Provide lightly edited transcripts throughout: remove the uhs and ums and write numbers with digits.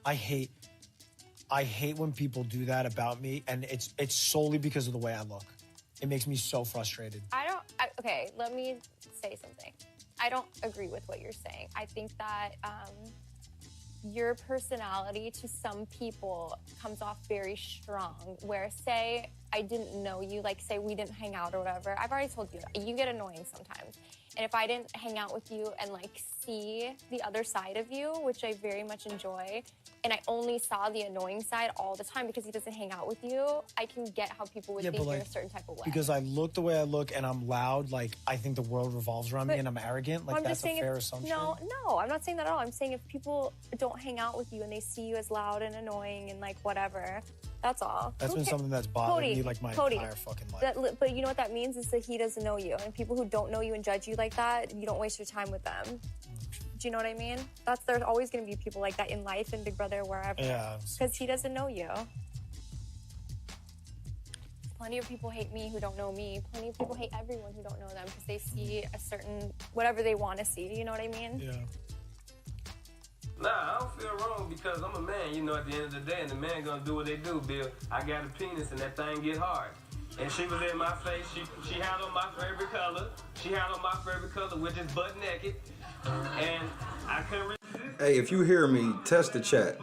I hate when people do that about me, and it's solely because of the way I look. It makes me so frustrated. Okay, let me say something. I don't agree with what you're saying. I think that your personality to some people comes off very strong, where say I didn't know you, like say we didn't hang out or whatever. I've already told you that. You get annoying sometimes. And if I didn't hang out with you and like see the other side of you, which I very much enjoy, and I only saw the annoying side all the time because he doesn't hang out with you, I can get how people would think you're a certain type of way. Because I look the way I look and I'm loud, like I think the world revolves around me and I'm arrogant, like that's a fair assumption. No, I'm not saying that at all. I'm saying if people don't hang out with you and they see you as loud and annoying and like whatever, that's all. That's been something that's bothered me like my entire fucking life. But you know what that means is that he doesn't know you. And people who don't know you and judge you like that, you don't waste your time with them. Do you know what I mean? There's always going to be people like that in life, in Big Brother, wherever. Yeah. Because he doesn't know you. Plenty of people hate me who don't know me. Plenty of people hate everyone who don't know them because they see a certain, whatever they want to see. You know what I mean? Yeah. Nah, I don't feel wrong because I'm a man, you know, at the end of the day, and the man gonna do what they do, Bill. I got a penis and that thing get hard. And she was in my face, she had on my favorite color. She had on my favorite color, which is butt naked. And I couldn't resist. Hey, if you hear me, test the chat.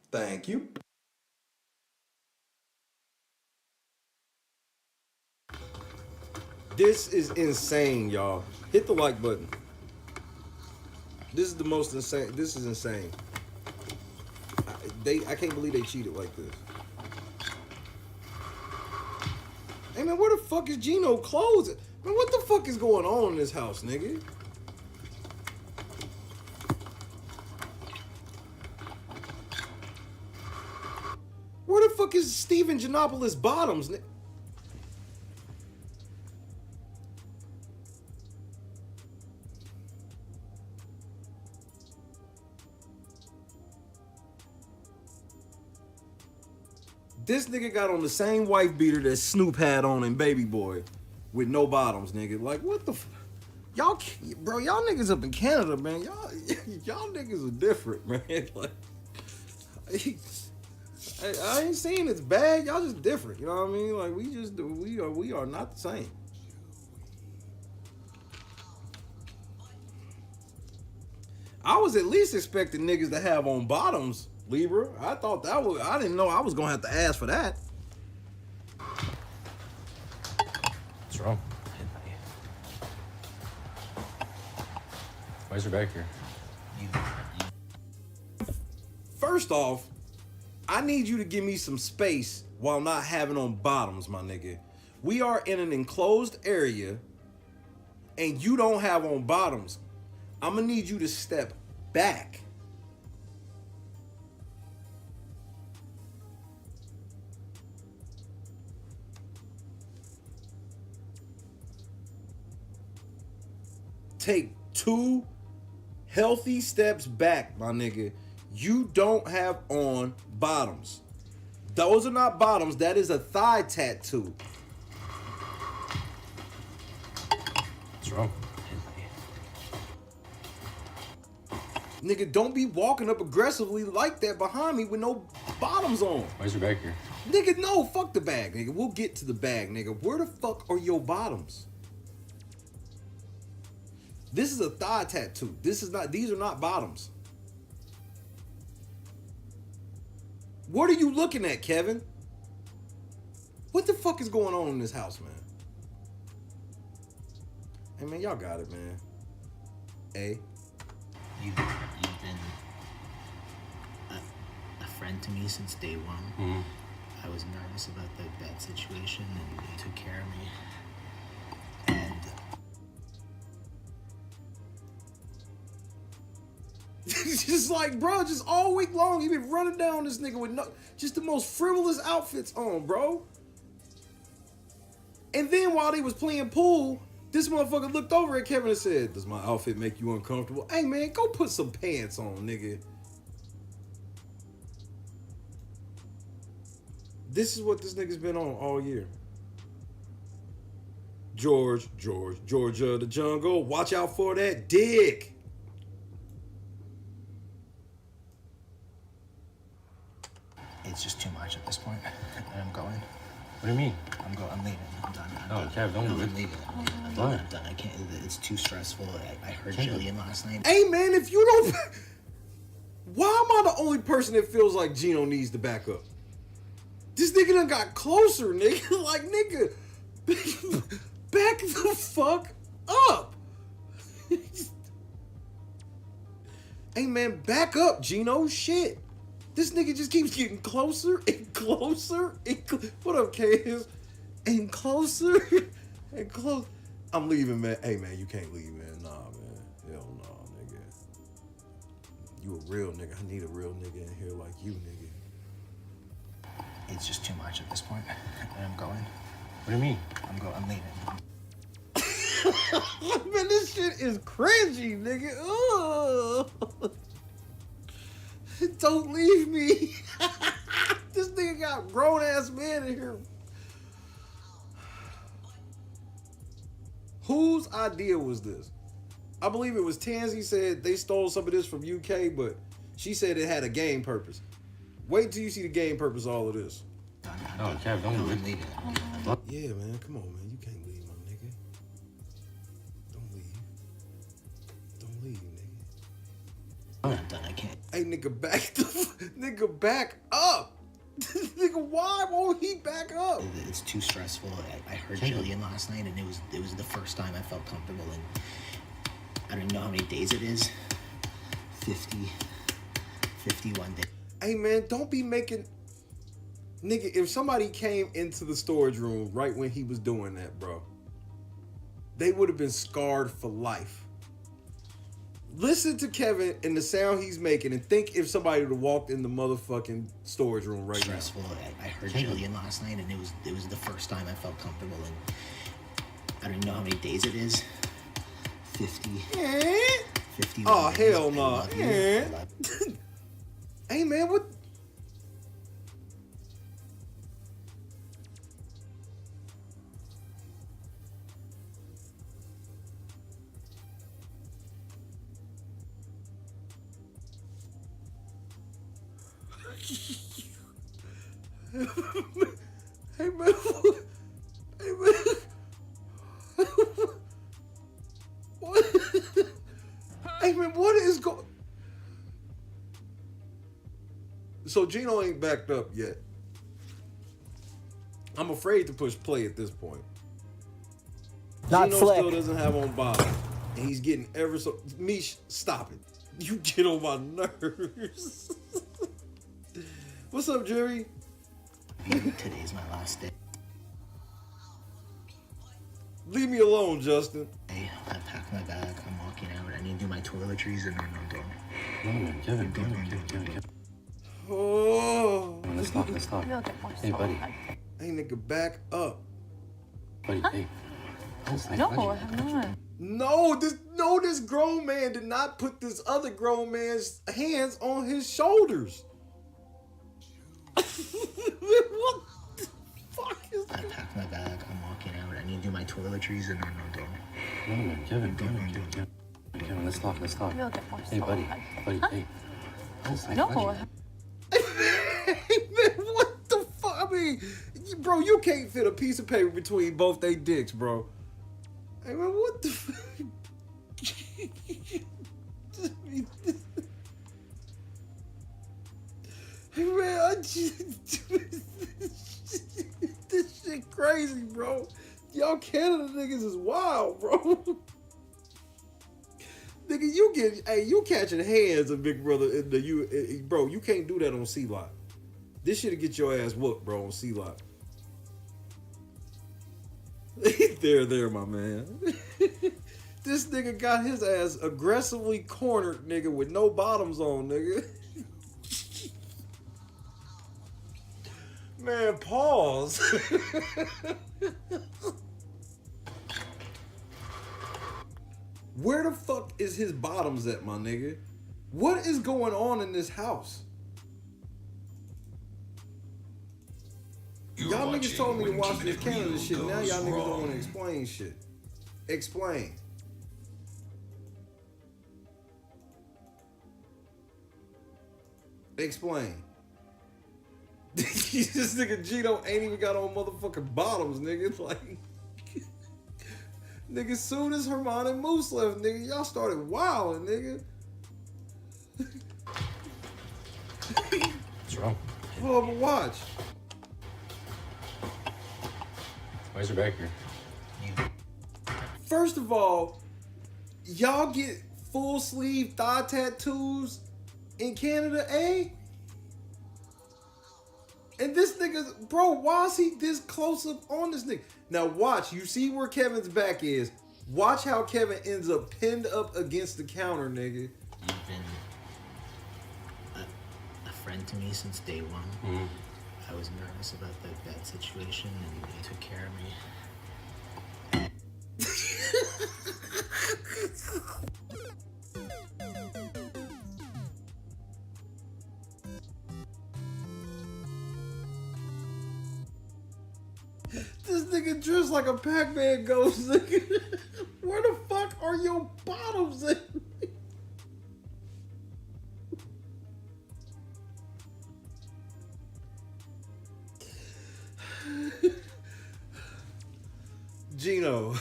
Thank you. This is insane, y'all. Hit the like button. This is the most insane. This is insane. I can't believe they cheated like this. Hey man, where the fuck is Gino clothes? Man, what the fuck is going on in this house, nigga? Where the fuck is Steven Giannopoulos bottoms? This nigga got on the same wife beater that Snoop had on in Baby Boy with no bottoms, nigga. Like, what the y'all, bro, y'all niggas up in Canada, man. Y'all niggas are different, man. Like, I ain't saying it's bad. Y'all just different. You know what I mean? Like, we are not the same. I was at least expecting niggas to have on bottoms, Libra. I thought that was, I didn't know I was gonna have to ask for that. What's wrong? Why is her back here? First off, I need you to give me some space while not having on bottoms, my nigga. We are in an enclosed area and you don't have on bottoms. I'm gonna need you to step back. Take 2 healthy steps back, my nigga. You don't have on bottoms. Those are not bottoms. That is a thigh tattoo. What's wrong? Nigga, don't be walking up aggressively like that behind me with no bottoms on. Why is your bag here? Nigga, no, fuck the bag, nigga. We'll get to the bag, nigga. Where the fuck are your bottoms? This is a thigh tattoo. These are not bottoms. What are you looking at, Kevin? What the fuck is going on in this house, man? Hey, man, y'all got it, man. Hey. You've been a friend to me since day one. Mm-hmm. I was nervous about the bad situation and you took care of me. And just like, bro, just all week long, you been running down this nigga with just the most frivolous outfits on, bro. And then while they was playing pool, This motherfucker looked over at Kevin and said, "Does my outfit make you uncomfortable?" Hey man, go put some pants on, nigga. This is what this nigga's been on all year. Georgia, the jungle. Watch out for that dick. It's just too much at this point. I'm going. What do you mean? I'm leaving. I'm done. Oh, Kev, don't do it. I'm leaving. I'm done. I can't. It's too stressful. I heard Jillian last night. Hey man, if you don't, why am I the only person that feels like Gino needs to back up? This nigga done got closer, nigga. Like, nigga, back the fuck up. Hey man, back up, Gino. Shit. This nigga just keeps getting closer and closer what up, Kaz? And closer and close. I'm leaving, man. Hey man, you can't leave, man. Nah, man. Hell nah, nigga. You a real nigga. I need a real nigga in here like you, nigga. It's just too much at this point. I'm going. What do you mean? I'm leaving. Man, this shit is cringy, nigga. Ugh. Don't leave me. This nigga got grown ass man in here. Whose idea was this? I believe it was Tansy said they stole some of this from UK, but she said it had a game purpose. Wait till you see the game purpose of all of this. Oh, Kev, don't do it. Yeah, man, come on, man. You can't leave, my nigga. Don't leave. Don't leave, nigga. I'm done. I can't. Hey, nigga, nigga, back up. Nigga, why won't he back up? It's too stressful. I heard Jillian last night, and it was the first time I felt comfortable. And I don't even know how many days it is. 51 days. Hey, man, don't be making... Nigga, if somebody came into the storage room right when he was doing that, bro, they would have been scarred for life. Listen to Kevin and the sound he's making and think if somebody would have walked in the motherfucking storage room right stressful. now. I heard Jillian last night, and it was the first time I felt comfortable. And I don't even know how many days it is. 51 Oh, days. hell no. Hey, man, what... Hey man, hey man, what? Hey man, what is going? So Gino ain't backed up yet. I'm afraid to push play at this point. Not Gino Flick. still doesn't have on bottom, and he's getting ever so. Mish, stop it! You get on my nerves. What's up, Jerry? Today's my last day. Leave me alone, Justin. I packed my bag. I'm walking out. I need to do my toiletries, and then I'm done. No, man, Kevin. Oh. Let's talk. You'll get more Hey, buddy. Hey, nigga, back up. Buddy, hey. No, I have not. No, this grown man did not put this other grown man's hands on his shoulders. What the fuck is I packed my bag. I'm walking out. I need to do my toiletries, and then I'm done. No, man, Kevin. Kevin, let's talk. You'll get more Hey, buddy, hey. No, Hey, man, what the fuck? I mean, bro, you can't fit a piece of paper between both they dicks, bro. Hey, man, what the fuck? Hey, man, I just... This shit crazy, bro. Y'all Canada niggas is wild, bro. Nigga, you catching hands of Big Brother in the bro, you can't do that on C-Lot. This shit'll get your ass whooped, bro, on C-Lot. there, my man. This nigga got his ass aggressively cornered, nigga, with no bottoms on, nigga. Man, pause. Where the fuck is his bottoms at, my nigga? What is going on in this house? Y'all niggas told me to watch this Canada shit. Now y'all niggas don't want to explain shit. Explain. Explain. This nigga Gino ain't even got on motherfucking bottoms, nigga. Like, nigga, soon as Herman and Moose left, nigga, y'all started wilding, nigga. What's wrong? Pull up and watch. Why is your back here? First of all, y'all get full sleeve thigh tattoos in Canada, eh? And this nigga, bro, why is he this close up on this nigga? Now watch, you see where Kevin's back is. Watch how Kevin ends up pinned up against the counter, nigga. You've been a friend to me since day one. Mm-hmm. I was nervous about the vet situation, and you took care of me. This nigga dressed like a Pac-Man ghost, nigga. Where the fuck are your bottoms at? Gino,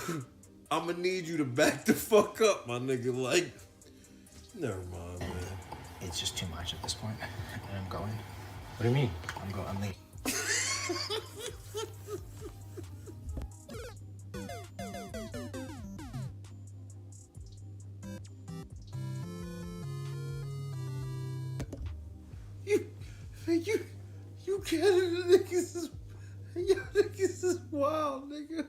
I'ma need you to back the fuck up, my nigga. Like, never mind, man. It's just too much at this point, and I'm going. What do you mean? I'm leaving. You Canada niggas is, y'all niggas is wild, nigga.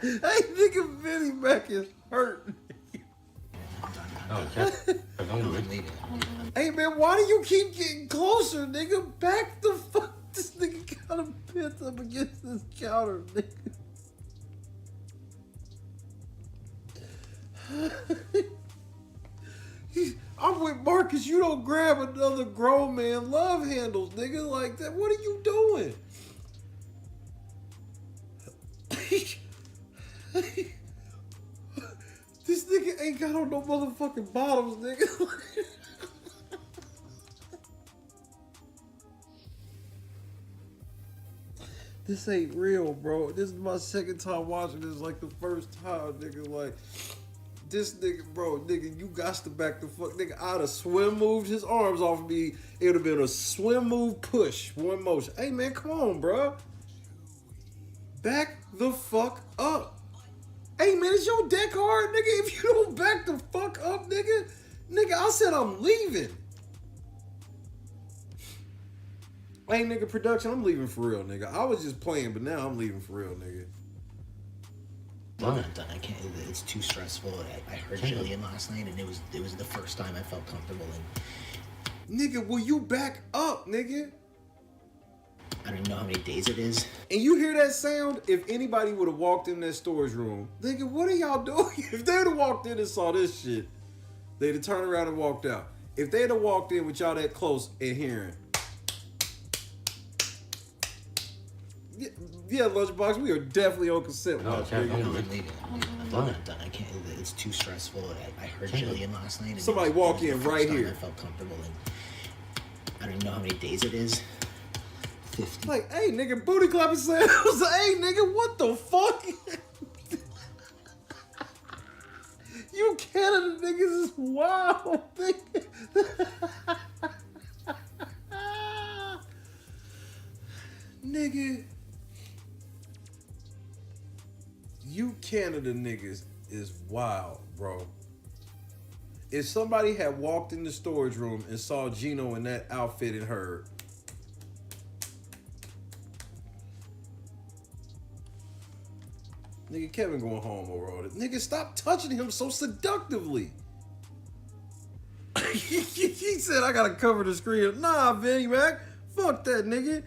Hey, nigga, Vinny Mac is hurt. Oh, okay. Don't do it. I'm leaving. Hey, man, why do you keep getting closer, nigga? Back the fuck. This nigga got him pinned up against this counter, nigga. I'm with Marcus. You don't grab another grown man love handles, nigga, like that. What are you doing? This nigga ain't got on no motherfucking bottoms, nigga. This ain't real, bro. This is my second time watching this, like the first time, nigga. Like, this nigga, bro, nigga, you got to back the fuck, nigga. I'd have swim moved his arms off of me. It would have been a swim move push, one motion. Hey, man, come on, bro. Back the fuck up. Hey, man, is your deck hard, nigga? If you don't back the fuck up, nigga, I said I'm leaving. Hey, nigga, production, I'm leaving for real, nigga. I was just playing, but now I'm leaving for real, nigga. I'm not done. I can't. It's too stressful. I heard Jillian last night, and it was the first time I felt comfortable. And nigga, will you back up, nigga? I don't even know how many days it is. And you hear that sound? If anybody would have walked in that storage room, nigga, what are y'all doing? If they would have walked in and saw this shit, they'd have turned around and walked out. If they'd have walked in with y'all that close and hearing, yeah, Lunchbox, we are definitely on consent watch. Okay, I'm leaving. I'm not done. I can't. It's too stressful. I heard Jillian last night. And Somebody walk in right here. I felt comfortable. And I don't even know how many days it is. 50. Like, hey, nigga, booty clapping sounds. Hey, nigga, what the fuck? You Canada niggas is wild, nigga. Nigga. You Canada niggas is wild, bro. If somebody had walked in the storage room and saw Gino in that outfit and heard, nigga, Kevin going home over all this. Nigga, stop touching him so seductively. He said, I gotta cover the screen. Nah, Vinny Mac. Fuck that, nigga.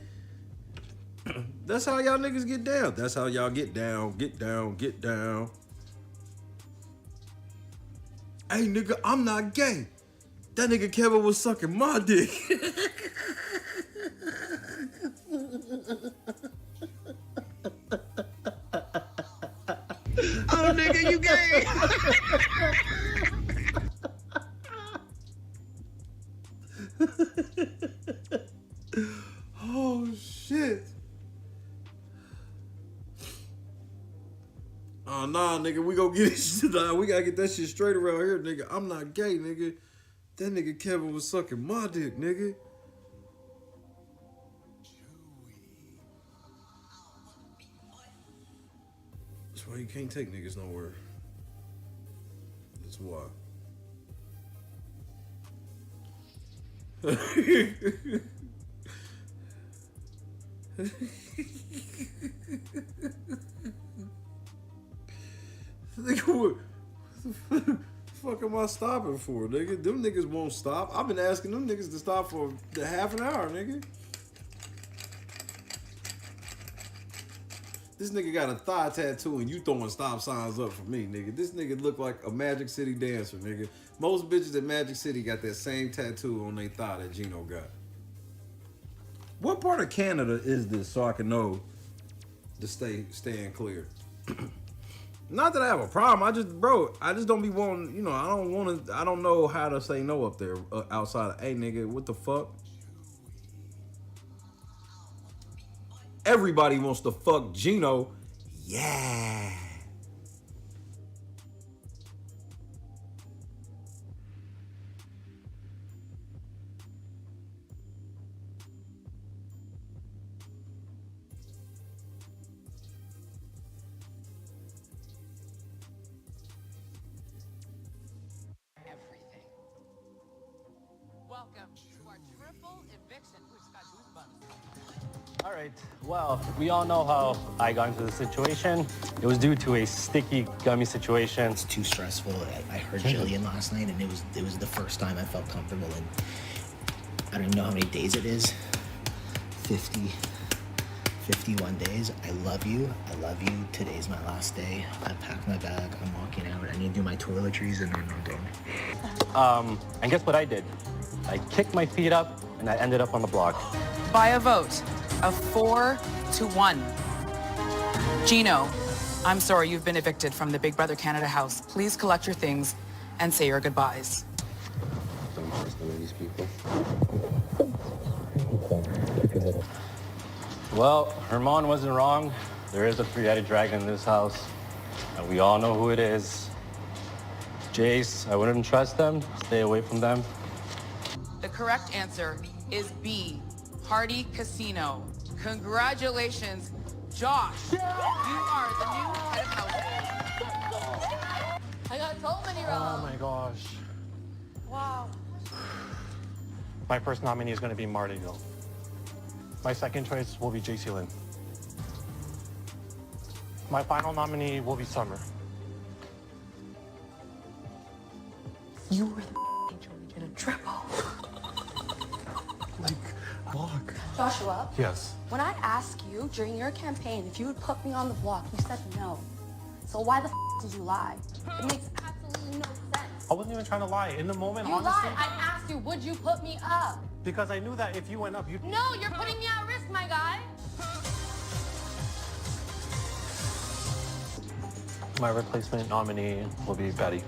That's how y'all niggas get down. That's how y'all get down, get down, get down. Hey, nigga, I'm not gay. That nigga Kevin was sucking my dick. Oh, nigga, you gay. Oh, shit. Oh, nah, nigga, we gonna get this shit out. We gotta get that shit straight around here, nigga. I'm not gay, nigga. That nigga Kevin was sucking my dick, nigga. That's why you can't take niggas nowhere. That's why. Nigga, what the fuck am I stopping for, nigga? Them niggas won't stop. I've been asking them niggas to stop for half an hour, nigga. This nigga got a thigh tattoo and you throwing stop signs up for me, nigga. This nigga look like a Magic City dancer, nigga. Most bitches at Magic City got that same tattoo on their thigh that Gino got. What part of Canada is this so I can know to staying clear? Not that I have a problem. I just don't be wanting, you know, I don't know how to say no up there outside of, hey, nigga, what the fuck? Everybody wants to fuck Gino. Yeah. Welcome to our triple eviction. Who's got goosebumps? All right, well, we all know how I got into the situation. It was due to a sticky, gummy situation. It's too stressful. I heard Jillian last night, and it was the first time I felt comfortable. And I don't even know how many days it is. 51 days. I love you. I love you. Today's my last day. I packed my bag. I'm walking out. I need to do my toiletries, and then I'm done. And guess what I did? I kicked my feet up, and I ended up on the block. By a vote of 4-1. Gino, I'm sorry you've been evicted from the Big Brother Canada house. Please collect your things and say your goodbyes. Don't trust none of these people. Well, Herman wasn't wrong. There is a three-headed dragon in this house, and we all know who it is. Jace, I wouldn't trust them. Stay away from them. The correct answer is B, Party Casino. Congratulations, Josh. You are the new head of household. I got so many wrong. Oh my gosh. Wow. My first nominee is going to be Marty Gill. My second choice will be JC Lynn. My final nominee will be Summer. You were the George in a triple. Block. Joshua, Yes. when I asked you during your campaign if you would put me on the block, you said no. So why the did you lie? It makes absolutely no sense. I wasn't even trying to lie. In the moment, You honestly, lied. I asked you, would you put me up? because I knew that if you went up, you'd... No, you're putting me at risk, my guy. My replacement nominee will be Betty.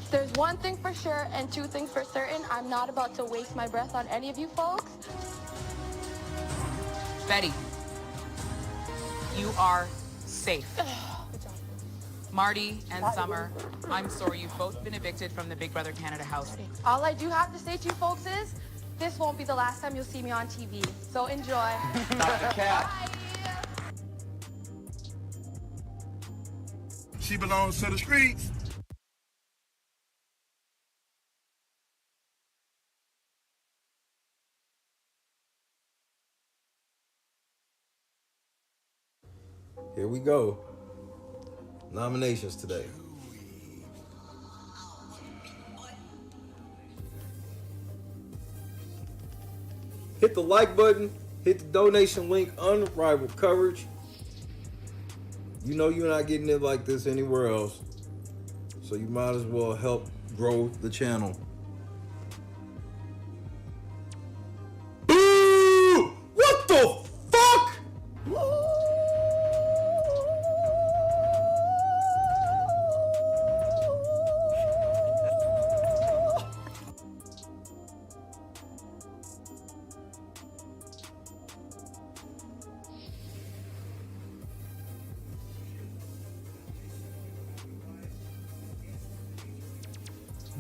There's one thing for sure and two things for certain. I'm not about to waste my breath on any of you folks. Betty, you are safe. Marty and Summer, I'm sorry you've both been evicted from the Big Brother Canada house. All I do have to say to you folks is, this won't be the last time you'll see me on TV. So enjoy. Bye. She belongs to the streets. Here we go. Nominations today. Hit the like button Hit the donation link, unrivaled coverage. You know you're not getting it like this anywhere else. So you might as well help grow the channel. Ooh! What the fuck?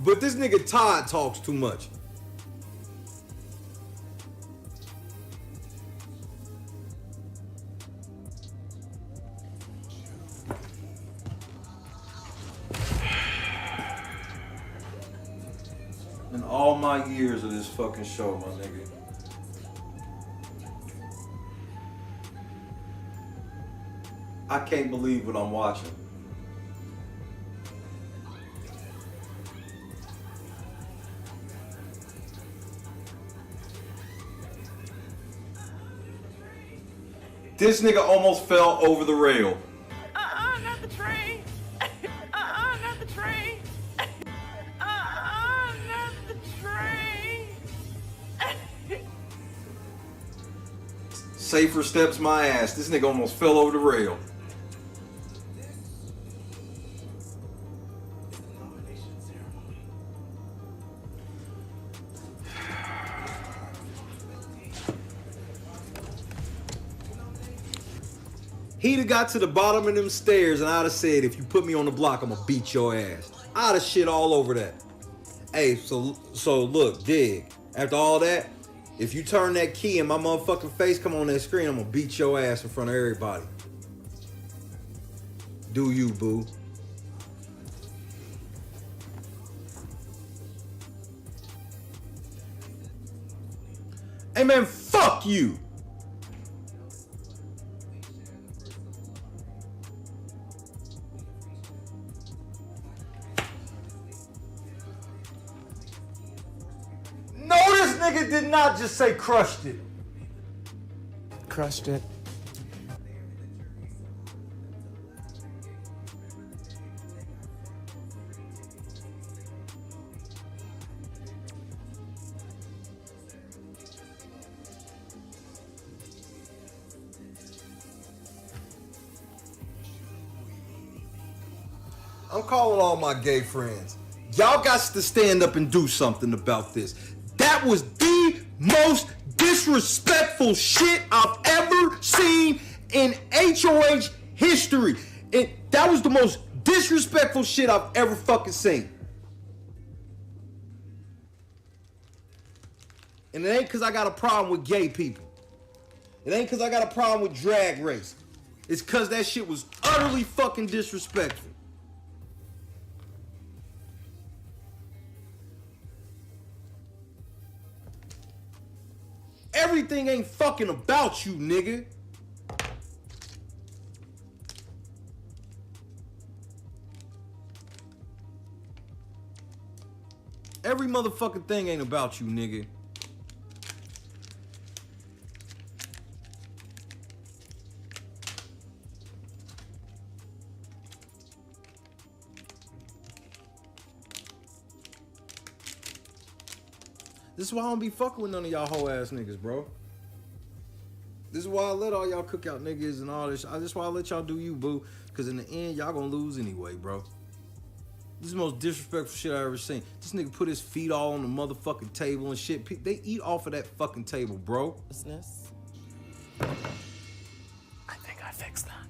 But this nigga Todd talks too much. In all my years of this fucking show, my nigga. I can't believe what I'm watching. This nigga almost fell over the rail. Not the train. Not the train. Not the train. Safer steps my ass. This nigga almost fell over the rail. He'd have got to the bottom of them stairs and I'd have said, if you put me on the block, I'm gonna beat your ass. I'd have shit all over that. Hey, so look, dig. After all that, if you turn that key and my motherfucking face come on that screen, I'm gonna beat your ass in front of everybody. Do you, boo? Hey man, fuck you! No, this nigga did not just say crushed it. Crushed it. I'm calling all my gay friends. Y'all got to stand up and do something about this. That was the most disrespectful shit I've ever seen in HOH history. That was the most disrespectful shit I've ever fucking seen. And it ain't because I got a problem with gay people. It ain't because I got a problem with drag race. It's because that shit was utterly fucking disrespectful. Everything ain't fucking about you, nigga. Every motherfucking thing ain't about you, nigga. This is why I don't be fucking with none of y'all hoe ass niggas, bro. This is why I let all y'all cookout niggas and all this. This is why I let y'all do you, boo. Because in the end, y'all gonna lose anyway, bro. This is the most disrespectful shit I ever seen. This nigga put his feet all on the motherfucking table and shit. They eat off of that fucking table, bro. Business. I think I fixed that.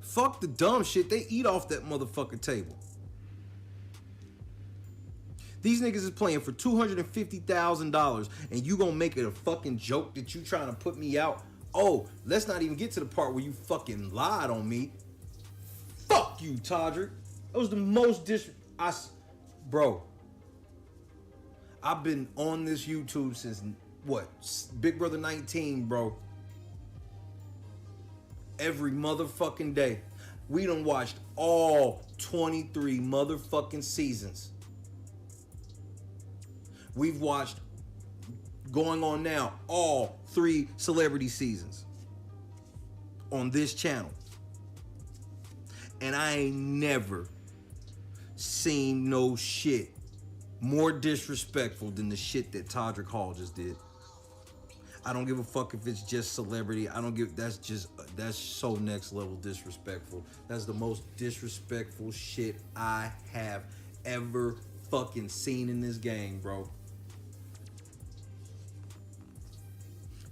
Fuck the dumb shit. They eat off that motherfucking table. These niggas is playing for $250,000 and you gonna make it a fucking joke that you trying to put me out? Oh, let's not even get to the part where you fucking lied on me. Fuck you, Todrick. That was the most Bro, I've been on this YouTube since, what, Big Brother 19, bro. Every motherfucking day. We done watched all 23 motherfucking seasons. We've watched, going on now, all 3 celebrity seasons on this channel. And I ain't never seen no shit more disrespectful than the shit that Todrick Hall just did. I don't give a fuck if it's just celebrity. That's so next level disrespectful. That's the most disrespectful shit I have ever fucking seen in this game, bro.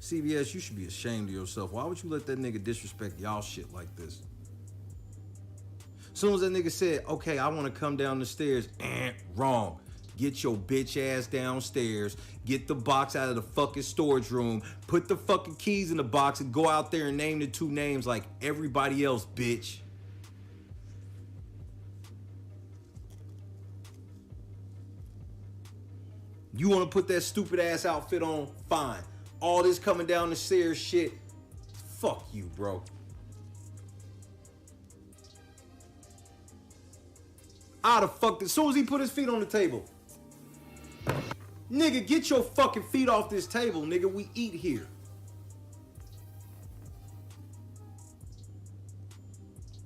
CBS, you should be ashamed of yourself. Why would you let that nigga disrespect y'all shit like this? As soon as that nigga said, okay, I want to come down the stairs, wrong. Get your bitch ass downstairs. Get the box out of the fucking storage room. Put the fucking keys in the box and go out there and name the 2 names like everybody else, bitch. You want to put that stupid ass outfit on? Fine. All this coming down the stairs shit, fuck you, bro. I'd have fucked it as soon as he put his feet on the table. Nigga, get your fucking feet off this table, nigga. We eat here.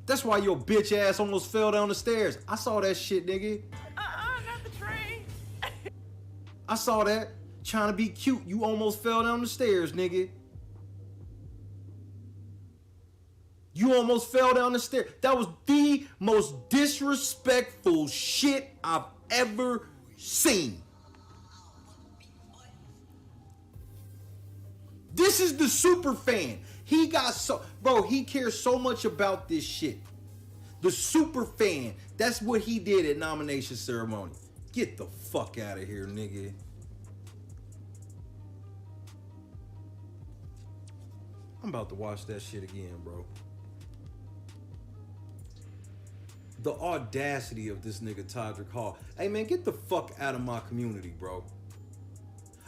That's why your bitch ass almost fell down the stairs. I saw that shit, nigga. Not the train. I saw that. Trying to be cute. You almost fell down the stairs, nigga. You almost fell down the stairs. That was the most disrespectful shit I've ever seen. This is the super fan. He got so, bro, he cares so much about this shit. The super fan. That's what he did at nomination ceremony. Get the fuck out of here, nigga. I'm about to watch that shit again, bro. The audacity of this nigga Todrick Hall. Hey, man, get the fuck out of my community, bro.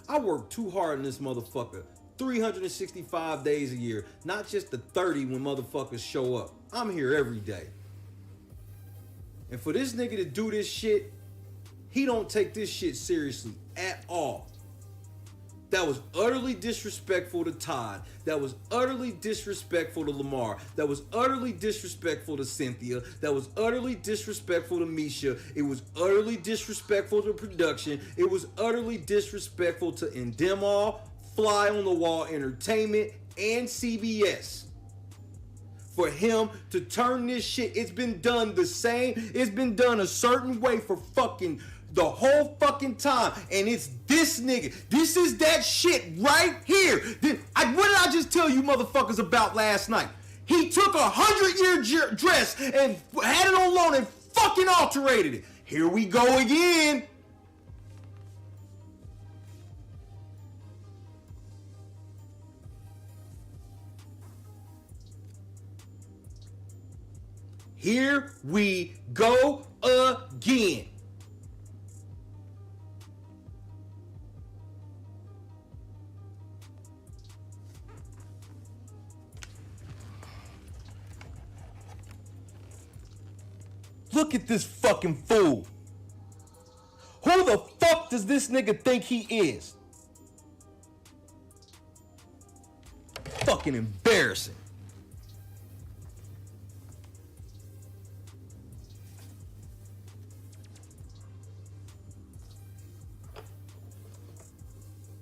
I work too hard in this motherfucker. 365 days a year. Not just the 30 when motherfuckers show up. I'm here every day. And for this nigga to do this shit, he don't take this shit seriously at all. That was utterly disrespectful to Todd. That was utterly disrespectful to Lamar. That was utterly disrespectful to Cynthia. That was utterly disrespectful to Misha. It was utterly disrespectful to production. It was utterly disrespectful to Endemol, Fly on the Wall Entertainment, and CBS. For him to turn this shit, it's been done the same. It's been done a certain way for fucking the whole fucking time, and it's this nigga. This is that shit right here. What did I just tell you motherfuckers about last night? He took a 100-year dress and had it on loan and fucking alterated it. Here we go again. Here we go again. Look at this fucking fool. Who the fuck does this nigga think he is? Fucking embarrassing.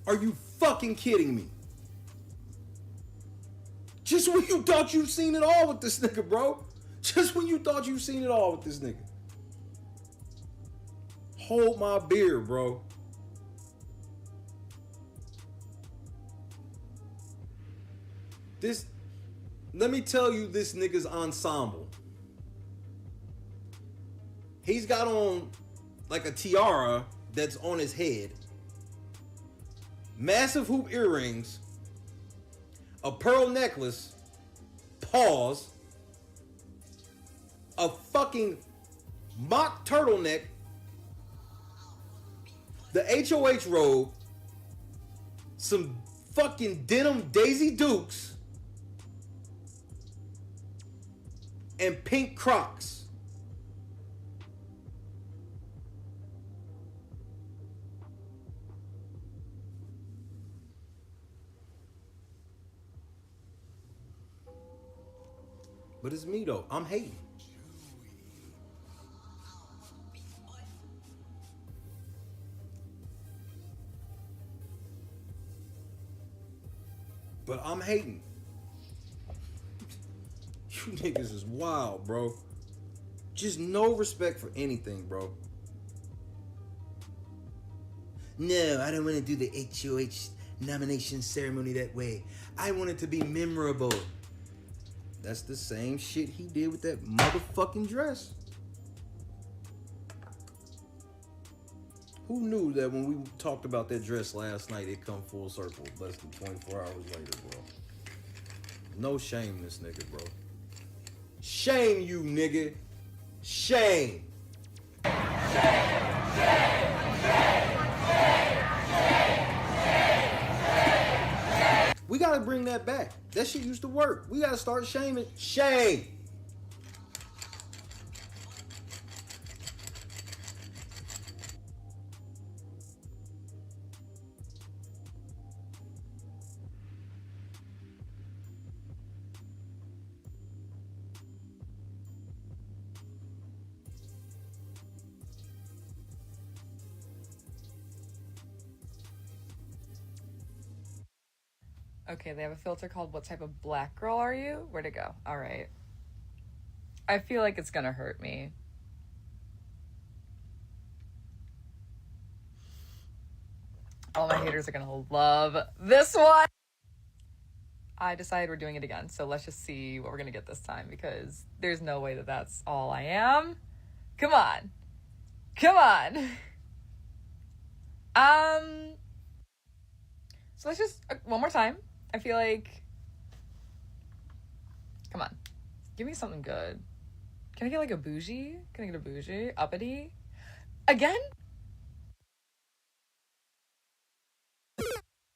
Are you fucking kidding me? Just when you thought you've seen it all with this nigga, bro. Just when you thought you've seen it all with this nigga. Hold my beer, bro. Let me tell you this nigga's ensemble. He's got on like a tiara that's on his head. Massive hoop earrings. A pearl necklace. Pause. A fucking mock turtleneck. The HOH robe. Some fucking denim Daisy Dukes. And pink Crocs. But it's me though. I'm hating. But I'm hating. You niggas is wild, bro. Just no respect for anything, bro. No, I don't want to do the HOH nomination ceremony that way. I want it to be memorable. That's the same shit he did with that motherfucking dress. Who knew that when we talked about that dress last night, it come full circle less than 24 hours later, bro? No shame in this nigga, bro. Shame you, nigga. Shame. We gotta bring that back. That shit used to work. We gotta start shaming. Shame. Okay, they have a filter called "What type of black girl are you?" Where'd it go? All right. I feel like it's gonna hurt me. All my haters are gonna love this one. I decided we're doing it again, so let's just see what we're gonna get this time, because there's no way that that's all I am. Come on. Come on. So let's just, one more time. I feel like, come on, give me something good. Can I get like a bougie? Can I get a bougie? Uppity? Again?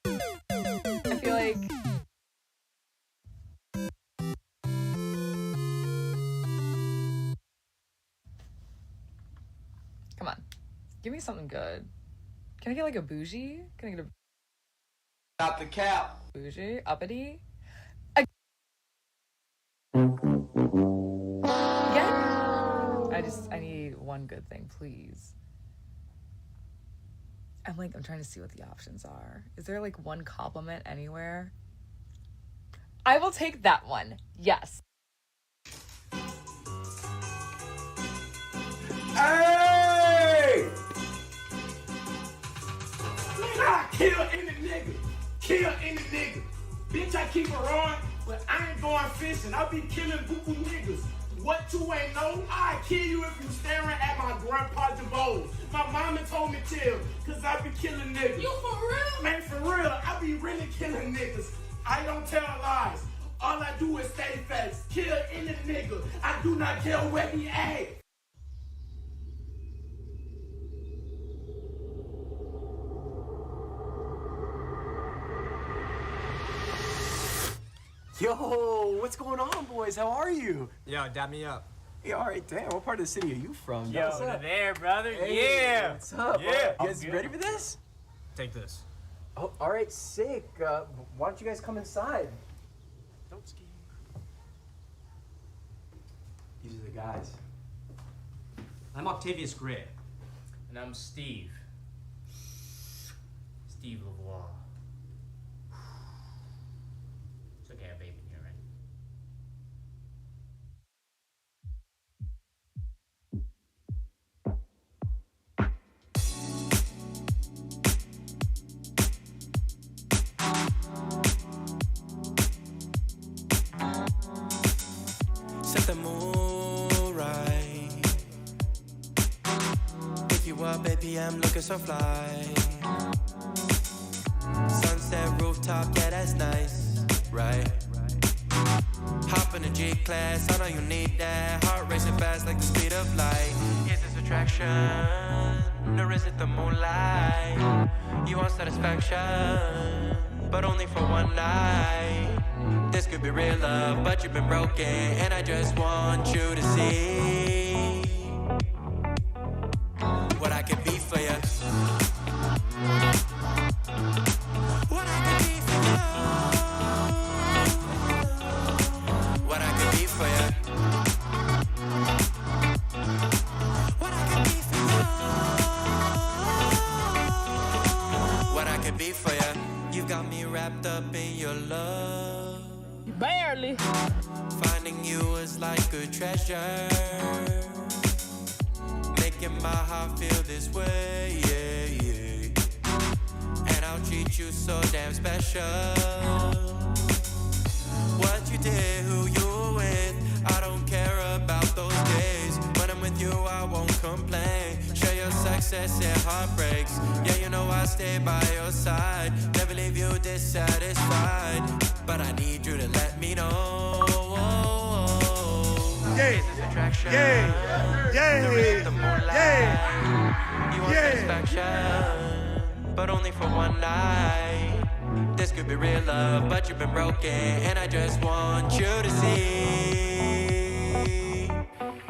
I feel like, come on, give me something good. Can I get like a bougie? Can I get a Not the cap. bougie? Uppity? I need one good thing, please. I'm trying to see what the options are. Is there like one compliment anywhere? I will take that one. Yes. Hey! I kill any nigga. Kill any nigga. Bitch, I keep it wrong, but I ain't going fishing. I be killing boo-boo niggas. What you ain't know? I kill you if you staring at my grandpa DeVos. My mama told me chill, cause I be killing niggas. You for real? Man, for real. I be really killing niggas. I don't tell lies. All I do is stay facts. Kill any nigga. I do not care where he at. Yo, what's going on, boys? How are you? Yo, dab me up. Yeah, all right, damn. What part of the city are you from? Yo, what's up? there, brother. Hey, Yeah. What's up? Yeah. You guys ready for this? Take this. Oh, all right, sick. Why don't you guys come inside? Don't ski. These are the guys. I'm Octavius Gray. And I'm Steve. Steve LeVois. It's okay, I have babe in here, right? Set the mood right. Pick you up, baby, I'm looking so fly. Sunset rooftop, yeah, that's nice, right? Hop in the G-Class, I know you need that. Heart racing fast like the speed of light. Is this attraction, or is it the moonlight? You want satisfaction, but only for one night. This could be real love, but you've been broken, and I just want you to see what I can be for you. What I can be for you. What I can be for you. really. Finding you was like a treasure, making my heart feel this way, yeah, yeah. And I'll treat you so damn special. What you did, who you were with, I don't care about those days. When I'm with you, I won't complain. Share your success and heartbreaks. Yeah, you know I stay by your side. Never leave you dissatisfied. But I need you to let me know. Yeah, attraction. yeah, The moonlight. yeah, You want satisfaction, but only for one night. This could be real love, but you've been broken, and I just want you to see.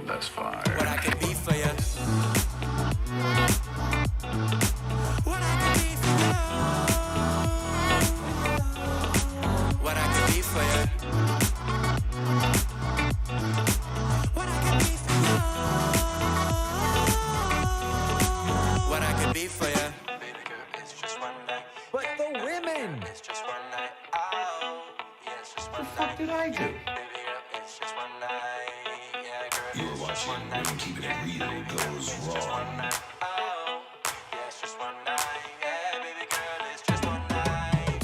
That's fire. What I can be for you. What I can be for you. What I can be for you. What I can be for you. What I can be for you. Baby girl, it's just one night. But the women. It's just one night. Oh, yeah, it's just one night. What did I do? Baby girl, it's just one night. Yeah, girl, You were watching when keeping it real goes wrong. oh, yeah, it's just one night. Yeah, baby girl, it's just one night.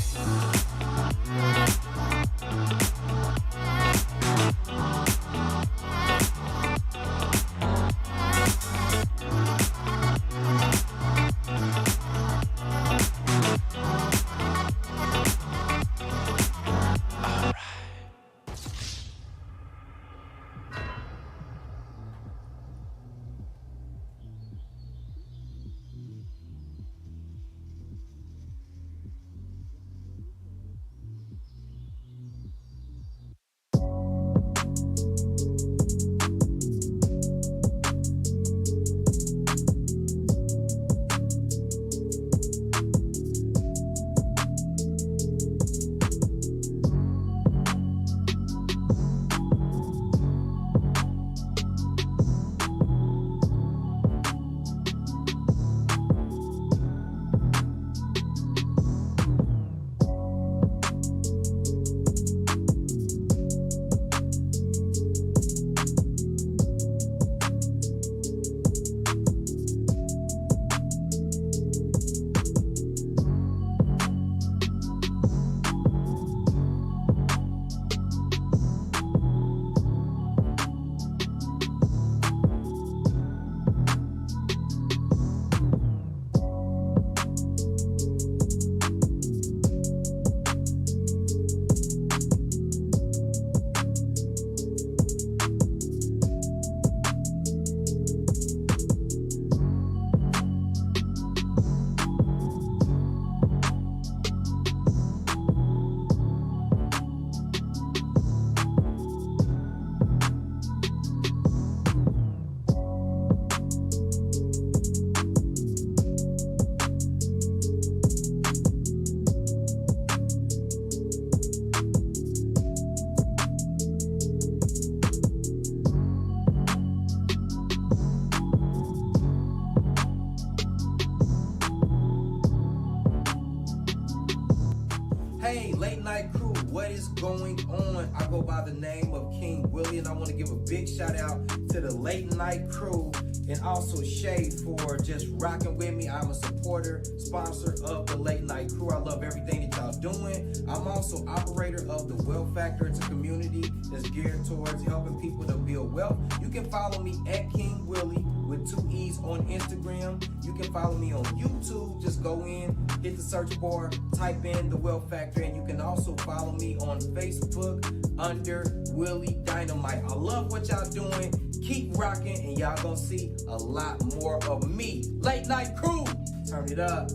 Hey, Late Night Crew, what is going on? I go by the name of King Willie, and I want to give a big shout out to the Late Night Crew and also Shay for just rocking with me. I'm a supporter, sponsor of the Late Night Crew. I love everything that y'all doing. I'm also operator of the Wealth Factor. It's a community that's geared towards helping people to build wealth. You can follow me at King Willie with 2 E's on Instagram. You can follow me on YouTube. Just go in, hit the search bar, type in the Wealth Factor, and you can also follow me on Facebook under Willie Dynamite. I love what y'all doing. Keep rocking, and y'all gonna see a lot more of me. Late Night Crew, turn it up.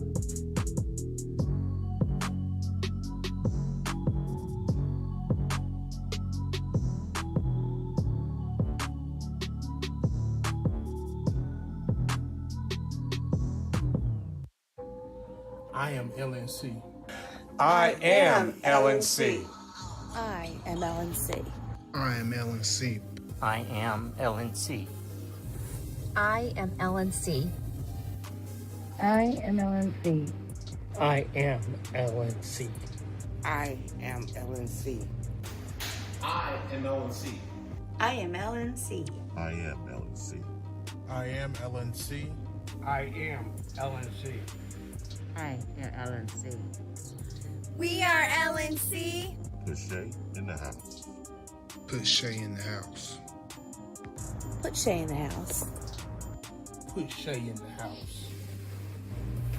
I am LNC. I am LNC. I am LNC. I am LNC. I am LNC. I am LNC. I am LNC. I am LNC. I am LNC. I am LNC. I am LNC. I am LNC. I am LNC. I am LNC. I am LNC. We are LNC. Put Shay in the house. Put Shay in the house. Put Shay in the house. Put Shay in the house.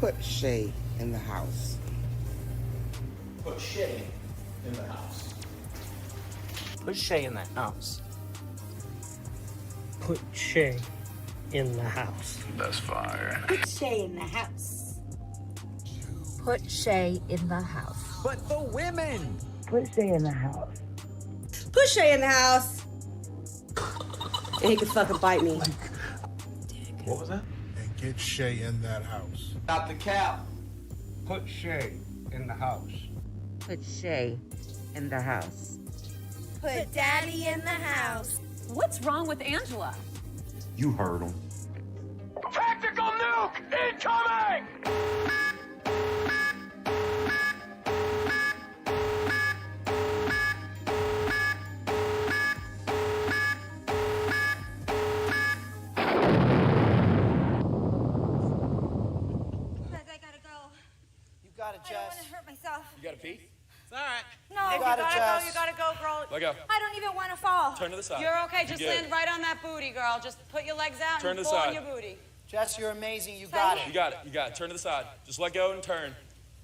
Put Shay in the house. Put Shay in the house. Put Shay in the house. Put Shay in the house. That's fire. Put Shay in the house. Put Shay in the house. But the women! Put Shay in the house. Put Shay in the house. And he could fucking bite me. What was that? And get Shay in that house. Not the cap. Put Shay in the house. Put Shay in the house. Put Daddy in the house. What's wrong with Angela? You heard him. Tactical nuke incoming! I gotta go. You got it, I don't want Jess. to hurt myself. You gotta pee? It's all right. No, You got it, Jess. You gotta go, girl. Let go. I don't even want to fall. Turn to the side. You're okay. Just Good. land right on that booty, girl. Just put your legs out Turn and to the pull on side. your booty. Jess, you're amazing. You got You it. got it. You got it. Turn to the side. Just let go and turn.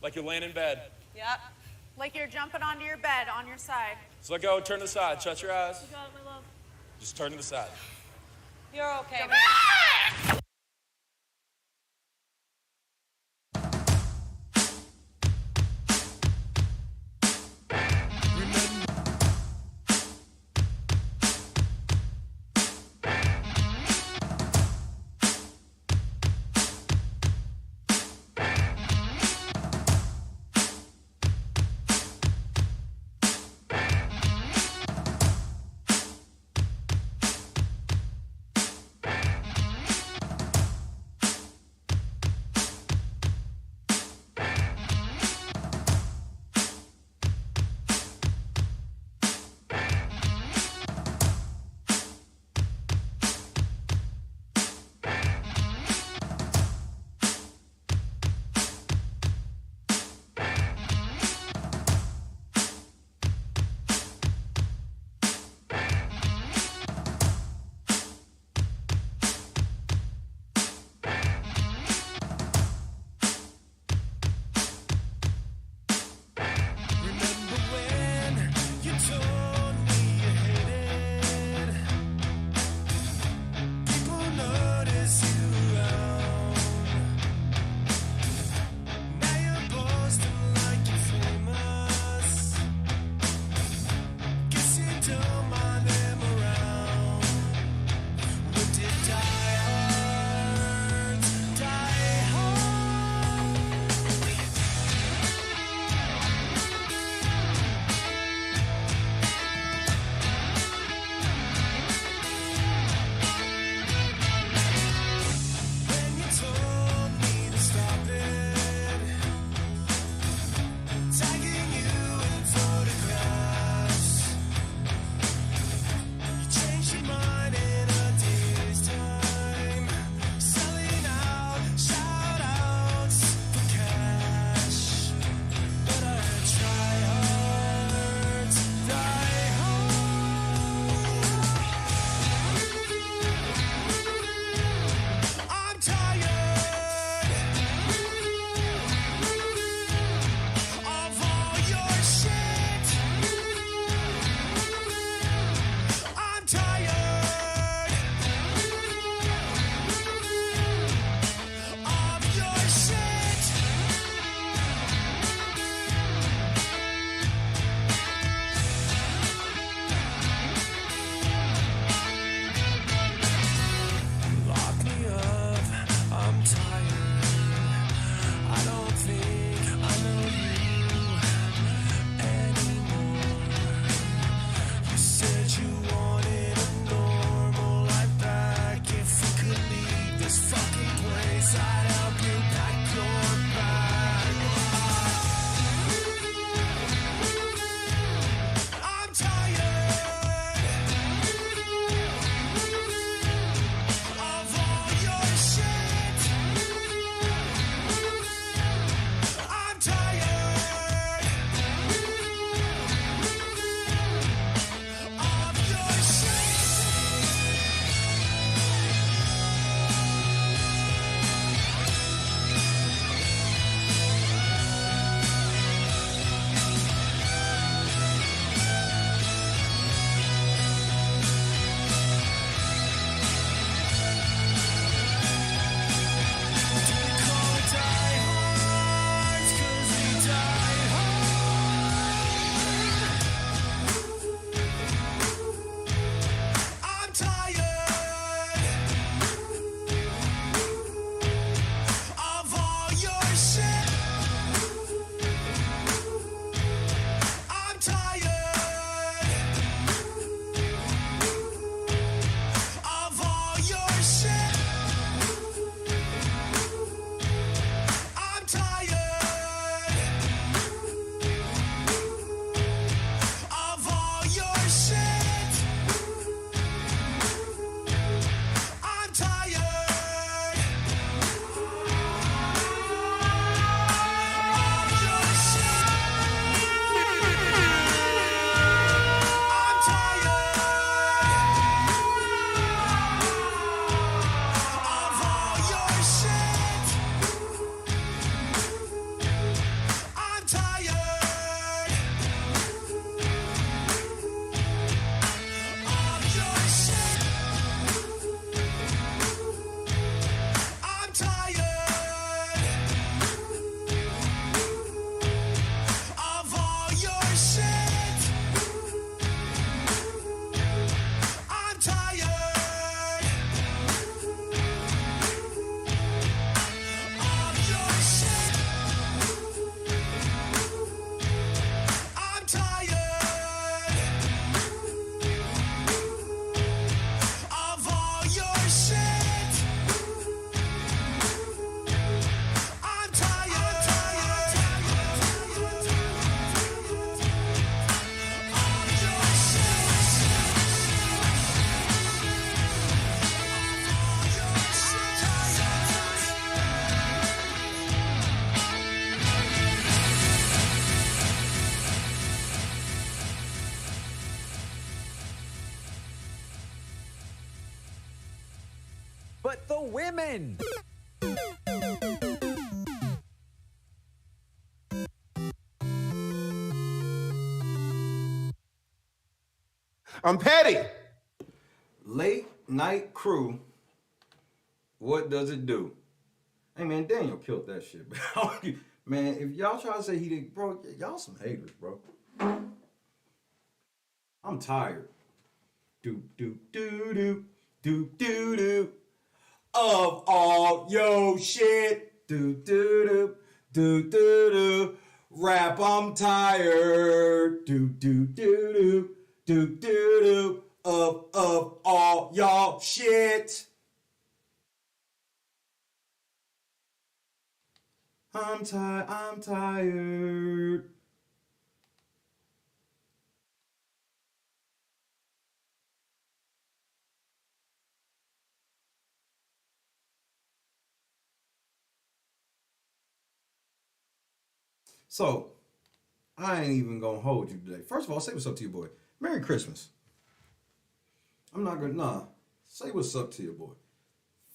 Like you're laying in bed. Yep. Like you're jumping onto your bed on your side. Just let go. Turn to the side. Shut your eyes. You got it, my love. Just turn to the side. You're okay. women. I'm petty. Late night crew. What does it do? Hey man, Daniel killed that shit, bro. Man, if y'all try to say he didn't, bro, y'all some haters, bro. I'm tired. Do do do do do do do of all yo shit. Do do do do do do. Rap, I'm tired. Do do do do do do do of all y'all shit. I'm tired. So, I ain't even gonna hold you today. First of all, say what's up to your boy. Merry Christmas. I'm not gonna, say what's up to your boy.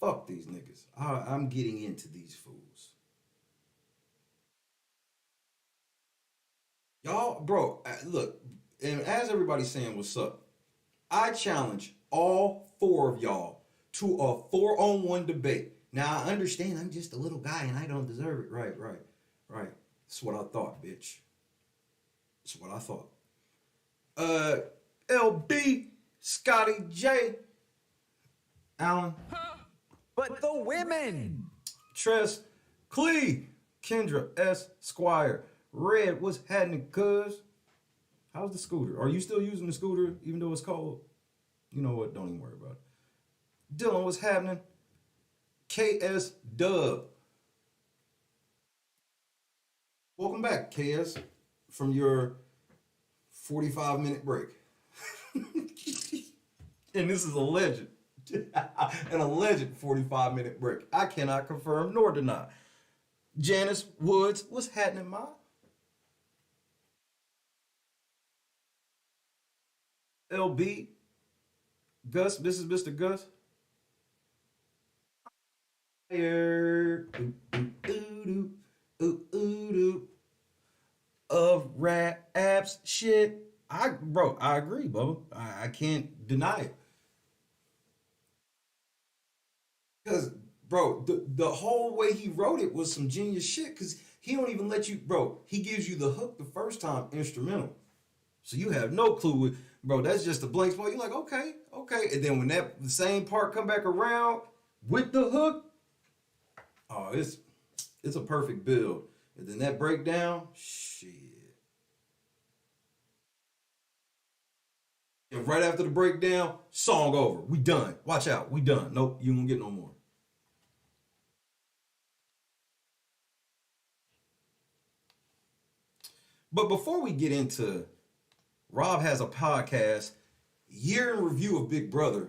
Fuck these niggas. I'm getting into these fools. Y'all, bro, look, and as everybody's saying what's up, I challenge all 4 of y'all to a 4-on-1 debate. Now, I understand I'm just a little guy and I don't deserve it. Right. That's what I thought, bitch. That's what I thought. LB, Scotty J, Alan. But the women. Tress, Clee, Kendra S, Squire, Red, what's happening, cuz? How's the scooter? Are you still using the scooter even though it's cold? You know what? Don't even worry about it. Dylan, what's happening? KS Dub. Welcome back, KS, from your 45-minute break. And this is a legend. An alleged 45-minute break. I cannot confirm nor deny. Janice Woods, what's happening, Ma? LB, Gus, this is Mr. Gus. Of raps shit. I agree, Bubba. I can't deny it. Because, bro, the whole way he wrote it was some genius shit. Because he don't even let you, bro. He gives you the hook the first time instrumental. So you have no clue. Bro, that's just a blank spot. You're like, okay. And then when the same part come back around with the hook, oh, it's a perfect build. And then that breakdown, shit. And right after the breakdown, song over. We done. Watch out. We done. Nope, you won't get no more. But before we get into Rob Has a Podcast, year in review of Big Brother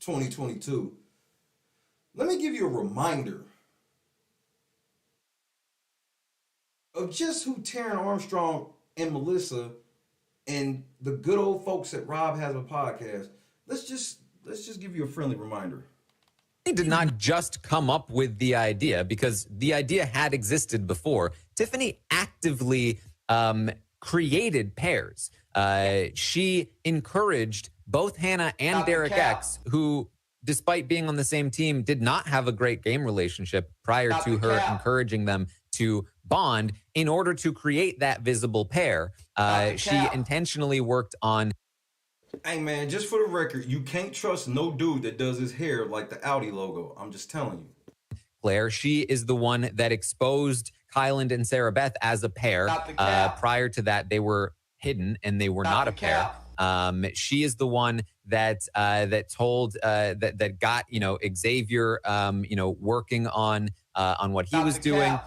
2022, let me give you a reminder of just who Taran Armstrong and Melissa and the good old folks at Rob Has a Podcast. Let's just give you a friendly reminder. They did not just come up with the idea, because the idea had existed before. Tiffany actively created pairs. She encouraged both Hannah and Derek X, who, despite being on the same team, did not have a great game relationship prior to her encouraging them to bond in order to create that visible pair. She intentionally worked on... Hey, man, just for the record, you can't trust no dude that does his hair like the Audi logo. I'm just telling you. Claire, she is the one that exposed Kyland and Sarah Beth as a pair. Prior to that, they were hidden and they were not a pair. She is the one that told that got Xavier working on what he was doing.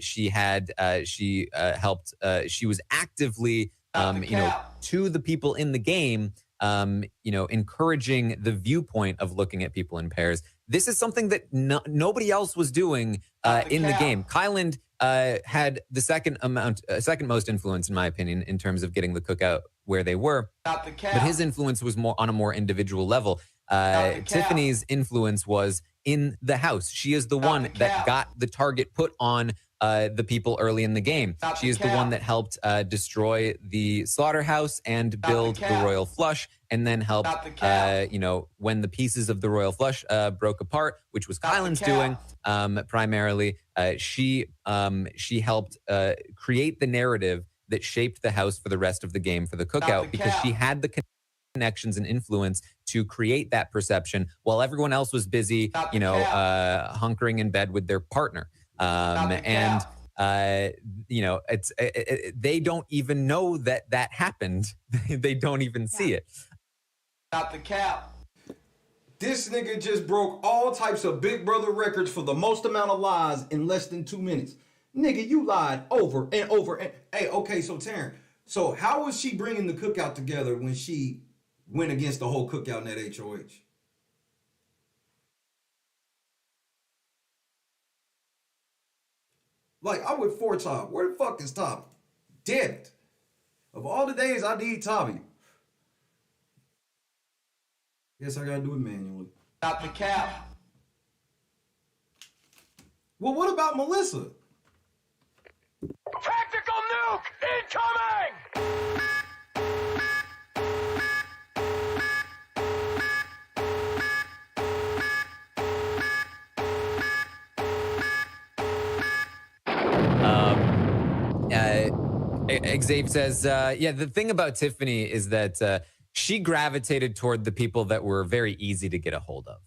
She helped. She was actively to the people in the game, encouraging the viewpoint of looking at people in pairs. This is something that nobody else was doing in the game. Kyland had the second most influence, in my opinion, in terms of getting the cookout where they were. But his influence was more on a more individual level. Tiffany's influence was in the house. She is the one that got the target put on the people early in the game. She is the one that helped destroy the slaughterhouse and build the royal flush, and then helped, when the pieces of the royal flush broke apart, which was Kylan's doing primarily. She helped create the narrative that shaped the house for the rest of the game for the cookout, because she had the connections and influence to create that perception while everyone else was busy, hunkering in bed with their partner. They don't even know that happened. They don't even see it. Stop the cap. This nigga just broke all types of Big Brother records for the most amount of lies in less than 2 minutes. Nigga, you lied over and over. Hey, okay, so Taran, so how was she bringing the cookout together when she went against the whole cookout in that HOH? Like, I'm with 4-Top. Where the fuck is Top? Damn it. Of all the days I need Tommy. Guess I gotta do it manually. Stop the cap. Well, what about Melissa? Tactical nuke incoming! Xavier says, the thing about Tiffany is that she gravitated toward the people that were very easy to get a hold of,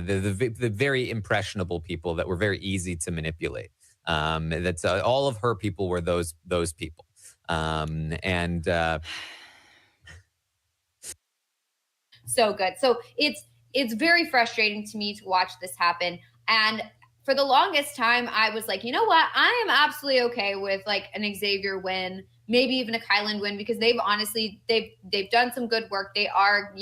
the very impressionable people that were very easy to manipulate. That's all of her people were those people, So good. So it's very frustrating to me to watch this happen. And for the longest time, I was like, you know what? I am absolutely okay with like an Xavier win, maybe even a Kylan win, because they've done some good work. They are,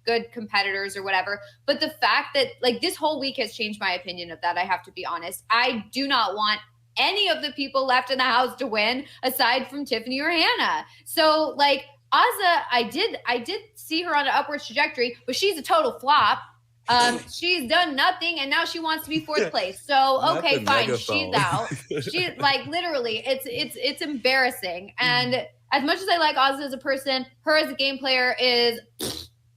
good competitors or whatever. But the fact that like this whole week has changed my opinion of that, I have to be honest. I do not want any of the people left in the house to win aside from Tiffany or Hannah. So like Azah, I did see her on an upward trajectory, but she's a total flop. She's done nothing, and now she wants to be fourth place. So okay, fine, she's out. She like literally, it's embarrassing. And as much as I like Azah as a person, her as a game player is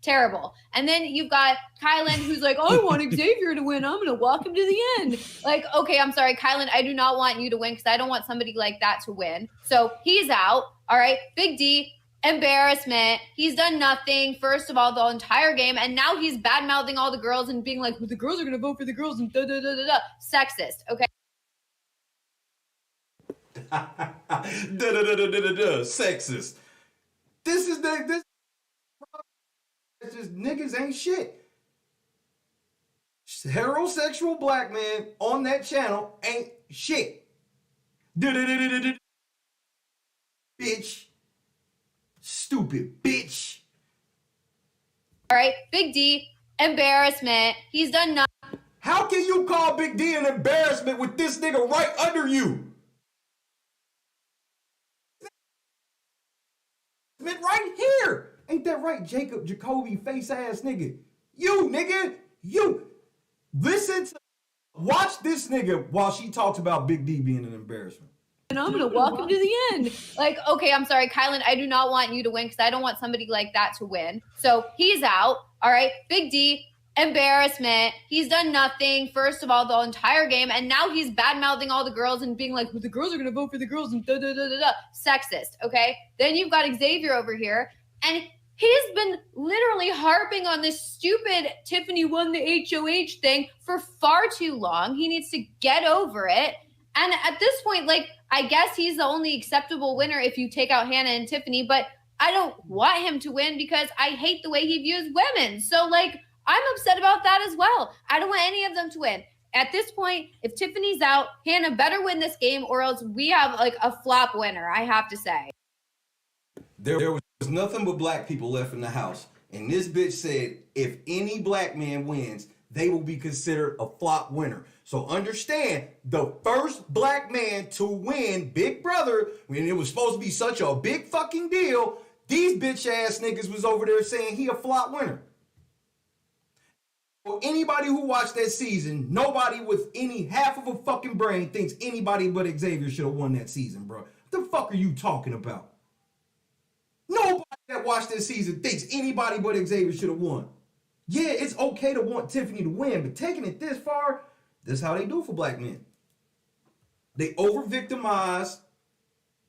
terrible. And then you've got Kylan, who's like, I want Xavier to win. I'm gonna walk him to the end. Like, okay, I'm sorry, Kylan, I do not want you to win because I don't want somebody like that to win. So he's out. All right, Big D. Embarrassment. He's done nothing, first of all, the entire game, and now he's bad-mouthing all the girls and being like, well, the girls are going to vote for the girls and da-da-da-da-da. Sexist, okay? Da-da-da-da-da-da. Sexist. This is just niggas ain't shit. Heterosexual black man on that channel ain't shit. Da-da-da-da-da-da. Bitch. Stupid bitch. All right, Big D, embarrassment. He's done nothing. How can you call Big D an embarrassment with this nigga right under you? Right here. Ain't that right, Jacob Jacoby face ass nigga? You nigga, you watch this nigga while she talks about Big D being an embarrassment. And I'm going to walk him to the end. Like, okay, I'm sorry, Kylan, I do not want you to win because I don't want somebody like that to win. So he's out. All right, Big D, embarrassment. He's done nothing, first of all, the entire game. And now he's bad-mouthing all the girls and being like, well, the girls are going to vote for the girls and da-da-da-da-da. Sexist, okay? Then you've got Xavier over here. And he's been literally harping on this stupid Tiffany won the HOH thing for far too long. He needs to get over it. And at this point, like, I guess he's the only acceptable winner if you take out Hannah and Tiffany, but I don't want him to win because I hate the way he views women. So, like, I'm upset about that as well. I don't want any of them to win. At this point, if Tiffany's out, Hannah better win this game or else we have, like, a flop winner, I have to say. There was nothing but black people left in the house. And this bitch said, if any black man wins, they will be considered a flop winner. So understand, the first black man to win Big Brother, when it was supposed to be such a big fucking deal, these bitch ass niggas was over there saying he a flop winner. For anybody who watched that season, nobody with any half of a fucking brain thinks anybody but Xavier should have won that season, bro. What the fuck are you talking about? Nobody that watched this season thinks anybody but Xavier should have won. Yeah, it's okay to want Tiffany to win, but taking it this far, this is how they do for black men. They over-victimize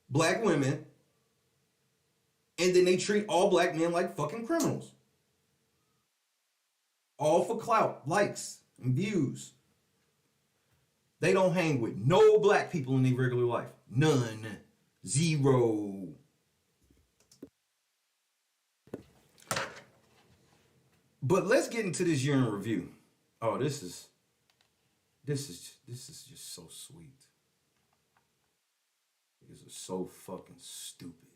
black women, and then they treat all black men like fucking criminals. All for clout, likes, and views. They don't hang with no black people in their regular life. None. Zero. But let's get into this year in review. Oh, this is just so sweet. This is so fucking stupid.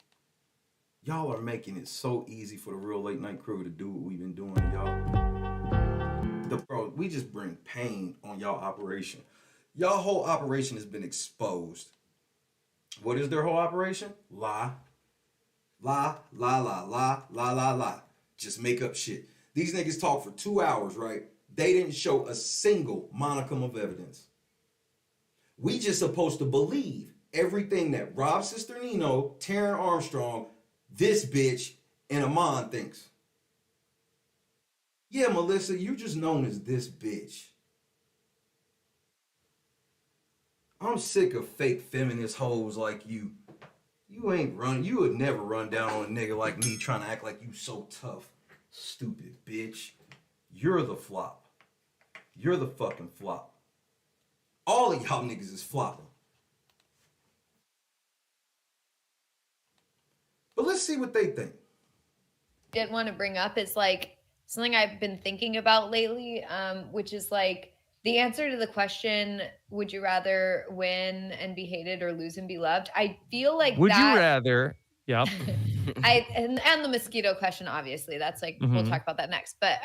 Y'all are making it so easy for the Real Late Night Crew to do what we've been doing, y'all. Bro, we just bring pain on y'all operation. Y'all whole operation has been exposed. What is their whole operation? Lie. Lie, lie, lie, lie, lie, lie, lie. Just make up shit. These niggas talk for 2 hours, right? They didn't show a single monicum of evidence. We just supposed to believe everything that Rob's sister Nino, Taran Armstrong, this bitch, and Aman thinks. Yeah, Melissa, you just known as this bitch. I'm sick of fake feminist hoes like you. You ain't run. You would never run down on a nigga like me trying to act like you so tough. Stupid bitch. You're the flop. You're the fucking flop. All of y'all niggas is flopping. But let's see what they think. Didn't want to bring up is like something I've been thinking about lately, which is like the answer to the question, would you rather win and be hated or lose and be loved? I feel like would you rather? Yep. and the mosquito question, obviously, that's like, we'll talk about that next. But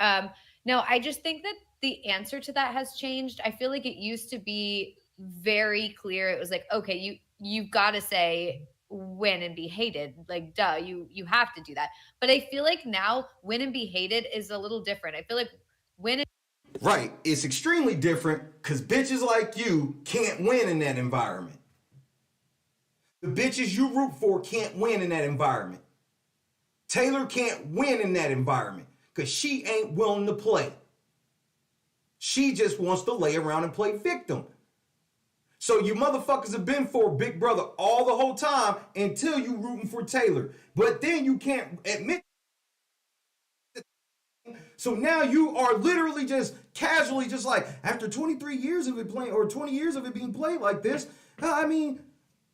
no, I just think that the answer to that has changed. I feel like it used to be very clear. It was like, okay, you've got to say win and be hated. Like, duh, you have to do that. But I feel like now win and be hated is a little different. I feel like win and Right. It's extremely different because bitches like you can't win in that environment. The bitches you root for can't win in that environment. Taylor can't win in that environment because she ain't willing to play. She just wants to lay around and play victim. So you motherfuckers have been for Big Brother all the whole time until you rooting for Taylor. But then you can't admit. So now you are literally just casually just like, after 23 years of it playing, or 20 years of it being played like this, I mean,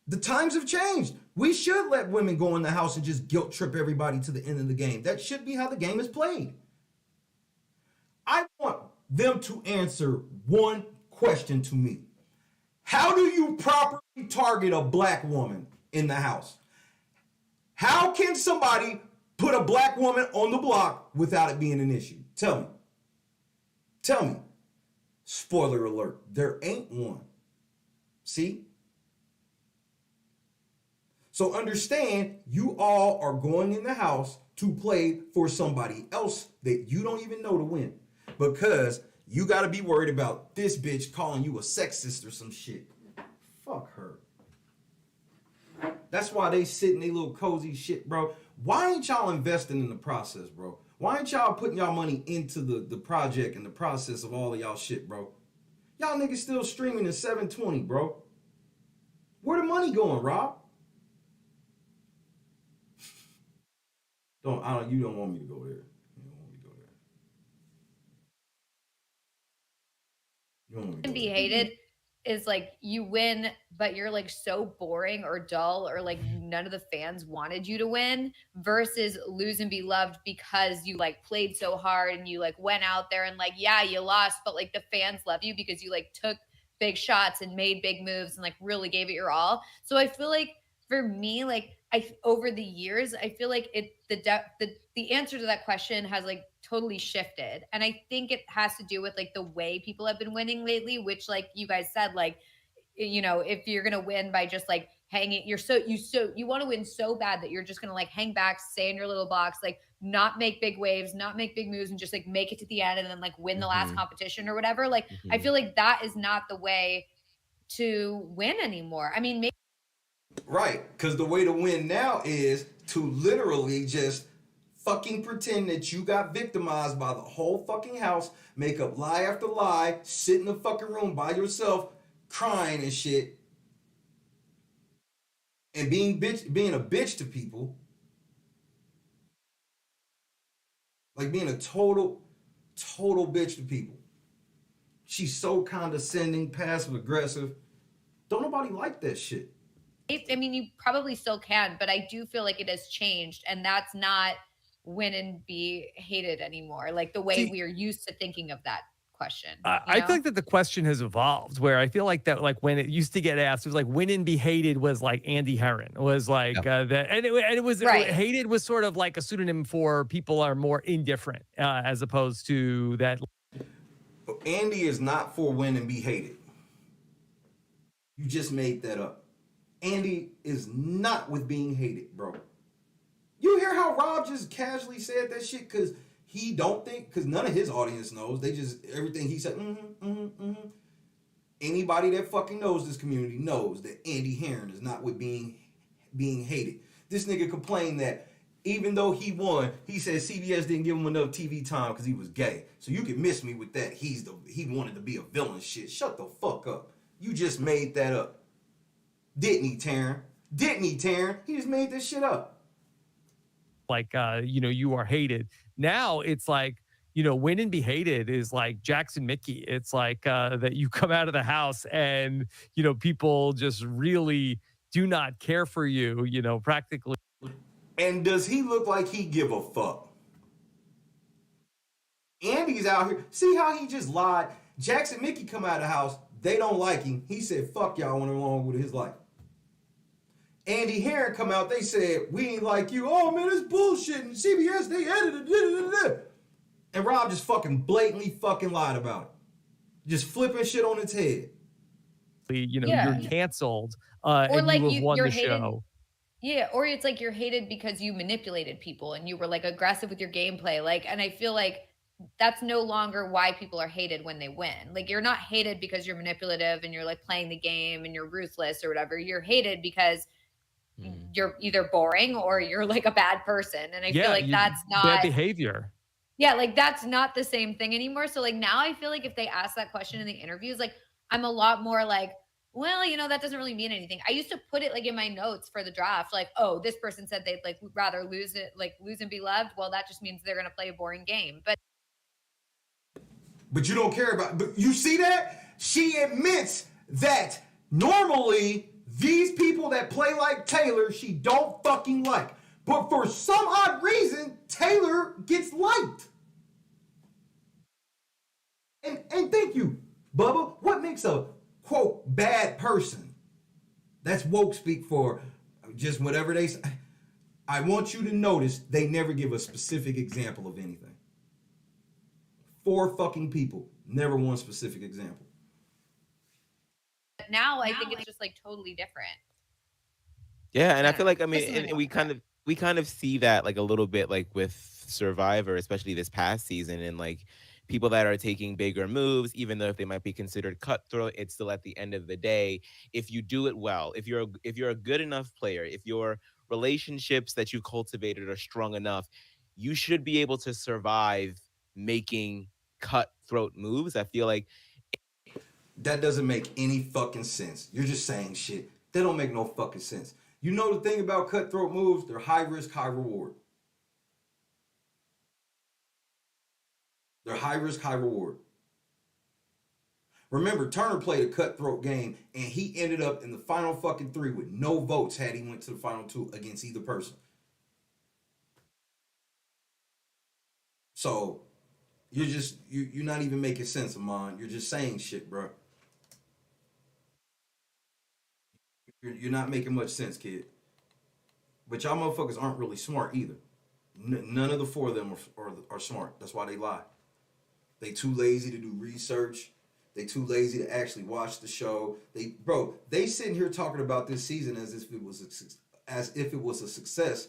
the times have changed. We should let women go in the house and just guilt trip everybody to the end of the game. That should be how the game is played. I want them to answer one question to me. How do you properly target a black woman in the house? How can somebody put a black woman on the block without it being an issue? Tell me. Tell me. Spoiler alert. There ain't one. See? So understand, you all are going in the house to play for somebody else that you don't even know to win. Because you got to be worried about this bitch calling you a sexist or some shit. Fuck her. That's why they sit in their little cozy shit, bro. Why ain't y'all investing in the process, bro? Why ain't y'all putting y'all money into the project and the process of all of y'all shit, bro? Y'all niggas still streaming in 720, bro. Where the money going, Rob? You don't want me to go there. You don't want me to go there. You don't want me to go be there. hated is like you win, but you're like so boring or dull or like none of the fans wanted you to win, versus lose and be loved because you like played so hard and you like went out there and like, yeah, you lost, but like the fans love you because you like took big shots and made big moves and like really gave it your all. So I feel like for me, like over the years, I feel like the answer to that question has like totally shifted. And I think it has to do with like the way people have been winning lately, which like you guys said, like, you know, if you're going to win by just like hanging, you want to win so bad that you're just going to like hang back, stay in your little box, like not make big waves, not make big moves, and just like make it to the end and then like win the last competition or whatever. Like, I feel like that is not the way to win anymore. I mean, maybe. Right, because the way to win now is to literally just fucking pretend that you got victimized by the whole fucking house, make up lie after lie, sit in the fucking room by yourself, crying and shit, and being a bitch to people. Like being a total bitch to people. She's so condescending, passive aggressive. Don't nobody like that shit. I mean, you probably still can, but I do feel like it has changed, and that's not win and be hated anymore. Like the way we are used to thinking of that question. I think that the question has evolved where I feel like that, like when it used to get asked, it was like win and be hated was like Andy Herron was like that. And it was hated was sort of like a pseudonym for people are more indifferent as opposed to that. Andy is not for win and be hated. You just made that up. Andy is not with being hated, bro. You hear how Rob just casually said that shit because he don't think, because none of his audience knows. They just, everything he said, Anybody that fucking knows this community knows that Andy Herron is not with being hated. This nigga complained that even though he won, he said CBS didn't give him enough TV time because he was gay. So you can miss me with that. He wanted to be a villain shit. Shut the fuck up. You just made that up. Didn't he, Taran? Didn't he, Taran? He just made this shit up. Like, you are hated. Now it's like, win and be hated is like Jackson Mickey. It's like that you come out of the house and, people just really do not care for you, practically. And does he look like he give a fuck? Andy's out here. See how he just lied? Jackson Mickey come out of the house. They don't like him. He said, fuck y'all, went along with his life. Andy Herron come out, they said, we ain't like you. Oh, man, it's bullshit. And CBS, they edited it. And Rob just fucking blatantly fucking lied about it. Just flipping shit on its head. You're canceled or and like you have won you're the hated, show. Yeah, or it's like you're hated because you manipulated people and you were like aggressive with your gameplay. Like, and I feel like that's no longer why people are hated when they win. Like, you're not hated because you're manipulative and you're like playing the game and you're ruthless or whatever. You're hated because you're either boring or you're like a bad person. And I feel like that's not bad behavior. Yeah, like that's not the same thing anymore. So like now I feel like if they ask that question in the interviews, like I'm a lot more like, well, that doesn't really mean anything. I used to put it like in my notes for the draft, like, oh, this person said they'd like rather lose and be loved. Well, that just means they're going to play a boring game. But you don't care about, but you see that? She admits that normally these people that play like Taylor, she don't fucking like. But for some odd reason, Taylor gets liked. And thank you, Bubba. What makes a, quote, bad person? That's woke speak for just whatever they say. I want you to notice they never give a specific example of anything. 4 fucking people, never one specific example. Now I think it's just like totally different. Yeah, and I feel like and we kind of see that like a little bit like with Survivor, especially this past season, and like people that are taking bigger moves, even though if they might be considered cutthroat, it's still at the end of the day, if you do it well, if you're a good enough player, if your relationships that you cultivated are strong enough, you should be able to survive making cutthroat moves. I feel like that doesn't make any fucking sense. You're just saying shit. That don't make no fucking sense. You know the thing about cutthroat moves, they're high risk, high reward. They're high risk, high reward. Remember, Turner played a cutthroat game and he ended up in the final fucking 3 with no votes had he went to the final 2 against either person. So you're not even making sense, Aman. You're just saying shit, bro. You're not making much sense, kid. But y'all motherfuckers aren't really smart either. None of the 4 of them are smart. That's why they lie. They too lazy to do research. They too lazy to actually watch the show. They sitting here talking about this season as if it was a success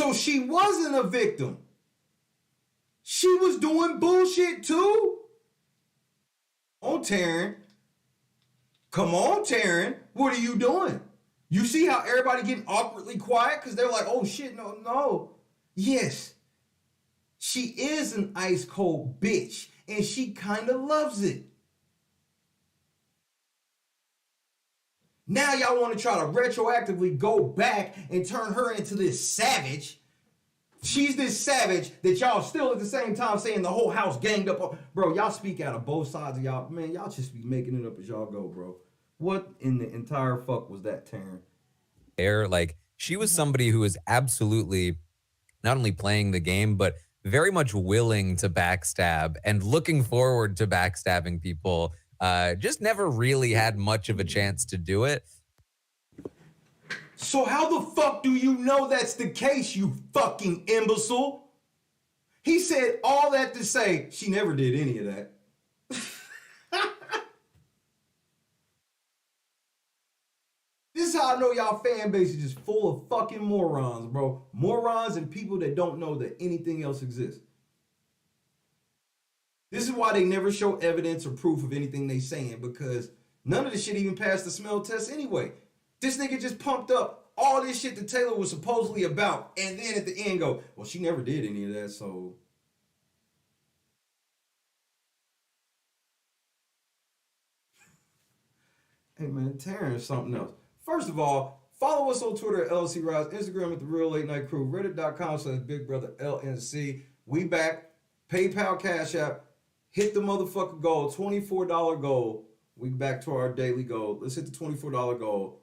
So she wasn't a victim. She was doing bullshit too. Oh, Taran. Come on, Taran. What are you doing? You see how everybody getting awkwardly quiet because they're like, oh shit, no. Yes, she is an ice cold bitch and she kind of loves it. Now y'all want to try to retroactively go back and turn her into this savage. She's this savage that y'all still at the same time saying the whole house ganged up. Bro, y'all speak out of both sides of y'all. Man, y'all just be making it up as y'all go, bro. What in the entire fuck was that, Taran? Like, she was somebody who was absolutely not only playing the game, but very much willing to backstab and looking forward to backstabbing people. Just never really had much of a chance to do it. So how the fuck do you know that's the case, you fucking imbecile? He said all that to say she never did any of that. This is how I know y'all fan base is just full of fucking morons, bro. Morons and people that don't know that anything else exists. This is why they never show evidence or proof of anything they saying, because none of this shit even passed the smell test anyway. This nigga just pumped up all this shit that Taylor was supposedly about, and then at the end go, well, she never did any of that, so. Hey man, Taran is something else. First of all, follow us on Twitter at LC Rise, Instagram at TheRealLateNightCrew, Reddit.com/BigBrotherLNC. We back. PayPal, Cash App. Hit the motherfucking goal, $24 goal. We back to our daily goal. Let's hit the $24 goal.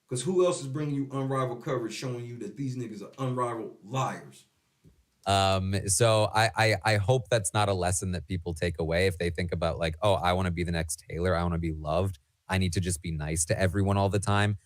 Because who else is bringing you unrivaled coverage showing you that these niggas are unrivaled liars? So I hope that's not a lesson that people take away if they think about like, oh, I want to be the next Taylor. I want to be loved. I need to just be nice to everyone all the time.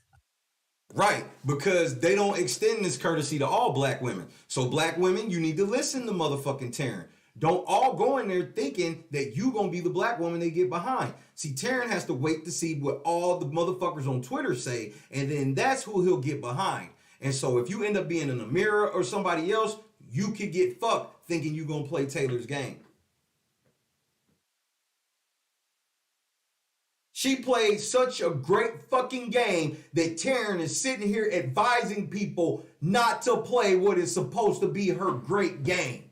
Right, because they don't extend this courtesy to all black women. So black women, you need to listen to motherfucking Taran. Don't all go in there thinking that you gonna be the black woman they get behind. See, Taran has to wait to see what all the motherfuckers on Twitter say, and then that's who he'll get behind. And so if you end up being in a mirror or somebody else, you could get fucked thinking you gonna play Taylor's game. She played such a great fucking game that Taran is sitting here advising people not to play what is supposed to be her great game.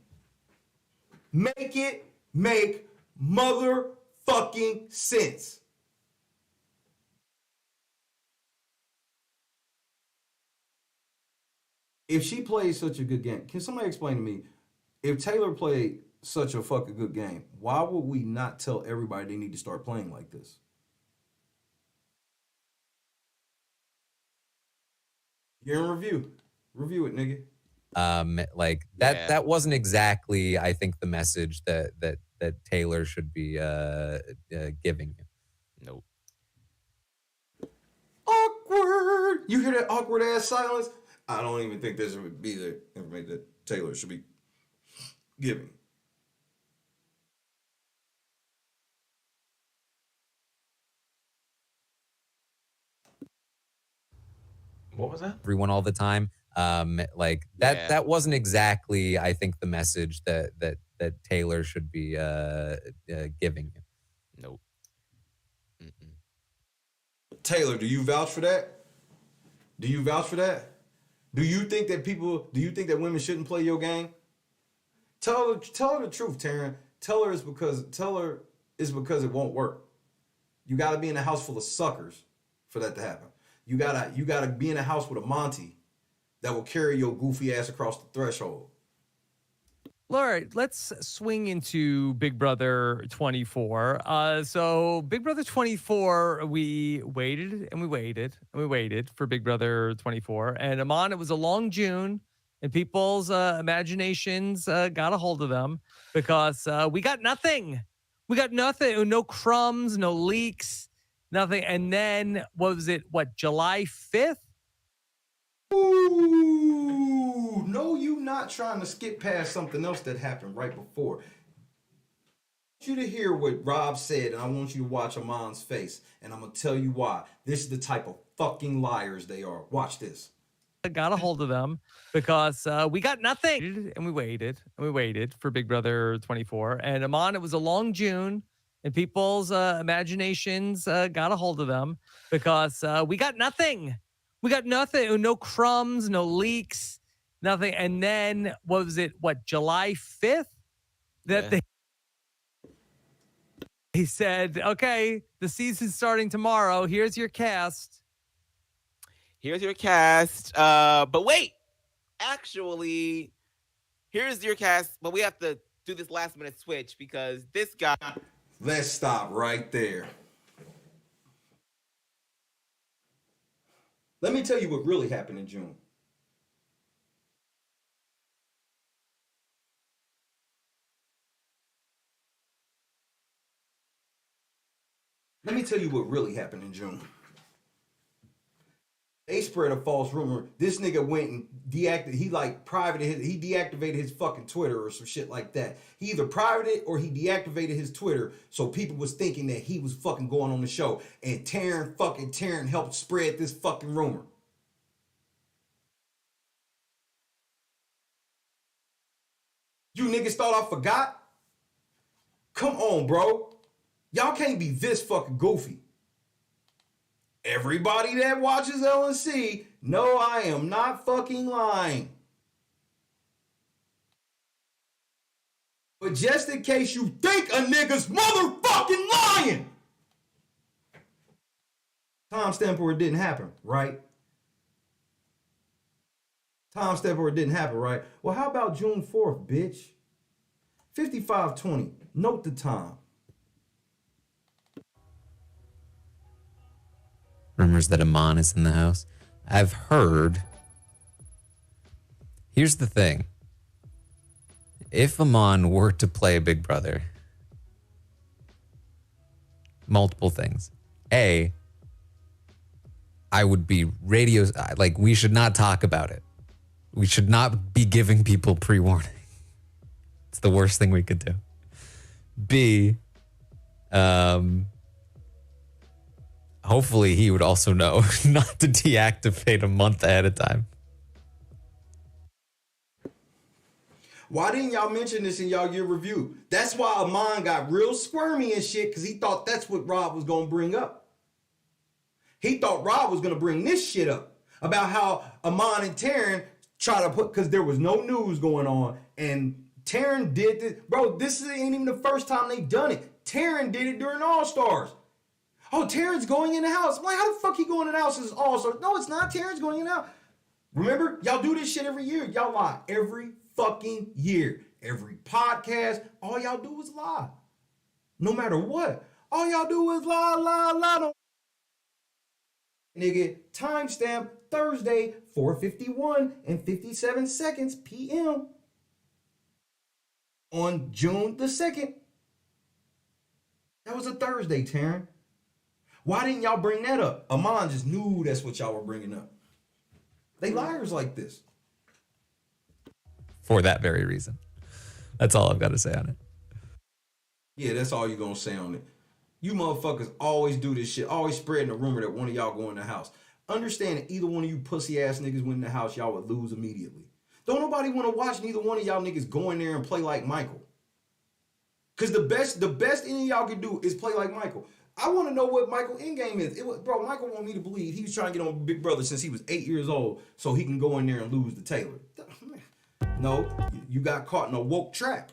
Make it make motherfucking sense. If she plays such a good game, can somebody explain to me, if Taylor played such a fucking good game, why would we not tell everybody they need to start playing like this? You're in review. Review it, nigga. Like that wasn't exactly, I think, the message that Taylor should be giving you. Nope. Awkward. You hear that awkward ass silence? I don't even think this would be the information that Taylor should be giving. What was that? Everyone all the time. Like that wasn't exactly, I think, the message that Taylor should be giving you. Nope. Taylor, do you vouch for that? Do you vouch for that? Do you think that women shouldn't play your game? Tell her the truth, Taran. Tell her it's because it won't work. You gotta be in a house full of suckers for that to happen. You gotta be in a house with a Monty that will carry your goofy ass across the threshold. All right, let's swing into Big Brother 24. So Big Brother 24, we waited and we waited and we waited for Big Brother 24. And Aman, it was a long June, and people's imaginations got a hold of them because we got nothing. We got nothing. No crumbs, no leaks, nothing. And then, what was it? July 5th? Ooh, no, you not trying to skip past something else that happened right before. I want you to hear what Rob said, and I want you to watch Aman's face, and I'm going to tell you why. This is the type of fucking liars they are. Watch this. got a hold of them because we got nothing. And we waited for Big Brother 24. And Aman, it was a long June, and people's imaginations got a hold of them because we got nothing. We got nothing. No crumbs, no leaks, nothing. And then what was it? July 5th? That he said, okay, the season's starting tomorrow. Here's your cast. But wait, actually, here's your cast. But we have to do this last minute switch because this guy. Let's stop right there. Let me tell you what really happened in June. Let me tell you what really happened in June. They spread a false rumor. This nigga went and deactivated. He deactivated his fucking Twitter or some shit like that. He either privated it or he deactivated his Twitter, so people was thinking that he was fucking going on the show. And Taran helped spread this fucking rumor. You niggas thought I forgot? Come on, bro. Y'all can't be this fucking goofy. Everybody that watches LNC know I am not fucking lying. But just in case you think a nigga's motherfucking lying, timestamp where it didn't happen, right? Timestamp where it didn't happen, right? Well, how about June 4th, bitch? 55:20. Note the time. Rumors that Aman is in the house. I've heard. Here's the thing. If Aman were to play Big Brother, multiple things. A, I would be we should not talk about it. We should not be giving people pre-warning. It's the worst thing we could do. B, hopefully he would also know not to deactivate a month ahead of time. Why didn't y'all mention this in y'all year review? That's why Aman got real squirmy and shit, because he thought that's what Rob was going to bring up. He thought Rob was going to bring this shit up about how Aman and Taran try to put, because there was no news going on, and Taran did this. Bro, this ain't even the first time they done it. Taran did it during All-Stars. Oh, Taran's going in the house. I'm like, how the fuck he going in the house as All-Stars? No, it's not. Taran's going in the house. Remember, y'all do this shit every year. Y'all lie every fucking year. Every podcast, all y'all do is lie. No matter what. All y'all do is lie. Nigga, timestamp Thursday, 4:51 and 57 seconds p.m. on June the 2nd. That was a Thursday, Taran. Why didn't y'all bring that up? Aman just knew that's what y'all were bringing up. They liars like this. For that very reason. That's all I've got to say on it. Yeah, that's all you're going to say on it. You motherfuckers always do this shit, always spreading a rumor that one of y'all go in the house. Understand that either one of you pussy ass niggas went in the house, y'all would lose immediately. Don't nobody want to watch neither one of y'all niggas go in there and play like Michael. Because the best any of y'all can do is play like Michael. I want to know what Michael endgame is. Bro, Michael want me to believe he was trying to get on Big Brother since he was 8 years old so he can go in there and lose to Taylor. No, you got caught in a woke trap.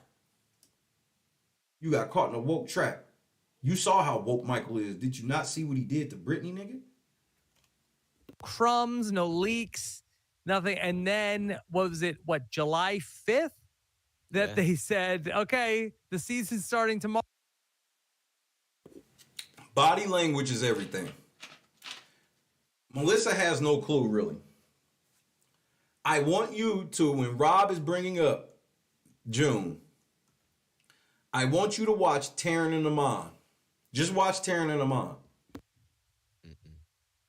You got caught in a woke trap. You saw how woke Michael is. Did you not see what he did to Brittany, nigga? Crumbs, no leaks, nothing. And then, what was it? July 5th? That they said, okay, the season's starting tomorrow. Body language is everything. Melissa has no clue, really. I want you to, when Rob is bringing up June, I want you to watch Taran and Aman. Just watch Taran and Aman.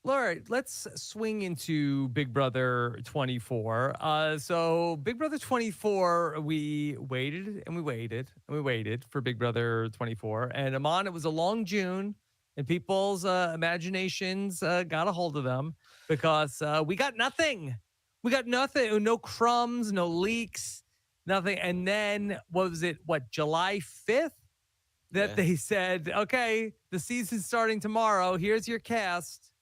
All right, let's swing into Big Brother 24. So Big Brother 24, we waited and we waited and we waited for Big Brother 24. And Aman, it was a long June, and people's imaginations got a hold of them because we got nothing. We got nothing, no crumbs, no leaks, nothing. And then what was it? What, July 5th? That they said, okay, the season's starting tomorrow. Here's your cast.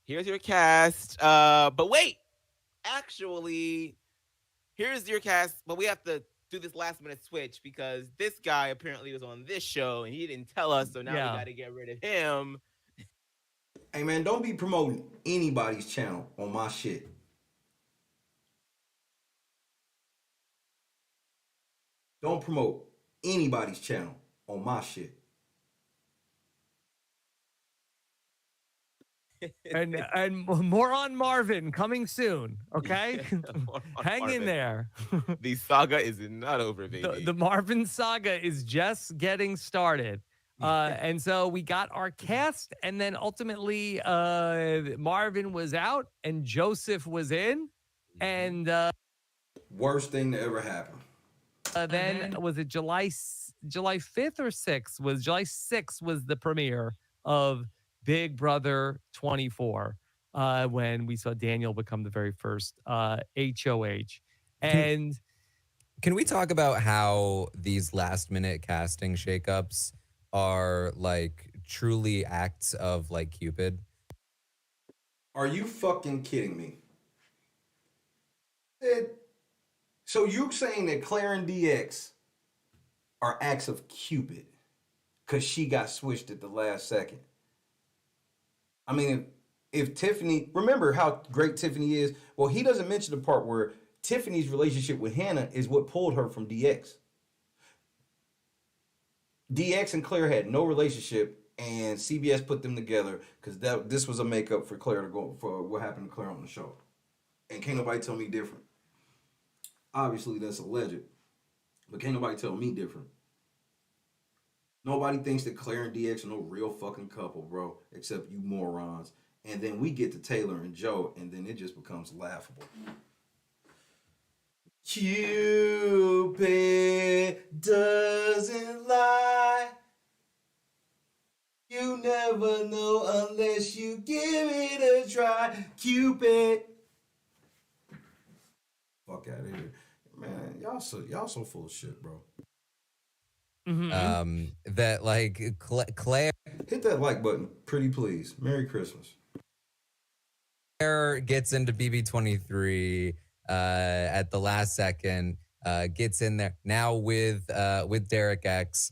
Here's your cast. But wait, actually, here's your cast. But we have to do this last minute switch because this guy apparently was on this show and he didn't tell us. So now we got to get rid of him. Hey, man, don't be promoting anybody's channel on my shit. Don't promote anybody's channel on my shit. And more on Marvin coming soon, okay? Hang in there. The saga is not over, baby. The Marvin saga is just getting started. And so we got our cast, and then ultimately Marvin was out and Joseph was in. And worst thing that ever happened. Then was it July 5th or 6th? Was July 6th was the premiere of Big Brother 24 when we saw Daniel become the very first HOH. And can we talk about how these last minute casting shakeups are like truly acts of like Cupid? Are you fucking kidding me? So you're saying that Claire and DX are acts of Cupid because she got switched at the last second? I mean, if Tiffany, remember how great Tiffany is? Well, he doesn't mention the part where Tiffany's relationship with Hannah is what pulled her from DX. DX and Claire had no relationship, and CBS put them together because this was a makeup for Claire to go for what happened to Claire on the show. And can't nobody tell me different. Obviously, that's alleged, but can't nobody tell me different. Nobody thinks that Claire and DX are no real fucking couple, bro, except you morons. And then we get to Taylor and Joe, and then it just becomes laughable. Cupid doesn't lie. You never know unless you give it a try. Cupid. Fuck out of here. Man, y'all so full of shit, bro. That like Claire hit that like button, pretty please. Merry Christmas. Claire gets into BB23 at the last second, gets in there now with Derek X.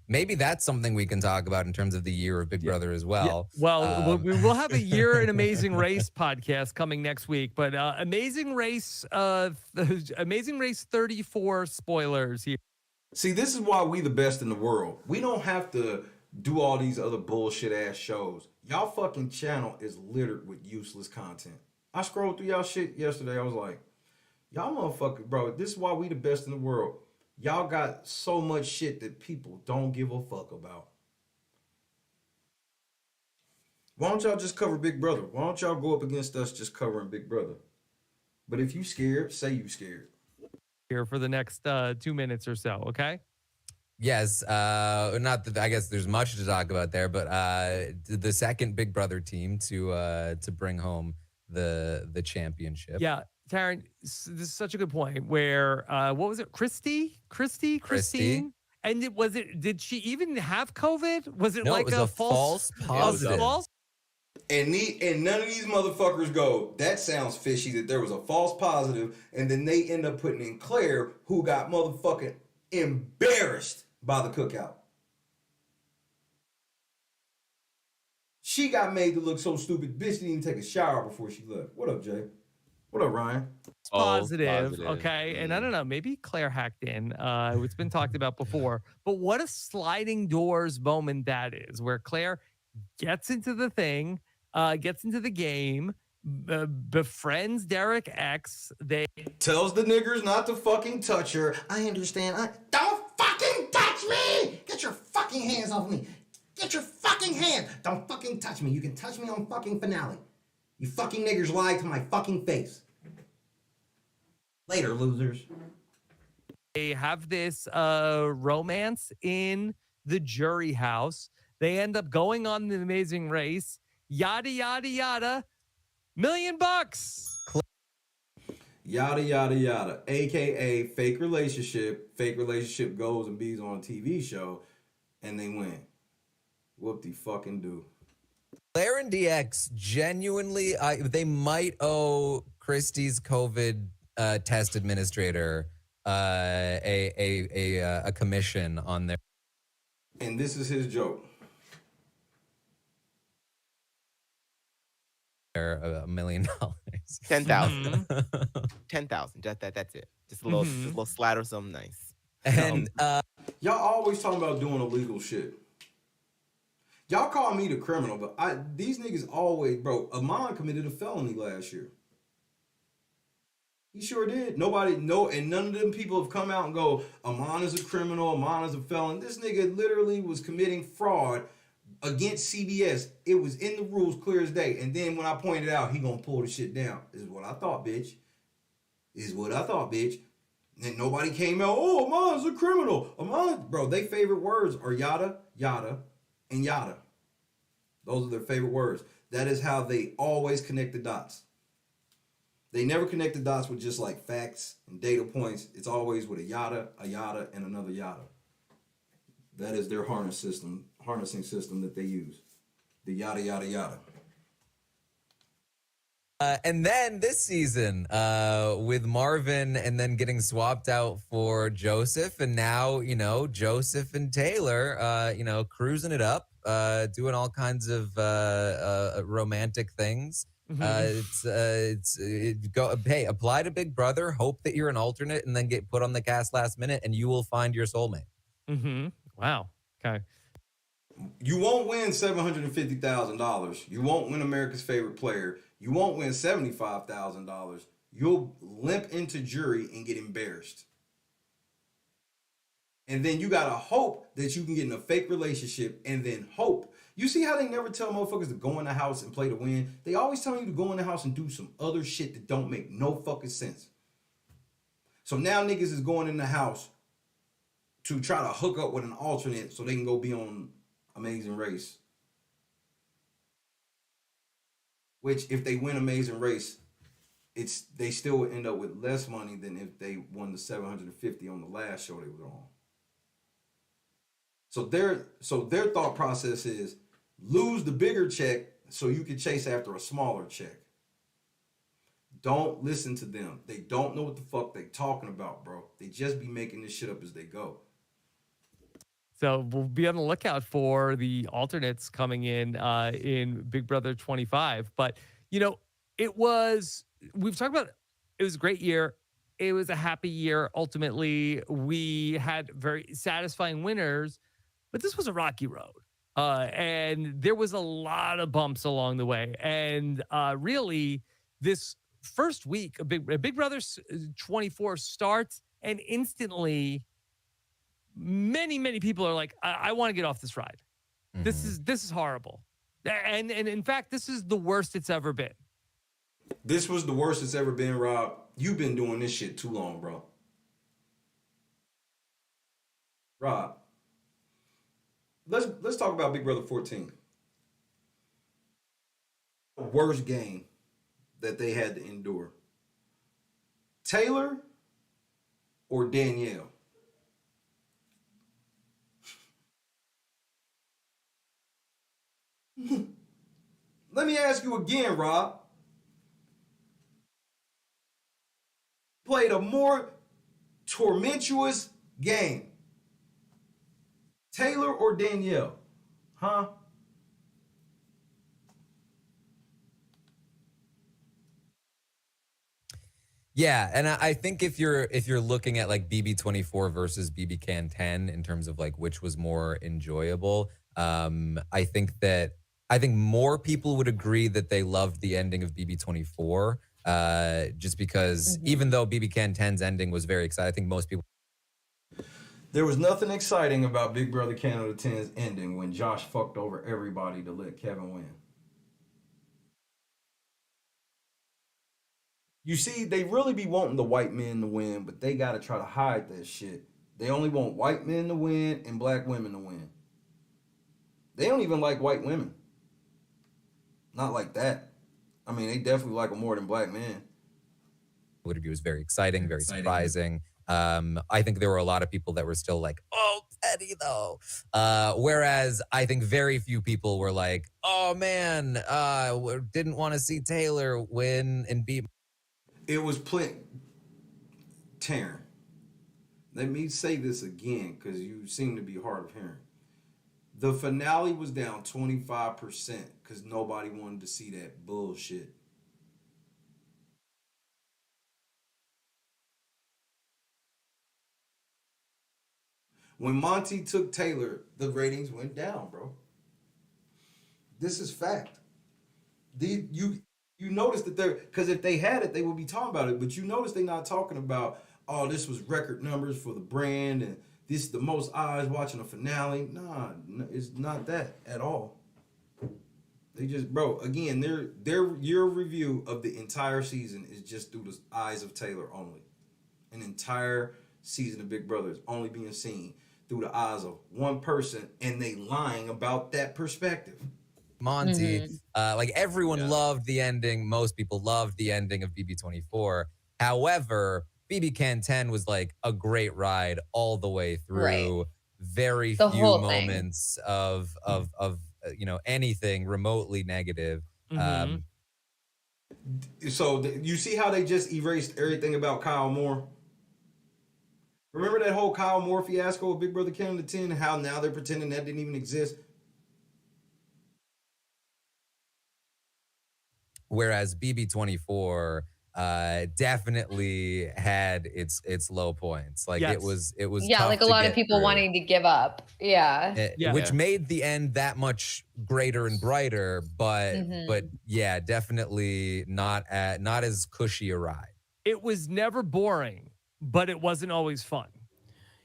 Maybe that's something we can talk about in terms of the year of Big Brother as well. Yeah. Well, we will have a year in Amazing Race podcast coming next week, but Amazing Race 34 spoilers here. See, this is why we the best in the world. We don't have to do all these other bullshit ass shows. Y'all fucking channel is littered with useless content. I scrolled through y'all shit yesterday. I was like, y'all motherfuckers, bro, this is why we the best in the world. Y'all got so much shit that people don't give a fuck about. Why don't y'all just cover Big Brother? Why don't y'all go up against us just covering Big Brother? But if you scared, say you scared. Here for the next 2 minutes or so, okay? Yes, not that I guess there's much to talk about there, but the second Big Brother team to bring home the championship. Yeah, Taran, this is such a good point. Where what was it, Christine? And did she even have COVID? Was it like it was a false positive? And none of these motherfuckers go, that sounds fishy that there was a false positive, and then they end up putting in Claire, who got motherfucking embarrassed by the cookout. She got made to look so stupid. Bitch didn't even take a shower before she left. What up, Jay? What up, Ryan? It's positive, okay? And I don't know, maybe Claire hacked in. It's been talked about before. But what a sliding doors moment that is, where Claire gets into the thing, gets into the game, befriends Derek X. They tells the niggers not to fucking touch her. I understand. Don't fucking touch me! Get your fucking hands off me. Get your fucking hands. Don't fucking touch me. You can touch me on fucking finale. You fucking niggers lied to my fucking face. Later, losers. They have this romance in the jury house. They end up going on the Amazing Race. Yada, yada, yada. million bucks. Yada, yada, yada. AKA fake relationship. Fake relationship goes and bees on a TV show, and they win. Whoop-de-fucking-do. Claire and DX genuinely, they might owe Christie's COVID test administrator a commission on their. And this is his joke. $1 million. 10,000. 10,000. That's it. Just a little slat or something nice. And y'all always talking about doing illegal shit. Y'all call me the criminal, but these niggas always, bro. Aman committed a felony last year. He sure did. And none of them people have come out and go, Aman is a criminal, Aman is a felon. This nigga literally was committing fraud against CBS. It was in the rules clear as day. And then when I pointed out, he gonna pull the shit down. This is what I thought, bitch. And nobody came out, oh, Aman's a criminal. Aman, bro, they favorite words are yada, yada, and yada. Those are their favorite words. That is how they always connect the dots. They never connect the dots with just like facts and data points. It's always with a yada, and another yada. That is their harnessing system that they use. The yada, yada, yada. And then this season, with Marvin and then getting swapped out for Joseph, and now, Joseph and Taylor, cruising it up, doing all kinds of romantic things. Hey, apply to Big Brother, hope that you're an alternate, and then get put on the cast last minute, and you will find your soulmate. Wow. Okay. You won't win $750,000. You won't win America's favorite player. You won't win $75,000. You'll limp into jury and get embarrassed. And then you gotta hope that you can get in a fake relationship, and then hope. You see how they never tell motherfuckers to go in the house and play to win? They always tell you to go in the house and do some other shit that don't make no fucking sense. So now niggas is going in the house to try to hook up with an alternate so they can go be on Amazing Race. Which, if they win Amazing Race, they still would end up with less money than if they won the $750 on the last show they were on. So their thought process is lose the bigger check so you can chase after a smaller check. Don't listen to them. They don't know what the fuck they talking about, bro. They just be making this shit up as they go. So we'll be on the lookout for the alternates coming in Big Brother 25. But, we've talked about, it was a great year. It was a happy year. Ultimately, we had very satisfying winners, but this was a rocky road. And there was a lot of bumps along the way. And really, this first week, Big Brother 24 starts, and instantly many people are like, I want to get off this ride. Mm-hmm. This is horrible. And in fact, this is the worst it's ever been. This was the worst it's ever been, Rob. You've been doing this shit too long, bro. Rob, let's talk about Big Brother 14. The worst game that they had to endure. Taylor or Danielle? Let me ask you again, Rob. Played a more tormentuous game. Taylor or Danielle? Huh? Yeah, and I think if you're looking at like BB24 versus BB Can 10 in terms of like which was more enjoyable, I think more people would agree that they loved the ending of BB24, just because even though BB Can 10's ending was very exciting, I think most people. There was nothing exciting about Big Brother Canada 10's ending when Josh fucked over everybody to let Kevin win. You see, they really be wanting the white men to win, but they got to try to hide that shit. They only want white men to win and black women to win. They don't even like white women. Not like that. I mean, they definitely like him more than black men. Interview was very exciting, very surprising. I think there were a lot of people that were still like, oh, Teddy though. Whereas I think very few people were like, oh man, didn't want to see Taylor win and beat. It was Taran. Let me say this again, because you seem to be hard of hearing. The finale was down 25% because nobody wanted to see that bullshit. When Monty took Taylor, the ratings went down, bro. This is fact. You notice that they're, because if they had it, they would be talking about it. But you notice they're not talking about, oh, this was record numbers for the brand and this is the most eyes watching a finale. Nah, it's not that at all. They just, bro, again, your review of the entire season is just through the eyes of Taylor only. An entire season of Big Brother is only being seen through the eyes of one person, and they lying about that perspective. Monty, like everyone loved the ending. Most people loved the ending of BB24. However, BB Can 10 was like a great ride all the way through. Right. Very few moments of anything remotely negative. So you see how they just erased everything about Kyle Moore? Remember that whole Kyle Moore fiasco with Big Brother Canada 10? How now they're pretending that didn't even exist? Whereas BB24 definitely had its low points. Like it was tough like a lot of people wanting to give up. Which made the end that much greater and brighter, but yeah, definitely not as cushy a ride. It was never boring, but it wasn't always fun.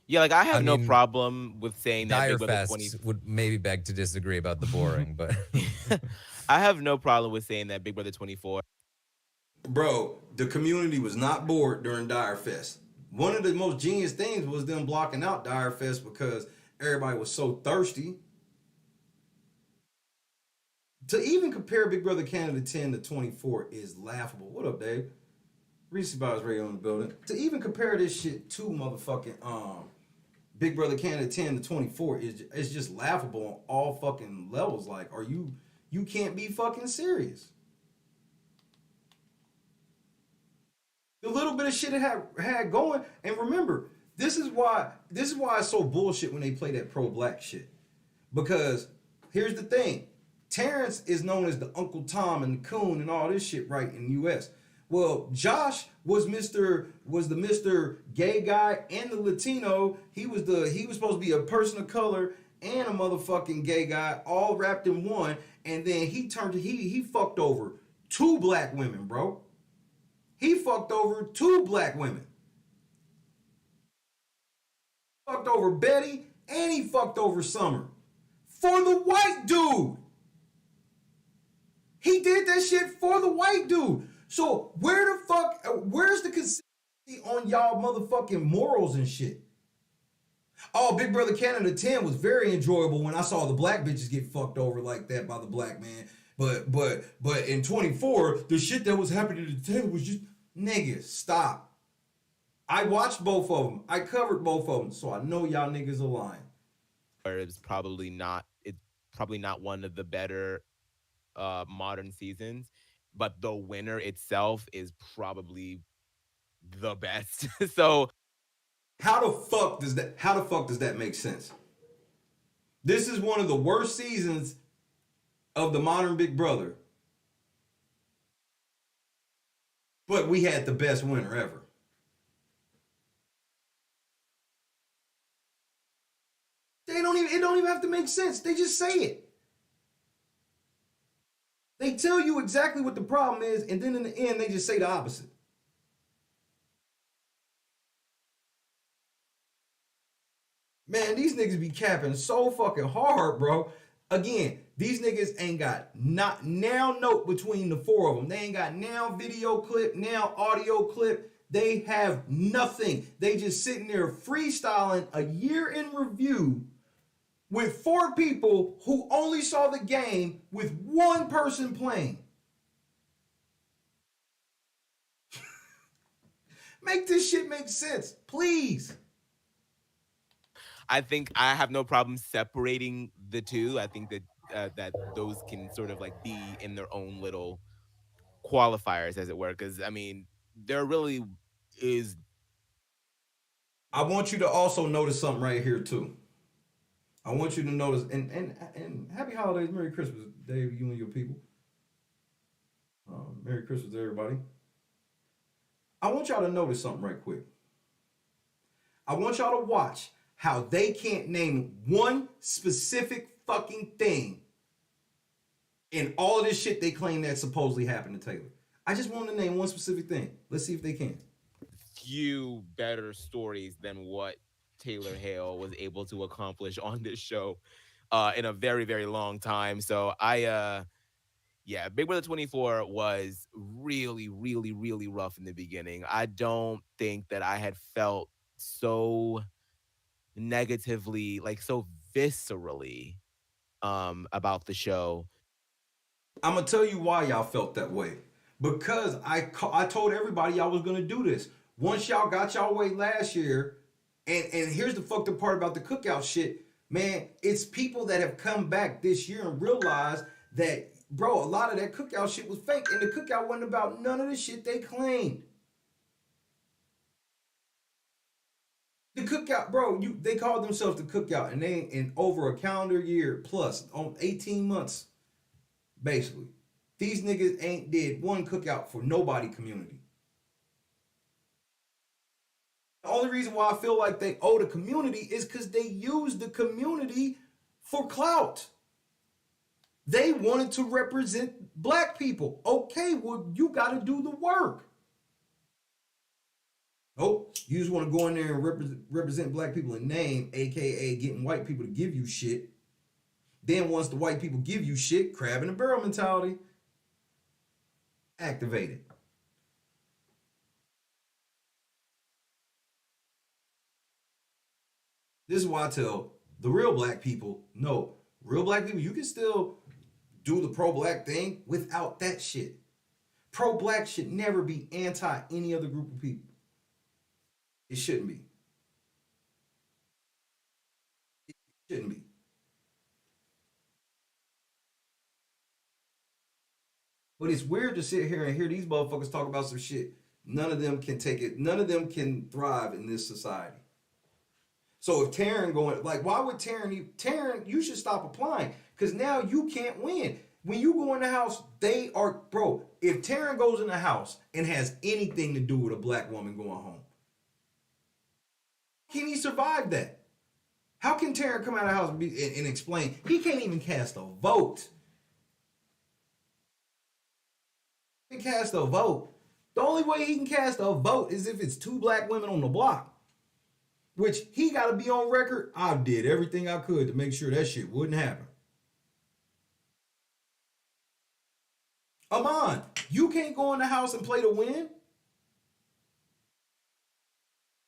Yeah, like I have no problem with saying that Dire Big Brother Fest 20 would maybe beg to disagree about the boring, but I have no problem with saying that Big Brother 24. Bro, the community was not bored during Dire Fest. One of the most genius things was them blocking out Dire Fest because everybody was so thirsty. To even compare Big Brother Canada 10 to 24 is laughable. What up, Dave? Reese Bowers Radio in the building. To even compare this shit to motherfucking Big Brother Canada 10 to 24 is just laughable on all fucking levels. Like, you can't be fucking serious. The little bit of shit it had going, and remember, this is why it's so bullshit when they play that pro-black shit. Because here's the thing, Terrence is known as the Uncle Tom and the Coon and all this shit, right, in the U.S. Well, Josh was the Mr. Gay guy and the Latino. He was supposed to be a person of color and a motherfucking gay guy, all wrapped in one. And then he fucked over 2 black women, bro. He fucked over 2 black women. Fucked over Betty and he fucked over Summer. For the white dude. He did that shit for the white dude. So where's the consistency on y'all motherfucking morals and shit? Oh, Big Brother Canada 10 was very enjoyable when I saw the black bitches get fucked over like that by the black man. But in 24, the shit that was happening to the 10 was just, niggas, stop. I watched both of them. I covered both of them, so I know y'all niggas are lying. It's probably not one of the better modern seasons, but the winner itself is probably the best. So how the fuck does that make sense? This is one of the worst seasons of the modern Big Brother, but we had the best winner ever. It don't even have to make sense. They just say it. They tell you exactly what the problem is, and then in the end, they just say the opposite. Man, these niggas be capping so fucking hard, bro. Again, these niggas ain't got not now note between the 4 of them. They ain't got now video clip, now audio clip. They have nothing. They just sitting there freestyling a year in review with 4 people who only saw the game with 1 person playing. Make this shit make sense, please. I think I have no problem separating the two. I think that that those can sort of like be in their own little qualifiers, as it were. Because I mean, there really is. I want you to also notice something right here too. I want you to notice, and happy holidays, Merry Christmas, Dave, you and your people. Merry Christmas to everybody. I want y'all to notice something right quick. I want y'all to watch how they can't name one specific fucking thing in all of this shit they claim that supposedly happened to Taylor. I just want them to name one specific thing. Let's see if they can. Few better stories than what Taylor Hale was able to accomplish on this show in a very, very long time. So yeah, Big Brother 24 was really, really, really rough in the beginning. I don't think that I had felt so negatively, like so viscerally about the show. I'm gonna tell you why y'all felt that way. Because I told everybody y'all was gonna do this. Once y'all got y'all way last year, and here's the fucked up part about the cookout shit, man, it's people that have come back this year and realized that, bro, a lot of that cookout shit was fake, and the cookout wasn't about none of the shit they claimed. The cookout, bro, they called themselves the cookout, and they in over a calendar year plus, on 18 months, basically. These niggas ain't did one cookout for nobody community. The only reason why I feel like they owe the community is because they use the community for clout. They wanted to represent black people. Okay, well, you got to do the work. Nope, you just want to go in there and represent black people in name, aka getting white people to give you shit. Then once the white people give you shit, crab in a barrel mentality, activated. This is why I tell the real black people, no, real black people, you can still do the pro-black thing without that shit. Pro-black should never be anti any other group of people. It shouldn't be. It shouldn't be. But it's weird to sit here and hear these motherfuckers talk about some shit. None of them can take it. None of them can thrive in this society. So if Taran going, like, why would Taran, you should stop applying. Because now you can't win. When you go in the house, they are, bro, if Taran goes in the house and has anything to do with a black woman going home, can he survive that? How can Taran come out of the house and explain? He can't even cast a vote. He can cast a vote. The only way he can cast a vote is if it's two black women on the block. Which he got to be on record. I did everything I could to make sure that shit wouldn't happen. Aman, you can't go in the house and play to win.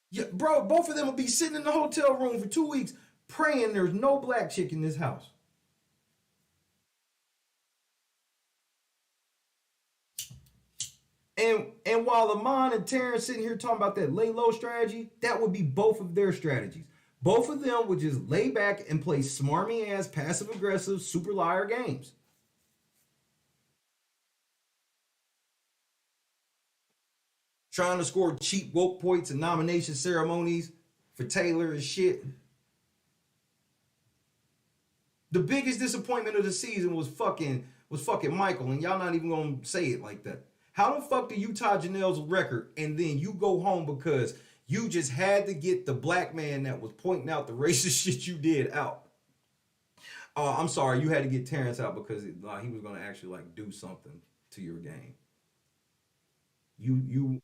Yeah, bro, both of them will be sitting in the hotel room for 2 weeks praying there's no black chick in this house. And while Aman and Taran sitting here talking about that lay low strategy, that would be both of their strategies. Both of them would just lay back and play smarmy ass, passive aggressive, super liar games. Trying to score cheap woke points and nomination ceremonies for Taylor and shit. The biggest disappointment of the season was fucking Michael, and y'all not even gonna say it like that. How the fuck do you tie Janelle's record and then you go home because you just had to get the black man that was pointing out the racist shit you did out? I'm sorry, you had to get Terrence out because he was gonna actually like do something to your game. You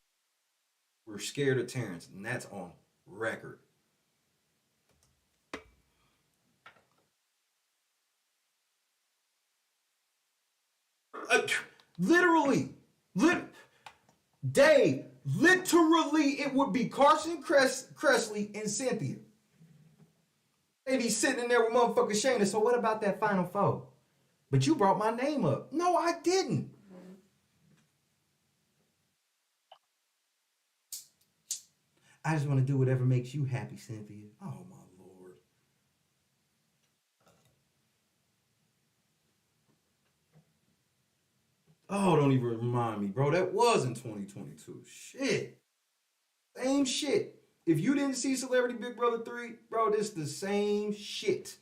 were scared of Terrence, and that's on record. Literally, Dave, literally, it would be Carson Kressley and Cynthia. They be sitting in there with motherfucking Shayna. So what about that Final Four? But you brought my name up. No, I didn't. I just want to do whatever makes you happy, Cynthia. Oh, my Lord. Oh, don't even remind me, bro. That was in 2022. Shit. Same shit. If you didn't see Celebrity Big Brother 3, bro, this the same shit.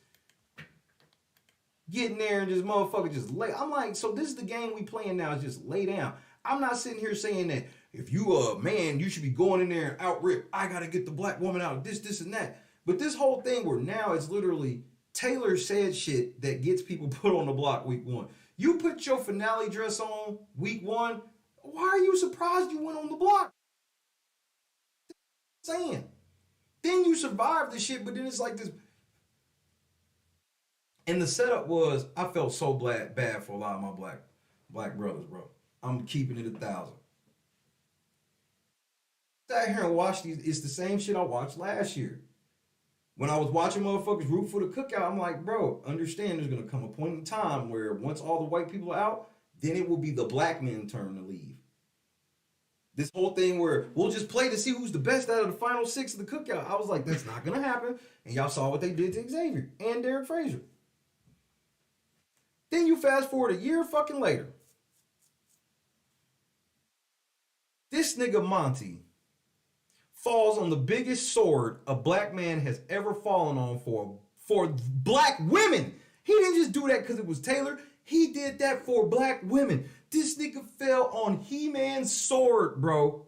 Getting there and just motherfucker just lay. I'm like, so this is the game we playing now, is just lay down. I'm not sitting here saying that if you a man, you should be going in there and out rip. I gotta get the black woman out of this, and that. But this whole thing where now it's literally Taylor said shit that gets people put on the block week 1. You put your finale dress on week 1. Why are you surprised you went on the block? Saying. Then you survived the shit, but then it's like this. And the setup was, I felt so bad for a lot of my black brothers, bro. I'm keeping it 1,000. Sat here and watched these. It's the same shit I watched last year. When I was watching motherfuckers root for the cookout, I'm like, bro, understand there's going to come a point in time where once all the white people are out, then it will be the black men's turn to leave. This whole thing where we'll just play to see who's the best out of the final 6 of the cookout. I was like, that's not going to happen. And y'all saw what they did to Xavier and Derek Frazier. Then you fast forward a year fucking later. This nigga Monty falls on the biggest sword a black man has ever fallen on for black women. He didn't just do that because it was Taylor. He did that for black women. This nigga fell on He-Man's sword, bro.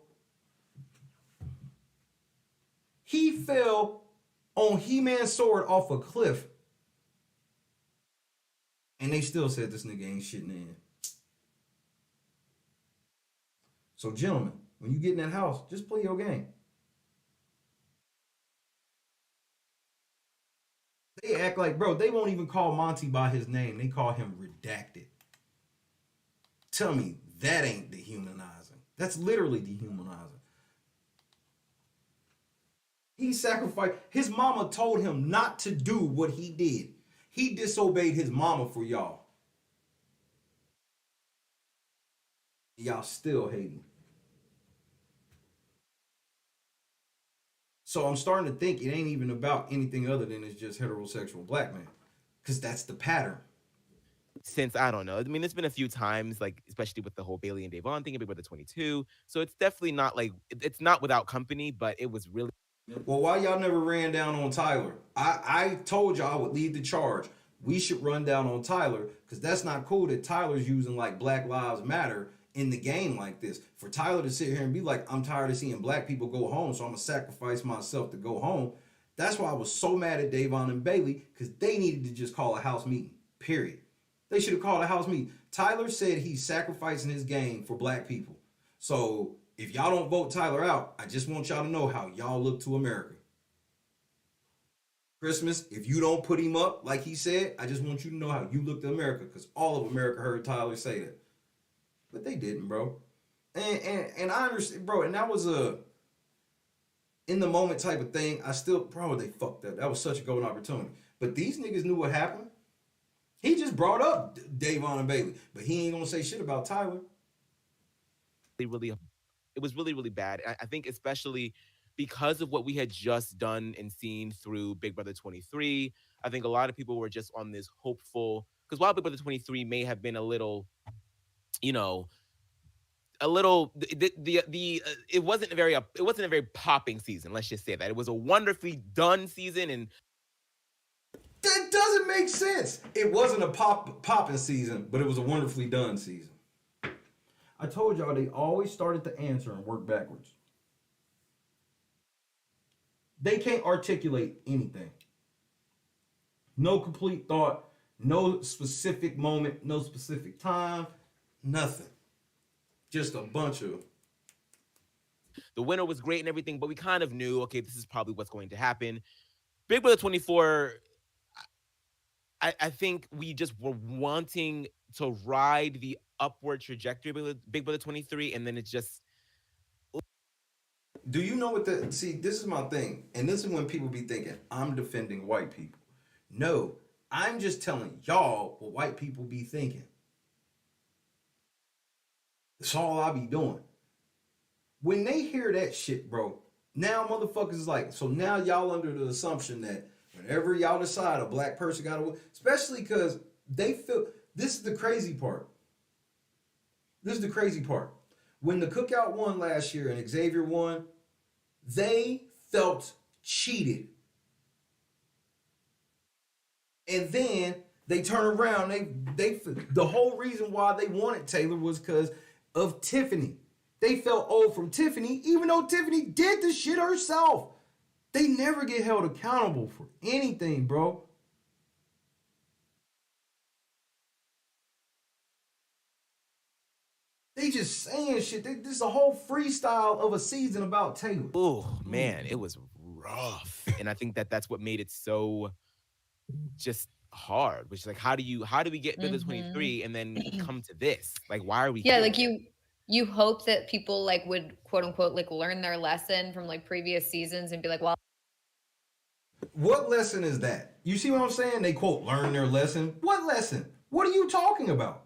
He fell on He-Man's sword off a cliff. And they still said this nigga ain't shitting in. So, gentlemen, when you get in that house, just play your game. They act like, bro, they won't even call Monty by his name. They call him Redacted. Tell me that ain't dehumanizing. That's literally dehumanizing. He sacrificed. His mama told him not to do what he did. He disobeyed his mama for y'all. Y'all still hating. So I'm starting to think it ain't even about anything other than it's just heterosexual black men. Because that's the pattern. Since, I don't know. I mean, there's been a few times, like, especially with the whole Bailey and Davon thing, Big Brother 22. So it's definitely not like, it's not without company, but it was really. Well, why y'all never ran down on Tyler? I told y'all I would lead the charge. We should run down on Tyler because that's not cool that Tyler's using like Black Lives Matter in the game like this. For Tyler to sit here and be like, I'm tired of seeing black people go home, so I'm going to sacrifice myself to go home. That's why I was so mad at Davon and Bailey because they needed to just call a house meeting, period. They should have called a house meeting. Tyler said he's sacrificing his game for black people. So if y'all don't vote Tyler out, I just want y'all to know how y'all look to America. Christmas, if you don't put him up like he said, I just want you to know how you look to America because all of America heard Tyler say that. But they didn't, bro. And I understand, bro, and that was a in the moment type of thing. I still, bro, they fucked up. That was such a golden opportunity. But these niggas knew what happened. He just brought up Davon and Bailey, but he ain't gonna say shit about Tyler. It was really, really bad. I think especially because of what we had just done and seen through Big Brother 23, I think a lot of people were just on this hopeful, because while Big Brother 23 may have been a little, you know, a little, it wasn't a very popping season. Let's just say that it was a wonderfully done season, and that doesn't make sense. It wasn't a popping season, but it was a wonderfully done season. I told y'all they always started to answer and work backwards. They can't articulate anything. No complete thought, no specific moment, no specific time, nothing. Just a bunch of. The winner was great and everything, but we kind of knew, okay, this is probably what's going to happen. Big Brother 24, I think we just were wanting to ride the upward trajectory of Big Brother 23, and then it just. Do you know what see, this is my thing, and this is when people be thinking, I'm defending white people. No, I'm just telling y'all what white people be thinking. That's all I be doing. When they hear that shit, bro, Now motherfuckers is like, so now y'all under the assumption that whenever y'all decide a black person got to win, especially because they feel, this is the crazy part. This is the crazy part. When the Cookout won last year and Xavier won, they felt cheated. And then they turn around, they the whole reason why they wanted Taylor was because of Tiffany. They felt old from Tiffany, even though Tiffany did the shit herself. They never get held accountable for anything, bro. They just saying shit. This is a whole freestyle of a season about Taylor. Oh, man, it was rough. And I think that that's what made it so just hard, which is like, how do we get to the 23 and then come to this? Like, why are we Yeah, here? like you hope that people like would quote unquote like learn their lesson from like previous seasons and be like, well, what lesson is that? You see what I'm saying? They quote learn their lesson. What lesson? What are you talking about?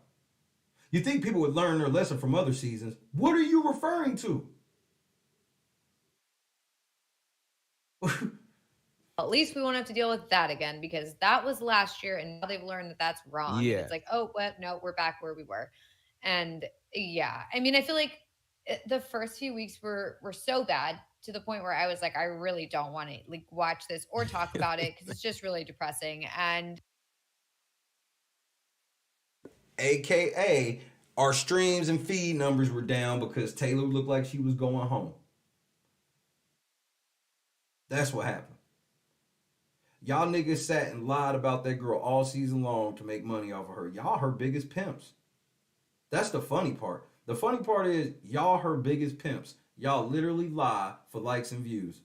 You think people would learn their lesson from other seasons? What are you referring to? at least we won't have to deal with that again because that was last year and now they've learned that that's wrong. Yeah. It's like, oh, what? No, we're back where we were. And yeah, I mean, I feel like the first few weeks were so bad to the point where I was like, I really don't want to like watch this or talk about it because it's just really depressing. And AKA, our streams and feed numbers were down because Taylor looked like she was going home. That's what happened. Y'all niggas sat and lied about that girl all season long to make money off of her. Y'all her biggest pimps. That's the funny part. The funny part is y'all her biggest pimps. Y'all literally lie for likes and views.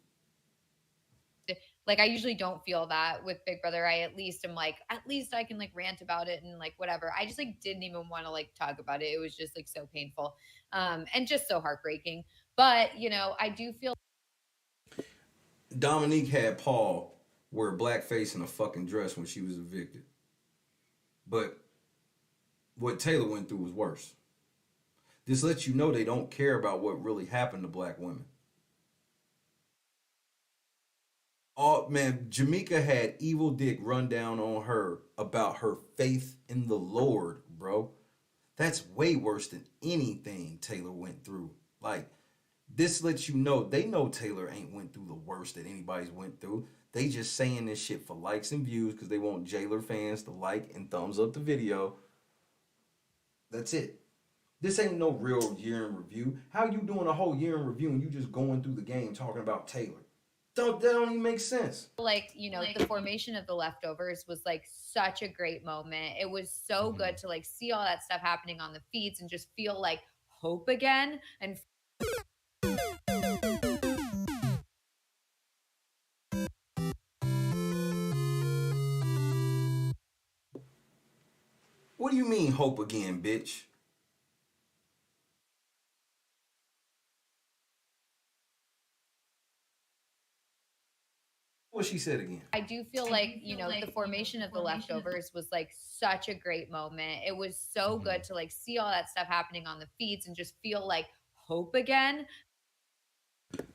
like, I usually don't feel that with Big Brother. I at least am like, at least I can like rant about it and like whatever. I just like didn't even want to like talk about it. It was just like so painful and just so heartbreaking. But, you know, I do feel Dominique had Paul wear blackface in a fucking dress when she was evicted. But what Taylor went through was worse. This lets you know they don't care about what really happened to black women. Oh man, Jamaica had Evil Dick run down on her about her faith in the Lord, bro. That's way worse than anything Taylor went through. Like, this lets you know they know Taylor ain't went through the worst that anybody's went through. They just saying this shit for likes and views because they want Jailer fans to like and thumbs up the video. That's it. This ain't no real year in review. How you doing a whole year in review and you just going through the game talking about Taylor? That don't even make sense. like, you know, the formation of the leftovers was like such a great moment. It was so good to like see all that stuff happening on the feeds and just feel like hope again. And What do you mean hope again, bitch? What she said again? I do feel like, you know, the formation of the leftovers was like such a great moment. It was so good to like see all that stuff happening on the feeds and just feel like hope again.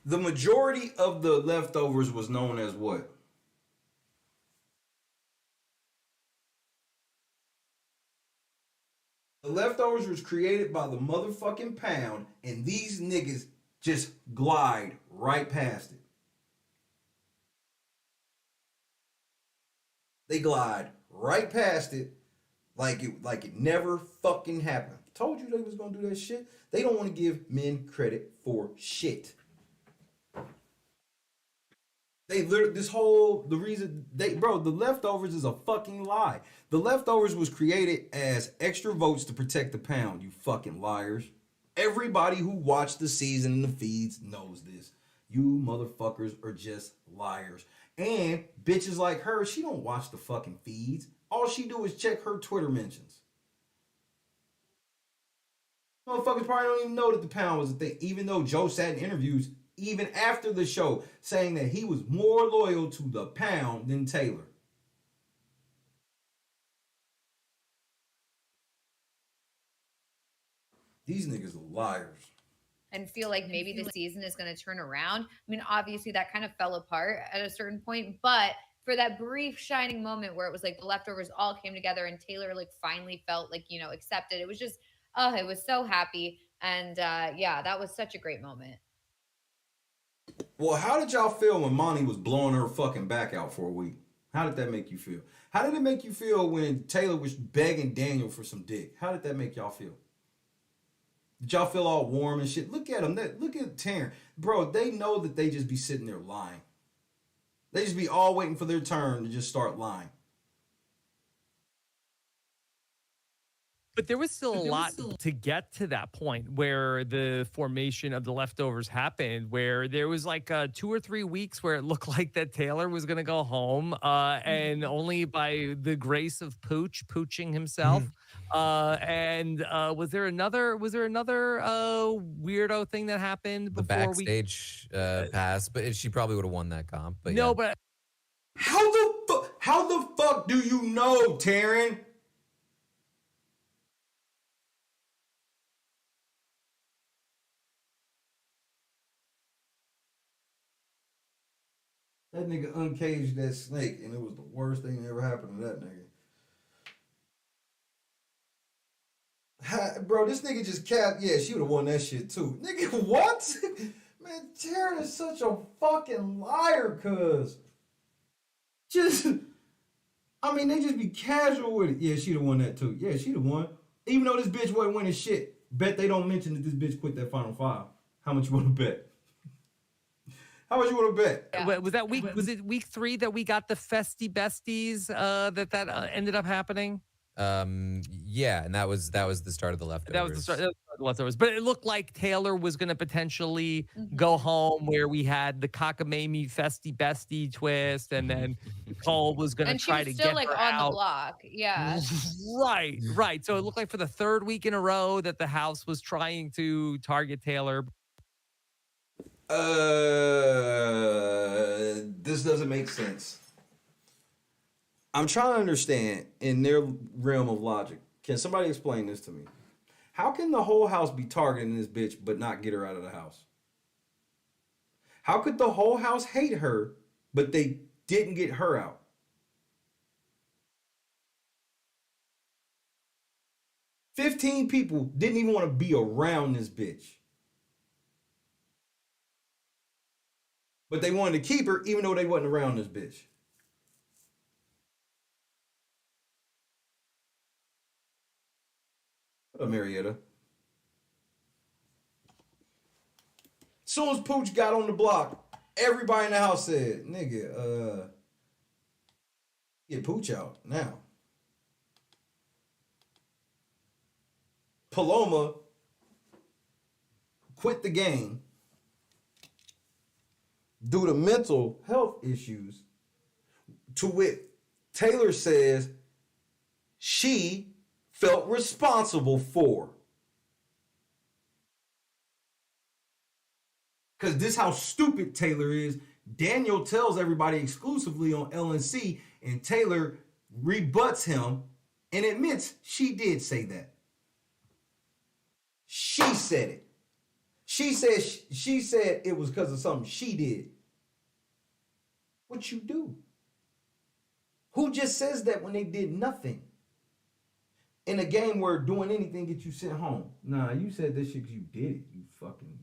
The majority of the leftovers was known as what? The leftovers was created by the motherfucking pound, and these niggas just glide right past it. They glide right past it like it never fucking happened. Told you they was gonna do that shit. They don't want to give men credit for shit. They literally, the leftovers is a fucking lie. The leftovers was created as extra votes to protect the pound, you fucking liars. Everybody who watched the season in the feeds knows this. You motherfuckers are just liars. And bitches like her, she don't watch the fucking feeds. All she do is check her Twitter mentions. Motherfuckers probably don't even know that the pound was a thing, even though Joe sat in interviews even after the show saying that he was more loyal to the pound than Taylor. These niggas are liars. and feel like maybe the season is going to turn around. I mean, obviously that kind of fell apart at a certain point, but for that brief shining moment where it was like the leftovers all came together and Taylor like finally felt like, you know, accepted. It was just, oh, it was so happy. And yeah, that was such a great moment. Well, how did y'all feel when Monty was blowing her fucking back out for a week? How did that make you feel? How did it make you feel when Taylor was begging Daniel for some dick? How did that make y'all feel? Did y'all feel all warm and shit? Look at him. Look at Taran. Bro, they know that they just be sitting there lying. They just be all waiting for their turn to just start lying. But there was still a lot to get to that point where the formation of the leftovers happened, where there was like 2 or 3 weeks where it looked like that Taylor was going to go home, and only by the grace of pooching himself. And was there another weirdo thing that happened The before backstage pass, but she probably would have won that comp. But no, yeah. but how the fuck do you know, Taran? That nigga uncaged that snake, and it was the worst thing that ever happened to that nigga. Bro, this nigga just capped. Yeah, she would have won that shit too. Nigga, what? Man, Taran is such a fucking liar, cuz. Just, I mean, they just be casual with it. Yeah, she'd have won that too. Yeah, she'd have won. Even though this bitch wasn't winning shit. Bet they don't mention that this bitch quit that Final Five. How much you want to bet? How much you want to bet? Yeah. Was that week? Was it week 3 that we got the festy besties? That ended up happening. Yeah, and that was the start of the leftovers. That was the start of the leftovers. But it looked like Taylor was going to potentially go home, where we had the cockamamie festy bestie twist, and then Nicole was going to try to get And she was still like on the block. Yeah. Right. So it looked like for the 3rd week in a row that the house was trying to target Taylor. This doesn't make sense. I'm trying to understand in their realm of logic. Can somebody explain this to me? How can the whole house be targeting this bitch but not get her out of the house? How could the whole house hate her but they didn't get her out? $15 people didn't even want to be around this bitch. But they wanted to keep her even though they wasn't around this bitch. What up, Marietta? As soon as Pooch got on the block, everybody in the house said, nigga, get Pooch out now. Paloma quit the game due to mental health issues, to which Taylor says she felt responsible for. Because this how stupid Taylor is. Daniel tells everybody exclusively on LNC, and Taylor rebuts him and admits she did say that. She said it. She said it was because of something she did. What you do? Who just says that when they did nothing? In a game where doing anything gets you sent home. Nah, you said this shit because you did it, you fucking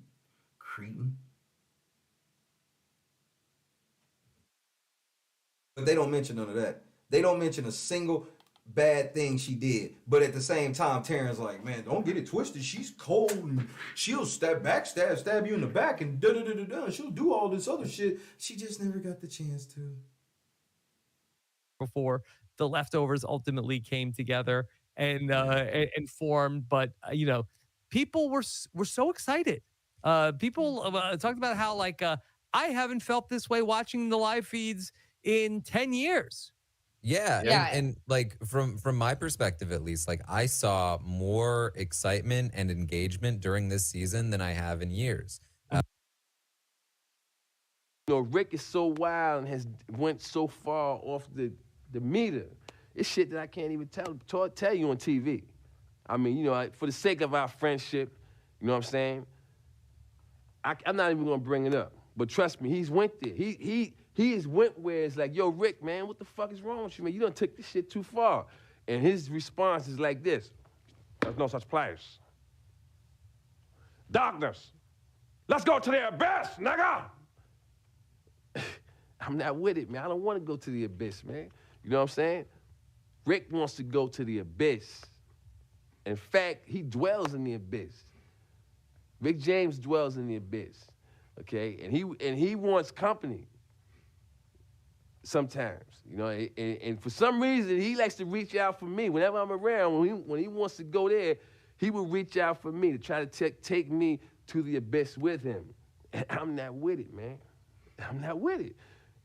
cretin. But they don't mention none of that. They don't mention a single bad thing she did. But at the same time, Taran's like, man, don't get it twisted. She's cold and she'll stab you in the back and da-da-da-da-da. She'll do all this other shit. She just never got the chance to. Before the leftovers ultimately came together and formed, but you know, people were so excited. People talked about how like I haven't felt this way watching the live feeds in 10 years. Yeah. And like from my perspective, at least, like I saw more excitement and engagement during this season than I have in years. You know, Rick is so wild and has went so far off the meter. It's shit that I can't even tell you on TV. I mean, you know, for the sake of our friendship, you know what I'm saying? I'm not even gonna bring it up. But trust me, he's went there. He has went where it's like, yo, Rick, man, what the fuck is wrong with you, man? You done took this shit too far. And his response is like this: there's no such place. Darkness. Let's go to the abyss, nigga. I'm not with it, man. I don't want to go to the abyss, man. You know what I'm saying? Rick wants to go to the abyss. In fact, he dwells in the abyss. Rick James dwells in the abyss, okay? And he wants company sometimes, you know? And for some reason, he likes to reach out for me. Whenever I'm around, when he wants to go there, he will reach out for me to try to take me to the abyss with him. And I'm not with it, man. I'm not with it.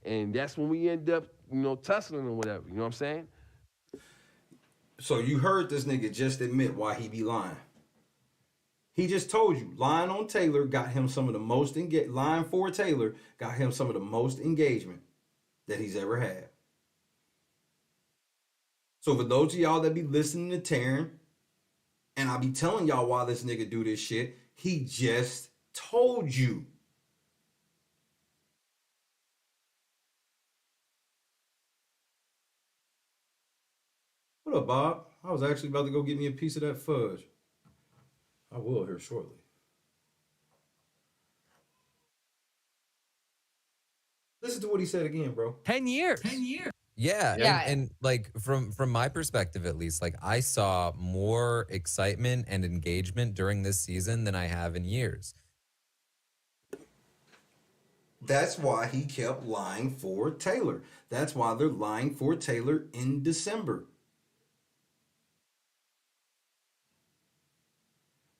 And that's when we end up, you know, tussling or whatever, you know what I'm saying? So you heard this nigga just admit why he be lying. He just told you, lying on Taylor got him some of the most lying for Taylor got him some of the most engagement that he's ever had. So for those of y'all that be listening to Taran, and I be telling y'all why this nigga do this shit, he just told you. What up, Bob? I was actually about to go get me a piece of that fudge. I will here shortly. Listen to what he said again, bro. 10 years. 10 years. Yeah, and like from my perspective at least, like I saw more excitement and engagement during this season than I have in years. That's why he kept lying for Taylor. That's why they're lying for Taylor in December.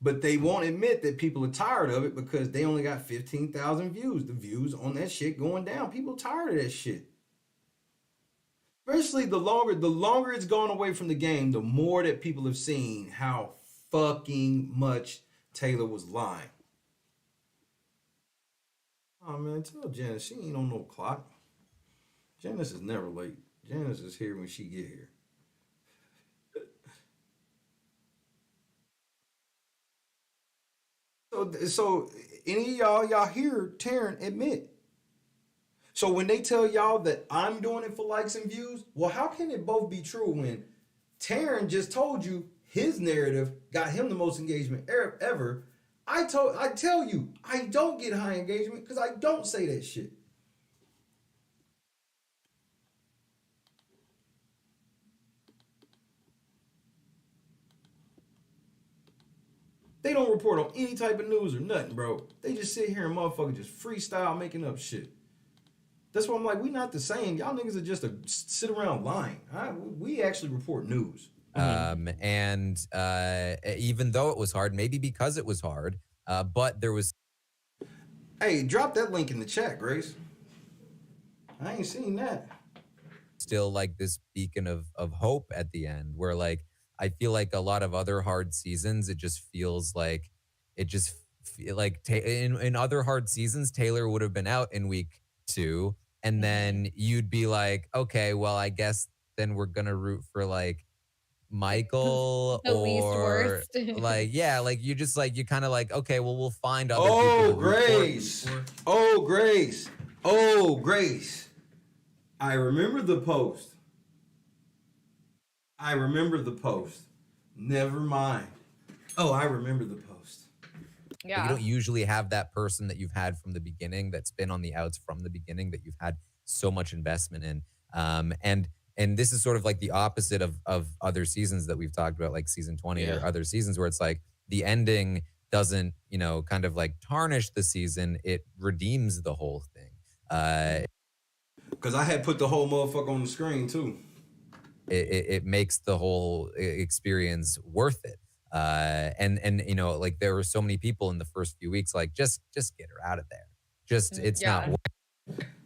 But they won't admit that people are tired of it because they only got 15,000 views. The views on that shit going down. People tired of that shit. Especially the longer it's gone away from the game, the more that people have seen how fucking much Taylor was lying. Oh man, tell Janice she ain't on no clock. Janice is never late. Janice is here when she get here. So any of y'all hear Taran admit. So when they tell y'all that I'm doing it for likes and views, well, how can it both be true when Taran just told you his narrative got him the most engagement ever? I tell you, I don't get high engagement because I don't say that shit. They don't report on any type of news or nothing, bro. They just sit here and motherfucker just freestyle making up shit. That's why I'm like, we not the same. Y'all niggas are just sit around lying. We actually report news. And even though it was hard, maybe because it was hard, but there was. Hey, drop that link in the chat, Grace. I ain't seen that. Still like this beacon of hope at the end where like, I feel like a lot of other hard seasons, it just feels like in other hard seasons, Taylor would have been out in week 2. And then you'd be like, okay, well, I guess then we're going to root for like Michael the least worst. Like, yeah, like you just like, you kind of like, okay, well, we'll find other people. To Grace. Oh, Grace. Oh, Grace. I remember the post. Never mind. Oh, I remember the post. Yeah. You don't usually have that person that you've had from the beginning that's been on the outs from the beginning that you've had so much investment in. And this is sort of like the opposite of other seasons that we've talked about, like season 20 or other seasons where it's like the ending doesn't, you know, kind of like tarnish the season. It redeems the whole thing. Because I had put the whole motherfucker on the screen too. It makes the whole experience worth it. And you know, like there were so many people in the first few weeks, like just get her out of there. Just it's not.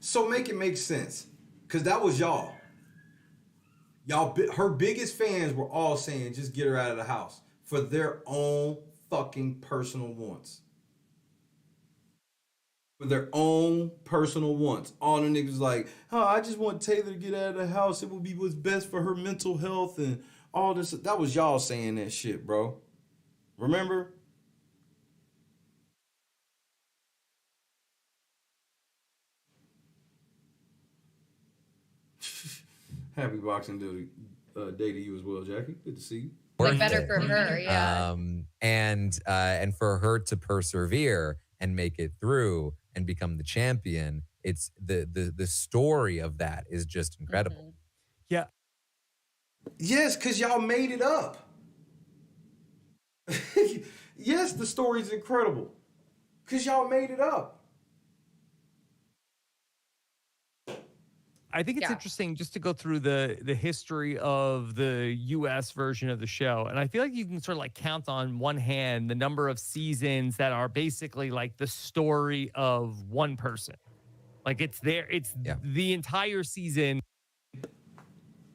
So make it make sense, because that was y'all. Her biggest fans were all saying, just get her out of the house for their own fucking personal wants. For their own personal wants. All the niggas like, oh, I just want Taylor to get out of the house. It would be what's best for her mental health and all this. That was y'all saying that shit, bro. Remember? Happy Boxing Day to you as well, Jackie. Good to see you. Like better for her, yeah. And for her to persevere and make it through and become the champion, it's the story of that is just incredible. Yeah. Yes, because y'all made it up. Yes, the story's incredible. Because y'all made it up. I think it's interesting just to go through the history of the US version of the show. And I feel like you can sort of like count on one hand the number of seasons that are basically like the story of one person. Like it's the entire season.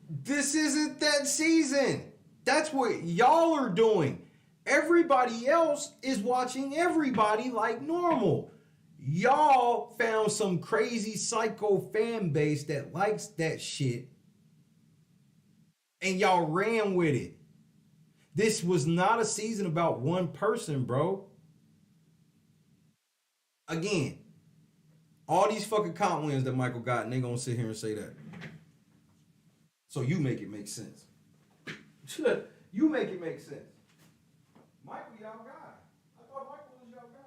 This isn't that season. That's what y'all are doing. Everybody else is watching everybody like normal. Y'all found some crazy psycho fan base that likes that shit, and y'all ran with it. This was not a season about one person, bro. Again, all these fucking comp wins that Michael got, and they gonna sit here and say that. So you make it make sense. You make it make sense. Michael, y'all guy. I thought Michael was y'all guy.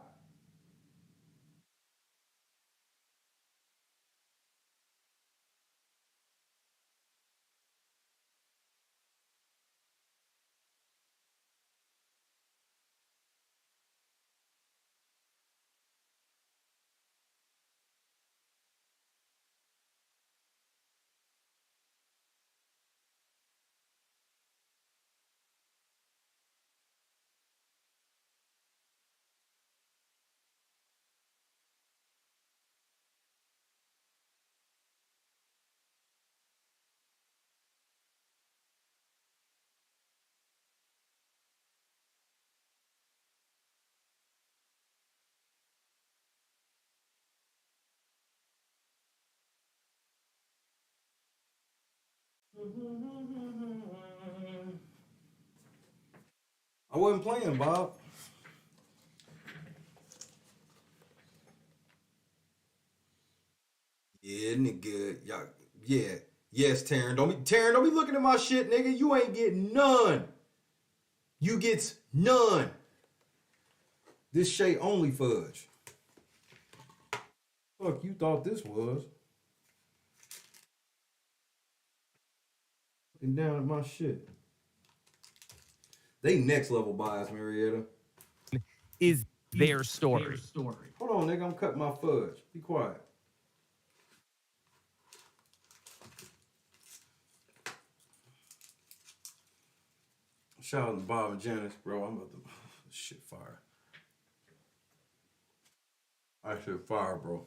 I wasn't playing, Bob. Yeah, nigga. Y'all, yeah. Yes, Taran. Don't be looking at my shit, nigga. You ain't getting none. You gets none. This shay only fudge. Fuck, you thought this was. Looking down at my shit. They next level bias, Marietta. Is their story. Hold on, nigga. I'm cutting my fudge. Be quiet. Shout out to Bob and Janice, bro. I'm about to shit fire. I shit fire, bro.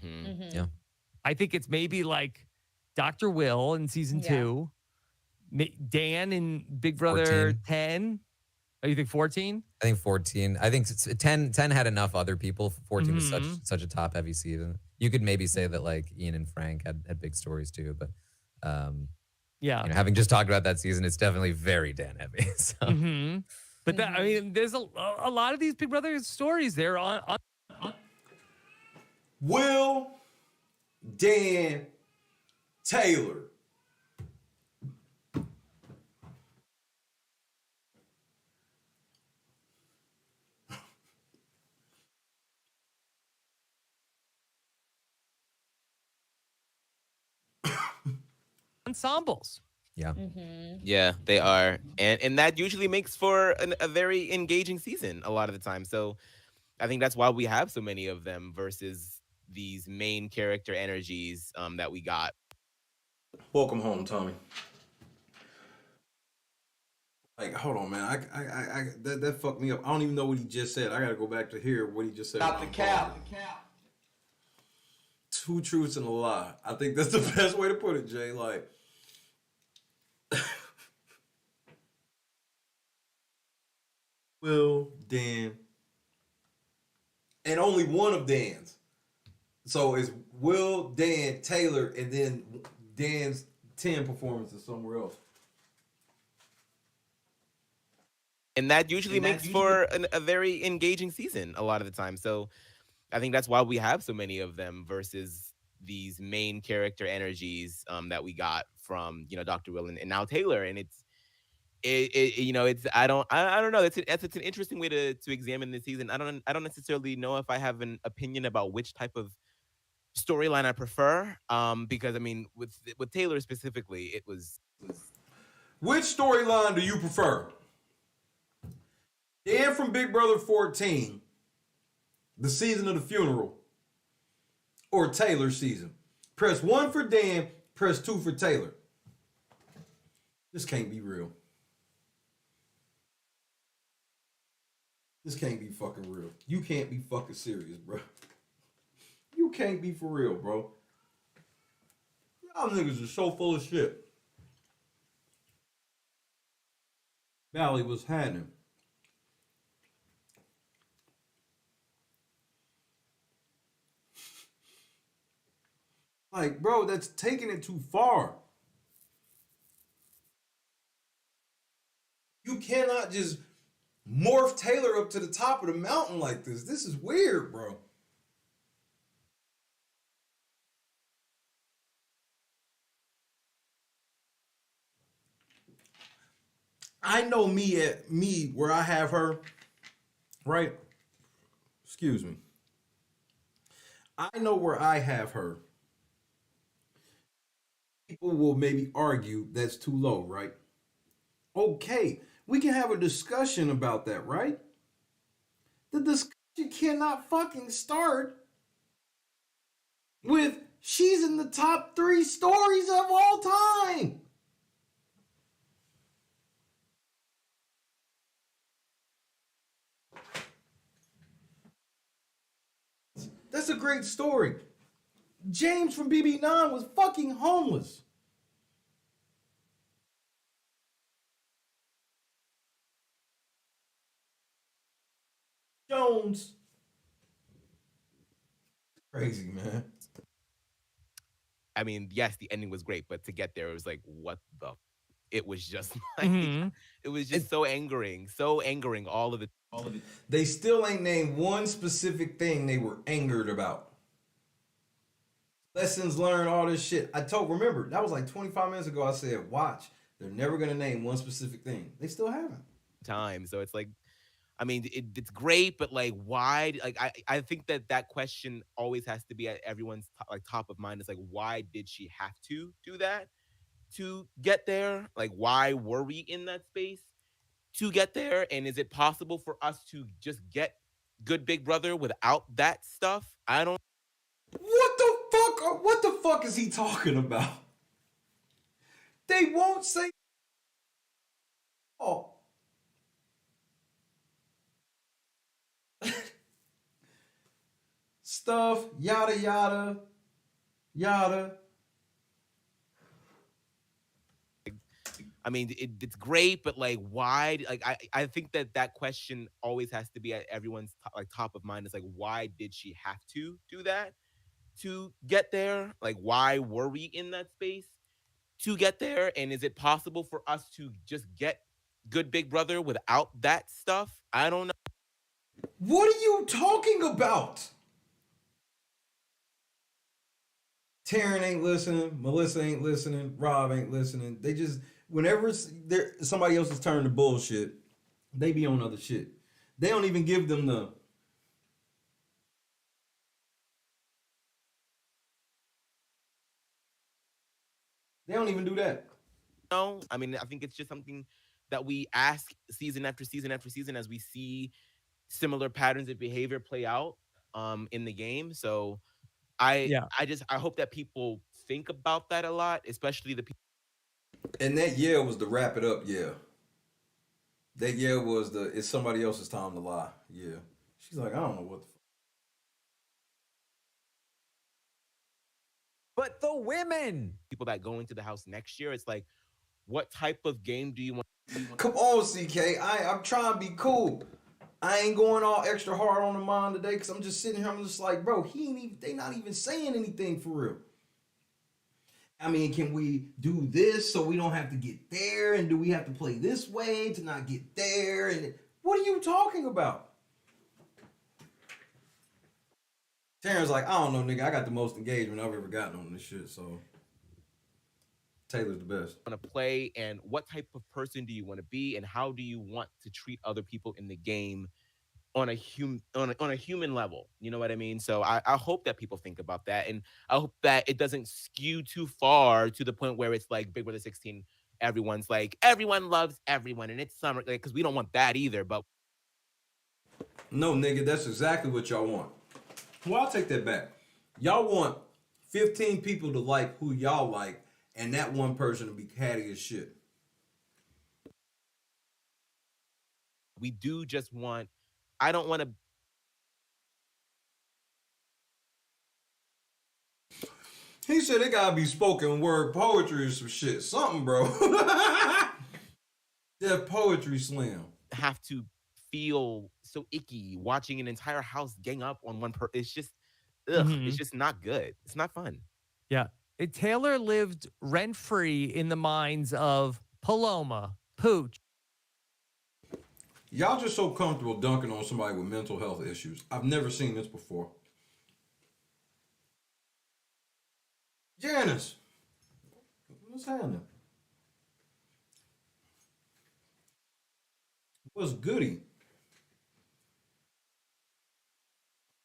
Yeah. I think it's maybe like Dr. Will in season 2, Dan in Big Brother 14. 10. Oh, you think 14? I think 14. I think 10 had enough other people. 14 was such a top heavy season. You could maybe say that like Ian and Frank had big stories too, but yeah, you know, having just talked about that season, it's definitely very Dan heavy. So. But that, I mean, there's a lot of these Big Brother stories there on Will, Dan, Taylor. ensembles. Yeah. Yeah, they are. And that usually makes for a very engaging season a lot of the time. So I think that's why we have so many of them versus these main character energies that we got. Welcome home, Tommy. Like, hold on, man. I that fucked me up. I don't even know what he just said. I gotta go back to hear what he just said. Stop the cap. 2 truths and a lie. I think that's the best way to put it, Jay. Like, Will, Dan, and only one of Dan's. So it's Will, Dan, Taylor, and then Dan's 10 performances somewhere else. And that usually makes for a very engaging season a lot of the time. So I think that's why we have so many of them versus these main character energies that we got from Dr. Will and now Taylor, and it's I don't know. That's an interesting way to examine this season. I don't necessarily know if I have an opinion about which type of storyline I prefer. Because I mean, with Taylor specifically, it was. Which storyline do you prefer? Dan from Big Brother 14, the season of the funeral, or Taylor's season? Press 1 for Dan, press 2 for Taylor. This can't be real. This can't be fucking real. You can't be fucking serious, bro. You can't be for real, bro. Y'all niggas are so full of shit. Valley was happening. Like, bro, that's taking it too far. You cannot just morph Taylor up to the top of the mountain like this. This is weird, bro. I know me where I have her, right? Excuse me. I know where I have her. People will maybe argue that's too low, right? Okay, we can have a discussion about that, right? The discussion cannot fucking start with she's in the top 3 stories of all time. That's a great story. James from BB9 was fucking homeless. Jones. Crazy, man. I mean, yes, the ending was great, but to get there, it was like, what the? It was just like, it was just so angering, all of it. They still ain't named one specific thing they were angered about. Lessons learned, all this shit. Remember, that was like 25 minutes ago. I said, watch. They're never going to name one specific thing. They still haven't. Time. So it's like, I mean, it's great, but like, why? Like, I think that question always has to be at everyone's top of mind. It's like, why did she have to do that to get there? Like, why were we in that space to get there? And is it possible for us to just get good Big Brother without that stuff? I don't. What the fuck is he talking about? They won't say. Oh. Stuff, yada, yada, yada. I mean, it's great, but like, why? Like, I think that question always has to be at everyone's top of mind. It's like, why did she have to do that to get there? Like, why were we in that space to get there? And is it possible for us to just get good Big Brother without that stuff? I don't know. What are you talking about? Taran ain't listening. Melissa ain't listening. Rob ain't listening. They just, whenever somebody else's turn to bullshit, they be on other shit. They don't even give them the. They don't even do that. No, I mean, I think it's just something that we ask season after season after season as we see similar patterns of behavior play out in the game. So I hope that people think about that a lot, especially the people. And that was the wrap it up. That was the it's somebody else's time to lie. Yeah. She's like, I don't know what the. But the women. People that go into the house next year, it's like, what type of game do you want? Come on, CK. I'm trying to be cool. I ain't going all extra hard on the mind today because I'm just sitting here. I'm just like, bro, they not even saying anything for real. I mean, can we do this so we don't have to get there? And do we have to play this way to not get there? And what are you talking about? Taran's like, I don't know, nigga. I got the most engagement I've ever gotten on this shit, so Taylor's the best. Want to play, and what type of person do you want to be, and how do you want to treat other people in the game on a human level? You know what I mean? So I hope that people think about that, and I hope that it doesn't skew too far to the point where it's like Big Brother 16. Everyone's like, everyone loves everyone, and it's summer, like, because we don't want that either. But no, nigga, that's exactly what y'all want. Well, I'll take that back. Y'all want 15 people to like who y'all like, and that one person to be catty as shit. we do just want, I don't want to. He said it gotta be spoken word poetry or some shit. Something, bro. That poetry slam. Have to feel so icky watching an entire house gang up on one person. It's just, it's just not good. It's not fun. Yeah. Taylor lived rent-free in the minds of Paloma, Pooch. Y'all just so comfortable dunking on somebody with mental health issues. I've never seen this before. Janice, what's happening? What's goody?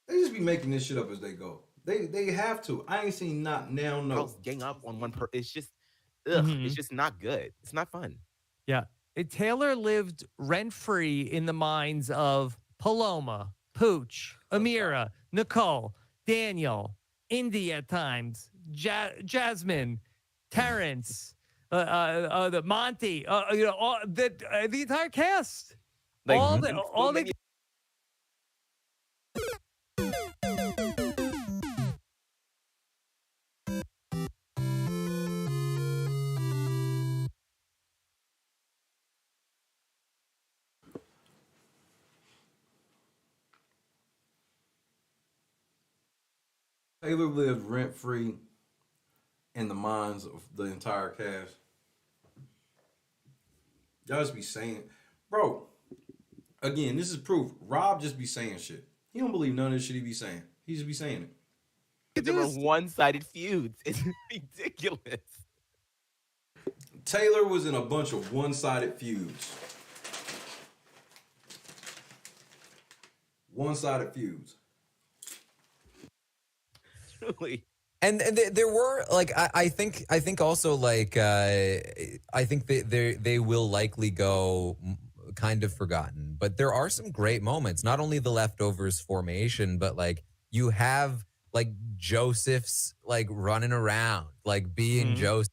They just be making this shit up as they go. They have to. I ain't seen not now no. Girls gang up on one person. It's just, it's just not good. It's not fun. Yeah. Taylor lived rent-free in the minds of Paloma, Pooch, Amira, Nicole, Daniel, Indy at times, Jasmine, Terrence, the Monty, the entire cast. Like, all the Taylor lived rent-free in the minds of the entire cast. Y'all just be saying, bro, again, this is proof. Rob just be saying shit. He don't believe none of this shit he be saying. He just be saying it. There were one-sided feuds. It's ridiculous. Taylor was in a bunch of one-sided feuds. One-sided feuds. Truly. And there were like I think also like I think they will likely go kind of forgotten, but there are some great moments. Not only the leftovers formation, but like you have like Joseph's like running around, like being Joseph.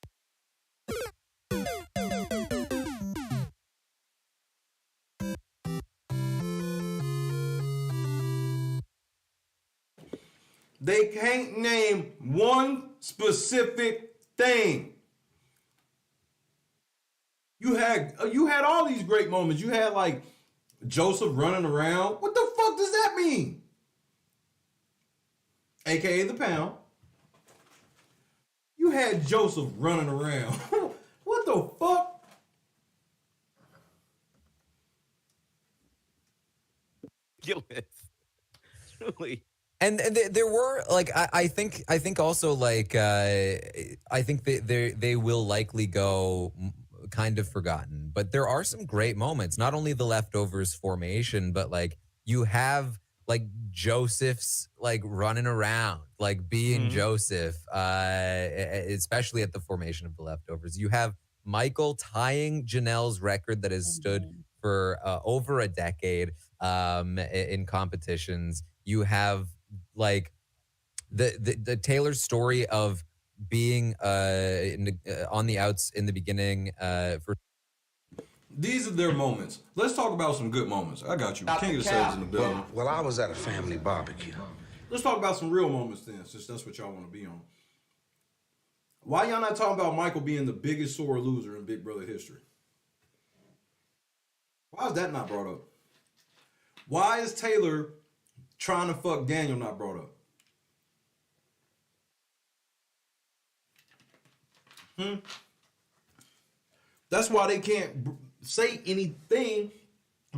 They can't name one specific thing. You had all these great moments. You had like Joseph running around. What the fuck does that mean? AKA the pound. You had Joseph running around. What the fuck? Ridiculous. Truly. And there were like I think also like I think they will likely go kind of forgotten, but there are some great moments. Not only the leftovers formation, but like you have like Joseph's like running around, like being Joseph, especially at the formation of the leftovers. You have Michael tying Janelle's record that has stood for over a decade in competitions. You have like the Taylor story of being on the outs in the beginning for. These are their moments. Let's talk about some good moments. I got you. King of the Sevens in the building. Well, I was at a family barbecue. Let's talk about some real moments then, since that's what y'all want to be on. Why y'all not talking about Michael being the biggest sore loser in Big Brother history? Why is that not brought up? Why is Taylor trying to fuck Daniel not brought up? That's why they can't say anything,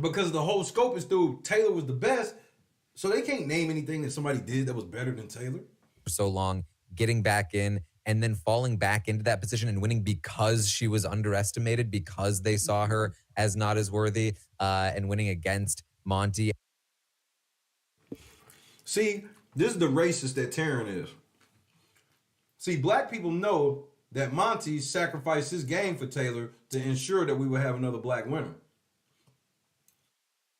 because the whole scope is through Taylor was the best. So they can't name anything that somebody did that was better than Taylor? For so long, getting back in and then falling back into that position and winning because she was underestimated, because they saw her as not as worthy, and winning against Monty. See, this is the racist that Taran is. See, black people know that Monty sacrificed his game for Taylor to ensure that we would have another black winner.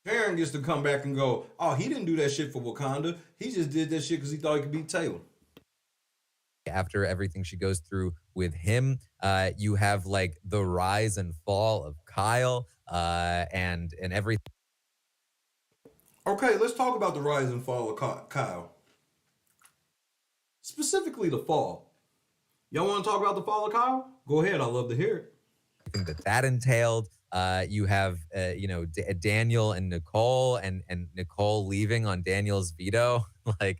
Taran gets to come back and go, oh, he didn't do that shit for Wakanda. He just did that shit because he thought he could beat Taylor. After everything she goes through with him, you have like the rise and fall of Kyle, and everything. Okay, let's talk about the rise and fall of Kyle. Specifically the fall. Y'all want to talk about the fall of Kyle? Go ahead, I'd love to hear it. I think that entailed. You have, Daniel and Nicole, and Nicole leaving on Daniel's veto. Like,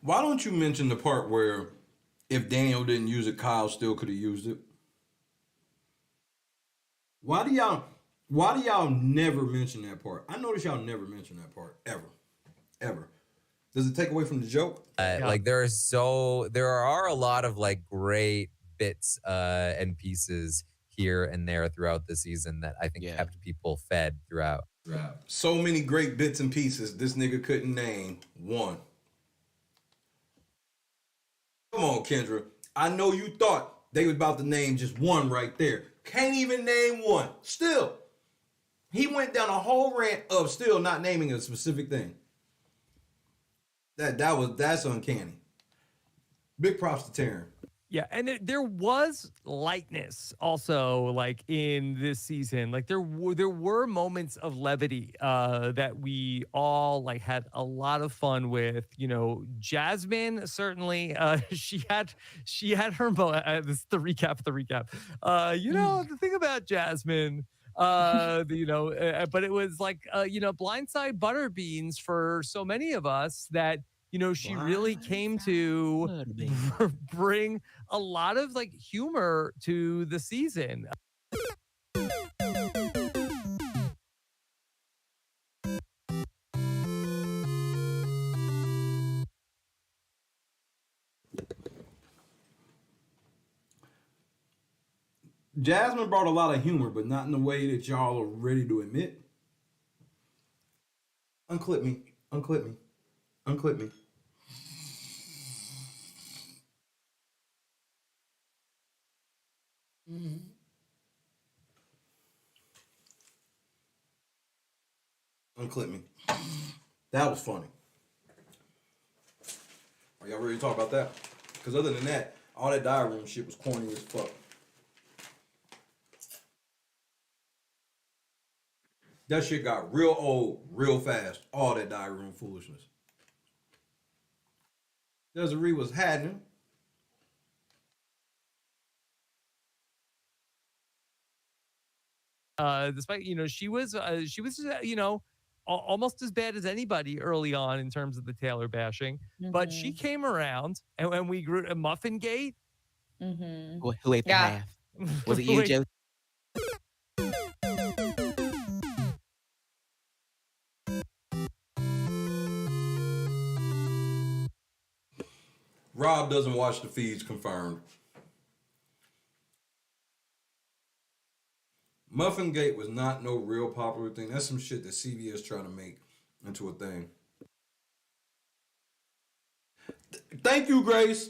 why don't you mention the part where if Daniel didn't use it, Kyle still could have used it? Why do y'all never mention that part? I notice y'all never mention that part ever. Does it take away from the joke? Like there are a lot of like great bits and pieces here and there throughout the season that I think kept people fed throughout. So many great bits and pieces. This nigga couldn't name one. Come on, Kendra. I know you thought they was about to name just one right there. Can't even name one. Still, he went down a whole rant of still not naming a specific thing. That's uncanny. Big props to Taran. Yeah, and there was lightness also, like in this season. Like there were moments of levity that we all like had a lot of fun with. You know, Jasmine certainly she had her moment. This is the recap of the recap. The thing about Jasmine. But it was like blindside butterbeans for so many of us that. She really came to bring a lot of like humor to the season. Jasmine brought a lot of humor, but not in the way that y'all are ready to admit. Unclip me. Unclip me. That was funny. Are y'all ready to talk about that? Because other than that, all that diary room shit was corny as fuck. That shit got real old real fast. All that diary room foolishness. Desiree was hiding. Despite she was almost as bad as anybody early on in terms of the Taylor bashing, but she came around, and when we grew a Muffin Gate. Who ate the half? Was it you, Joe? Rob doesn't watch the feeds, confirmed. Muffin Gate was not no real popular thing. That's some shit that CBS trying to make into a thing. Thank you, Grace.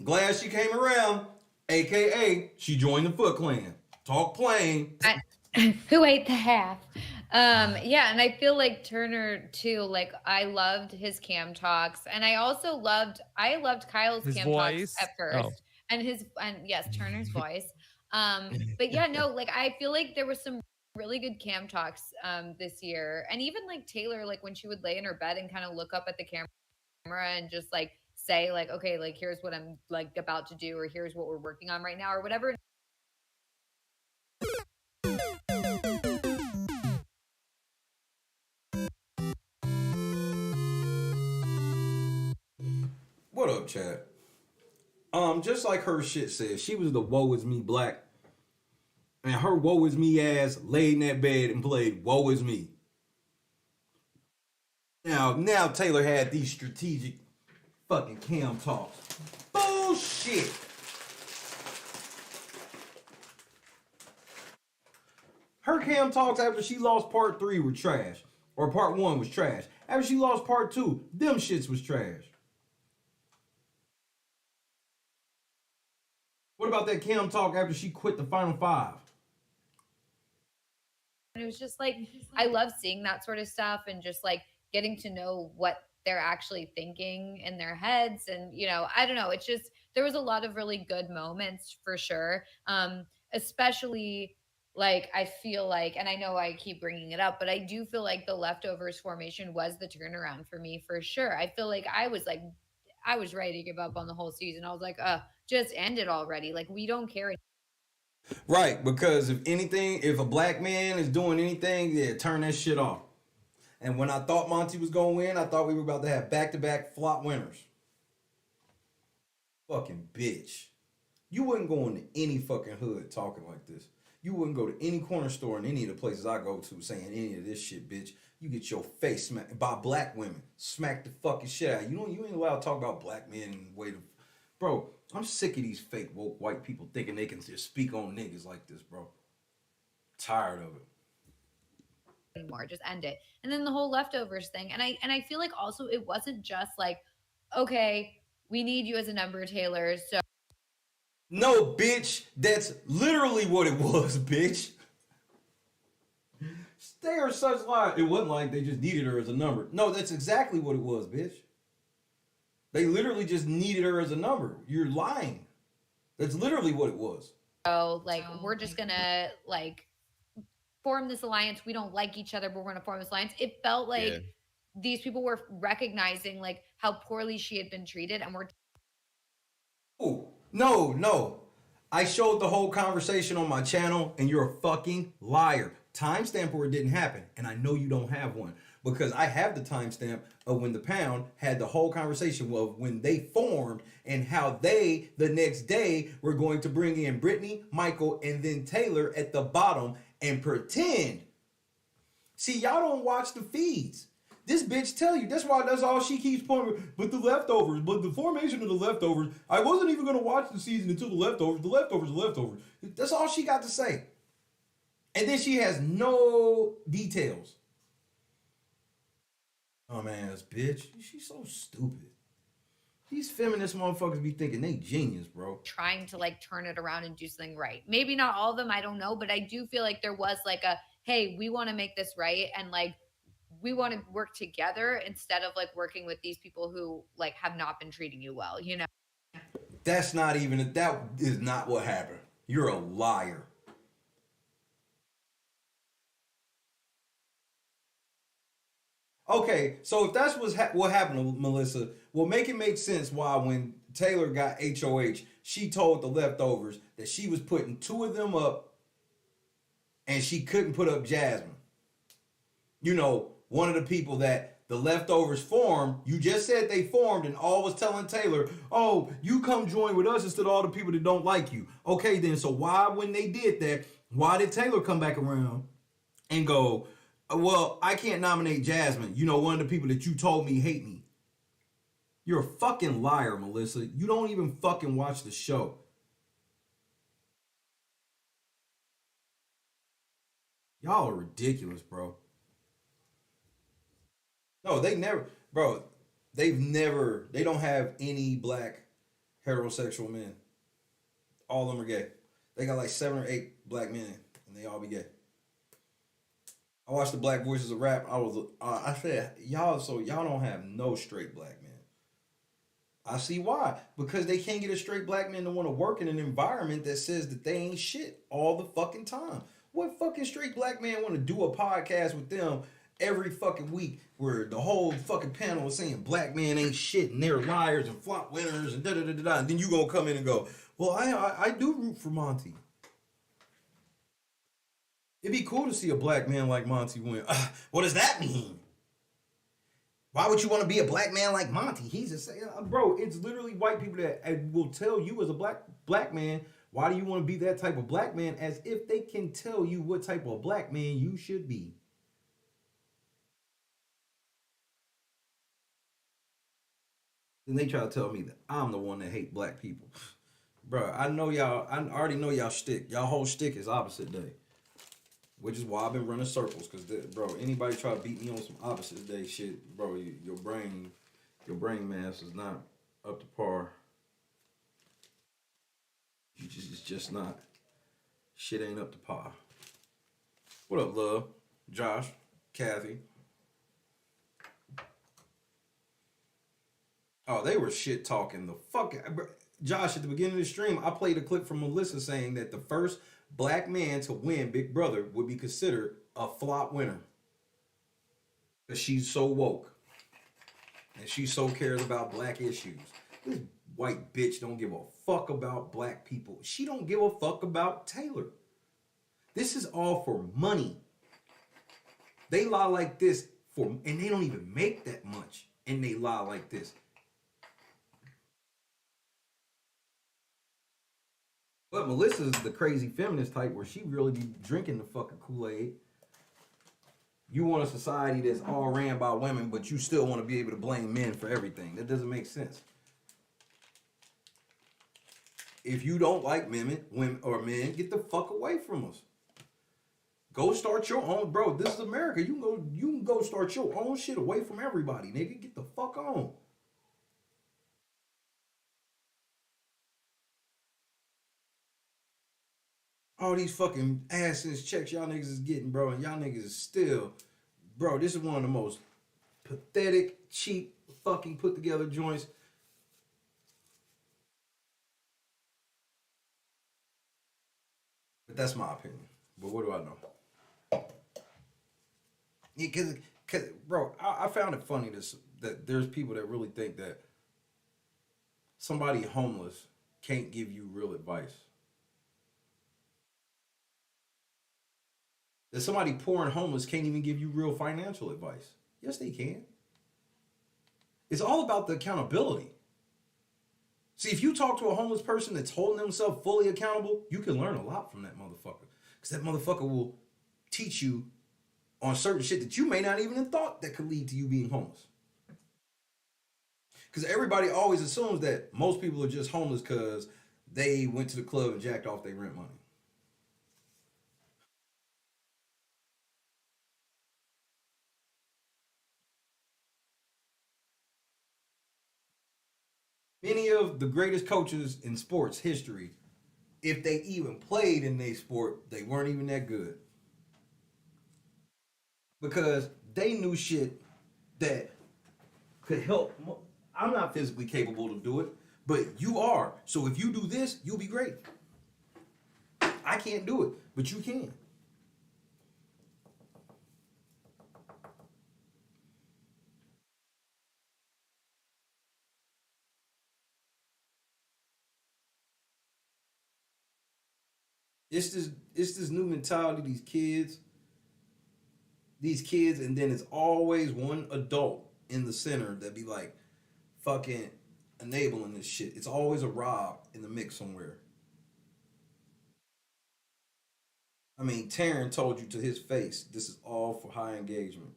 Glad she came around. AKA, she joined the Foot Clan. Talk plain. Who ate the half? And I feel like Turner too, like I loved his cam talks, and I also loved Kyle's his cam voice. talks at first. And yes, Turner's voice. But yeah, no, like I feel like there was some really good cam talks this year. And even like Taylor, like when she would lay in her bed and kind of look up at the camera and just like say like, okay, like here's what I'm like about to do, or here's what we're working on right now, or whatever. What up, chat? Just like her shit says, she was the woe is me black. And her woe is me ass laid in that bed and played woe is me. Now Taylor had these strategic fucking cam talks. Bullshit. Her cam talks after she lost part 3 were trash. Or part 1 was trash. After she lost part 2, them shits was trash. What about that cam talk after she quit the Final 5? And it was just like, I love seeing that sort of stuff and just like getting to know what they're actually thinking in their heads. And, you know, I don't know. It's just, there was a lot of really good moments for sure. Especially like, I feel like, and I know I keep bringing it up, but I do feel like the leftovers formation was the turnaround for me for sure. I feel like I was ready to give up on the whole season. I was like, just end it already. Like, we don't care. Right, because if anything, if a black man is doing anything, yeah, turn that shit off. And when I thought Monty was going to win, I thought we were about to have back-to-back flop winners. Fucking bitch. You wouldn't go into any fucking hood talking like this. You wouldn't go to any corner store in any of the places I go to saying any of this shit, bitch. You get your face smacked by black women. Smack the fucking shit out. You ain't allowed to talk about black men and way to... Bro, I'm sick of these fake woke white people thinking they can just speak on niggas like this, bro. Tired of it. Anymore, just end it. And then the whole leftovers thing. And I feel like also it wasn't just like, okay, we need you as a number, Taylor. So no, bitch. That's literally what it was, bitch. They are such lies. It wasn't like they just needed her as a number. No, that's exactly what it was, bitch. They literally just needed her as a number. You're lying. That's literally what it was. So, like, we're just gonna, like, form this alliance. We don't like each other, but we're gonna form this alliance. It felt like these people were recognizing, like, how poorly she had been treated, and we're... Oh, no. I showed the whole conversation on my channel, and you're a fucking liar. Timestamp where it didn't happen, and I know you don't have one. Because I have the timestamp of when the Pound had the whole conversation of when they formed and how they, the next day, were going to bring in Brittany, Michael, and then Taylor at the bottom and pretend. See, y'all don't watch the feeds. This bitch tell you. That's all she keeps pointing. But the leftovers, but the formation of the leftovers, I wasn't even going to watch the season until the leftovers. The leftovers. That's all she got to say. And then she has no details. Oh man, this bitch. She's so stupid. These feminist motherfuckers be thinking they genius, bro. Trying to like turn it around and do something right. Maybe not all of them, I don't know, but I do feel like there was like a, hey, we want to make this right, and like we want to work together instead of like working with these people who like have not been treating you well, you know? That is not what happened. You're a liar. Okay, so if that's what happened, Melissa, well, make it make sense why when Taylor got HOH, she told the leftovers that she was putting 2 of them up and she couldn't put up Jasmine. You know, one of the people that the leftovers formed, you just said they formed, and all was telling Taylor, oh, you come join with us instead of all the people that don't like you. Okay, then, so why, when they did that, why did Taylor come back around and go, well, I can't nominate Jasmine. You know, one of the people that you told me hate me. You're a fucking liar, Melissa. You don't even fucking watch the show. Y'all are ridiculous, bro. No, they don't have any black heterosexual men. All of them are gay. They got like 7 or 8 black men, and they all be gay. I watched the Black Voices of Rap. I said, y'all don't have no straight black men. I see why. Because they can't get a straight black man to want to work in an environment that says that they ain't shit all the fucking time. What fucking straight black man want to do a podcast with them every fucking week where the whole fucking panel is saying black men ain't shit and they're liars and flop winners and da-da-da-da-da, and then you gonna come in and go, well, I do root for Monty. It'd be cool to see a black man like Monty win. What does that mean? Why would you want to be a black man like Monty? He's just saying, bro, it's literally white people that will tell you as a black man, why do you want to be that type of black man, as if they can tell you what type of black man you should be. Then they try to tell me that I'm the one that hate black people. Bro, I already know y'all shtick. Y'all whole shtick is opposite day. Which is why I've been running circles, because, bro, anybody try to beat me on some opposite day shit, bro, your brain mass is not up to par. It's just not. Shit ain't up to par. What up, love? Josh, Kathy. Oh, they were shit talking the fuck. Josh, at the beginning of the stream, I played a clip from Melissa saying that the first black man to win Big Brother would be considered a flop winner. Because she's so woke. And she so cares about black issues. This white bitch don't give a fuck about black people. She don't give a fuck about Taylor. This is all for money. They lie like this and they don't even make that much. And they lie like this. But Melissa's the crazy feminist type where she really be drinking the fucking Kool-Aid. You want a society that's all ran by women, but you still want to be able to blame men for everything. That doesn't make sense. If you don't like women or men, get the fuck away from us. Go start your own, bro. This is America. You can go start your own shit away from everybody, nigga. Get the fuck on. All these fucking asses checks y'all niggas is getting, bro, and y'all niggas is still, bro, this is one of the most pathetic, cheap, fucking put together joints. But that's my opinion. But what do I know? Yeah, cause bro, I found it funny that there's people that really think that somebody homeless can't give you real advice. That somebody poor and homeless can't even give you real financial advice. Yes, they can. It's all about the accountability. See, if you talk to a homeless person that's holding themselves fully accountable, you can learn a lot from that motherfucker. Because that motherfucker will teach you on certain shit that you may not even have thought that could lead to you being homeless. Because everybody always assumes that most people are just homeless because they went to the club and jacked off their rent money. Many of the greatest coaches in sports history, if they even played in their sport, they weren't even that good. Because they knew shit that could help. I'm not physically capable to do it, but you are. So if you do this, you'll be great. I can't do it, but you can. It's this new mentality, these kids, and then it's always one adult in the center that be like fucking enabling this shit. It's always a Rob in the mix somewhere. I mean, Taran told you to his face, this is all for high engagement.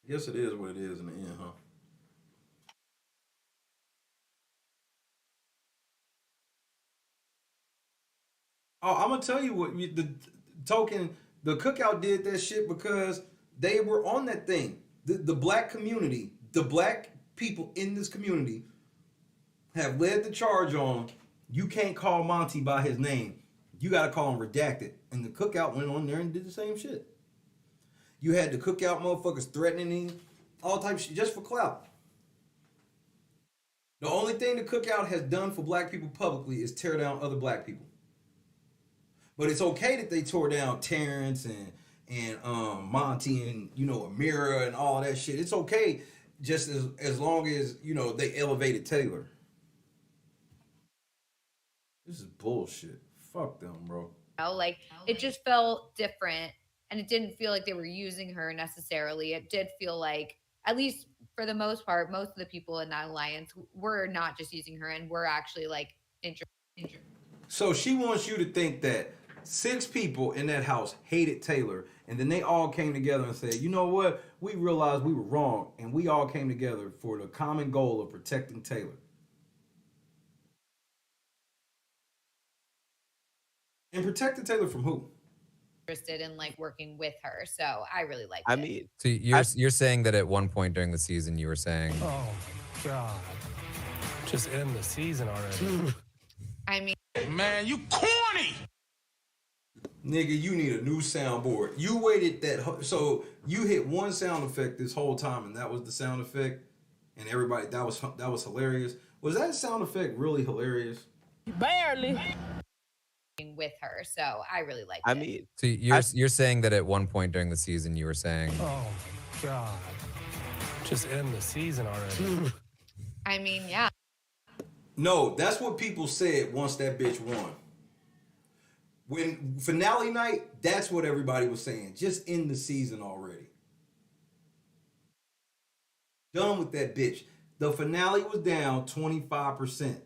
I guess it is what it is in the end, huh? Oh, I'm gonna tell you what the cookout did that shit because they were on that thing. The black community, the black people in this community have led the charge on you can't call Monty by his name. You gotta call him redacted. And the cookout went on there and did the same shit. You had the cookout motherfuckers threatening him, all types of shit, just for clout. The only thing the cookout has done for black people publicly is tear down other black people. But it's okay that they tore down Terrence and Monty and Amira and all that shit. It's okay just as long as they elevated Taylor. This is bullshit. Fuck them, bro. Like it just felt different, and it didn't feel like they were using her necessarily. It did feel like, at least for the most part, most of the people in that alliance were not just using her and were actually like interested. So she wants you to think that 6 people in that house hated Taylor, and then they all came together and said, you know what? We realized we were wrong, and we all came together for the common goal of protecting Taylor. And protecting Taylor from who? Interested in like working with her, so I really liked I it. mean, So you're saying that at one point during the season you were saying, Oh, God. Just end the season already. I mean, Man, you corny! Nigga, you need a new soundboard. You waited so you hit one sound effect this whole time, and that was the sound effect, and everybody that was hilarious. Was that sound effect really hilarious? Barely. With her, so I really liked I it. mean, so you're saying that at one point during the season you were saying, Oh, God. Just end the season already. I mean, yeah. No, that's what people said once that bitch won. When finale night, that's what everybody was saying. Just end the season already. Done with that bitch. The finale was down 25%.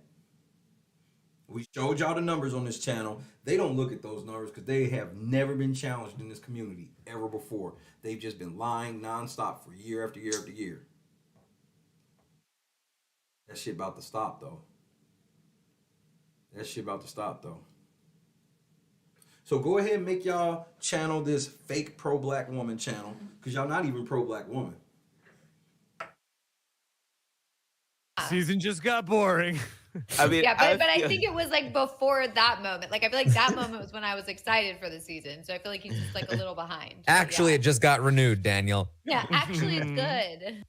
We showed y'all the numbers on this channel. They don't look at those numbers because they have never been challenged in this community ever before. They've just been lying nonstop for year after year after year. That shit about to stop, though. That shit about to stop, though. So go ahead and make y'all channel this fake pro-black woman channel, because y'all not even pro-black woman. Season just got boring. I mean, Yeah, but I think it was like before that moment. Like I feel like that moment was when I was excited for the season. So I feel like he's just like a little behind. actually, it just got renewed, Daniel. Yeah, actually it's good.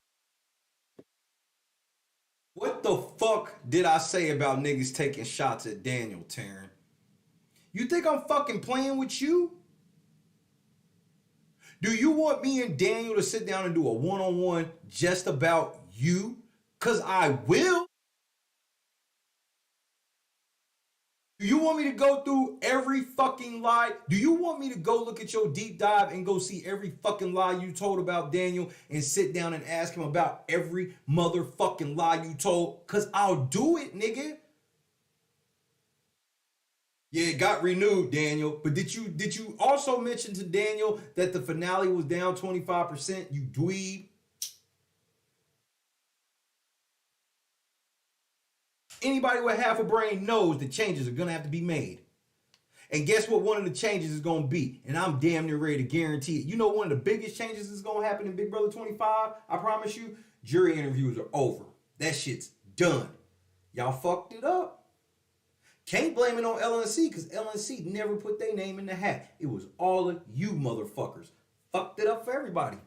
What the fuck did I say about niggas taking shots at Daniel, Taran? You think I'm fucking playing with you? Do you want me and Daniel to sit down and do a one-on-one just about you? Because I will. Do you want me to go through every fucking lie? Do you want me to go look at your deep dive and go see every fucking lie you told about Daniel and sit down and ask him about every motherfucking lie you told? Because I'll do it, nigga. Yeah, it got renewed, Daniel. But did you also mention to Daniel that the finale was down 25%? You dweeb. Anybody with half a brain knows that changes are gonna have to be made. And guess what one of the changes is gonna be? And I'm damn near ready to guarantee it. You know one of the biggest changes is gonna happen in Big Brother 25? I promise you, jury interviews are over. That shit's done. Y'all fucked it up. Can't blame it on LNC because LNC never put their name in the hat. It was all of you motherfuckers. Fucked it up for everybody.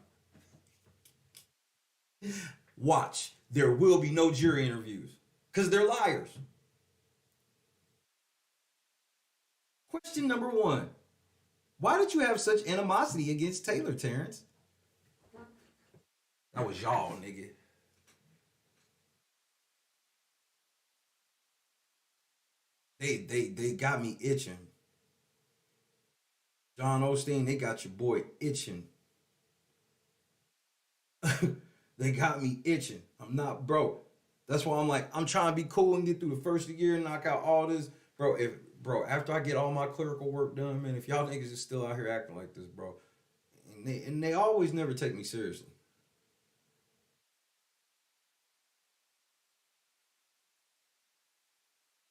Watch. There will be no jury interviews because they're liars. Question number 1. Why did you have such animosity against Taylor, Terrence? That was y'all, nigga. They got me itching. John Osteen, they got your boy itching. They got me itching. I'm not broke. That's why I'm like, I'm trying to be cool and get through the first of the year and knock out all this. Bro, after I get all my clerical work done, man, if y'all niggas is still out here acting like this, bro. And they always never take me seriously.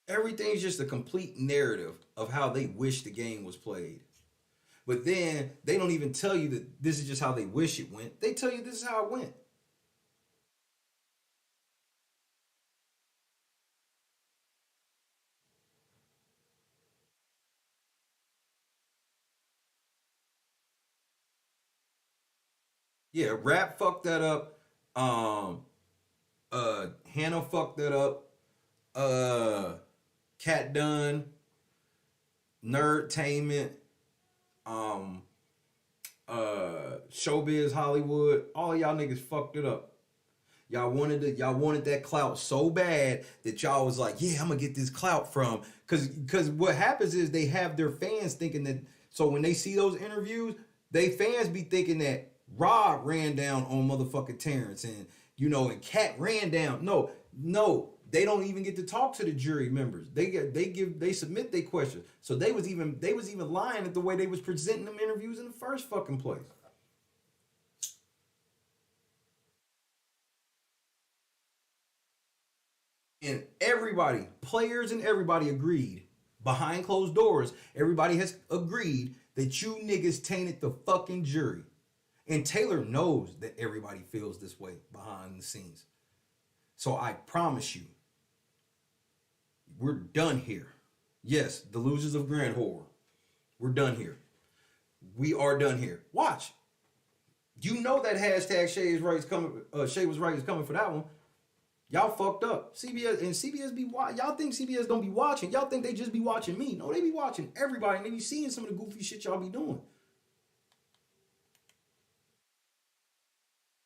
Everything's just a complete narrative of how they wish the game was played. But then they don't even tell you that this is just how they wish it went. They tell you this is how it went. Yeah, Rap fucked that up. Hannah fucked that up. Cat Dunn. Nerdtainment, Showbiz Hollywood, all of y'all niggas fucked it up. Y'all wanted that clout so bad that y'all was like, yeah, I'm gonna get this clout from. Cause what happens is they have their fans thinking that, so when they see those interviews, they fans be thinking that Rob ran down on motherfucking Terrence and and Cat ran down. No, they don't even get to talk to the jury members. They submit their questions. So they was even lying at the way they was presenting them interviews in the first fucking place. And everybody, players and everybody agreed, behind closed doors, everybody has agreed that you niggas tainted the fucking jury. And Taylor knows that everybody feels this way behind the scenes. So I promise you, we're done here. Yes, the losers of Grand Horror. We're done here. We are done here. Watch. You know that hashtag Shay is right is coming. Shay was right is coming for that one. Y'all fucked up. CBS be y'all think CBS don't be watching. Y'all think they just be watching me. No, they be watching everybody and they be seeing some of the goofy shit y'all be doing.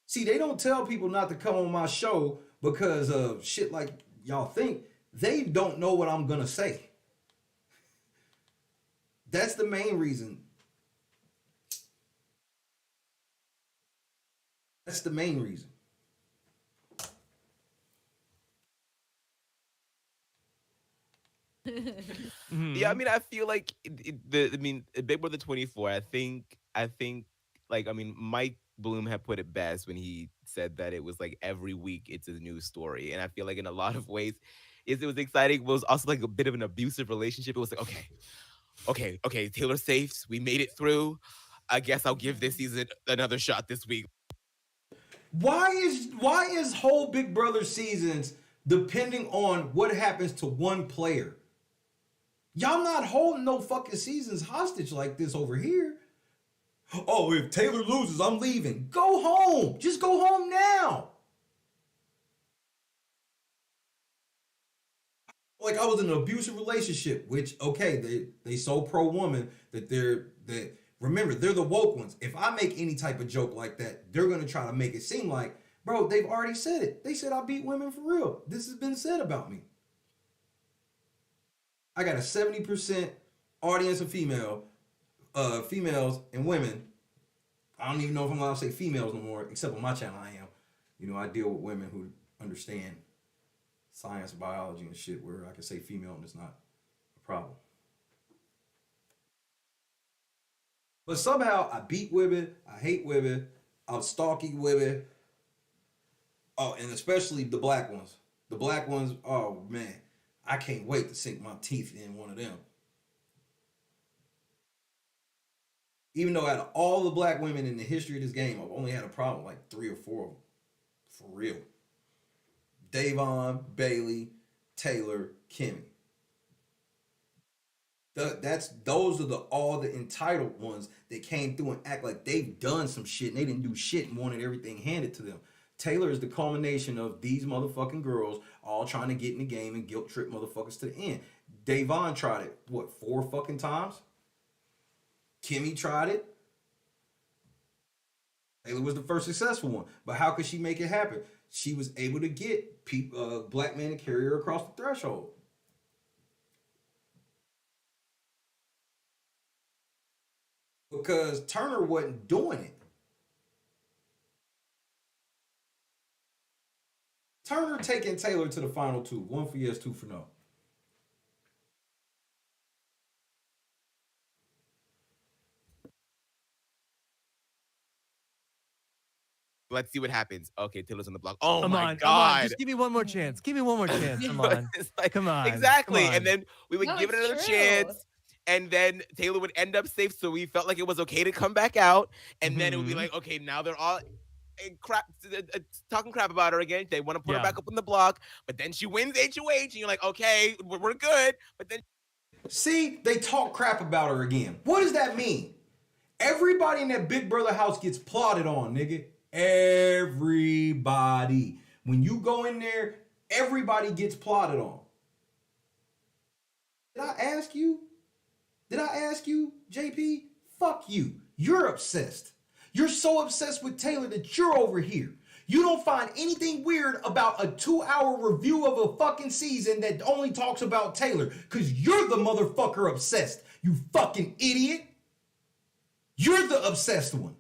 See, they don't tell people not to come on my show because of shit like y'all think. They don't know what I'm gonna say. That's the main reason. That's the main reason. Yeah, I mean, I feel like Big Brother 24. I think, Mike Bloom had put it best when he said that it was like every week it's a new story, and I feel like in a lot of ways, it was exciting, but it was also like a bit of an abusive relationship. It was like, okay, Taylor safes, we made it through. I guess I'll give this season another shot this week. Why is whole Big Brother seasons depending on what happens to one player? Y'all not holding no fucking seasons hostage like this over here. Oh, if Taylor loses, I'm leaving. Go home. Just go home now. Like I was in an abusive relationship, which, okay, they so pro-woman that remember, they're the woke ones. If I make any type of joke like that, they're going to try to make it seem like, bro, they've already said it. They said I beat women for real. This has been said about me. I got a 70% audience of females and women. I don't even know if I'm allowed to say females no more, except on my channel I am. I deal with women who understand science, biology, and shit where I can say female and it's not a problem. But somehow I beat women, I hate women, I'm stalking women. Oh, and especially the black ones. The black ones, oh man, I can't wait to sink my teeth in one of them. Even though out of all the black women in the history of this game, I've only had a problem with like 3 or 4 of them. For real. Davon, Bailey, Taylor, Kimmy. Those are all the entitled ones that came through and act like they've done some shit and they didn't do shit and wanted everything handed to them. Taylor is the culmination of these motherfucking girls all trying to get in the game and guilt trip motherfuckers to the end. Davon tried it, 4 fucking times? Kimmy tried it. Taylor was the first successful one. But how could she make it happen? She was able to get black men to carry her across the threshold. Because Turner wasn't doing it. Turner taking Taylor to the final 2. 1 for yes, 2 for no. Let's see what happens. Okay, Taylor's on the block. Oh Come my on, God. just give me one more chance. Give me one more chance. Come on. It's like, Come on. Exactly. Come on. And then we would No, give it it's another true. chance. And then Taylor would end up safe. So we felt like it was okay to come back out. And then it would be like, okay, now they're all talking crap about her again. They want to put her back up on the block. But then she wins HOH. And you're like, okay, we're good. But then. See, they talk crap about her again. What does that mean? Everybody in that Big Brother house gets plotted on, nigga. Everybody. When you go in there, everybody gets plotted on. Did I ask you? Did I ask you, JP? Fuck you. You're obsessed. You're so obsessed with Taylor that you're over here. You don't find anything weird about a 2-hour review of a fucking season that only talks about Taylor because you're the motherfucker obsessed. You fucking idiot. You're the obsessed one.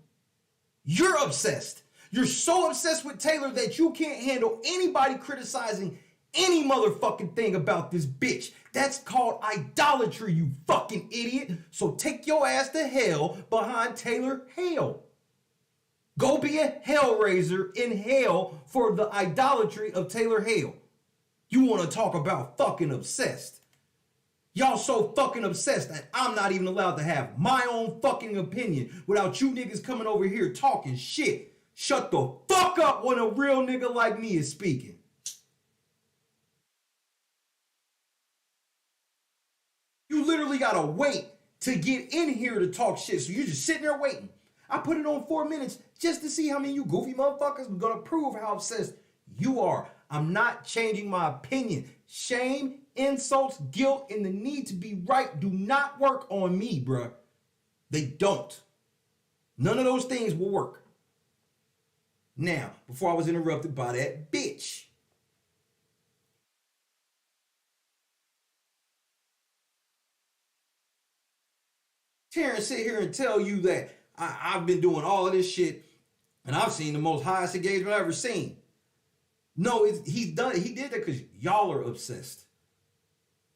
You're obsessed. You're so obsessed with Taylor that you can't handle anybody criticizing any motherfucking thing about this bitch. That's called idolatry, you fucking idiot. So take your ass to hell behind Taylor hell. Go be a hellraiser in hell for the idolatry of Taylor hell. You want to talk about fucking obsessed. Y'all so fucking obsessed that I'm not even allowed to have my own fucking opinion without you niggas coming over here talking shit. Shut the fuck up when a real nigga like me is speaking. You literally gotta wait to get in here to talk shit. So you're just sitting there waiting. I put it on 4 minutes just to see how many of you goofy motherfuckers are gonna prove how obsessed you are. I'm not changing my opinion. Shame, insults, guilt, and the need to be right do not work on me, bruh. They don't. None of those things will work. Now, before I was interrupted by that bitch. Taran sit here and tell you that I've been doing all of this shit and I've seen the most highest engagement I've ever seen. No, he did that because y'all are obsessed.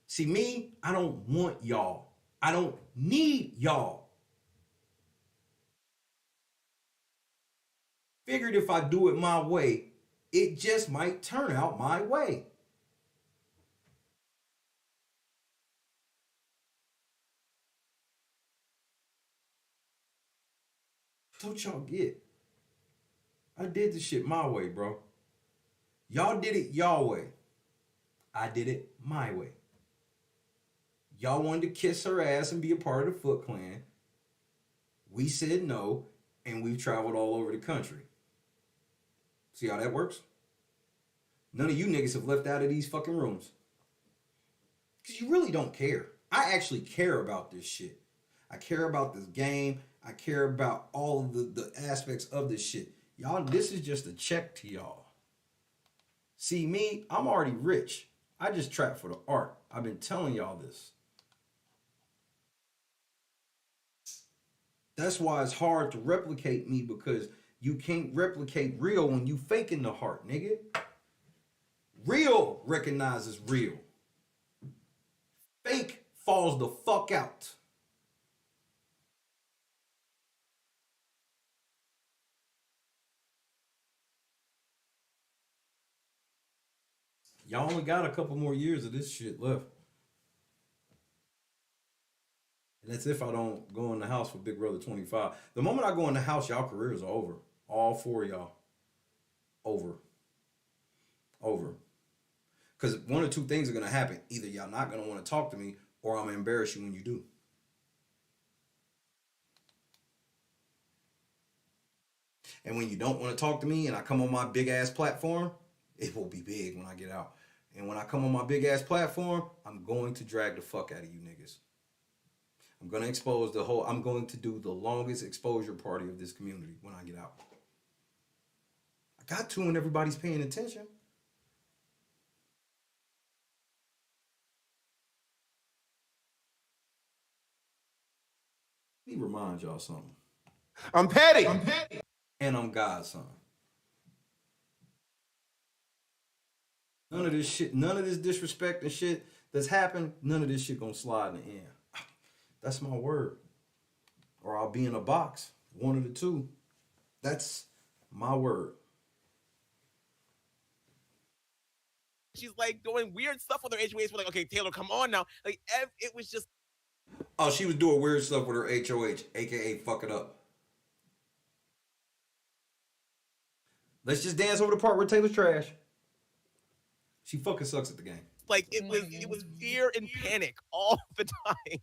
See, me, I don't want y'all. I don't need y'all. Figured if I do it my way, it just might turn out my way. Don't y'all get? I did the shit my way, bro. Y'all did it y'all way. I did it my way. Y'all wanted to kiss her ass and be a part of the Foot Clan. We said no, and we've traveled all over the country. See how that works? None of you niggas have left out of these fucking rooms. Because you really don't care. I actually care about this shit. I care about this game. I care about all of the aspects of this shit. Y'all, this is just a check to y'all. See me, I'm already rich. I just trap for the art. I've been telling y'all this. That's why it's hard to replicate me, because you can't replicate real when you faking the heart, nigga. Real recognizes real. Fake falls the fuck out. Y'all only got a couple more years of this shit left. And that's if I don't go in the house for Big Brother 25. The moment I go in the house, y'all careers are over. All four of y'all. Over. Because one or two things are going to happen. Either y'all not going to want to talk to me, or I'm going to embarrass you when you do. And when you don't want to talk to me and I come on my big ass platform, it will be big when I get out. And when I come on my big ass platform, I'm going to drag the fuck out of you niggas. I'm going to expose I'm going to do the longest exposure party of this community when I get out. I got to when everybody's paying attention. Let me remind y'all something. I'm petty. And I'm God's son. None of this shit, none of this disrespect and shit that's happened, none of this shit gonna slide in the end. That's my word. Or I'll be in a box. One of the two. That's my word. She's like doing weird stuff with her HOH. We're like, okay, Taylor, come on now. Like, it was just. Oh, she was doing weird stuff with her HOH, aka fuck it up. Let's just dance over the part where Taylor's trash. She fucking sucks at the game. Like, it was fear and panic all the time.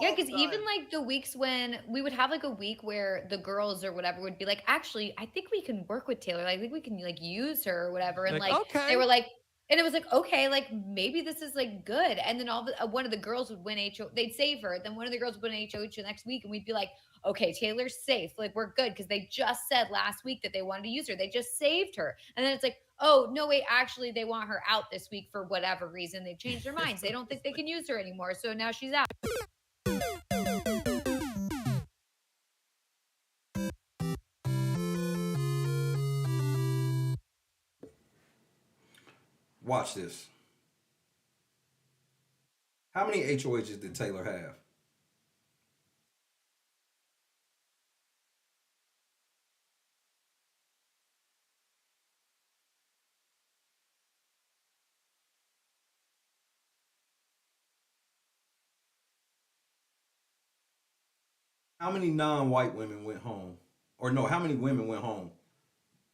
Yeah, because even like the weeks when we would have like a week where the girls or whatever would be like, actually, I think we can work with Taylor. I think we can like use her or whatever. And like okay. they were like, And it was like, okay, like maybe this is like good. And then one of the girls would win HO. They'd save her. Then one of the girls would win HOH the next week, and we'd be like, okay, Taylor's safe. Like we're good because they just said last week that they wanted to use her. They just saved her. And then it's like, oh no, wait, actually they want her out this week for whatever reason. They've changed their minds. They don't think they can use her anymore. So now she's out. Watch this. How many HOHs did Taylor have? How many non-white women went home? Or no, how many women went home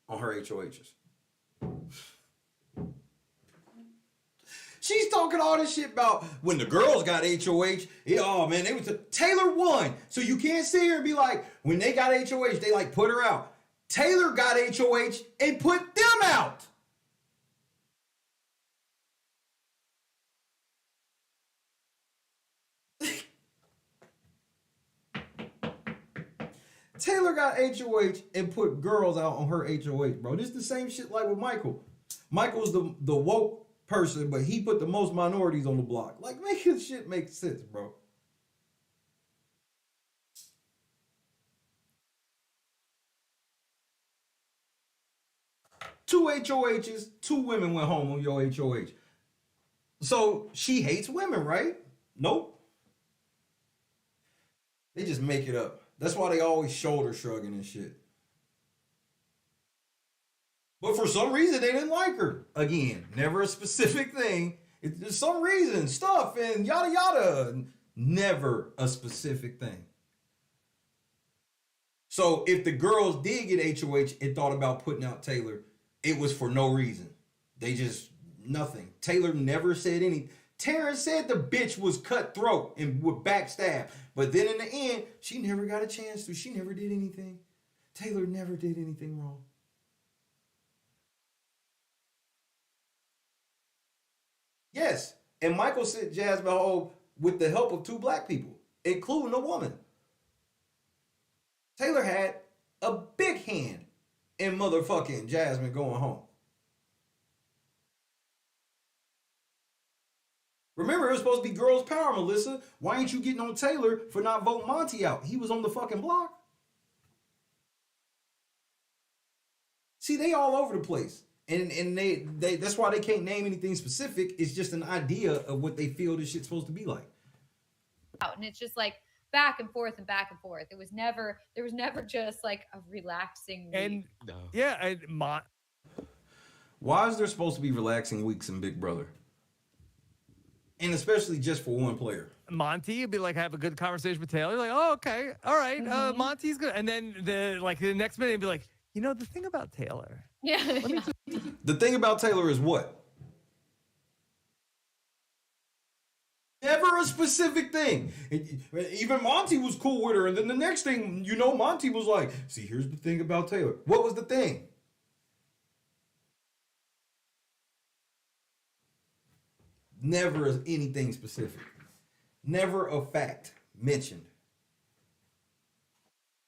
on her HOHs? She's talking all this shit about when the girls got HOH. Oh man, Taylor won. So you can't sit here and be like, when they got HOH, they like put her out. Taylor got HOH and put them out. Taylor got HOH and put girls out on her HOH, bro. This is the same shit like with Michael. Michael's the woke person, but he put the most minorities on the block. Like, make this shit make sense, bro. Two HOHs, two women went home on your HOH. So she hates women, right? Nope. They just make it up. That's why they always shoulder shrugging and shit. But for some reason, they didn't like her. Again, never a specific thing. There's some reason, stuff, and yada yada. Never a specific thing. So if the girls did get HOH and thought about putting out Taylor, it was for no reason. They just, nothing. Taylor never said anything. Taran said the bitch was cutthroat and would backstab. But then in the end, she never got a chance to. She never did anything. Taylor never did anything wrong. Yes, and Michael sent Jasmine home with the help of two black people, including a woman. Taylor had a big hand in motherfucking Jasmine going home. Remember, it was supposed to be girls' power, Melissa. Why ain't you getting on Taylor for not voting Monty out? He was on the fucking block. See, they all over the place. And they that's why they can't name anything specific. It's just an idea of what they feel this shit's supposed to be like. And it's just like back and forth and back and forth. There was never just like a relaxing week. And yeah, and why is there supposed to be relaxing weeks in Big Brother? And especially just for one player. Monty would be like, have a good conversation with Taylor. Like, oh, okay, all right, Monty's good. And then the next minute, he'd be like, you know, the thing about Taylor. Yeah. The thing about Taylor is what? Never a specific thing. Even Monty was cool with her. And then the next thing, you know, Monty was like, see, here's the thing about Taylor. What was the thing? Never anything specific. Never a fact mentioned.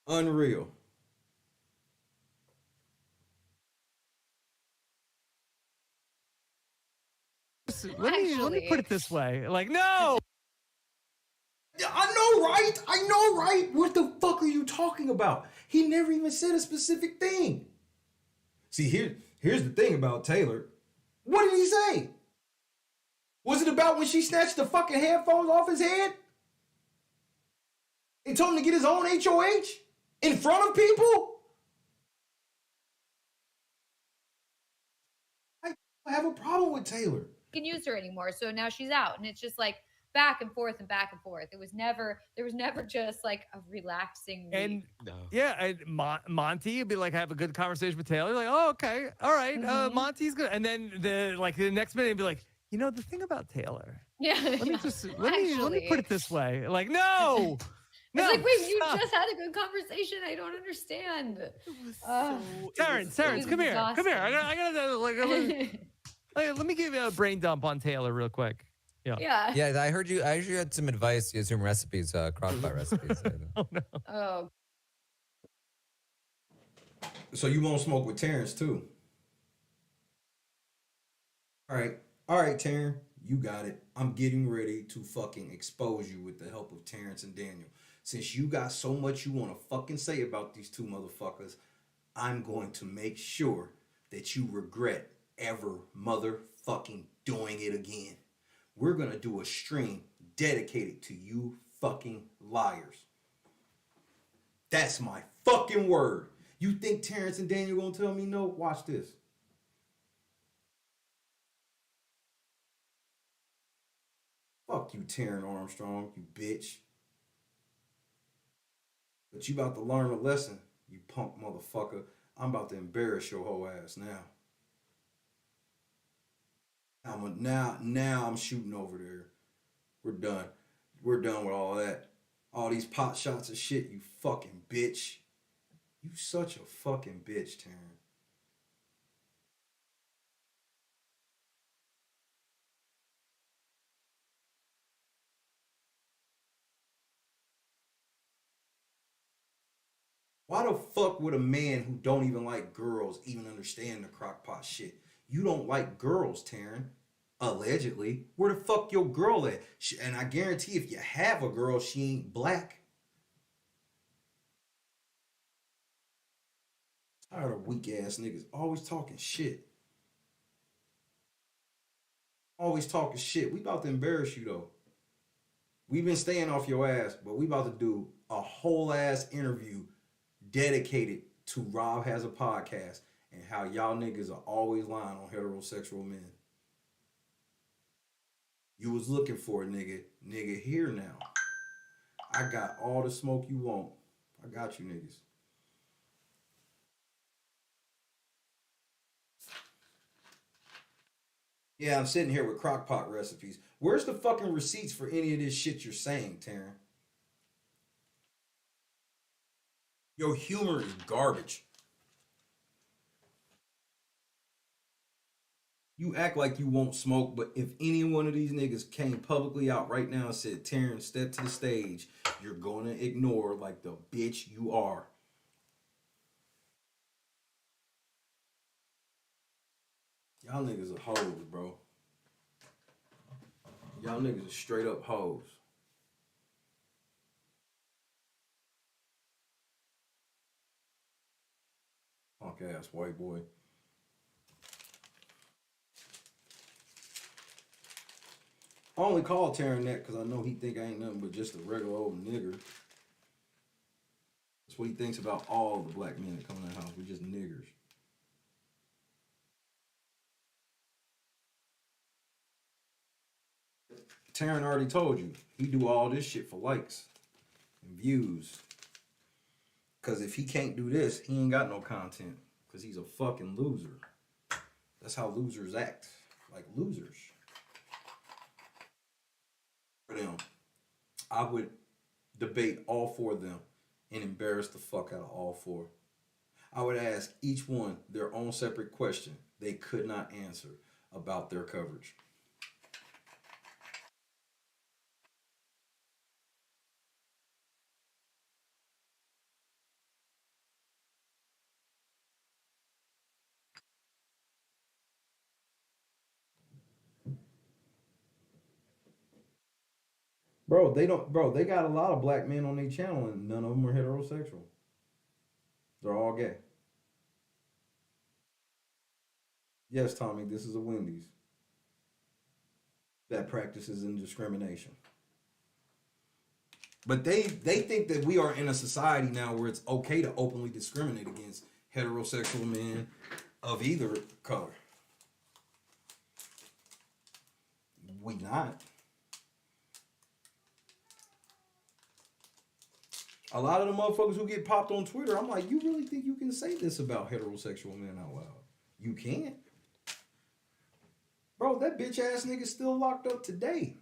Unreal. Let me put it this way. Like, no. I know, right? I know, right? What the fuck are you talking about? He never even said a specific thing. See, here's the thing about Taylor. What did he say? Was it about when she snatched the fucking headphones off his head? And told him to get his own HOH? In front of people? I have a problem with Taylor. Can use her anymore. So now she's out. And it's just like back and forth and back and forth. There was never just like a relaxing week. And yeah, and Monty would be like, have a good conversation with Taylor. Like, oh, okay, all right, Monty's good. And then the next minute, he'd be like, you know, the thing about Taylor. Yeah. Let me put it this way. Like, no. It's like, wait, you just had a good conversation. I don't understand. Taran, come here. Come here. I gotta like. Hey, let me give you a brain dump on Taylor real quick. Yeah. Yeah, I heard you had some advice, you had some recipes, crockpot recipes. Oh no. Oh. So you won't smoke with Terrence too. All right, Taryn, you got it. I'm getting ready to fucking expose you with the help of Terrence and Daniel. Since you got so much you want to fucking say about these two motherfuckers, I'm going to make sure that you regret ever motherfucking doing it again. We're gonna do a stream dedicated to you fucking liars. That's my fucking word. You think Terrence and Daniel gonna tell me no? Watch this. Fuck you, Taran Armstrong, you bitch. But you about to learn a lesson, you punk motherfucker. I'm about to embarrass your whole ass now. Now I'm shooting over there. We're done. We're done with all that. All these pot shots of shit, you fucking bitch. You such a fucking bitch, Taran. Why the fuck would a man who don't even like girls even understand the crockpot shit? You don't like girls, Taran. Allegedly. Where the fuck your girl at? And I guarantee if you have a girl, she ain't black. Tired of weak ass niggas always talking shit. Always talking shit. We about to embarrass you though. We've been staying off your ass, but we about to do a whole ass interview dedicated to Rob Has a Podcast and how y'all niggas are always lying on heterosexual men. You was looking for a nigga. Nigga here now. I got all the smoke you want. I got you niggas. Yeah, I'm sitting here with crockpot recipes. Where's the fucking receipts for any of this shit you're saying, Taran? Your humor is garbage. You act like you won't smoke, but if any one of these niggas came publicly out right now and said, Terrence, step to the stage, you're gonna ignore like the bitch you are. Y'all niggas are hoes, bro. Y'all niggas are straight up hoes. Punk ass white boy. I only call Taran that because I know he think I ain't nothing but just a regular old nigger. That's what he thinks about all the black men that come in the house. We just niggers. Taran already told you, he do all this shit for likes and views. Because if he can't do this, he ain't got no content. Because he's a fucking loser. That's how losers act. Like losers. For them, I would debate all four of them and embarrass the fuck out of all four. I would ask each one their own separate question they could not answer about their coverage. Bro, they got a lot of black men on their channel and none of them are heterosexual. They're all gay. Yes, Tommy, this is a Wendy's that practices indiscrimination. But they think that we are in a society now where it's okay to openly discriminate against heterosexual men of either color. We not. A lot of the motherfuckers who get popped on Twitter, I'm like, you really think you can say this about heterosexual men out loud? You can't. Bro, that bitch ass nigga's still locked up today.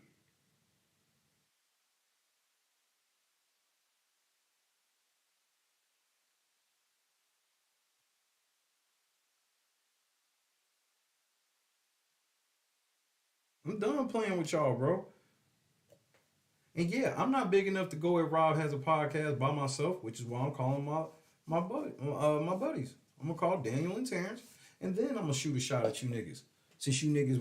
I'm done playing with y'all, bro. And yeah, I'm not big enough to go where Rob has a podcast by myself, which is why I'm calling my buddies. I'm gonna call Daniel and Terrence, and then I'm gonna shoot a shot at you niggas. Since you niggas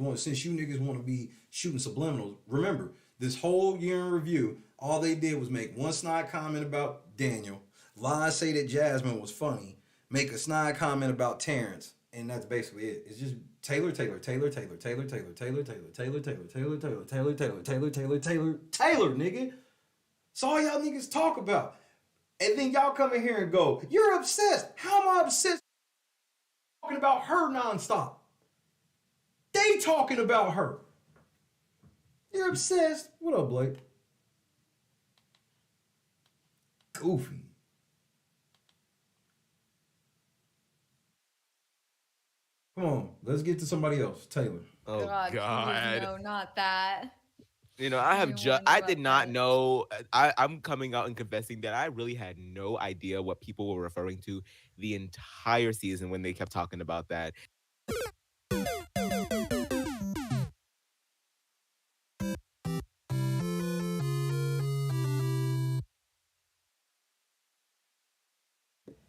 want to be shooting subliminals. Remember, this whole year in review, all they did was make one snide comment about Daniel, lie, say that Jasmine was funny, make a snide comment about Terrence, and that's basically it. It's just Taylor, nigga. That's all y'all niggas talk about. And then y'all come in here and go, you're obsessed. How am I obsessed? Talking about her nonstop. They talking about her. You're obsessed. What up, Blake? Goofy. Come on, let's get to somebody else. Taylor. Oh God. No, not that. You know, I did not know. I'm coming out and confessing that I really had no idea what people were referring to the entire season when they kept talking about that.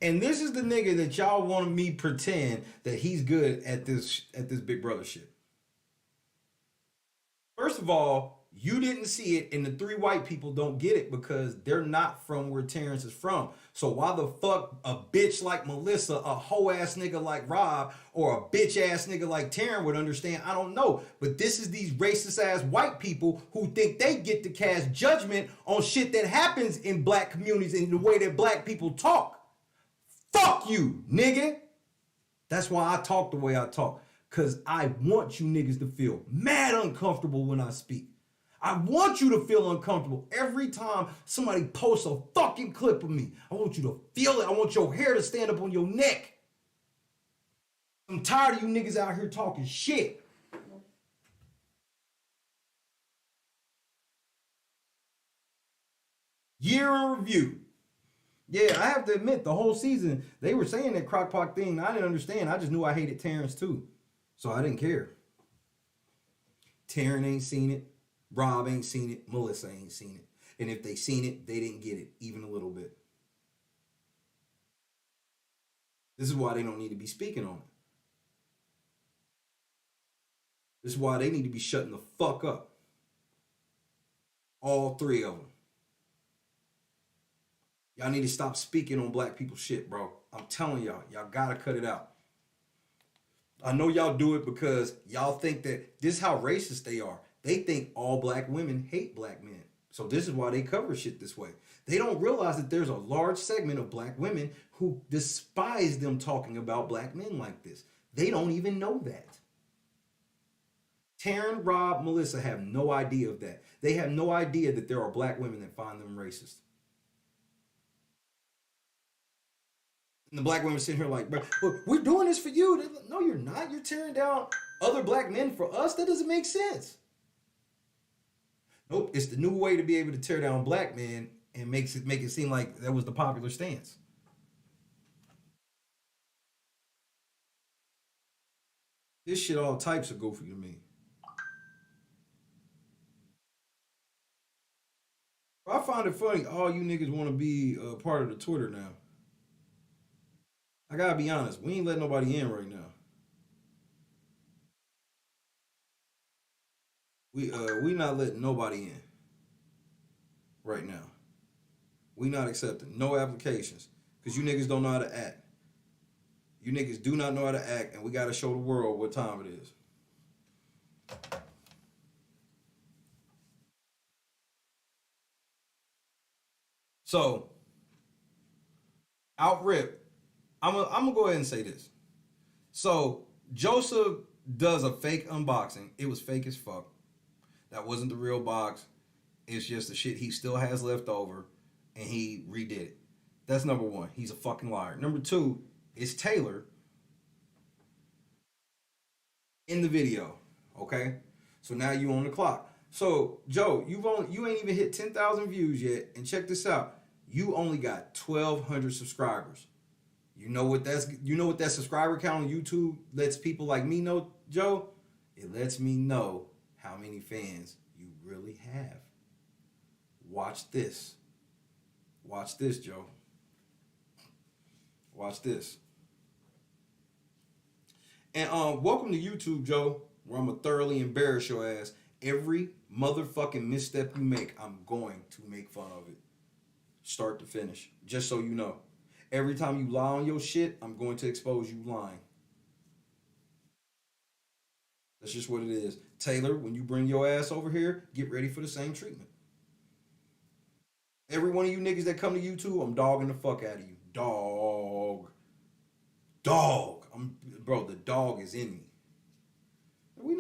And this is the nigga that y'all want me pretend that he's good at this Big Brother shit. First of all, you didn't see it, and the 3 white people don't get it because they're not from where Terrence is from. So why the fuck a bitch like Melissa, a hoe ass nigga like Rob, or a bitch ass nigga like Taran would understand? I don't know. But this is these racist ass white people who think they get to cast judgment on shit that happens in black communities and the way that black people talk. Fuck you, nigga. That's why I talk the way I talk. Because I want you niggas to feel mad uncomfortable when I speak. I want you to feel uncomfortable every time somebody posts a fucking clip of me. I want you to feel it. I want your hair to stand up on your neck. I'm tired of you niggas out here talking shit. Year in review. Yeah, I have to admit, the whole season, they were saying that crockpot thing. I didn't understand. I just knew I hated Terrence too. So I didn't care. Taran ain't seen it. Rob ain't seen it. Melissa ain't seen it. And if they seen it, they didn't get it, even a little bit. This is why they don't need to be speaking on it. This is why they need to be shutting the fuck up. All 3 of them. Y'all need to stop speaking on black people shit, bro. I'm telling y'all gotta cut it out. I know y'all do it because y'all think that this is how racist they are. They think all black women hate black men. So this is why they cover shit this way. They don't realize that there's a large segment of black women who despise them talking about black men like this. They don't even know that. Taran, Rob, Melissa have no idea of that. They have no idea that there are black women that find them racist. And the black women sitting here like, bro, we're doing this for you. No, you're not. You're tearing down other black men for us. That doesn't make sense. Nope, it's the new way to be able to tear down black men and make it seem like that was the popular stance. This shit all types of goofy to me. I find it funny all you niggas want to be part of the Twitter now. I gotta be honest, we ain't letting nobody in right now. We not letting nobody in right now. We not accepting no applications because you niggas don't know how to act. You niggas do not know how to act, and we gotta show the world what time it is. So, out rip, I'm gonna go ahead and say this. So, Joseph does a fake unboxing. It was fake as fuck. That wasn't the real box. It's just the shit he still has left over, and he redid it. That's number one. He's a fucking liar. Number two, it's Taylor in the video. Okay? So now you on the clock. So, Joe, you ain't even hit 10,000 views yet, and check this out. You only got 1,200 subscribers. You know what that subscriber count on YouTube lets people like me know, Joe? It lets me know how many fans you really have. Watch this. Watch this, Joe. Watch this. And welcome to YouTube, Joe, where I'm gonna thoroughly embarrass your ass. Every motherfucking misstep you make, I'm going to make fun of it. Start to finish. Just so you know. Every time you lie on your shit, I'm going to expose you lying. That's just what it is. Taylor, when you bring your ass over here, get ready for the same treatment. Every one of you niggas that come to YouTube, I'm dogging the fuck out of you. Dog. Bro, the dog is in me. I'm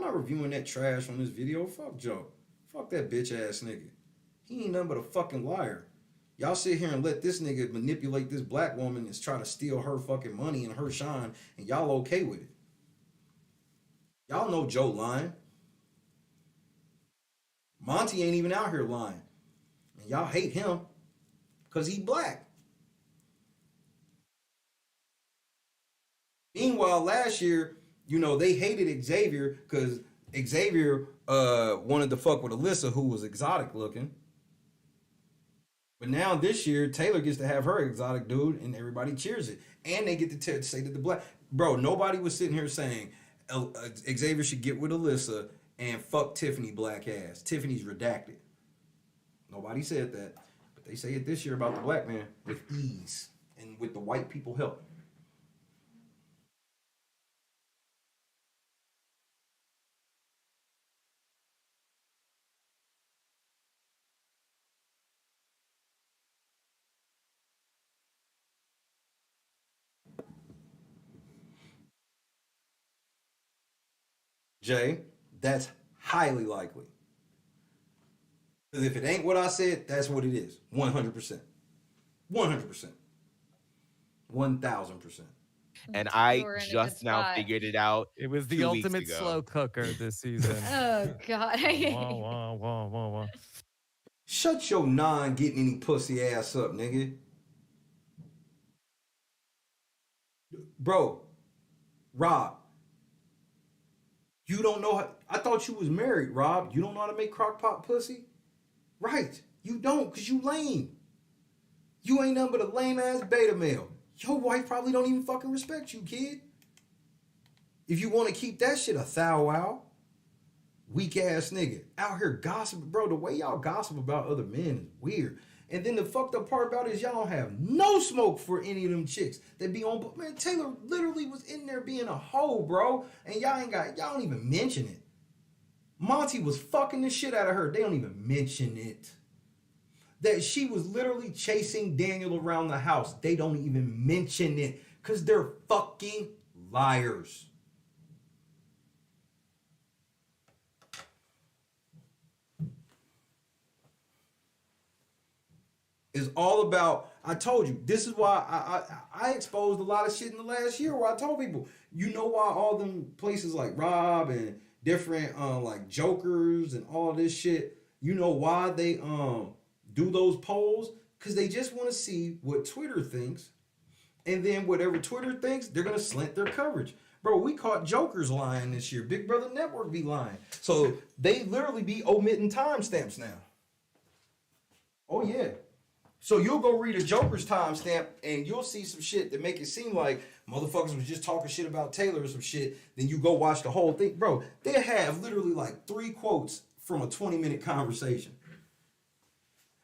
not reviewing that trash on this video. Fuck Joe. Fuck that bitch ass nigga. He ain't nothing but a fucking liar. Y'all sit here and let this nigga manipulate this black woman and try to steal her fucking money and her shine, and y'all okay with it. Y'all know Joe lying. Monty ain't even out here lying. And y'all hate him because he black. Meanwhile, last year, you know, they hated Xavier because Xavier wanted to fuck with Alyssa, who was exotic looking. But now this year, Taylor gets to have her exotic dude, and everybody cheers it. And they get to say that the black... Bro, nobody was sitting here saying Xavier should get with Alyssa and fuck Tiffany black ass. Tiffany's redacted. Nobody said that. But they say it this year about the black man with ease and with the white people help. Jay, that's highly likely. Because if it ain't what I said, that's what it is. 100%. 100%. 1,000%. And I just now figured it out. It was the ultimate slow cooker this season. Oh, God. Wah, wah, wah, wah, wah. Shut your non-getting any pussy ass up, nigga. Bro, Rob, you don't know how... I thought you was married, Rob. You don't know how to make crock pot pussy? Right. You don't, because you lame. You ain't nothing but a lame-ass beta male. Your wife probably don't even fucking respect you, kid. If you want to keep that shit a thou wow, weak-ass nigga. Out here gossiping. Bro, the way y'all gossip about other men is weird. And then the fucked up part about it is y'all don't have no smoke for any of them chicks that be on. Man, Taylor literally was in there being a hoe, bro. And y'all don't even mention it. Monty was fucking the shit out of her. They don't even mention it. That she was literally chasing Daniel around the house. They don't even mention it. Because they're fucking liars. It's all about, I told you, this is why I exposed a lot of shit in the last year where I told people, you know why all them places like Rob and different like Jokers and all this shit, you know why they do those polls? Because they just want to see what Twitter thinks. And then whatever Twitter thinks, they're going to slant their coverage. Bro, we caught Jokers lying this year. Big Brother Network be lying. So they literally be omitting timestamps now. Oh, yeah. So you'll go read a Joker's timestamp and you'll see some shit that make it seem like motherfuckers was just talking shit about Taylor or some shit. Then you go watch the whole thing. Bro, they have literally like 3 quotes from a 20-minute conversation.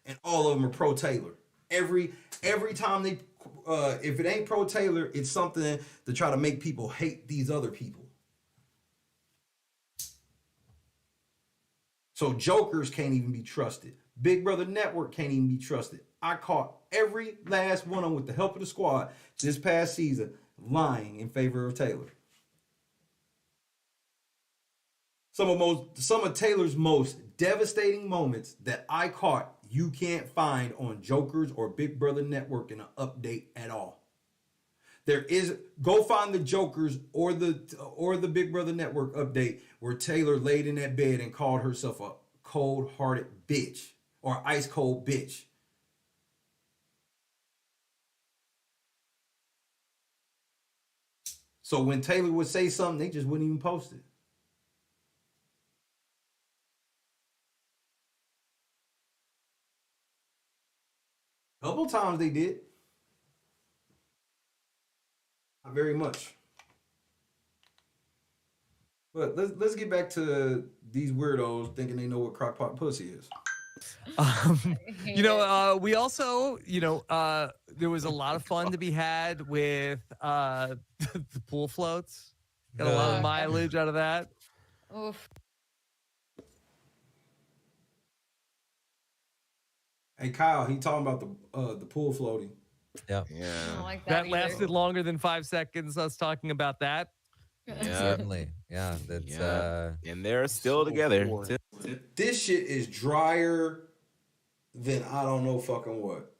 And all of them are pro-Taylor. Every time they, if it ain't pro-Taylor, it's something to try to make people hate these other people. So Jokers can't even be trusted. Big Brother Network can't even be trusted. I caught every last one of them with the help of the squad this past season lying in favor of Taylor. Some of Taylor's most devastating moments that I caught, you can't find on Jokers or Big Brother Network in an update at all. Go find the Jokers or the Big Brother Network update where Taylor laid in that bed and called herself a cold-hearted bitch or ice cold bitch. So when Taylor would say something, they just wouldn't even post it. little times they did. Not very much. But let's get back to these weirdos thinking they know what crockpot pussy is. We also, there was a lot of fun to be had with the pool floats. Got a lot of mileage out of that. Oof. Hey Kyle, he talking about the pool floating. Yeah. I don't like That that lasted longer than 5 seconds, us talking about that. Yeah. Certainly. Yeah. That's and they're still together. This shit is drier than I don't know fucking what.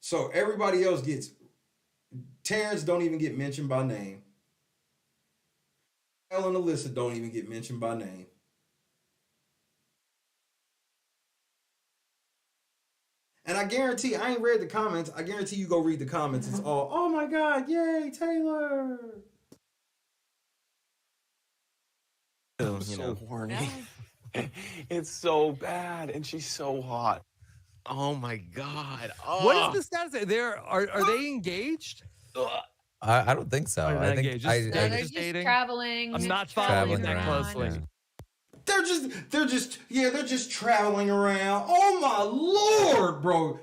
So everybody else gets Terrence don't even get mentioned by name. Ellen and Alyssa don't even get mentioned by name. And I guarantee, I ain't read the comments. I guarantee you go read the comments. It's all, oh my God, yay, Taylor. I'm so horny. It's so bad, and she's so hot. Oh my God. Oh. What is the status? Are they engaged? I don't think so. I think they're They're just just dating. traveling. I'm not following that closely. Yeah. They're just traveling around. Oh my Lord, bro.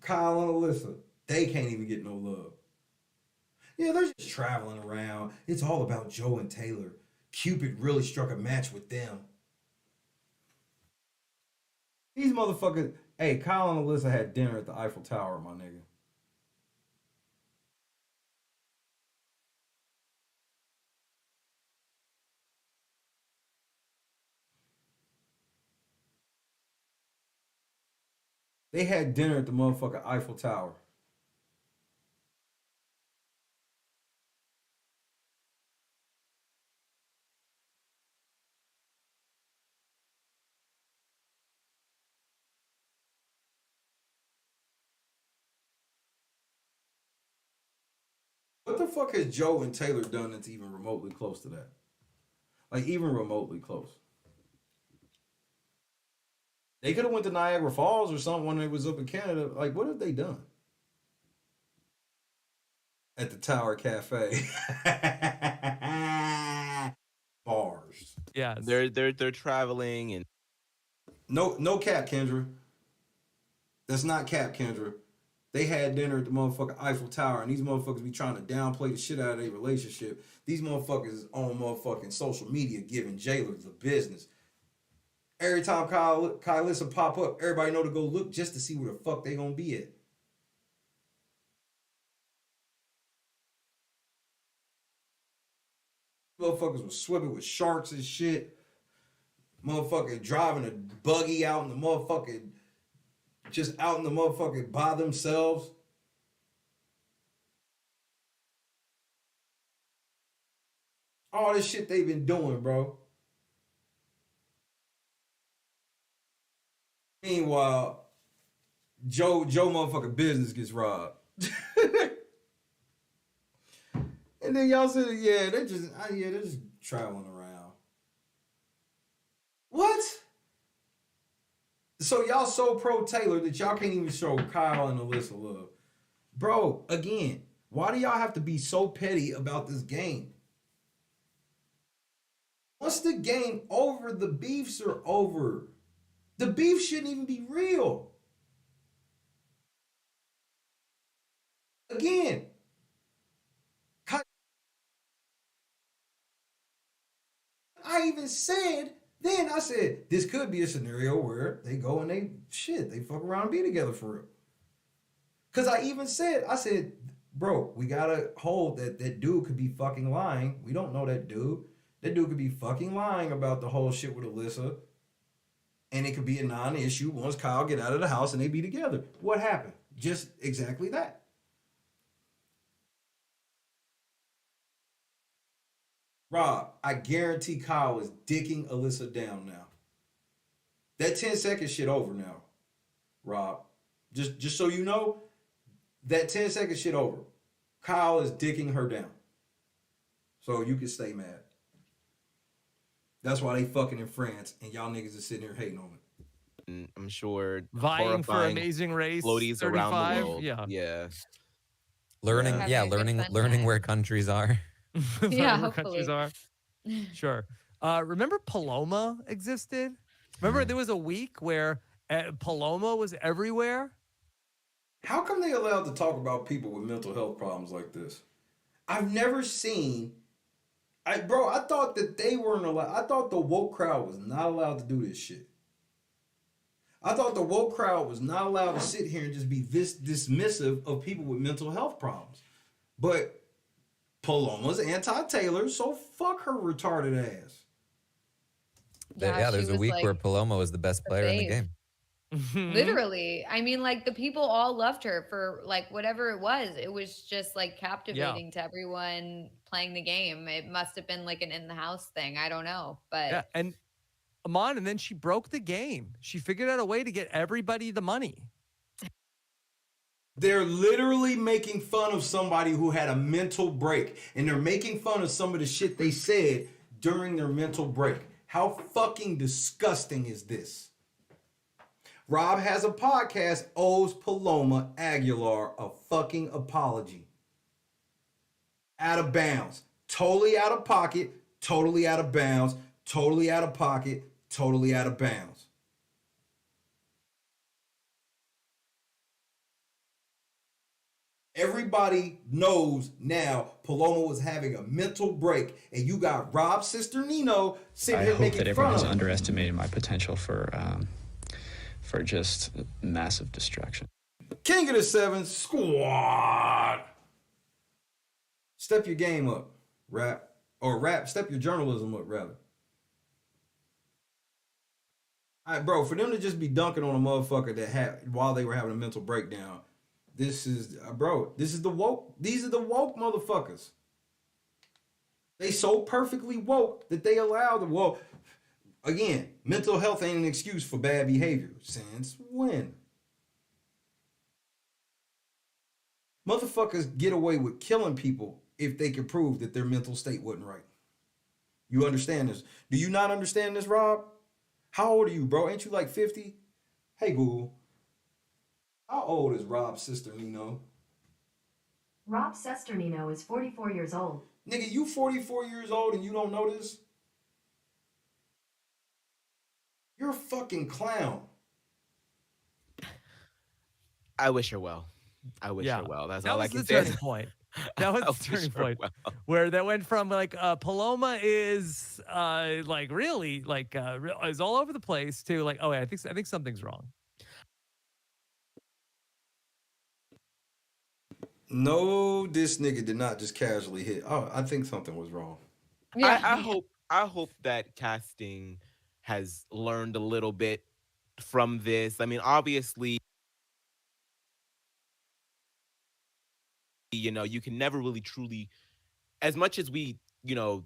Kyle and Alyssa, they can't even get no love. Yeah, they're just traveling around. It's all about Joe and Taylor. Cupid really struck a match with them. These motherfuckers. Hey, Kyle and Alyssa had dinner at the Eiffel Tower, my nigga. They had dinner at the motherfucking Eiffel Tower. What the fuck has Joe and Taylor done that's even remotely close to that? Like, even remotely close. They could have went to Niagara Falls or something when they was up in Canada. Like, what have they done? At the Tower Cafe. Bars. Yeah. They're traveling and No cap, Kendra. That's not cap, Kendra. They had dinner at the motherfucking Eiffel Tower, and these motherfuckers be trying to downplay the shit out of their relationship. These motherfuckers is on motherfucking social media giving jailers the business. Every time Kyle Lissa pop up, everybody know to go look just to see where the fuck they gonna be at. Motherfuckers was swimming with sharks and shit. Motherfucking driving a buggy out in the motherfucking, just out in the motherfucking by themselves. All this shit they've been doing, bro. Meanwhile, Joe motherfucking business gets robbed. And then y'all said, yeah, they're just traveling around. What? So y'all so pro Taylor that y'all can't even show Kyle and Alyssa love. Bro, again, why do y'all have to be so petty about this game? Once the game over, the beefs are over. The beef shouldn't even be real. Again, I even said, then I said, this could be a scenario where they go and they fuck around and be together for real. Because I even said, bro, we gotta hold that dude could be fucking lying. We don't know that dude. That dude could be fucking lying about the whole shit with Alyssa. And it could be a non-issue once Kyle get out of the house and they be together. What happened? Just exactly that. Rob, I guarantee Kyle is dicking Alyssa down now. That 10-second shit over now, Rob. Just so you know, that 10-second shit over. Kyle is dicking her down. So you can stay mad. That's why they fucking in France and y'all niggas are sitting here hating on it. I'm sure vying for horrifying Amazing Race floaties around the 35. world. Yeah. Yeah. Learning, Having yeah, a good fun learning time. where countries are. Yeah, Where countries hopefully. are. Sure. Remember Paloma existed? Remember there was a week where Paloma was everywhere? How come they allowed to talk about people with mental health problems like this? I've never seen. I thought that they weren't allowed. I thought the woke crowd was not allowed to do this shit. I thought the woke crowd was not allowed to sit here and just be this dismissive of people with mental health problems. But Paloma's anti-Taylor, so fuck her retarded ass. Yeah, there's she a was week like where Paloma was the best player in the fave. game. Literally. I mean, like the people all loved her for like whatever it was. It was just like captivating to everyone playing the game. It must have been like an in the house thing. I don't know. But Yeah, and Aman, and then she broke the game. She figured out a way to get everybody the money. They're literally making fun of somebody who had a mental break, and they're making fun of some of the shit they said during their mental break. How fucking disgusting is this? Rob has a podcast, owes Paloma Aguilar a fucking apology. Out of bounds. Totally out of pocket, totally out of bounds, totally out of pocket, totally out of bounds. Everybody knows now Paloma was having a mental break, and you got Rob's sister Nino sitting here making fun of her. I hope that everyone has underestimated my potential for just massive destruction. King of the Seven Squad. Step your game up, rap. Or rap, step your journalism up, rather. All right, bro, for them to just be dunking on a motherfucker that had while they were having a mental breakdown, this is, this is the woke. These are the woke motherfuckers. They so perfectly woke that they allow the woke. Again, mental health ain't an excuse for bad behavior. Since when? Motherfuckers get away with killing people if they can prove that their mental state wasn't right. You understand this? Do you not understand this, Rob? How old are you, bro? Ain't you like 50? Hey, Google. How old is Rob's sister Nino? Rob Sesternino is 44 years old. Nigga, you 44 years old and you don't know this? You're a fucking clown. I wish her well. I wish her well. That's all I can say. That was the turning point. That was the turning point where that went from like Paloma is like really like is all over the place to like, oh, yeah, I think something's wrong. No, this nigga did not just casually hit. Oh, I think something was wrong. Yeah. I hope that casting has learned a little bit from this. I mean, obviously, you know, you can never really truly, as much as we, you know,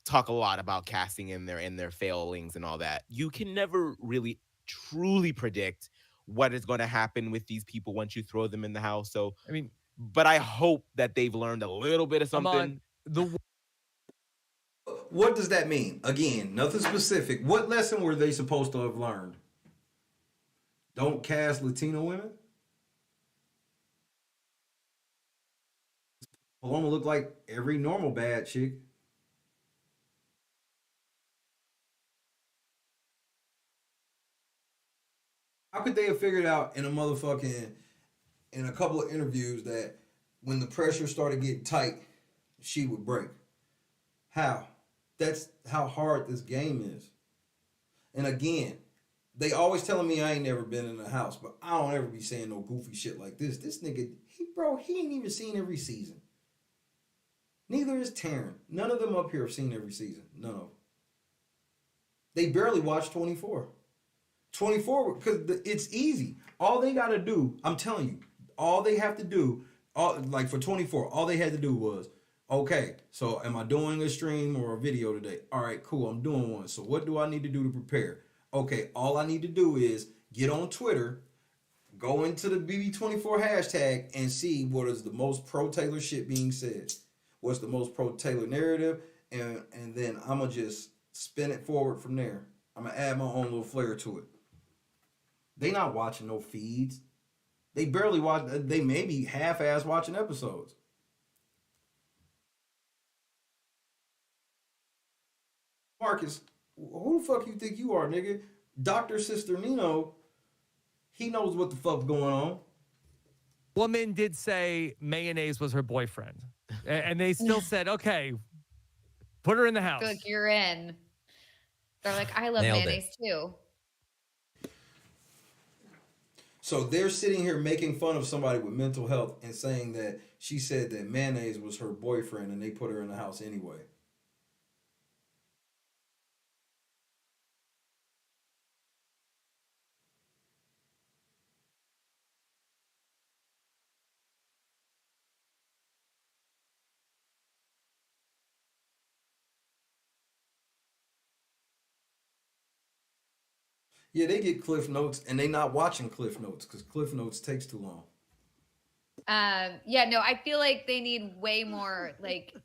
talk a lot about casting and their failings and all that, you can never really truly predict what is going to happen with these people once you throw them in the house. So, I mean, but I hope that they've learned a little bit of something. What does that mean? Again, nothing specific. What lesson were they supposed to have learned? Don't cast Latino women? Paloma look like every normal bad chick. How could they have figured out in a couple of interviews that when the pressure started getting tight, she would break? How? That's how hard this game is. And again, they always telling me I ain't never been in a house, but I don't ever be saying no goofy shit like this. This nigga, he ain't even seen every season. Neither is Taran. None of them up here have seen every season. None of them. They barely watch 24. 24, because it's easy. All they got to do, I'm telling you, all they have to do, like for 24, all they had to do was, okay, so am I doing a stream or a video today? All right, cool, I'm doing one. So what do I need to do to prepare? Okay, all I need to do is get on Twitter, go into the BB24 hashtag, and see what is the most pro-Taylor shit being said. What's the most pro-Taylor narrative, and then I'm going to just spin it forward from there. I'm going to add my own little flair to it. They not watching no feeds. They barely watch. They maybe half-ass watching episodes. Marcus, who the fuck you think you are, nigga? Dr. Sister Nino, he knows what the fuck's going on. Woman did say mayonnaise was her boyfriend. And they still said, okay, put her in the house. Like, you're in. They're like, I love Nailed mayonnaise too. So they're sitting here making fun of somebody with mental health and saying that she said that mayonnaise was her boyfriend and they put her in the house anyway. Yeah, they get Cliff Notes and they not watching Cliff Notes because Cliff Notes takes too long. Yeah, no, I feel like they need way more, like,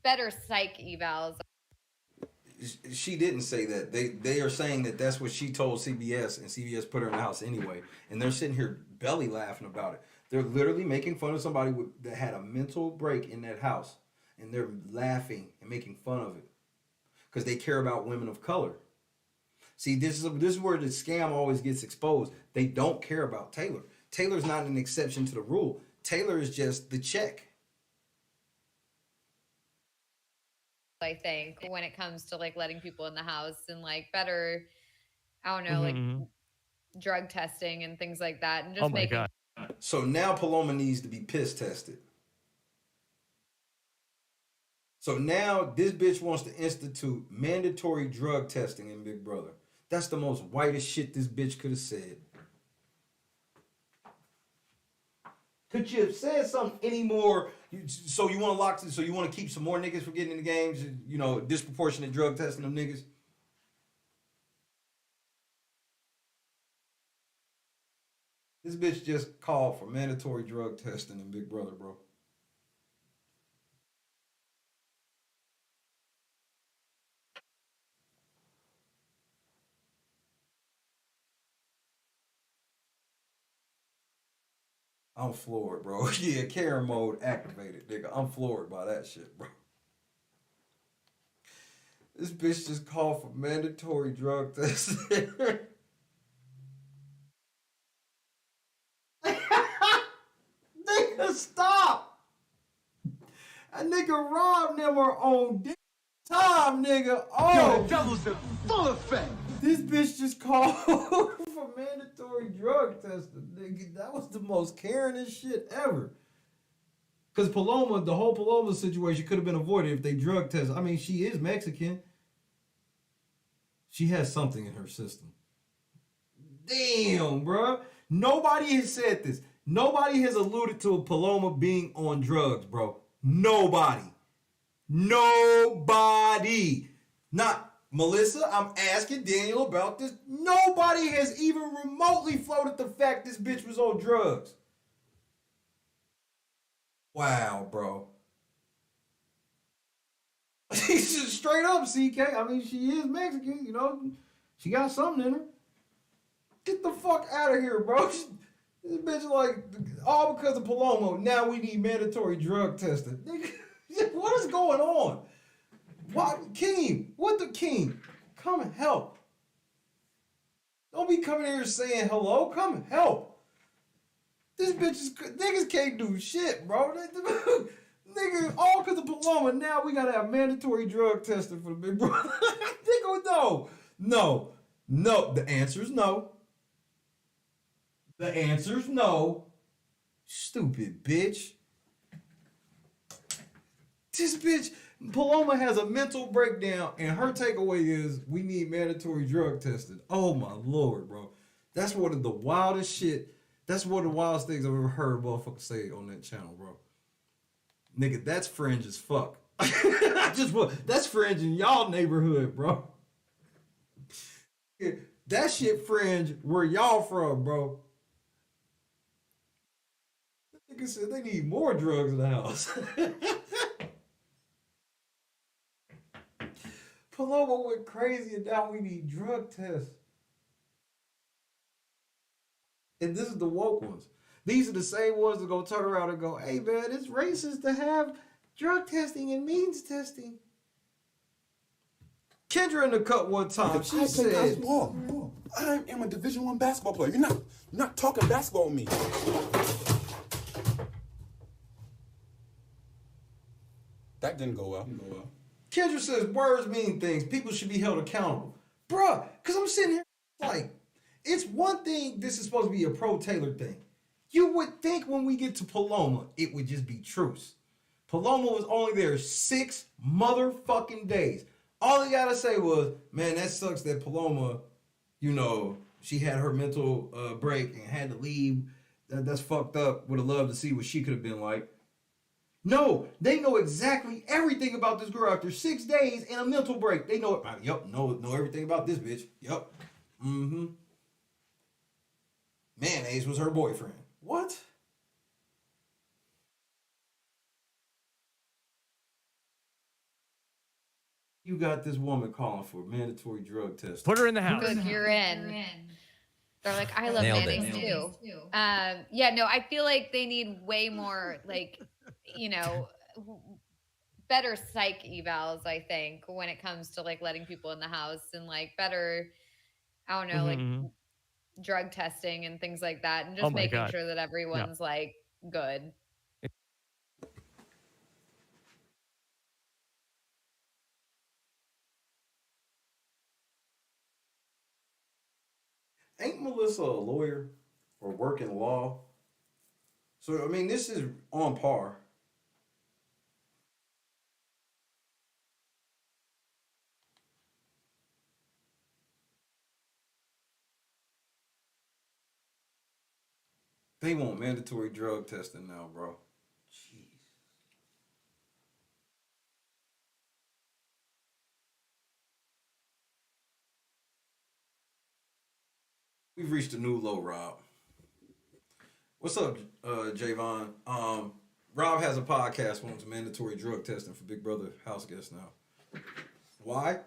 better psych evals. She didn't say that. They are saying that that's what she told CBS, and CBS put her in the house anyway. And they're sitting here belly laughing about it. They're literally making fun of somebody that had a mental break in that house, and they're laughing and making fun of it because they care about women of color. See, this is where the scam always gets exposed. They don't care about Taylor. Taylor's not an exception to the rule. Taylor is just the check. I think when it comes to like letting people in the house and like better, I don't know, like drug testing and things like that, and just making. God. So now Paloma needs to be piss tested. So now this bitch wants to institute mandatory drug testing in Big Brother. That's the most whitest shit this bitch could have said. Could you have said something any more? So you want to keep some more niggas from getting in the games? Disproportionate drug testing them niggas. This bitch just called for mandatory drug testing in Big Brother, bro. I'm floored, bro. Yeah, Karen mode activated, nigga. I'm floored by that shit, bro. This bitch just called for mandatory drug testing. Nigga, stop! A nigga robbed them her own dick time, nigga. Oh, yo, the devil's in full effect. This bitch just called for mandatory drug testing, nigga. That was the most Karen-ish shit ever. Because Paloma, the whole Paloma situation could have been avoided if they drug tested. I mean, she is Mexican. She has something in her system. Damn, bro. Nobody has said this. Nobody has alluded to Paloma being on drugs, bro. Nobody. Not Melissa, I'm asking Daniel about this. Nobody has even remotely floated the fact this bitch was on drugs. Wow, bro. She's just straight up, CK. I mean, she is Mexican, She got something in her. Get the fuck out of here, bro. This bitch like, all because of Paloma. Now we need mandatory drug testing. What is going on? What, King? What the King? Come and help. Don't be coming here saying hello. Come and help. This bitch is, niggas can't do shit, bro. Nigga, all because of Paloma. Now we gotta have mandatory drug testing for the Big Brother. Nigga, no. The answer is no. The answer is no. Stupid bitch. This bitch, Paloma has a mental breakdown, and her takeaway is we need mandatory drug testing. Oh my Lord, bro. That's one of the wildest shit. That's one of the wildest things I've ever heard motherfuckers say on that channel, bro. Nigga, that's fringe as fuck. That's fringe in y'all neighborhood, bro. That shit fringe where y'all from, bro. That nigga said they need more drugs in the house. Paloma went crazy and now we need drug tests. And this is the woke ones. These are the same ones that go turn around and go, hey man, it's racist to have drug testing and means testing. Kendra in the cut one time, she said, basketball. I am a Division I basketball player. You're not talking basketball with me. That didn't go well. Kendra says words mean things. People should be held accountable. Bruh, because I'm sitting here like, it's one thing, this is supposed to be a pro-Taylor thing. You would think when we get to Paloma, it would just be truce. Paloma was only there 6 motherfucking days. All he gotta say was, man, that sucks that Paloma, you know, she had her mental break and had to leave. That's fucked up. Would have loved to see what she could have been like. No, they know exactly everything about this girl after 6 days and a mental break. They know it. Yup, know everything about this bitch. Yup. Mm-hmm. Mayonnaise was her boyfriend. What? You got this woman calling for mandatory drug testing. Put her in the house. Good, you're in. They're like, I love Nailed mayonnaise too. Yeah, no, I feel like they need way more, like, you know, better psych evals, I think, when it comes to like letting people in the house and like better, I don't know, like drug testing and things like that. And just making sure that everyone's like good. Ain't Melissa a lawyer or working law? So, I mean, this is on par. They want mandatory drug testing now, bro. Jeez. We've reached a new low, Rob. What's up, Javon? Rob has a podcast wants mandatory drug testing for Big Brother house guests now. Why?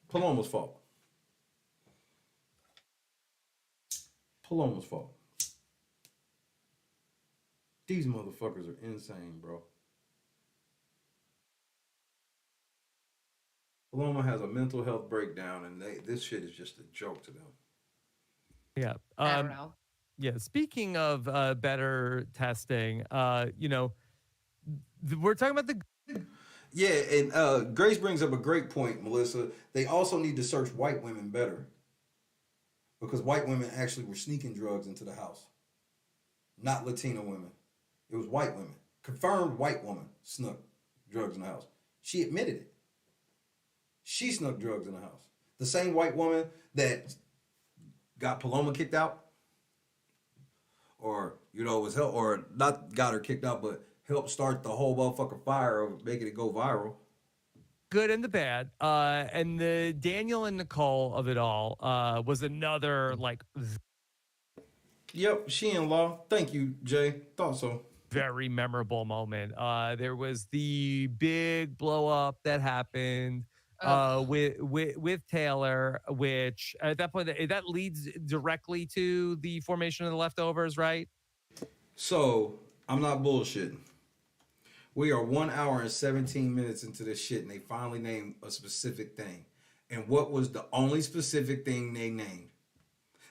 Paloma's fault. Paloma's fault. These motherfuckers are insane, bro. Paloma has a mental health breakdown, and this shit is just a joke to them. Yeah. I don't know. Yeah. Speaking of better testing, you know, we're talking about the. Yeah, and Grace brings up a great point, Melissa. They also need to search white women better because white women actually were sneaking drugs into the house, not Latina women. It was white women. Confirmed white woman snuck drugs in the house. She admitted it. She snuck drugs in the house. The same white woman that got Paloma kicked out, or was help, or not got her kicked out, but helped start the whole motherfucking fire of making it go viral. Good and the bad, and the Daniel and Nicole of it all was another like. Yep, she in law. Thank you, Jay. Thought so. Very memorable moment. There was the big blow up that happened with Taylor, which at that point that leads directly to the formation of the leftovers, right? So I'm not bullshitting. We are 1 hour and 17 minutes into this shit, and they finally named a specific thing. And what was the only specific thing they named?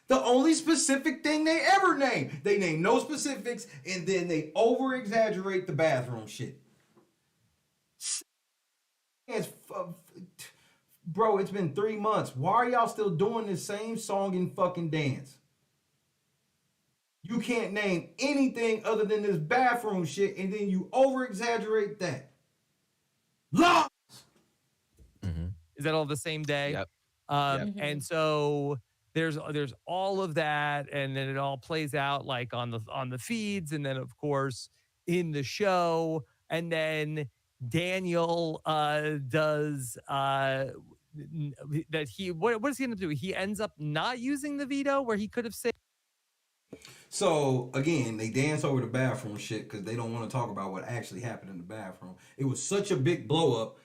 The only specific thing they ever named. They named no specifics, and then they over-exaggerate the bathroom shit. Bro, it's been 3 months. Why are y'all still doing the same song and fucking dance? You can't name anything other than this bathroom shit, and then you over-exaggerate that. Lies! Is that all the same day? Yep. And so there's all of that, and then it all plays out like on the feeds, and then of course in the show, and then Daniel does that he what does he end up doing? He ends up not using the veto where he could have said. So again, they dance over the bathroom shit because they don't want to talk about what actually happened in the bathroom. It was such a big blow up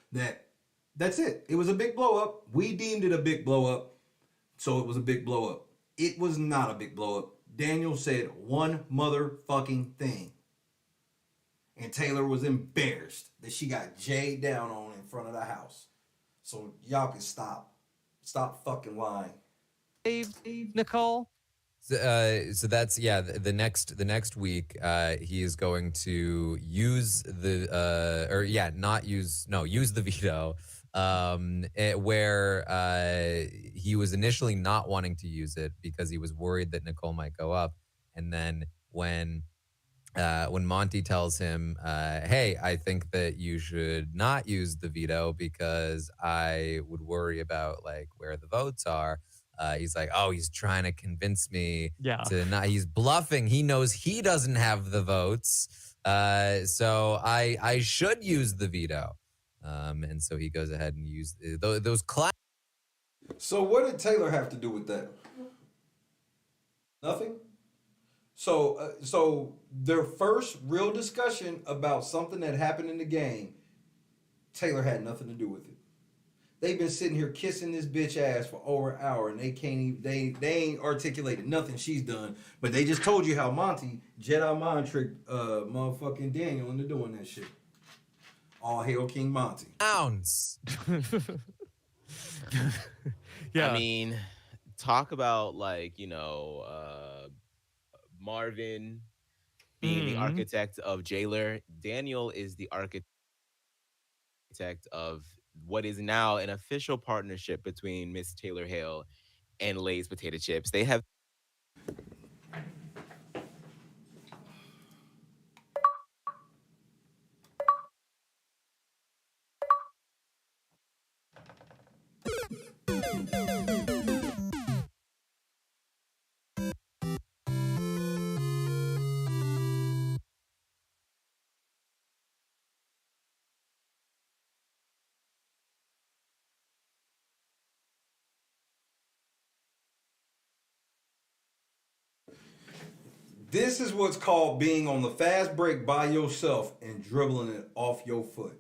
that's it. It was a big blow up. We deemed it a big blow up. So it was a big blow up. It was not a big blow up. Daniel said one motherfucking thing. And Taylor was embarrassed that she got Jay down on in front of the house. So y'all can stop. Stop fucking lying. Nicole? So that's the next week he is going to use use the veto where he was initially not wanting to use it because he was worried that Nicole might go up, and then when Monty tells him, hey, I think that you should not use the veto because I would worry about like where the votes are. He's like, oh, he's trying to convince me to not, he's bluffing. He knows he doesn't have the votes. So I should use the veto. And so he goes ahead and used those So what did Taylor have to do with that? Nothing? So their first real discussion about something that happened in the game, Taylor had nothing to do with it. They've been sitting here kissing this bitch ass for over an hour, and they can't even, they ain't articulated nothing she's done. But they just told you how Monty Jedi mind tricked motherfucking Daniel into doing that shit. All hail King Monty. Ounce. I mean, talk about like, Marvin being the architect of Jailer. Daniel is the architect of what is now an official partnership between Miss Taylor Hale and Lay's Potato Chips. They have This is what's called being on the fast break by yourself and dribbling it off your foot.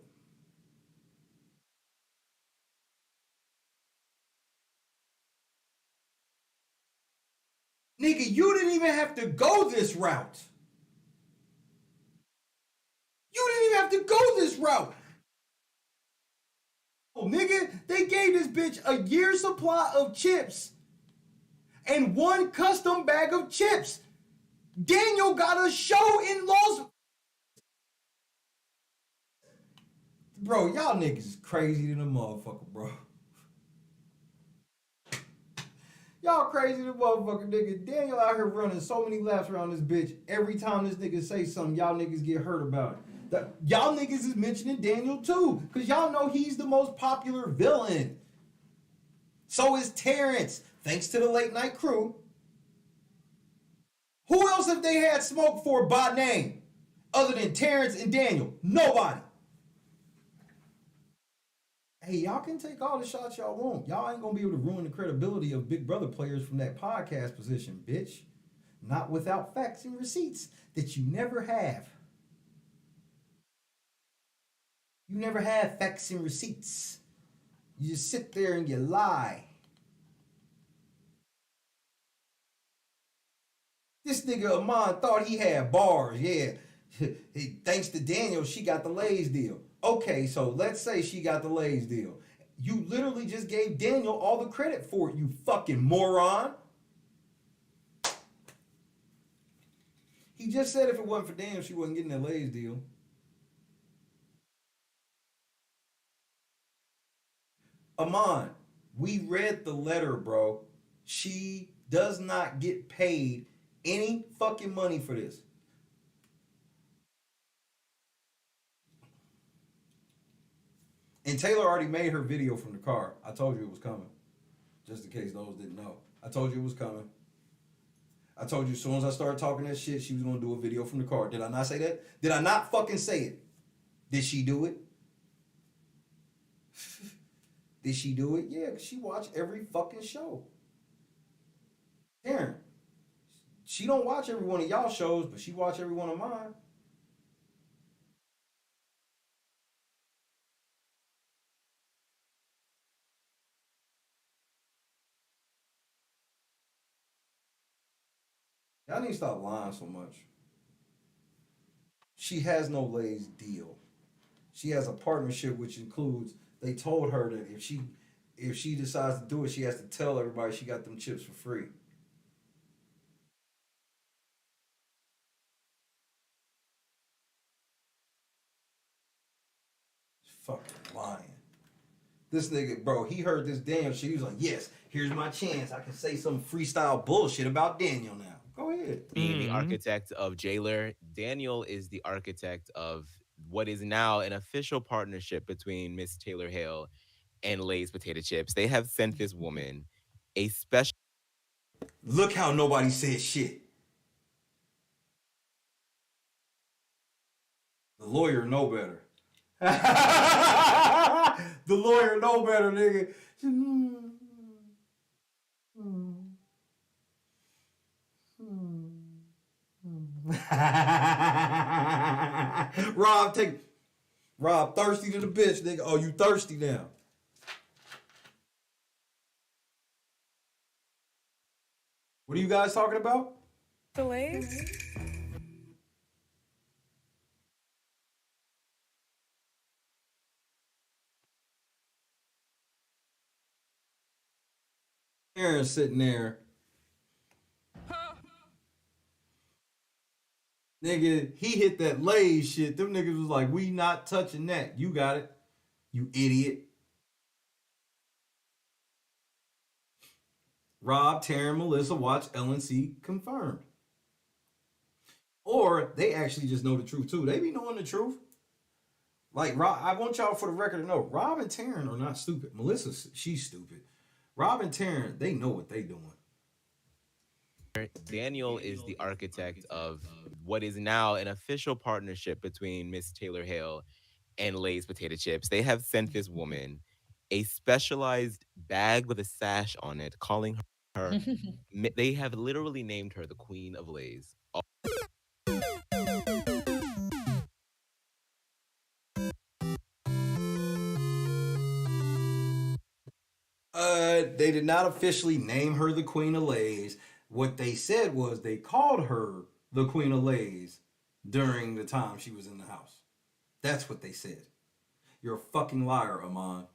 Nigga, you didn't even have to go this route. You didn't even have to go this route. Oh, nigga, they gave this bitch a year's supply of chips and one custom bag of chips. Daniel got a show in Las... Bro, y'all niggas is crazy than a motherfucker, bro. Y'all crazy than a motherfucker, nigga. Daniel out here running so many laps around this bitch. Every time this nigga say something, y'all niggas get hurt about it. Y'all niggas is mentioning Daniel too, because y'all know he's the most popular villain. So is Terrence, thanks to the late night crew. Who else have they had smoke for by name other than Terrence and Daniel? Nobody. Hey, y'all can take all the shots y'all want. Y'all ain't gonna be able to ruin the credibility of Big Brother players from that podcast position, bitch. Not without facts and receipts that you never have. You never have facts and receipts. You just sit there and you lie. This nigga Aman thought he had bars. Yeah, thanks to Daniel, she got the Lay's deal. Okay, so let's say she got the Lay's deal. You literally just gave Daniel all the credit for it, you fucking moron. He just said if it wasn't for Daniel, she wasn't getting that Lay's deal. Aman, we read the letter, bro. She does not get paid any fucking money for this. And Taylor already made her video from the car. I told you it was coming. Just in case those didn't know. I told you it was coming. I told you as soon as I started talking that shit, she was going to do a video from the car. Did I not say that? Did I not fucking say it? Did she do it? Did she do it? Yeah, because she watched every fucking show. Karen, she don't watch every one of y'all shows, but she watch every one of mine. Y'all need to stop lying so much. She has no Lay's deal. She has a partnership which includes they told her that if she decides to do it, she has to tell everybody she got them chips for free. Fucking lying. This nigga, bro, he heard this Daniel shit. He was like, yes, here's my chance. I can say some freestyle bullshit about Daniel now. Go ahead. Being the architect of Jailer, Daniel is the architect of what is now an official partnership between Miss Taylor Hale and Lay's Potato Chips. They have sent this woman a special. Look how nobody said shit. The lawyer know better. The lawyer know better, nigga. Rob thirsty to the bitch, nigga. Oh, you thirsty now. What are you guys talking about? Delays? Aaron sitting there. Nigga, he hit that Lay's shit. Them niggas was like, we not touching that. You got it. You idiot. Rob, Taran, Melissa watch LNC confirmed. Or they actually just know the truth too. They be knowing the truth. Like, Rob, I want y'all for the record to know, Rob and Taran are not stupid. Melissa, she's stupid. Rob and Taran, they know what they doing. Daniel is the architect of what is now an official partnership between Miss Taylor Hale and Lay's Potato Chips. They have sent this woman a specialized bag with a sash on it, calling her. They have literally named her the Queen of Lay's. They did not officially name her the Queen of Lay's. What they said was they called her the Queen of Lay's during the time she was in the house. That's what they said. You're a fucking liar, Aman.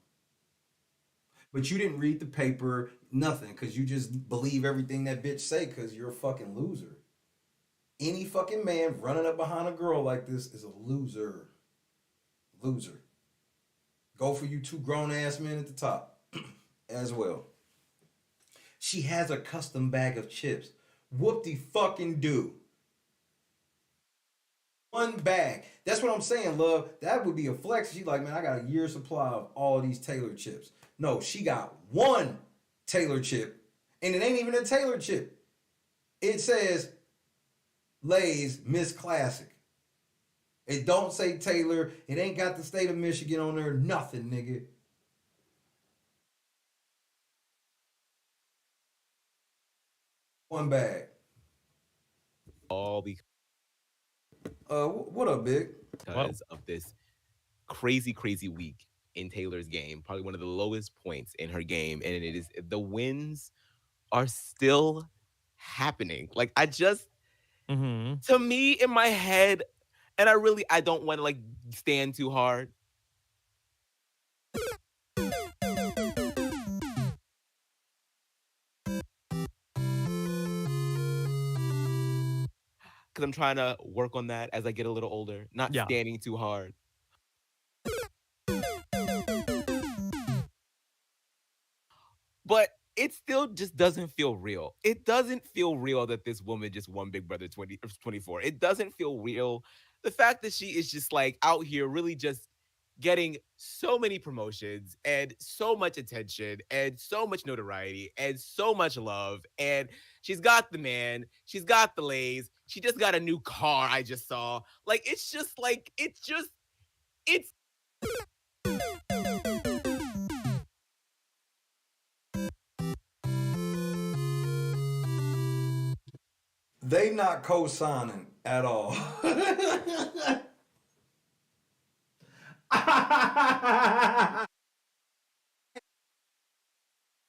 But you didn't read the paper, nothing, because you just believe everything that bitch say because you're a fucking loser. Any fucking man running up behind a girl like this is a loser. Loser. Go for you two grown-ass men at the top as well. She has a custom bag of chips. Whoop-de-fucking-do. One bag. That's what I'm saying, love. That would be a flex. She's like, man, I got a year's supply of all these Taylor chips. No, she got one Taylor chip, and it ain't even a Taylor chip. It says Lay's Miss Classic. It don't say Taylor. It ain't got the state of Michigan on there. Nothing, nigga. One bag. All because what up, Big? Because of this crazy week in Taylor's game, probably one of the lowest points in her game, and it is the wins are still happening. Like I just, to me in my head, and I don't want to like stand too hard. Because I'm trying to work on that as I get a little older, not standing too hard. But it still just doesn't feel real. It doesn't feel real that this woman just won Big Brother 24. It doesn't feel real. The fact that she is just like out here really just getting so many promotions and so much attention and so much notoriety and so much love. And she's got the man, she's got the Lays, she just got a new car I just saw. Like, it's just like, it's They not co-signing at all.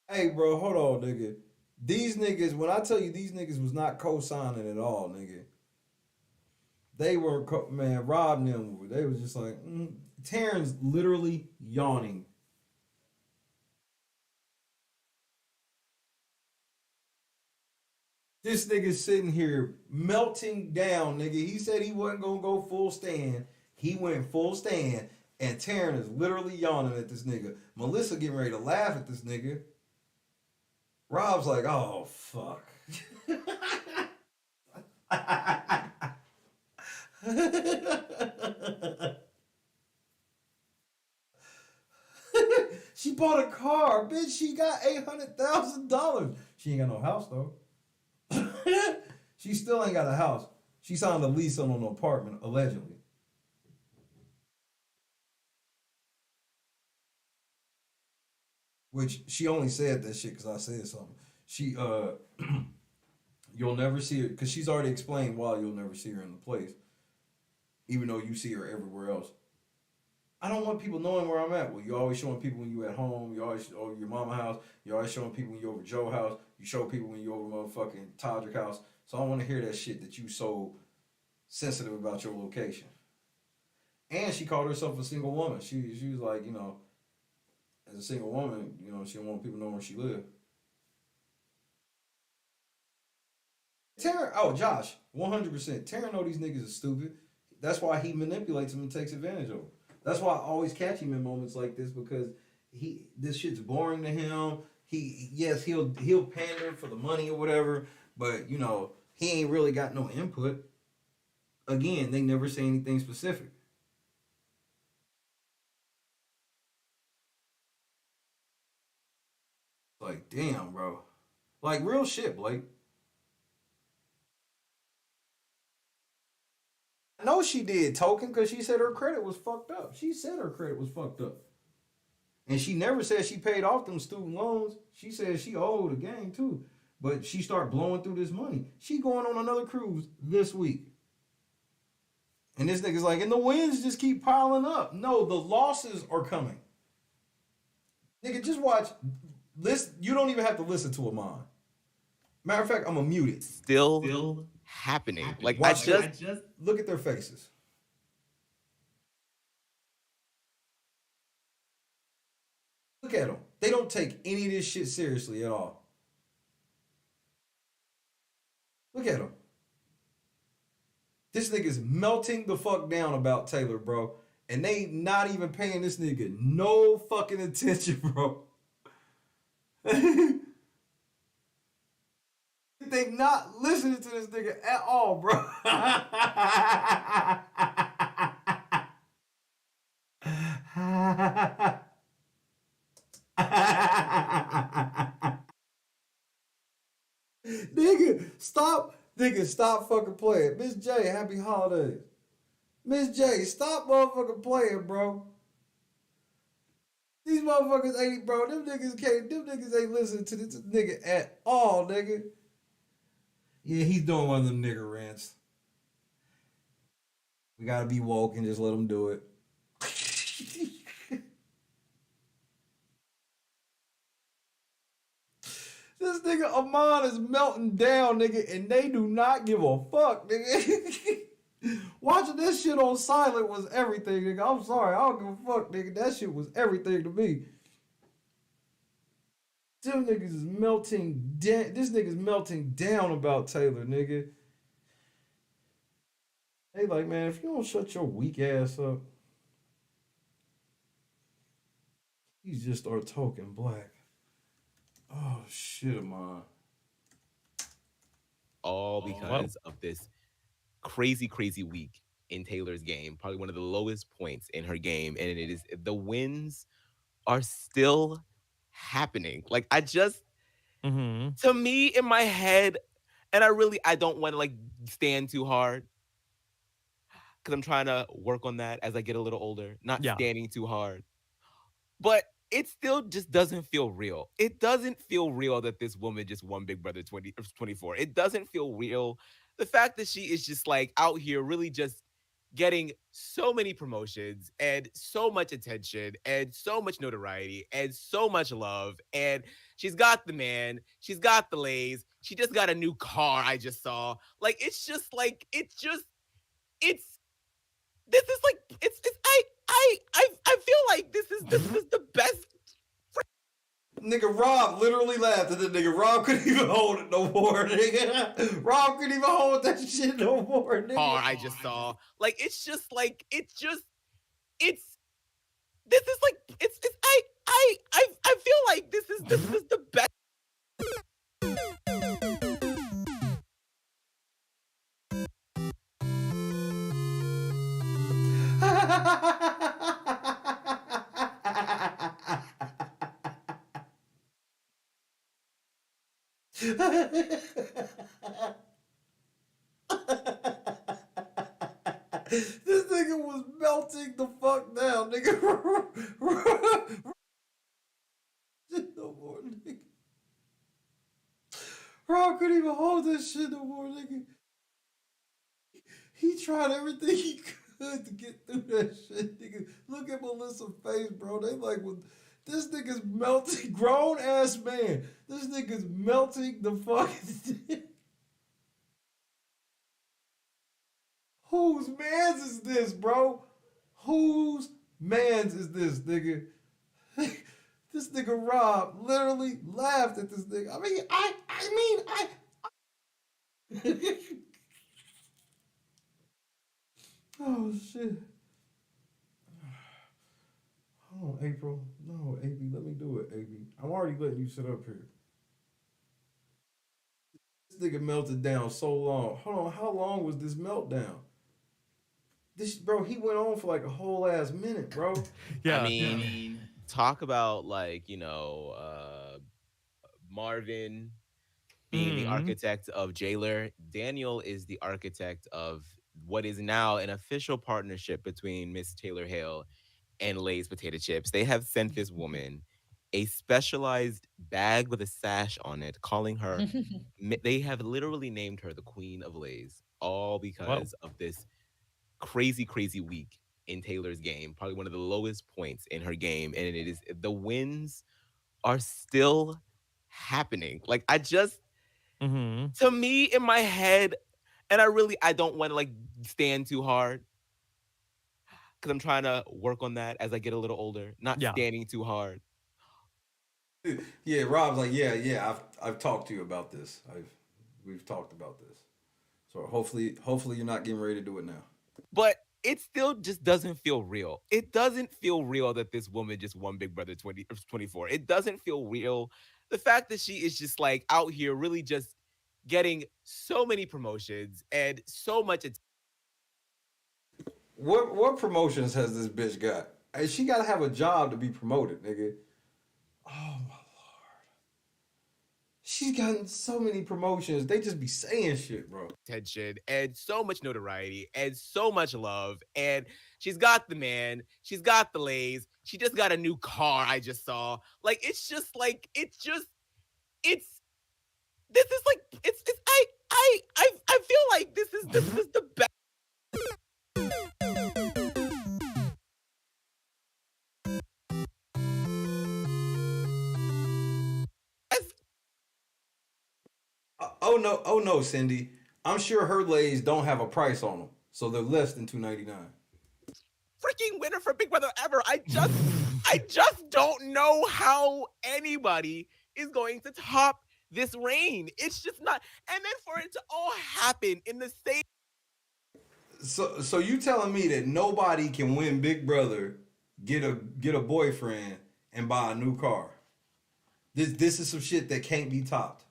Hey, bro, hold on, nigga. These niggas, when I tell you these niggas was not co-signing at all, nigga. They were, man, Rob and them, they was just like, Taran's literally yawning. This nigga's sitting here melting down, nigga. He said he wasn't gonna go full stand. He went full stand, and Taran is literally yawning at this nigga. Melissa getting ready to laugh at this nigga. Rob's like, oh, fuck. She bought a car, bitch. She got $800,000. She ain't got no house, though. She still ain't got a house. She signed a lease on an apartment, allegedly. Which she only said that shit because I said something. She, you'll never see her, because she's already explained why you'll never see her in the place, even though you see her everywhere else. I don't want people knowing where I'm at. Well, you always showing people when you at home. You always over your mama house. You always showing people when you over Joe's house. You show people when you over motherfucking Todrick house. So I don't want to hear that shit that you so sensitive about your location. And she called herself a single woman. She was like, you know, as a single woman, you know, she don't want people knowing where she live. Taran, oh, Josh, 100%. Taran know these niggas are stupid. That's why he manipulates them and takes advantage of them. That's why I always catch him in moments like this, because this shit's boring to him. He'll pander for the money or whatever, but you know, he ain't really got no input. Again, they never say anything specific. Like, damn, bro. Like, real shit, Blake. I know she did, Token, because she said her credit was fucked up. She said her credit was fucked up. And she never said she paid off them student loans. She said she owed a gang too. But she started blowing through this money. She going on another cruise this week. And this nigga's like, and the wins just keep piling up. No, the losses are coming. Nigga, just watch. Listen, you don't even have to listen to Aman. Matter of fact, I'm gonna mute it. Still happening. Like, I just look at their faces. Look at them. They don't take any of this shit seriously at all. Look at them. This nigga's melting the fuck down about Taylor, bro. And they not even paying this nigga no fucking attention, bro. They not listening to this nigga at all, bro. Nigga, stop fucking playing. Miss J, happy holidays. Miss J, stop motherfucking playing, bro. These motherfuckers ain't, bro. Them niggas ain't listening to this nigga at all, nigga. Yeah, he's doing one of them nigga rants. We gotta be woke and just let him do it. This nigga Aman is melting down, nigga, and they do not give a fuck, nigga. Watching this shit on silent was everything, nigga. I'm sorry, I don't give a fuck, nigga. That shit was everything to me. Them niggas is melting down. This nigga's melting down about Taylor, nigga. They like, man, if you don't shut your weak ass up, you just start talking black. Oh, shit, Aman. All because of this crazy week in Taylor's game. Probably one of the lowest points in her game. And it is, the wins are still happening. Like, I just, to me, in my head, and I don't want to, like, stand too hard. Because I'm trying to work on that as I get a little older. Not standing too hard. But it still just doesn't feel real. It doesn't feel real that this woman just won Big Brother 24. It doesn't feel real. The fact that she is just like out here really just getting so many promotions and so much attention and so much notoriety and so much love. And she's got the man, she's got the lays, she just got a new car I just saw. Like, it's just like, it's this is like I feel like this is the best. Nigga, Rob literally laughed at the nigga. Rob couldn't even hold it no more, nigga. Rob couldn't even hold that shit no more, nigga. Car I just saw. Like, it's just like, it's this is like, I feel like this is the best. This nigga was melting the fuck down, nigga. No more, nigga. Rob couldn't even hold this shit no more, nigga. He tried everything he could to get through that shit, nigga. Look at Melissa's face, bro. They like, well, this nigga's melting, grown ass man. This nigga's melting the fucking. Whose mans is this, bro? Whose mans is this, nigga? This nigga Rob literally laughed at this nigga. I mean, oh shit. Hold on, April. No, AB, let me do it, AB. I'm already letting you sit up here. This nigga melted down so long. Hold on, how long was this meltdown? This, bro, he went on for like a whole ass minute, bro. I mean, talk about like, Marvin being the architect of Jailer. Daniel is the architect of what is now an official partnership between Miss Taylor Hale and Lay's Potato Chips. They have sent this woman a specialized bag with a sash on it, calling her, they have literally named her the Queen of Lay's, all because of this crazy, crazy week in Taylor's game. Probably one of the lowest points in her game. And it is, the wins are still happening. Like, I just, to me, in my head, and I don't want to like stand too hard because I'm trying to work on that as I get a little older, not standing too hard. Yeah, Rob's like, yeah, I've talked to you about this. We've talked about this. So hopefully you're not getting ready to do it now. But it still just doesn't feel real. It doesn't feel real that this woman just won Big Brother 24. It doesn't feel real. The fact that she is just like out here really just getting so many promotions and so much. What promotions has this bitch got? Hey, she got to have a job to be promoted, nigga. Oh, my Lord. She's gotten so many promotions. They just be saying shit, bro. Attention and so much notoriety and so much love. And she's got the man. She's got the lays. She just got a new car I just saw. Like, it's just like, this is like, I feel like this is the best. Oh no, Cindy. I'm sure her lays don't have a price on them, so they're less than $2.99. Freaking winner for Big Brother ever. I just don't know how anybody is going to top this reign. It's just not. And then for it to all happen in the same. So you telling me that nobody can win Big Brother, get a boyfriend, and buy a new car? This is some shit that can't be topped.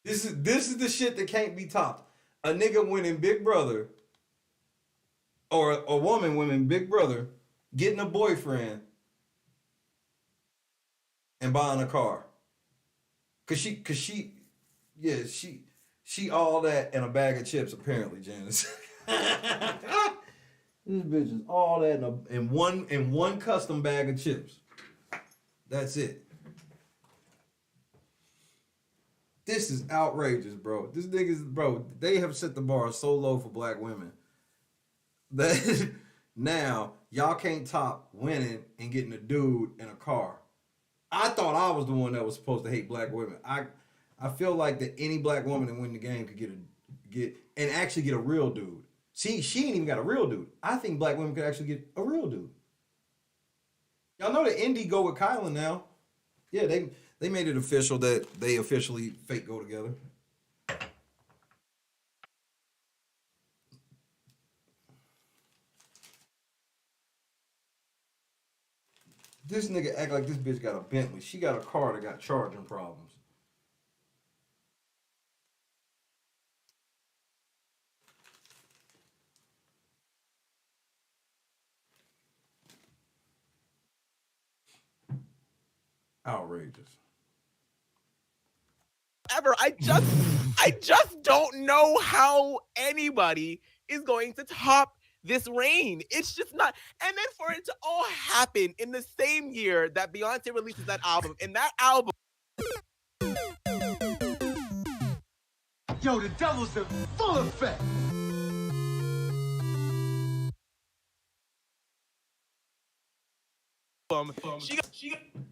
This is the shit that can't be topped. A nigga winning Big Brother, or a woman winning Big Brother, getting a boyfriend, and buying a car. Cause she all that and a bag of chips, apparently, Janice. This bitch is all that in one custom bag of chips. That's it. This is outrageous, bro. This niggas, bro, they have set the bar so low for black women that now y'all can't top winning and getting a dude in a car. I thought I was the one that was supposed to hate black women. I feel like that any black woman that win the game could get a she ain't even got a real dude. I think black women could actually get a real dude. Y'all know that Indy go with Kylan now. Yeah, they made it official that they officially fake go together. This nigga act like this bitch got a Bentley. She got a car that got charging problems. Outrageous. Ever. I just don't know how anybody is going to top this reign. It's just not. And then for it to all happen in the same year that Beyonce releases that album, and that album. Yo, the devil's in full effect.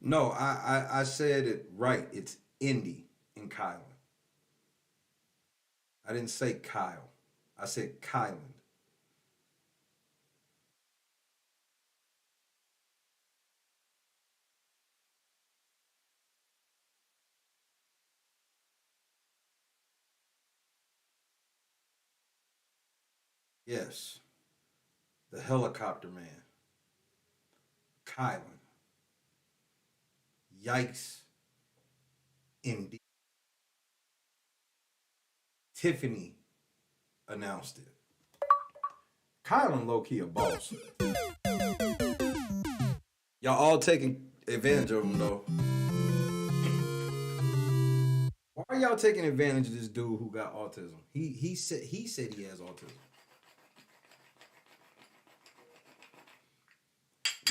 No, I said it right. It's Indy and Kylan. I didn't say Kyle. I said Kylan. Yes. The helicopter man. Kylan. Yikes. Indy. Tiffany announced it. Kylan low-key a boss. Y'all all taking advantage of him though. Why are y'all taking advantage of this dude who got autism? He said he has autism.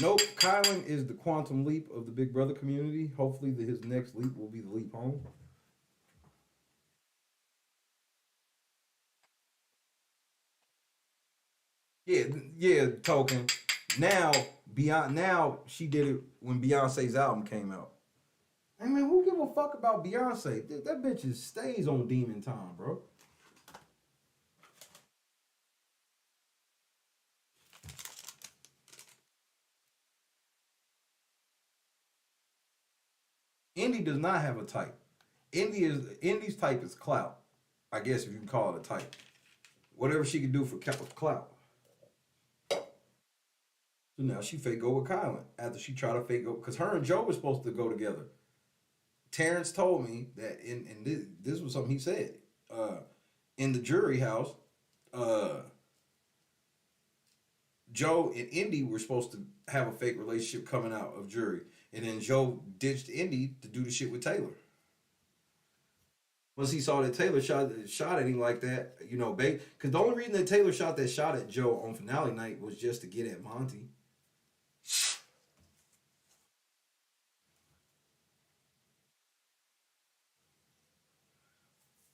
Nope, Kylan is the quantum leap of the Big Brother community. Hopefully his next leap will be the leap home. Yeah, Token. Now she did it when Beyonce's album came out. Hey man, who give a fuck about Beyonce? That bitch stays on Demon Time, bro. Indy does not have a type. Indy's type is clout. I guess if you can call it a type. Whatever she can do for clout. So now she fake go with Kylan after she tried to fake go because her and Joe were supposed to go together. Terrence told me that this was something he said in the jury house. Joe and Indy were supposed to have a fake relationship coming out of jury, and then Joe ditched Indy to do the shit with Taylor. Once he saw that Taylor shot at him like that, you know, because the only reason that Taylor shot that shot at Joe on finale night was just to get at Monty.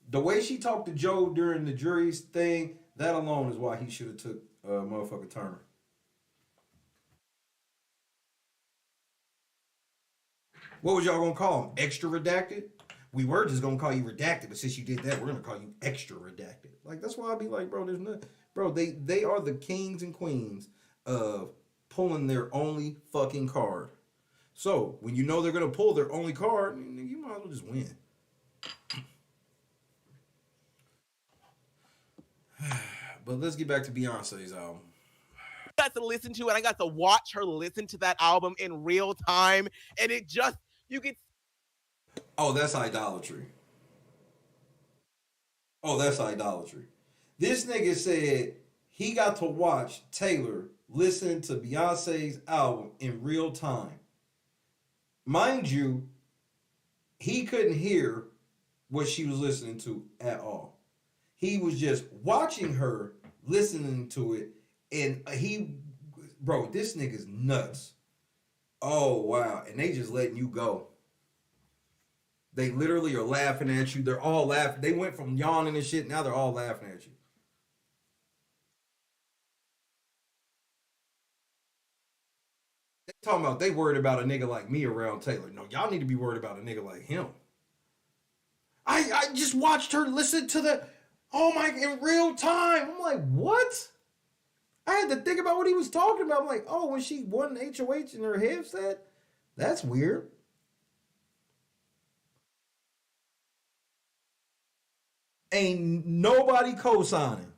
The way she talked to Joe during the jury's thing, that alone is why he should have took motherfucker Turner. What was y'all gonna call him? Extra redacted? We were just gonna call you redacted, but since you did that, we're gonna call you extra redacted. Like that's why I'd be like, bro, there's no, bro. They are the kings and queens of pulling their only fucking card. So when you know they're gonna pull their only card, you might as well just win. But let's get back to Beyonce's album. I got to listen to and I got to watch her listen to that album in real time, and it just you get. Oh, that's idolatry. Oh, that's idolatry. This nigga said he got to watch Taylor listen to Beyonce's album in real time. Mind you, he couldn't hear what she was listening to at all. He was just watching her, listening to it, and bro, this nigga's nuts. Oh, wow. And they just letting you go. They literally are laughing at you. They're all laughing. They went from yawning and shit. Now they're all laughing at you. Talking about they worried about a nigga like me around Taylor. No, y'all need to be worried about a nigga like him. I just watched her listen to the, oh my, in real time. I'm like, what? I had to think about what he was talking about. I'm like, oh, when she won HOH in her headset? That's weird. Ain't nobody co-signing.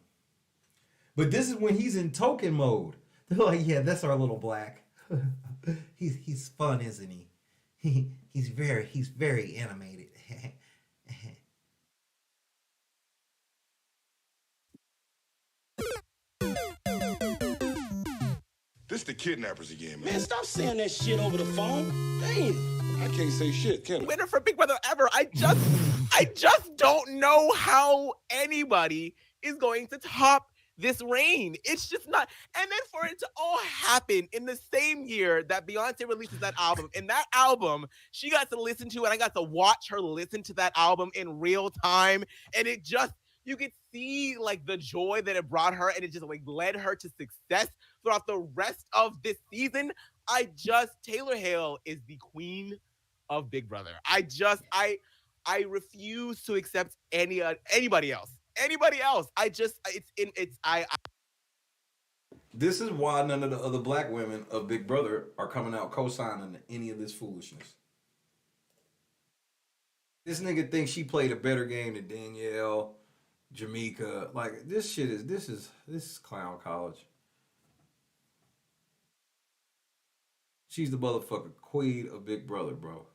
But this is when he's in token mode. They're like, yeah, that's our little black. he's fun, isn't he? He's very animated. This the kidnappers again, man. Man, stop saying that shit over the phone. Damn. I can't say shit, can I? Winner for Big Brother ever. I just don't know how anybody is going to top this reign. It's just not. And then for it to all happen in the same year that Beyonce releases that album, and that album she got to listen to, and I got to watch her listen to that album in real time, and it just, you could see like the joy that it brought her, and it just like led her to success throughout the rest of this season. Taylor Hale is the queen of Big Brother. I refuse to accept anybody else. This is why none of the other black women of Big Brother are coming out co-signing any of this foolishness. This nigga thinks she played a better game than Danielle, Jamaica. Like, this is clown college. She's the motherfucking queen of Big Brother, bro.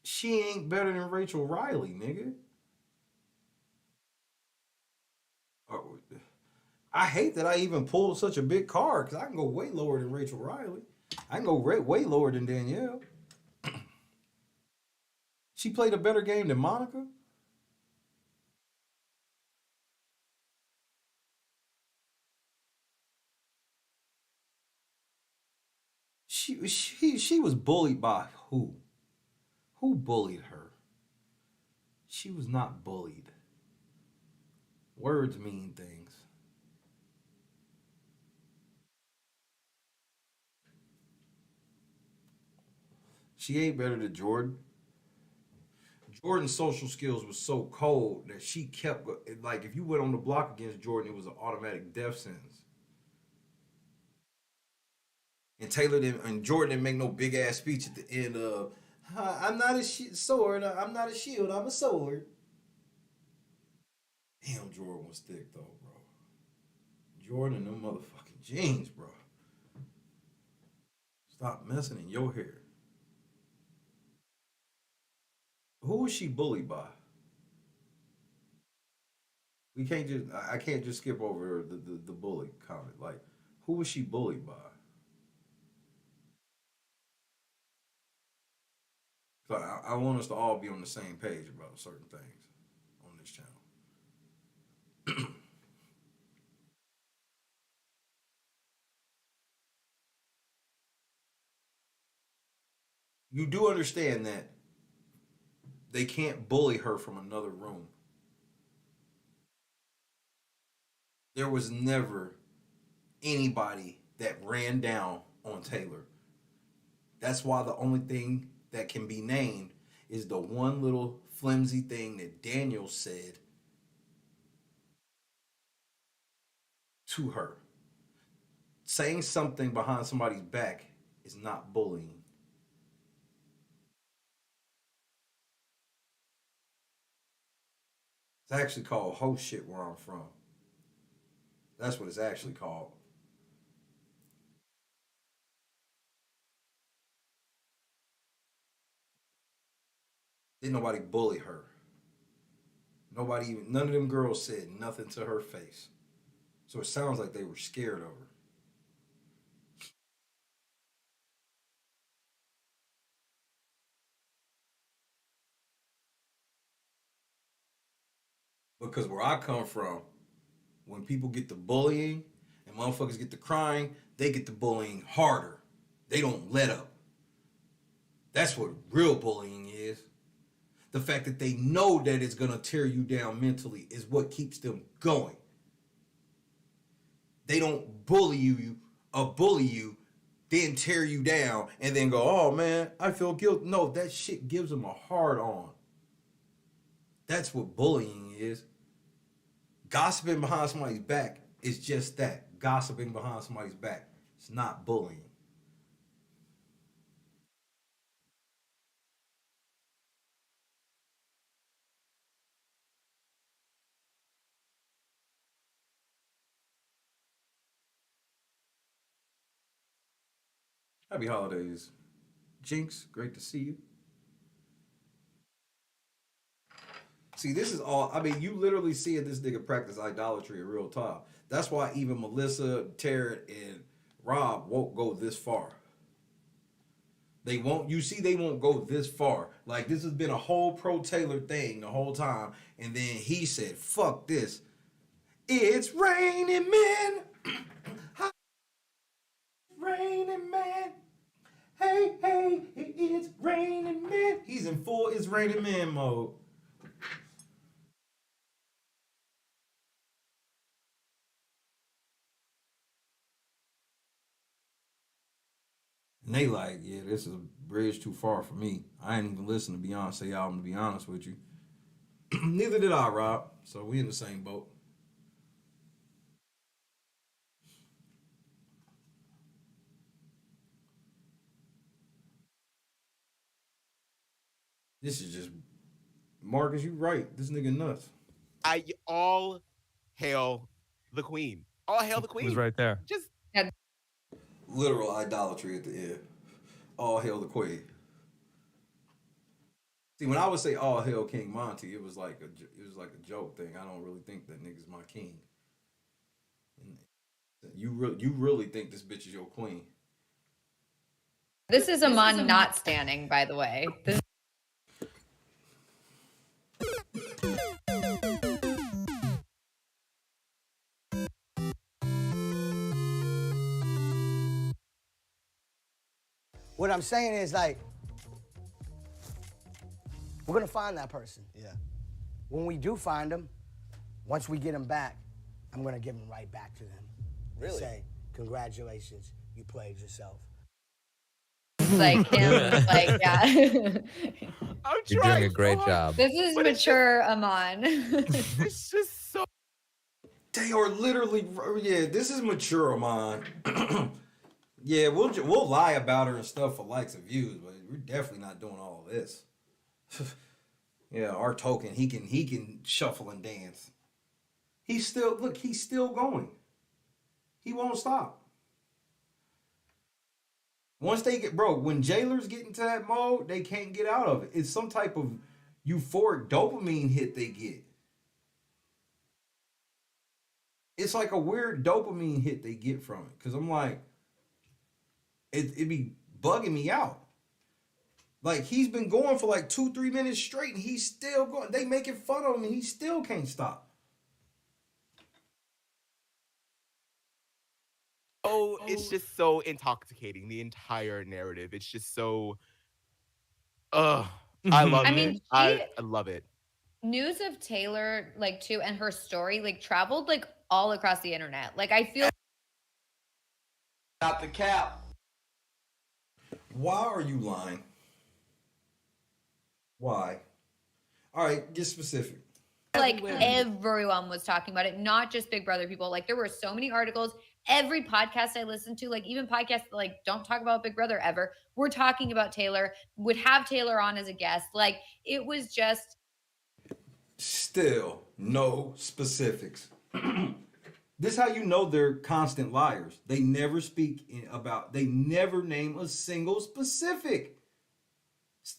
She ain't better than Rachel Riley, nigga. I hate that I even pulled such a big card, because I can go way lower than Rachel Riley. I can go way lower than Danielle. She played a better game than Monica. She was bullied by who? Who bullied her? She was not bullied. Words mean things. She ain't better than Jordan. Jordan's social skills was so cold that she kept, like, if you went on the block against Jordan, it was an automatic death sentence. And Jordan didn't make no big ass speech at the end of, I'm not a sword, I'm not a shield, I'm a sword. Damn, Jordan was thick though, bro. Jordan and them motherfucking jeans, bro. Stop messing in your hair. Who was she bullied by? I can't just skip over the bully comment. Like, who was she bullied by? So I want us to all be on the same page about certain things on this channel. You do understand that they can't bully her from another room. There was never anybody that ran down on Taylor. That's why the only thing that can be named is the one little flimsy thing that Daniel said to her. Saying something behind somebody's back is not bullying. It's actually called host shit where I'm from. That's what it's actually called. Didn't nobody bully her. None of them girls said nothing to her face. So it sounds like they were scared of her. Because where I come from, when people get the bullying and motherfuckers get the crying, they get the bullying harder. They don't let up. That's what real bullying is. The fact that they know that it's going to tear you down mentally is what keeps them going. They don't bully you, then tear you down, and then go, oh man, I feel guilty. No, that shit gives them a hard on. That's what bullying is. Gossiping behind somebody's back is just that. Gossiping behind somebody's back. It's not bullying. Happy holidays. Jinx, great to see you. See, this is all, I mean, you literally see this nigga practice idolatry in real time. That's why even Melissa, Taran, and Rob won't go this far. They won't, you see, they won't go this far. Like, this has been a whole pro Taylor thing the whole time. And then he said, fuck this. It's raining men. Raining man. Hey, hey, it's raining man. He's in full it's raining man mode. And they like, yeah, this is a bridge too far for me. I ain't even listened to Beyonce album, to be honest with you. Neither did I, Rob. So we in the same boat. This is just, Marcus, you right. This nigga nuts. All hail the queen. All hail the queen. It was right there. Just literal idolatry at the end. All hail the queen. See, when I would say all hail King Monty, it was like a joke thing. I don't really think that nigga's my king. You really think this bitch is your queen? This is Aman not standing, by the way. What I'm saying is, like, we're gonna find that person. Yeah. When we do find them, once we get them back, I'm gonna give them right back to them. Really? Say, congratulations, you played yourself. Like him, like, yeah. You're doing a great job. This is mature Aman. It's just so. They are literally, yeah, this is mature, Aman. Yeah, we'll lie about her and stuff for likes and views, but we're definitely not doing all of this. Yeah, our token, he can shuffle and dance. He's still going. He won't stop. Once they get, bro, when jailers get into that mode, they can't get out of it. It's some type of euphoric dopamine hit they get. It's like a weird dopamine hit they get from it. Cause I'm like, it be bugging me out. Like, he's been going for like 2-3 minutes straight and he's still going. They making fun of him and he still can't stop. Oh, it's just so intoxicating, the entire narrative. It's just so I love it. I mean, I love it. News of Taylor, like, too, and her story, like, traveled, like, all across the internet. Like, I feel Not the cap. Why are you lying? Why? All right, get specific. like everyone was talking about it, not just Big Brother people. Like, there were so many articles. Every podcast I listened to, like even podcasts that like don't talk about Big Brother ever, were talking about Taylor, would have Taylor on as a guest. Like, it was just. Still no specifics. This is how you know they're constant liars. They never they never name a single specific.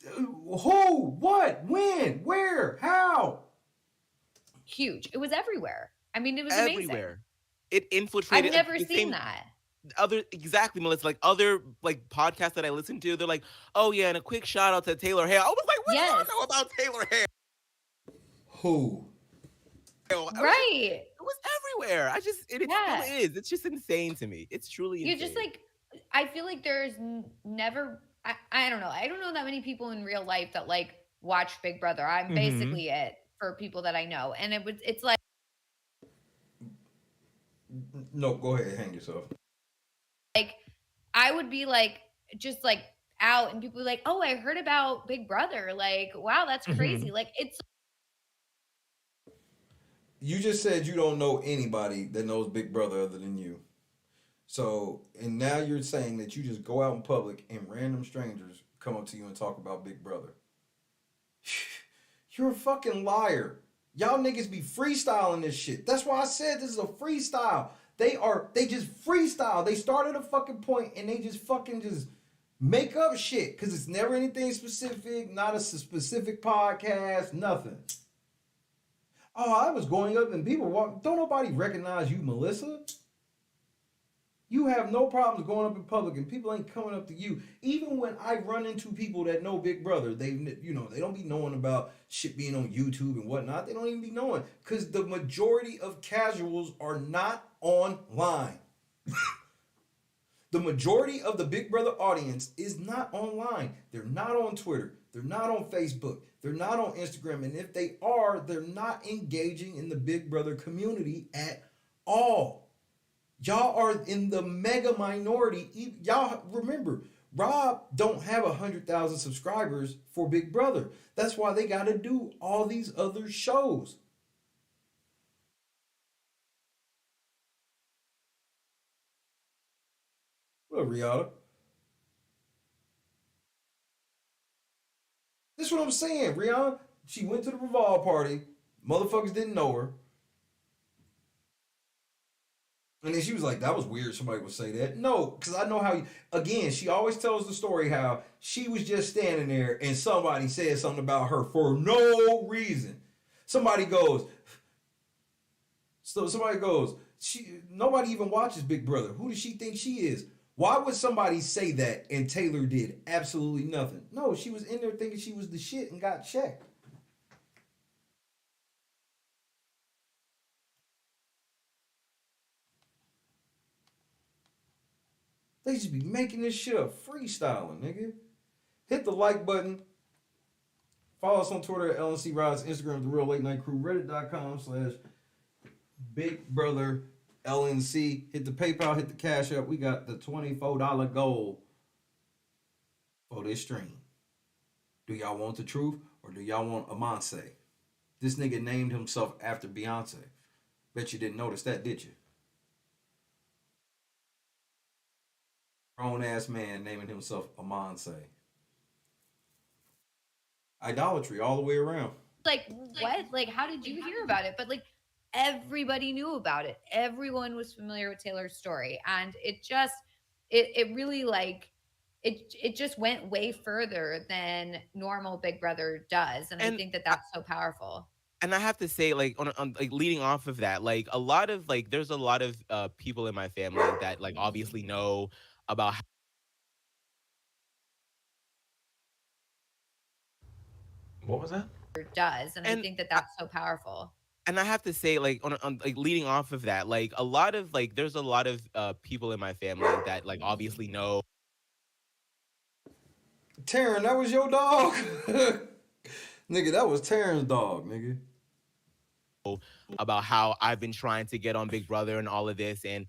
Who, what, when, where, how? Huge. It was everywhere. I mean, it was everywhere. amazing. It infiltrated. I've never seen that. Exactly, Melissa. Like other like podcasts that I listen to, they're like, "Oh yeah," and a quick shout out to Taylor Hale. I was like, "What do you know about Taylor Hale?" Who? Right. It was everywhere. It still is. It's just insane to me. It's truly insane. You just like, I feel like there's never. I don't know. I don't know that many people in real life that like watch Big Brother. I'm basically it for people that I know, and it's like. No, go ahead, hang yourself. Like, I would be like, just like out, and people be like, "Oh, I heard about Big Brother." Like, wow, that's crazy. Like, it's You just said you don't know anybody that knows Big Brother other than you. So, and now you're saying that you just go out in public and random strangers come up to you and talk about Big Brother. You're a fucking liar. Y'all niggas be freestyling this shit. That's why I said this is a freestyle. They just freestyle. They start at a fucking point and they just fucking just make up shit because it's never anything specific, not a specific podcast, nothing. Oh, I was going up and people walk. Don't nobody recognize you, Melissa. You have no problems going up in public and people ain't coming up to you. Even when I run into people that know Big Brother, they don't be knowing about shit being on YouTube and whatnot. They don't even be knowing because the majority of casuals are not online. The majority of the Big Brother audience is not online. They're not on Twitter. They're not on Facebook. They're not on Instagram. And if they are, they're not engaging in the Big Brother community at all. Y'all are in the mega minority. Y'all remember, Rob don't have 100,000 subscribers for Big Brother. That's why they got to do all these other shows. What up, Rihanna? This is what I'm saying. Rihanna, she went to the Revolve party. Motherfuckers didn't know her. And then she was like, that was weird. Somebody would say that. No, because I know how, again, she always tells the story how she was just standing there and somebody said something about her for no reason. Somebody goes, nobody even watches Big Brother. Who does she think she is? Why would somebody say that and Taylor did absolutely nothing? No, she was in there thinking she was the shit and got checked. They just be making this shit up, freestyling, nigga. Hit the like button. Follow us on Twitter at LNC Rods, Instagram, The Real Late Night Crew, Reddit.com/Big Brother LNC. Hit the PayPal, hit the Cash App. We got the $24 goal for this stream. Do y'all want the truth or do y'all want Aman? This nigga named himself after Beyonce. Bet you didn't notice that, did you? Grown ass man naming himself Aman. Idolatry all the way around. like, what? Like, how did you hear about it? But like, everybody knew about it. Everyone was familiar with Taylor's story, and it just, it really like, it just went way further than normal Big Brother does, and I think that that's so powerful. And I have to say, like, on like leading off of that, like a lot of like, there's a lot of people in my family that like obviously know about. What was that? Does, and I think that that's so powerful. And I have to say, like, on like leading off of that, like a lot of like, there's a lot of people in my family that like obviously know. Taran, that was your dog? Nigga, that was Taran's dog, nigga. About how I've been trying to get on Big Brother and all of this. And,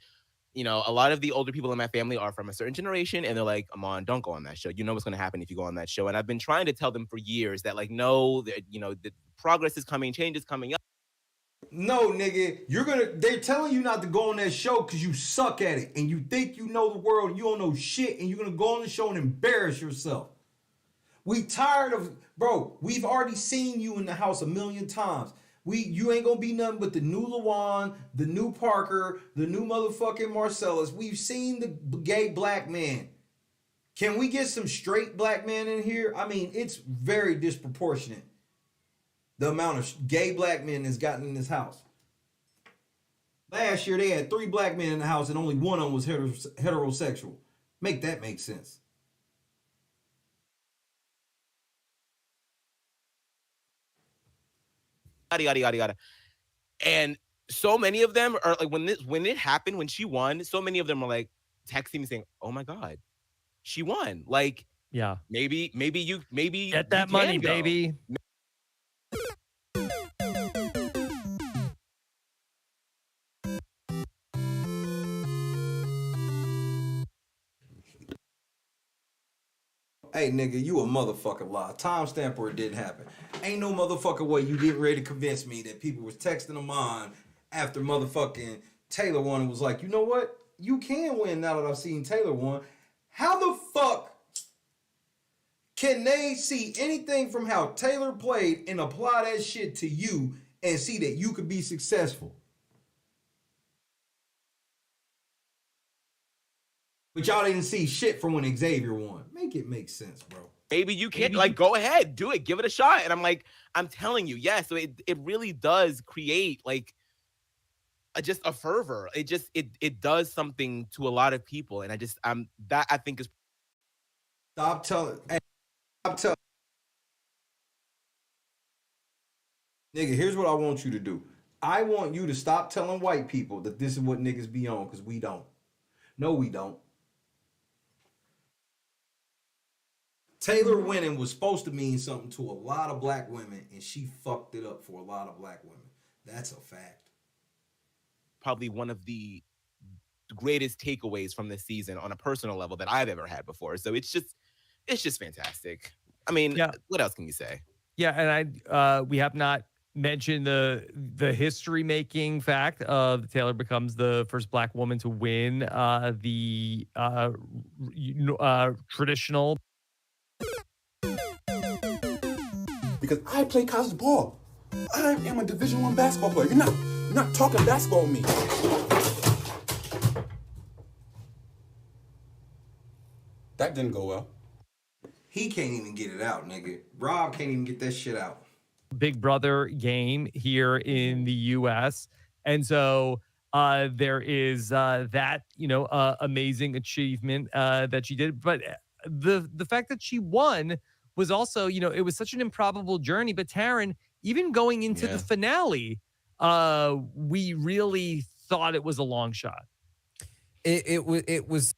you know, a lot of the older people in my family are from a certain generation, and they're like, Aman, don't go on that show. You know what's going to happen if you go on that show. And I've been trying to tell them for years that, like, no, you know, the progress is coming, change is coming up. No, nigga, they're telling you not to go on that show because you suck at it and you think you know the world and you don't know shit, and you're going to go on the show and embarrass yourself. We tired of, bro, we've already seen you in the house a million times. You ain't gonna be nothing but the new Lawan, the new Parker, the new motherfucking Marcellus. We've seen the gay black man. Can we get some straight black men in here? I mean, it's very disproportionate, the amount of gay black men that's gotten in this house. Last year, they had 3 black men in the house and only one of them was heterosexual. Make that make sense. Yada, yada, yada. And so many of them are like, when it happened, when she won, so many of them are like texting me saying, oh my God, she won. Like, yeah, maybe get that money, baby. Hey, nigga, you a motherfucking lie. Timestamp where it didn't happen. Ain't no motherfucking way you getting ready to convince me that people was texting Aman after motherfucking Taylor won and was like, you know what? You can win now that I've seen Taylor won. How the fuck can they see anything from how Taylor played and apply that shit to you and see that you could be successful? But y'all didn't see shit from when Xavier won. Make it make sense, bro. Maybe you can, like, go ahead, do it, give it a shot. And I'm like, I'm telling you, yes. So it really does create like just a fervor. It does something to a lot of people. And that I think is. Stop telling. Nigga, here's what I want you to do. I want you to stop telling white people that this is what niggas be on, because we don't. No, we don't. Taylor winning was supposed to mean something to a lot of black women, and she fucked it up for a lot of black women. That's a fact. Probably one of the greatest takeaways from this season on a personal level that I've ever had before. So it's just fantastic. I mean, what else can you say? Yeah, and we have not mentioned the history making fact of Taylor becomes the first black woman to win the traditional. Because I play college ball. I am a Division I basketball player. You're not talking basketball with me. That didn't go well. He can't even get it out, nigga. Rob can't even get that shit out. Big Brother game here in the U.S. And so there is that, amazing achievement that she did. But the fact that she won was also, it was such an improbable journey. But Taran, even going into the finale, we really thought it was a long shot. It was.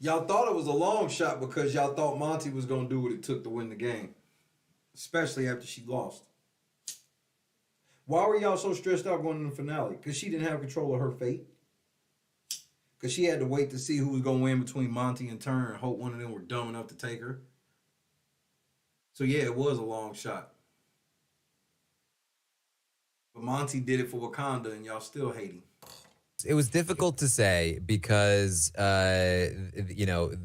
Y'all thought it was a long shot because y'all thought Monty was going to do what it took to win the game. Especially after she lost. Why were y'all so stressed out going to the finale? Because she didn't have control of her fate? Because she had to wait to see who was going to win between Monty and Taran and hope one of them were dumb enough to take her? So yeah, it was a long shot. But Monty did it for Wakanda and y'all still hate him. It was difficult to say because, the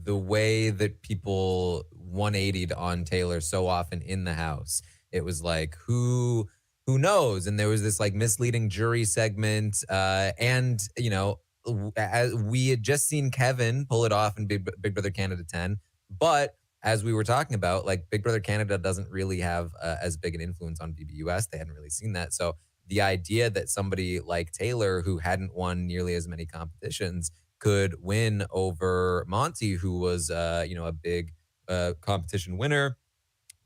way that people 180'd on Taylor so often in the house, it was like, who knows? And there was this like misleading jury segment. And as we had just seen Kevin pull it off in Big Brother Canada 10. But as we were talking about, like Big Brother Canada doesn't really have as big an influence on BBUS. They hadn't really seen that. So the idea that somebody like Taylor, who hadn't won nearly as many competitions, could win over Monty, who was, a big competition winner,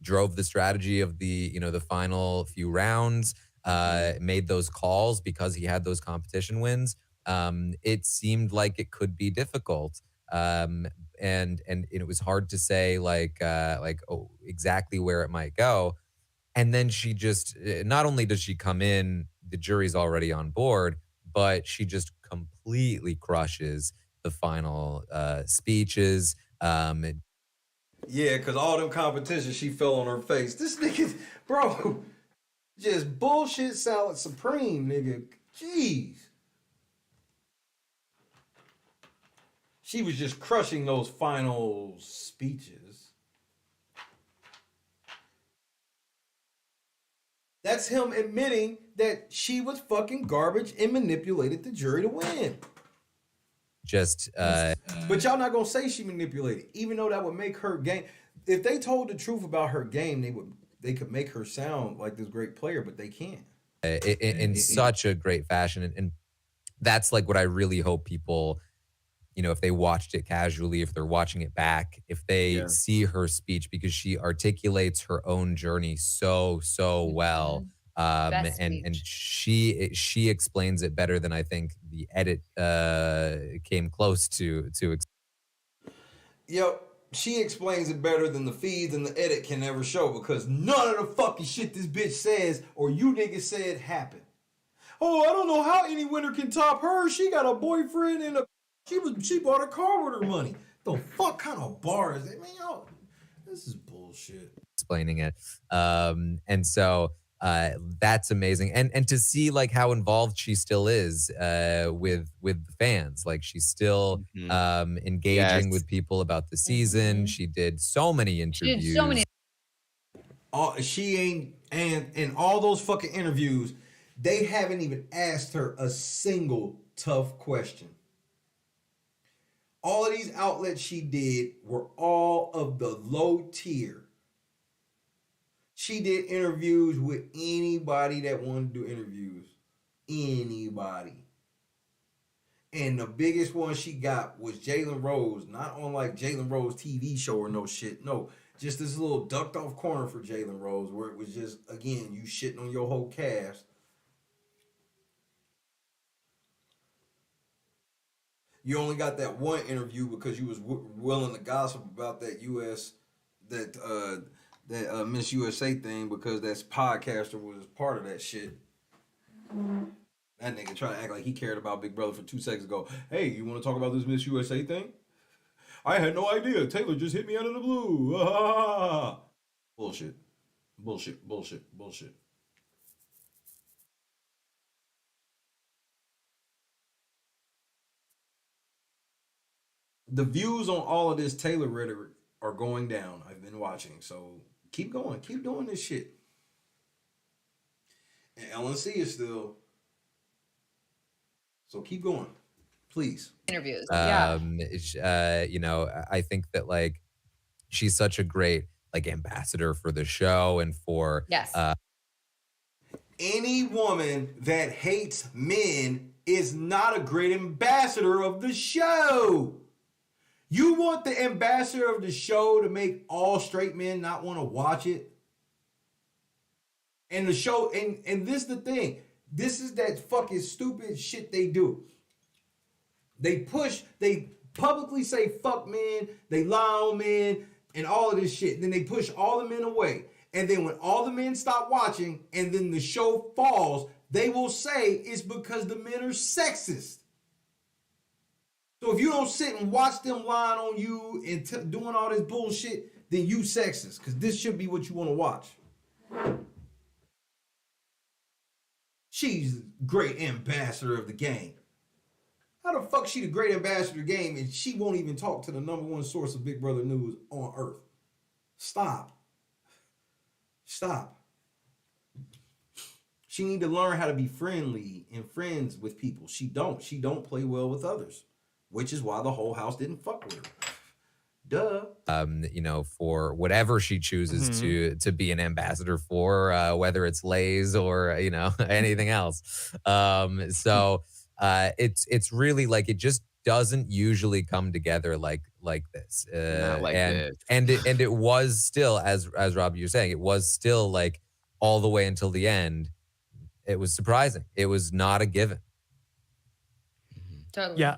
drove the strategy of the final few rounds, made those calls because he had those competition wins. It seemed like it could be difficult. And it was hard to say exactly where it might go. And then she just, not only does she come in, the jury's already on board, but she just completely crushes the final speeches. Yeah, because all them competitions, she fell on her face. This nigga, bro, just bullshit salad supreme, nigga. Jeez. She was just crushing those final speeches. That's him admitting that she was fucking garbage and manipulated the jury to win. But y'all not gonna say she manipulated, even though that would make her game. If they told the truth about her game, they could make her sound like this great player, but they can't. In such a great fashion, and that's like what I really hope people, if they watched it casually, if they're watching it back, if they see her speech, because she articulates her own journey so well. And she explains it better than I think the edit came close to. Yo, she explains it better than the feeds and the edit can ever show, because none of the fucking shit this bitch says or you niggas said happened. Oh, I don't know how any winner can top her. She got a boyfriend and she bought a car with her money. The fuck kind of bar is that? Man, y'all, this is bullshit. Explaining it. And so that's amazing. And to see like how involved she still is with the fans. Like she's still engaging with people about the season. She did so many interviews. She did so many. She ain't, and in all those fucking interviews, they haven't even asked her a single tough question. All of these outlets she did were all of the low tier. She did interviews with anybody that wanted to do interviews. Anybody. And the biggest one she got was Jalen Rose. Not on like Jalen Rose TV show or no shit. No, just this little ducked off corner for Jalen Rose where it was just, again, you shitting on your whole cast. You only got that one interview because you was willing to gossip about that Miss USA thing, because that podcaster was part of that shit. That nigga tried to act like he cared about Big Brother for 2 seconds ago. Hey, you want to talk about this Miss USA thing? I had no idea. Taylor just hit me out of the blue. Bullshit. Bullshit. Bullshit. Bullshit. The views on all of this Taylor rhetoric are going down. I've been watching. So keep going. Keep doing this shit. And LNC is still. So keep going. Please. Interviews. You know, I think that like she's such a great like ambassador for the show and for any woman that hates men is not a great ambassador of the show. You want the ambassador of the show to make all straight men not want to watch it? And the show, and this is the thing. This is that fucking stupid shit they do. They publicly say fuck men, they lie on men, and all of this shit. Then they push all the men away. And then when all the men stop watching and then the show falls, they will say it's because the men are sexist. So if you don't sit and watch them lying on you and doing all this bullshit, then you sexist, because this should be what you want to watch. She's great ambassador of the game. How the fuck she the great ambassador of the game and she won't even talk to the #1 source of Big Brother news on earth? Stop. Stop. She need to learn how to be friendly and friends with people. She don't play well with others, which is why the whole house didn't fuck with her. Duh. You know, for whatever she chooses to be an ambassador for, whether it's Lay's or, you know, anything else. So it's really like, it just doesn't usually come together like this. Not like this. And it was still, as Rob, you're saying, it was still like all the way until the end. It was surprising. It was not a given. Totally. Yeah.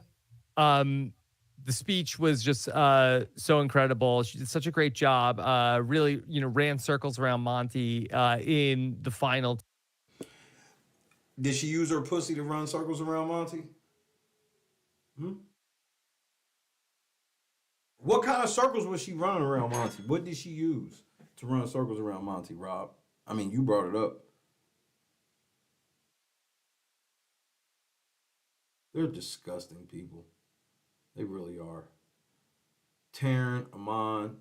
The speech was just so incredible. She did such a great job. Really, you know, ran circles around Monty in the final. Did she use her pussy to run circles around Monty? What kind of circles was she running around Monty? What did she use to run circles around Monty, Rob? I mean, you brought it up. They're disgusting people. They really are. Taran, Aman,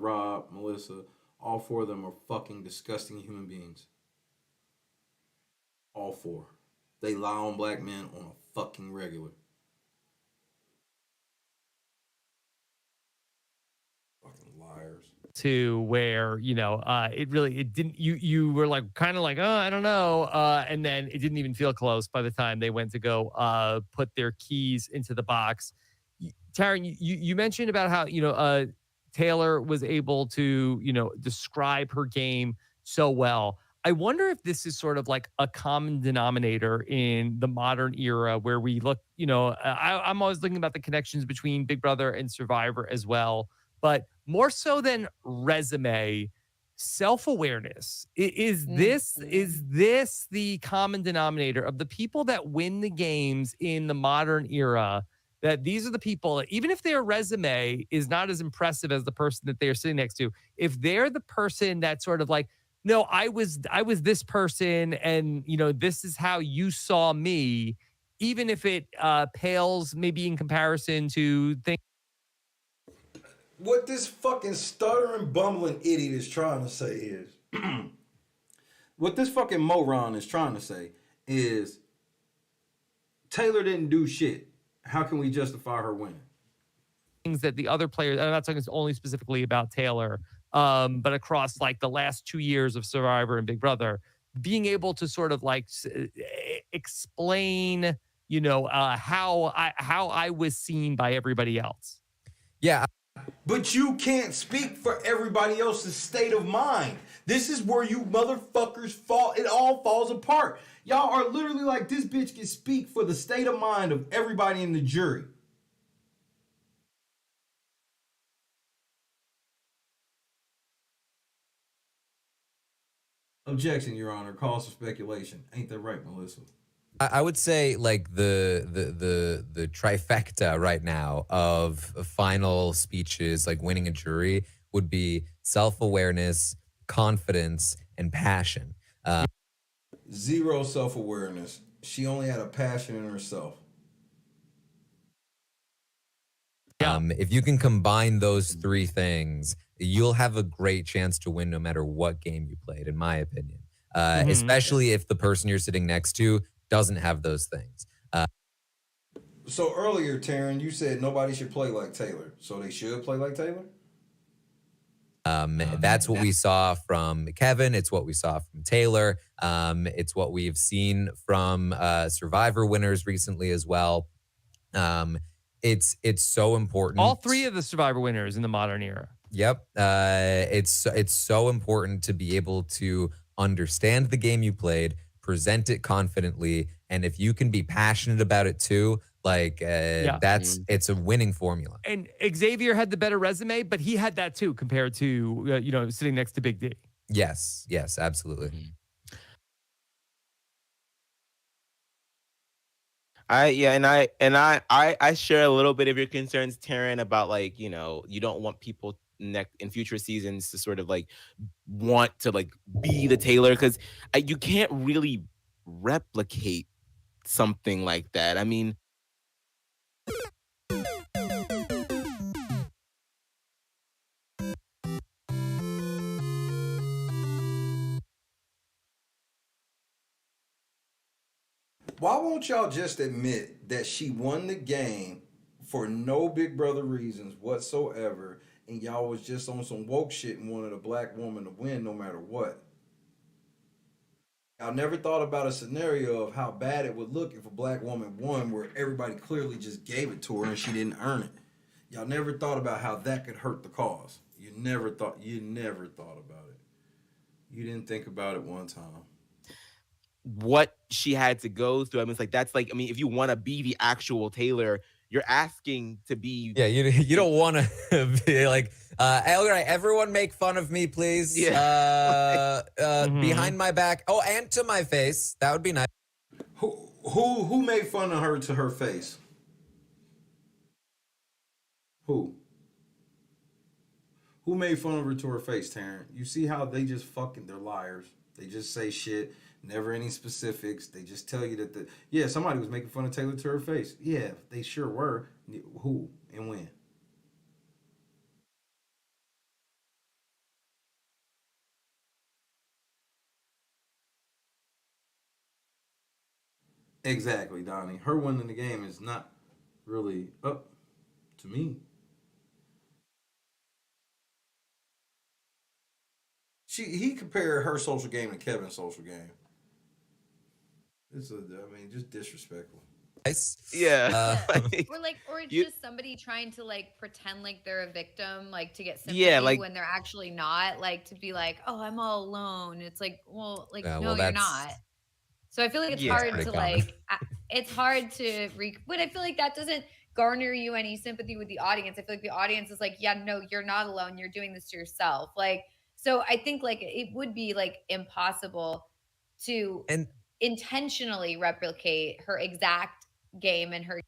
Rob, Melissa, all four of them are fucking disgusting human beings. All four. They lie on black men on a fucking regular. Fucking liars. To where, you know, it didn't, you were like kind of like, oh, I don't know, and then it didn't even feel close by the time they went to go put their keys into the box. Taran, you mentioned about how, you know, Taylor was able to, you know, describe her game so well. I wonder if this is sort of like a common denominator in the modern era where we look, I'm always looking about the connections between Big Brother and Survivor as well, but more so than resume, self-awareness. Is this the common denominator of the people that win the games in the modern era? That these are the people, even if their resume is not as impressive as the person that they're sitting next to, if they're the person that's sort of like, no, I was this person, and this is how you saw me, even if it pales maybe in comparison to things. What this fucking stuttering, bumbling idiot is trying to say is, what this fucking moron is trying to say is, Taylor didn't do shit. How can we justify her winning? Things that the other players, I'm not talking only specifically about Taylor, but across like the last 2 years of Survivor and Big Brother, being able to sort of like explain, how I was seen by everybody else. Yeah. But you can't speak for everybody else's state of mind. This is where you motherfuckers fall. It all falls apart. Y'all are literally like, this bitch can speak for the state of mind of everybody in the jury. Objection, Your Honor. Cause for speculation. Ain't that right, Melissa? I would say like the trifecta right now of final speeches, like winning a jury, would be self-awareness, confidence, and passion. Zero self-awareness. She only had a passion in herself. If you can combine those three things, you'll have a great chance to win no matter what game you played, in my opinion. Especially if the person you're sitting next to doesn't have those things. So earlier, Taran, you said nobody should play like Taylor. So they should play like Taylor? That's what we saw from Kevin. It's what we saw from Taylor. It's what we've seen from Survivor winners recently as well. It's so important. All three of the Survivor winners in the modern era. Yep. It's so important to be able to understand the game you played, present it confidently, and if you can be passionate about it too, like it's a winning formula. And Xavier had the better resume, but he had that too compared to sitting next to Big D. Yes, absolutely. I share a little bit of your concerns, Taran, about like, you don't want people in future seasons to sort of like want to like be the Taylor, because you can't really replicate something like that. I mean, why won't y'all just admit that she won the game for no Big Brother reasons whatsoever, and y'all was just on some woke shit and wanted a black woman to win no matter what? Y'all never thought about a scenario of how bad it would look if a black woman won where everybody clearly just gave it to her and she didn't earn it. Y'all never thought about how that could hurt the cause. You never thought about it. You didn't think about it one time. What she had to go through. I mean, it's like, that's like, I mean, if you want to be the actual Taylor, you're asking to be. Yeah, you don't want to be like, all right, everyone make fun of me, please. Yeah. Behind my back. Oh, and to my face. That would be nice. Who made fun of her to her face? Who made fun of her to her face, Taran? You see how they just they're liars. They just say shit, never any specifics. They just tell you that somebody was making fun of Taylor to her face. Yeah, they sure were. Who and when? Exactly, Donnie. Her winning the game is not really up to me. He compared her social game to Kevin's social game. Just disrespectful. Yeah. Or it's You- just somebody trying to like pretend like they're a victim, like to get sympathy Yeah, like- when they're actually not, like to be like, oh, I'm all alone. It's like, well, like, Yeah, no, well, you're that's- not. So I feel like it's Yeah. hard Pretty to common. like, it's hard to, but I feel like that doesn't garner you any sympathy with the audience. I feel like the audience is like, yeah, no, you're not alone. You're doing this to yourself. Like, so I think like it would be like impossible to And intentionally replicate her exact game and her.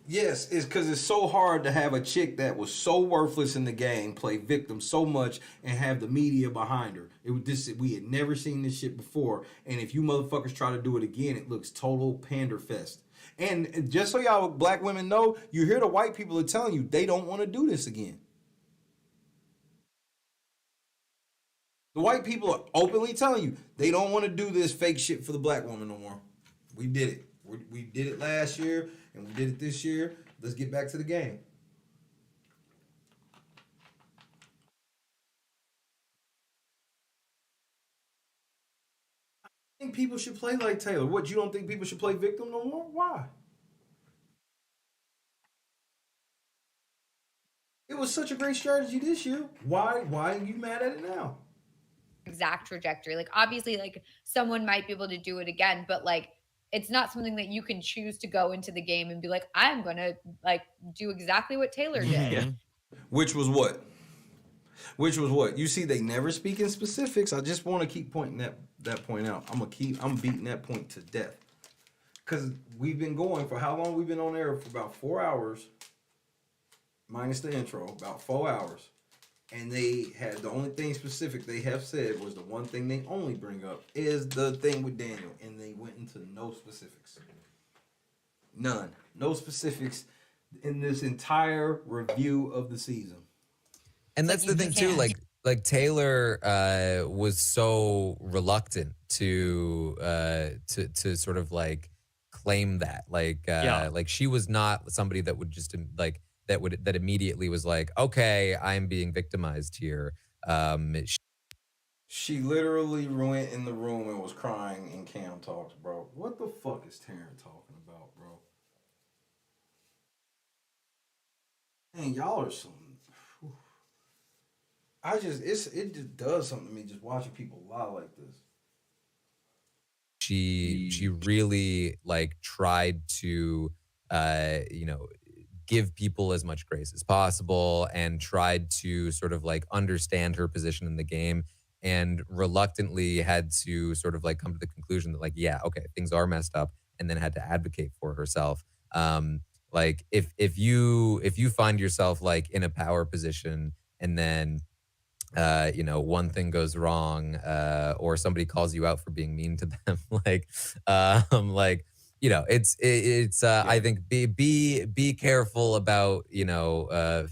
Yes, it's because it's so hard to have a chick that was so worthless in the game play victim so much and have the media behind her. It was this, we had never seen this shit before, and if you motherfuckers try to do it again, it looks total pander fest. And just so y'all black women know, you hear the white people are telling you they don't want to do this again. The white people are openly telling you they don't want to do this fake shit for the black woman no more. We did it. We did it last year, and we did it this year. Let's get back to the game. I think people should play like Taylor. What, you don't think people should play victim no more? Why? It was such a great strategy this year. Why are you mad at it now? Exact trajectory. Like obviously like someone might be able to do it again, but like it's not something that you can choose to go into the game and be like, I'm gonna like do exactly what Taylor did. Yeah. Which was what? You see, they never speak in specifics. I just want to keep pointing that point out. I'm beating that point to death. Cause we've been going for how long? We've been on air for about 4 hours. Minus the intro, about 4 hours. And they had the only thing specific they have said was the one thing they only bring up is the thing with Daniel. And they went into no specifics. None. No specifics in this entire review of the season. And that's the thing too, like Taylor was so reluctant to sort of like claim that. Like she was not somebody that would just like that immediately was like, okay, I'm being victimized here. She literally went in the room and was crying in Cam Talks, bro. What the fuck is Taran talking about, bro? Man, y'all are some. It just does something to me just watching people lie like this. She really like tried to give people as much grace as possible and tried to sort of like understand her position in the game, and reluctantly had to sort of like come to the conclusion that like, yeah, okay, things are messed up, and then had to advocate for herself. Like if you find yourself like in a power position and then one thing goes wrong, or somebody calls you out for being mean to them, I think be careful about,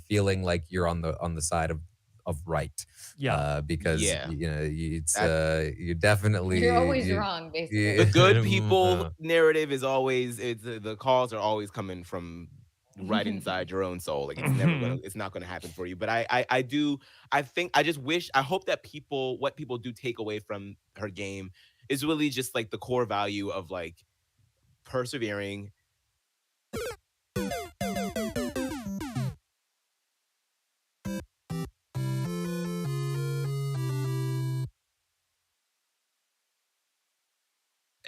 feeling like you're on the side of right. Yeah. Because you definitely You're always wrong, basically. The good people narrative is always the calls are always coming from right inside your own soul. Like it's not gonna happen for you. But I hope that what people do take away from her game is really just like the core value of like persevering.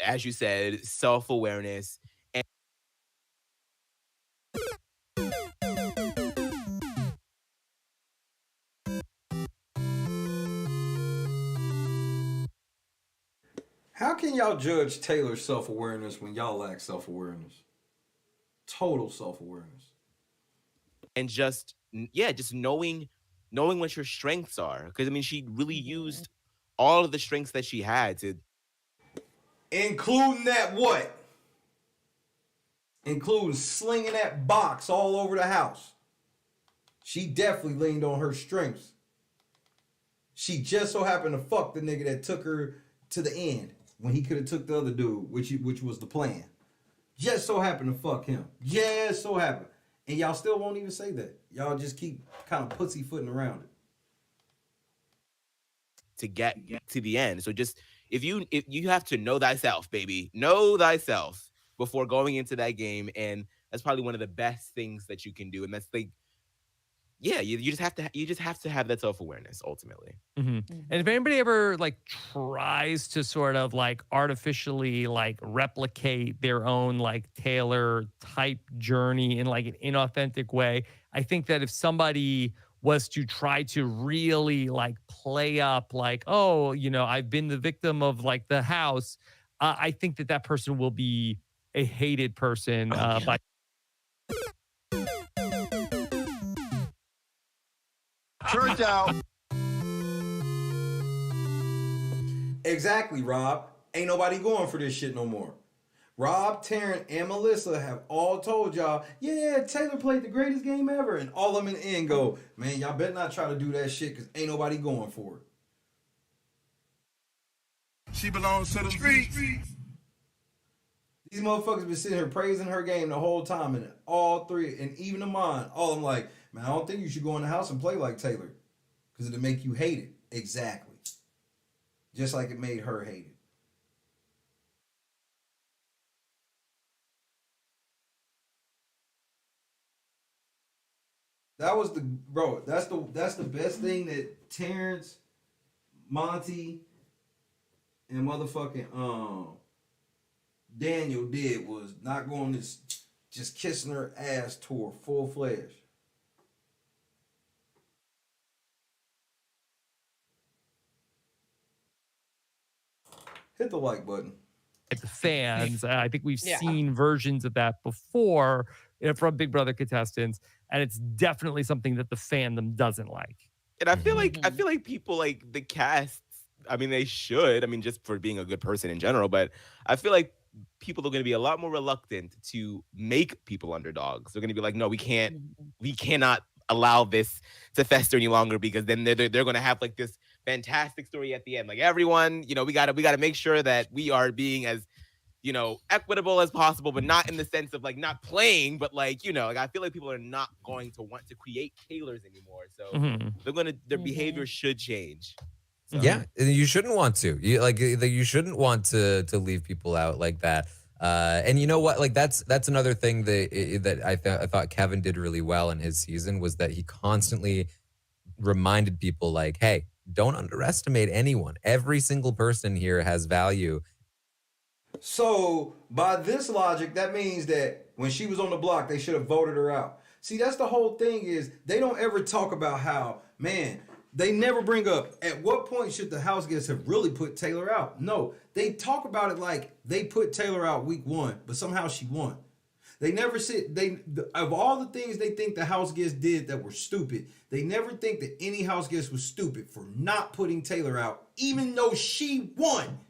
As you said, self-awareness. And how can y'all judge Taylor's self-awareness when y'all lack self-awareness? Total self-awareness. And just knowing what your strengths are. Because I mean, she really used all of the strengths that she had to. Including that what? Including slinging that box all over the house. She definitely leaned on her strengths. She just so happened to fuck the nigga that took her to the end when he could have took the other dude, which was the plan. Just so happened to fuck him. Just so happened. And y'all still won't even say that. Y'all just keep kind of pussyfooting around it. To get to the end. So just if you have to know thyself, baby. Know thyself. before going into that game, and that's probably one of the best things that you can do. And that's like, yeah, you just have to have that self-awareness ultimately. And if anybody ever like tries to sort of like artificially like replicate their own like Taylor type journey in like an inauthentic way, I think that if somebody was to try to really like play up like, oh, you know, I've been the victim of like the house, I think that that person will be a hated person by. Church out. Exactly, Rob. Ain't nobody going for this shit no more. Rob, Taran, and Melissa have all told y'all, yeah, Taylor played the greatest game ever. And all of them in the end go, man, y'all better not try to do that shit because ain't nobody going for it. She belongs to the streets. These motherfuckers been sitting here praising her game the whole time, and all three, and even Aman, all of them like, man, I don't think you should go in the house and play like Taylor because it'll make you hate it. Exactly. Just like it made her hate it. That was that's the best thing that Terrence, Monty, and motherfucking Daniel did was not going this just kissing her ass to her full flesh. Hit the like button. The fans, I think we've seen versions of that before from Big Brother contestants, and it's definitely something that the fandom doesn't like. And I feel like people like the cast, I mean, they should, I mean, just for being a good person in general, but I feel like people are going to be a lot more reluctant to make people underdogs. They're going to be like, no, we cannot allow this to fester any longer, because then they're going to have like this fantastic story at the end. Like, everyone, you know, we got to make sure that we are being as, you know, equitable as possible, but not in the sense of like not playing, but like, you know, like I feel like people are not going to want to create Taylors anymore. So their behavior should change. So. Yeah, you shouldn't want to. You shouldn't want to leave people out like that. And you know what? Like that's another thing that I thought Kevin did really well in his season, was that he constantly reminded people like, hey, don't underestimate anyone. Every single person here has value. So by this logic, that means that when she was on the block, they should have voted her out. See, that's the whole thing, is they don't ever talk about how, man, they never bring up at what point should the house guests have really put Taylor out. No, they talk about it like they put Taylor out week 1, but somehow she won. They never said, of all the things they think the house guests did that were stupid, they never think that any house guest was stupid for not putting Taylor out, even though she won.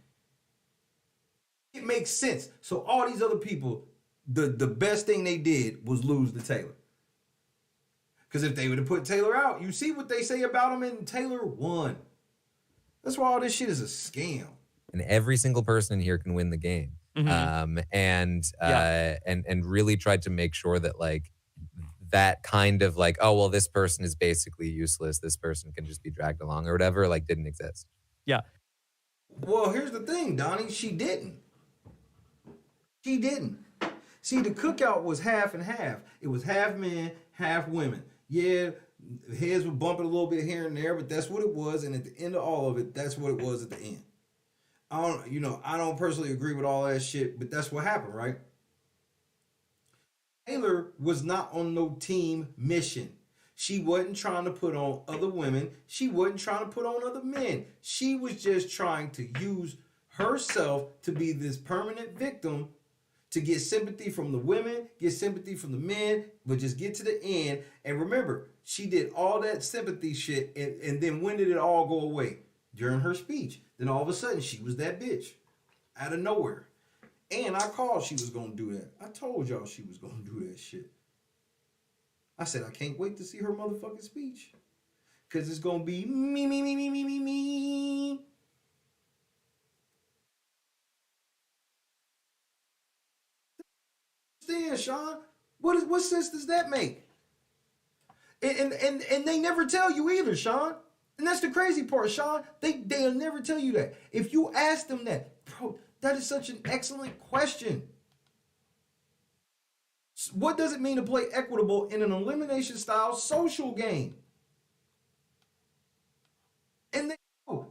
It makes sense. So all these other people, the best thing they did was lose to Taylor. Because if they would have put Taylor out, you see what they say about him, and Taylor won. That's why all this shit is a scam. And every single person here can win the game. And really tried to make sure that like that kind of like, oh, well, this person is basically useless, this person can just be dragged along or whatever, like didn't exist. Yeah. Well, here's the thing, Donnie. She didn't. She didn't. See, the cookout was half and half. It was half men, half women. Yeah, heads were bumping a little bit here and there, but that's what it was. And at the end of all of it, that's what it was at the end. I don't personally agree with all that shit, but that's what happened, right? Taylor was not on no team mission. She wasn't trying to put on other women. She wasn't trying to put on other men. She was just trying to use herself to be this permanent victim, to get sympathy from the women, get sympathy from the men, but just get to the end. And remember, she did all that sympathy shit, and then when did it all go away? During her speech. Then all of a sudden, she was that bitch. Out of nowhere. And I called she was going to do that. I told y'all she was going to do that shit. I said, I can't wait to see her motherfucking speech. Because it's going to be me, me, me, me, me, me, me. Understand, Sean? What sense does that make? And they never tell you either, Sean. And that's the crazy part, Sean. They'll never tell you that. If you ask them that, bro, that is such an excellent question. What does it mean to play equitable in an elimination style social game? And they,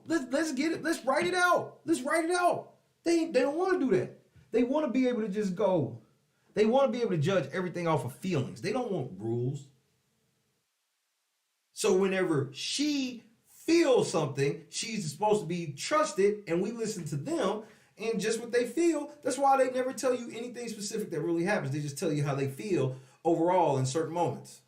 let's get it. Let's write it out. Let's write it out. They don't want to do that. They want to be able to just go. They want to be able to judge everything off of feelings. They don't want rules. So whenever she feels something, she's supposed to be trusted, and we listen to them and just what they feel. That's why they never tell you anything specific that really happens. They just tell you how they feel overall in certain moments.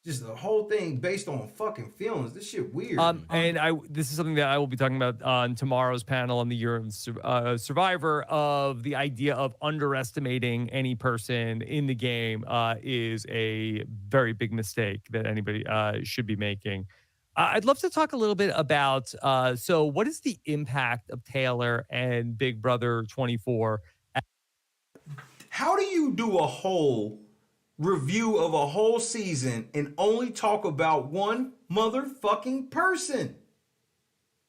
Just the whole thing based on fucking feelings. This shit weird. And this is something that I will be talking about on tomorrow's panel on the Year of Survivor, of the idea of underestimating any person in the game is a very big mistake that anybody should be making. I'd love to talk a little bit about, so what is the impact of Taylor and Big Brother 24? How do you do a whole review of a whole season and only talk about one motherfucking person?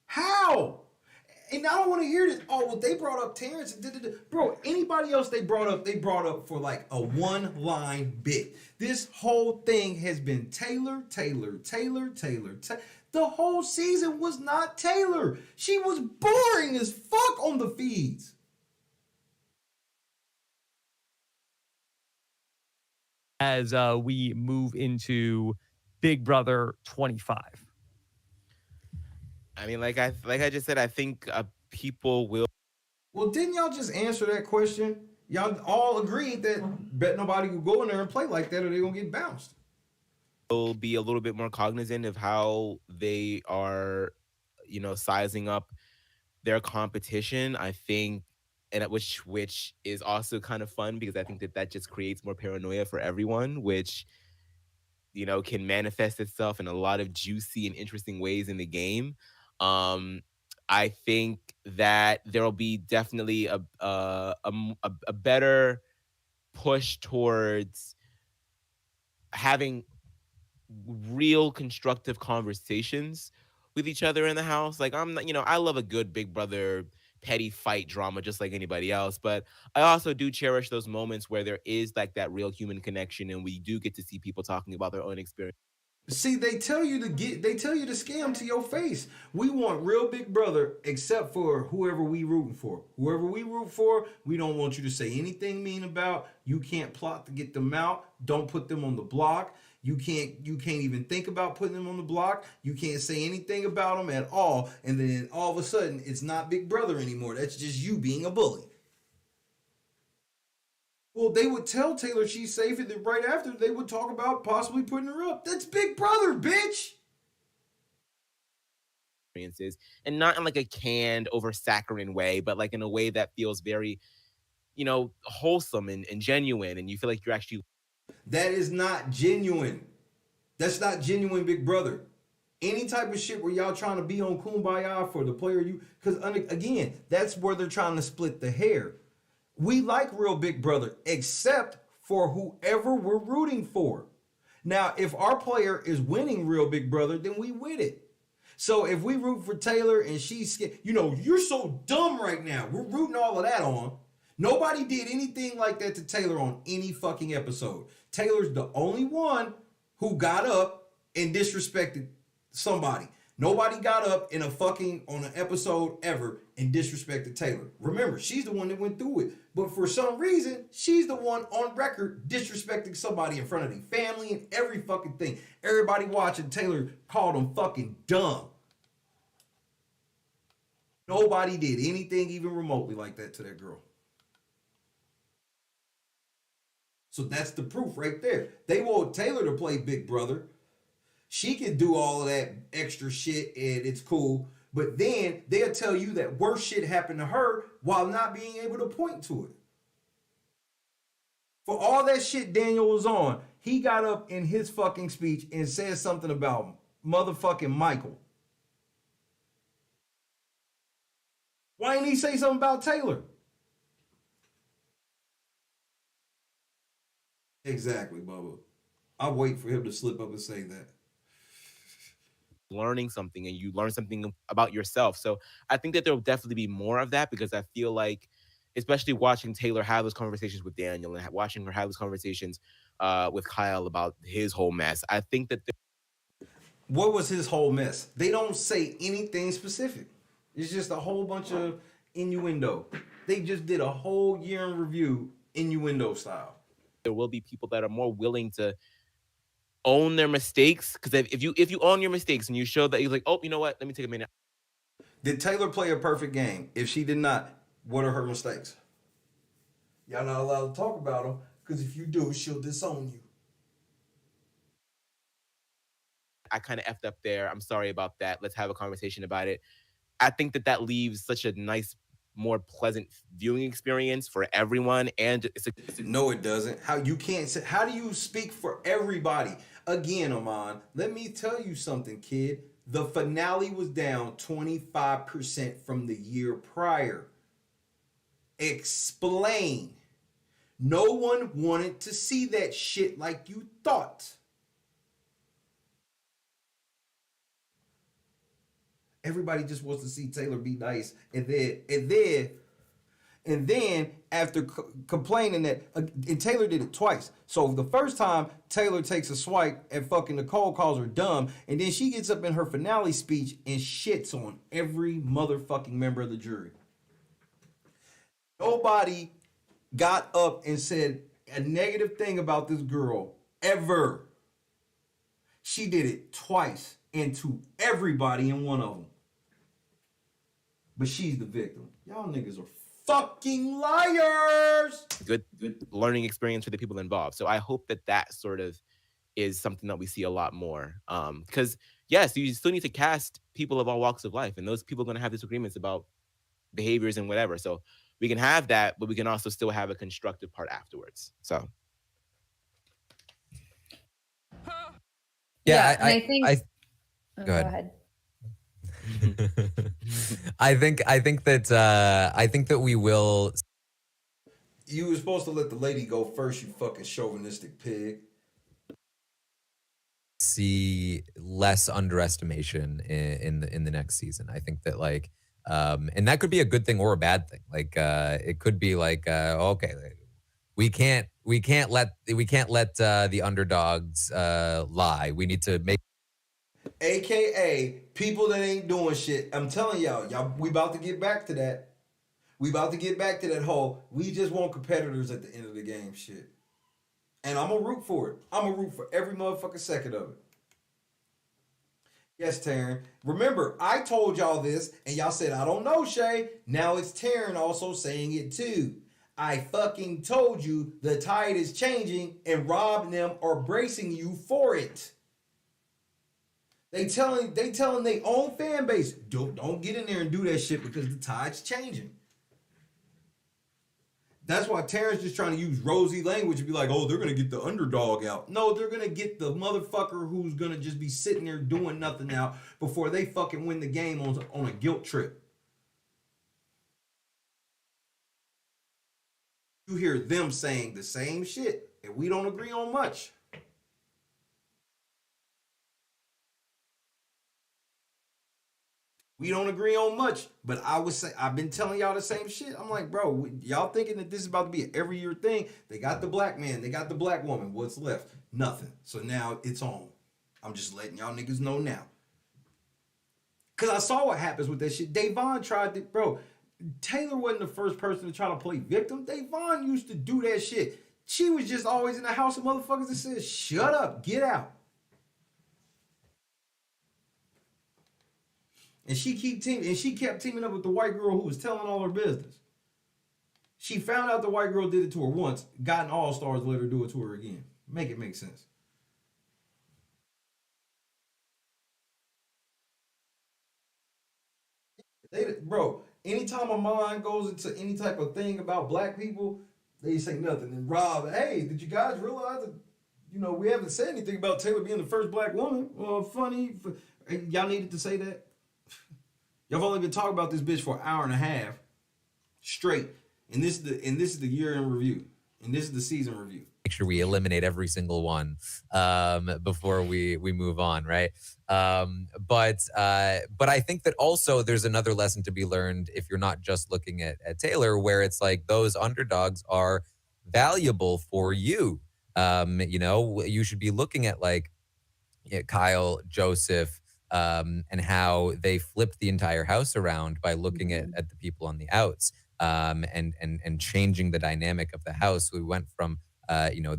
How? And I don't want to hear this. Oh, well, they brought up Terrence. Bro, anybody else they brought up for like a one-line bit. This whole thing has been Taylor. The whole season was not Taylor. She was boring as fuck on the feeds. As we move into Big Brother 25. I mean, like I just said, I think people will. Well, didn't y'all just answer that question? Y'all all agreed that bet nobody will go in there and play like that or they're going to get bounced. Will be a little bit more cognizant of how they are, sizing up their competition. I think, and which is also kind of fun because I think that just creates more paranoia for everyone, which can manifest itself in a lot of juicy and interesting ways in the game. I think that there will be definitely a better push towards having real constructive conversations with each other in the house. Like I'm not, I love a good Big Brother petty fight drama just like anybody else, but I also do cherish those moments where there is like that real human connection and we do get to see people talking about their own experience. See, they tell you to scam to your face. We want real Big Brother, except for whoever we rooting for. Whoever we root for, we don't want you to say anything mean about. You can't plot to get them out. Don't put them on the block. You can't even think about putting them on the block. You can't say anything about them at all. And then all of a sudden, it's not Big Brother anymore. That's just you being a bully. Well, they would tell Taylor she's safe, and then right after, they would talk about possibly putting her up. That's Big Brother, bitch! And not in like a canned, over-saccharine way, but like in a way that feels very, wholesome and genuine, and you feel like you're actually... That is not genuine. That's not genuine Big Brother. Any type of shit where y'all trying to be on Kumbaya for the player because again, that's where they're trying to split the hair. We like real Big Brother, except for whoever we're rooting for. Now, if our player is winning real Big Brother, then we win it. So if we root for Taylor and she's scared, you're so dumb right now. We're rooting all of that on. Nobody did anything like that to Taylor on any fucking episode. Taylor's the only one who got up and disrespected somebody. Nobody got up on an episode ever and disrespected Taylor. Remember, she's the one that went through it. But for some reason, she's the one on record disrespecting somebody in front of their family and every fucking thing. Everybody watching, Taylor called them fucking dumb. Nobody did anything even remotely like that to that girl. So that's the proof right there. They want Taylor to play Big Brother. She can do all of that extra shit and it's cool. But then they'll tell you that worse shit happened to her while not being able to point to it. For all that shit Daniel was on, he got up in his fucking speech and said something about motherfucking Michael. Why didn't he say something about Taylor? Exactly, Bubba. I wait for him to slip up and say that. Learning something and you learn something about yourself. So I think that there will definitely be more of that because I feel like especially watching Taylor have those conversations with Daniel and watching her have those conversations with Kyle about his whole mess. I think that what was his whole mess? They don't say anything specific. It's just a whole bunch of innuendo. They just did a whole year in review, innuendo style. there will be people that are more willing to own their mistakes, because if you own your mistakes and you show that you're like, oh, you know what, let me take a minute. Did Taylor play a perfect game? If she did not, what are her mistakes? Y'all not allowed to talk about them, because if you do, she'll disown you. I kind of effed up there. I'm sorry about that. Let's have a conversation about it. I think that leaves such a nice, more pleasant viewing experience for everyone. And no, it doesn't. How do you speak for everybody? Again, Aman, let me tell you something, kid. The finale was down 25% from the year prior. Explain. No one wanted to see that shit like you thought. Everybody just wants to see Taylor be nice, and then after complaining that, and Taylor did it twice. So the first time Taylor takes a swipe and fucking Nicole calls her dumb, and then she gets up in her finale speech and shits on every motherfucking member of the jury. Nobody got up and said a negative thing about this girl ever. She did it twice, and to everybody in one of them. But she's the victim. Y'all niggas are fucking liars. Good learning experience for the people involved. So I hope that sort of is something that we see a lot more. Because yes, you still need to cast people of all walks of life, and those people are going to have disagreements about behaviors and whatever. So we can have that, but we can also still have a constructive part afterwards. So yeah, I think. Go ahead. I think that we will. You were supposed to let the lady go first, you fucking chauvinistic pig. See less underestimation in the next season. I think that and that could be a good thing or a bad thing. It could be okay, we can't let the underdogs lie. We need to make. AKA people that ain't doing shit. I'm telling y'all, we about to get back to that. We about to get back to that whole, we just want competitors at the end of the game shit. And I'm gonna root for it. I'm gonna root for every motherfucking second of it. Yes, Taran. Remember, I told y'all this, and y'all said, I don't know, Shay. Now it's Taran also saying it too. I fucking told you the tide is changing, and Rob and them are bracing you for it. They telling their own fan base, don't get in there and do that shit because the tide's changing. That's why Taran's just trying to use rosy language and be like, oh, they're going to get the underdog out. No, they're going to get the motherfucker who's going to just be sitting there doing nothing out before they fucking win the game on a guilt trip. You hear them saying the same shit, and we don't agree on much. We don't agree on much, but I would say I've been telling y'all the same shit. I'm like, bro, y'all thinking that this is about to be an every year thing? They got the black man, they got the black woman. What's left? Nothing. So now it's on. I'm just letting y'all niggas know now. Cause I saw what happens with that shit. Davon tried to, bro. Taylor wasn't the first person to try to play victim. Davon used to do that shit. She was just always in the house of motherfuckers that said, shut up, get out. And she kept teaming up with the white girl who was telling all her business. She found out the white girl did it to her once, got an all-stars, let her do it to her again. Make it make sense. Bro, anytime a mind goes into any type of thing about black people, they say nothing. And Rob, hey, did you guys realize that, we haven't said anything about Taylor being the first black woman? Well, funny. Y'all needed to say that? Y'all only been talking about this bitch for an hour and a half straight. And this is the year in review. And this is the season review. Make sure we eliminate every single one before we move on, right? But I think that also there's another lesson to be learned if you're not just looking at Taylor, where it's like those underdogs are valuable for you. You know, you should be looking at like Kyle, Joseph, and how they flipped the entire house around by looking at the people on the outs and changing the dynamic of the house. We went from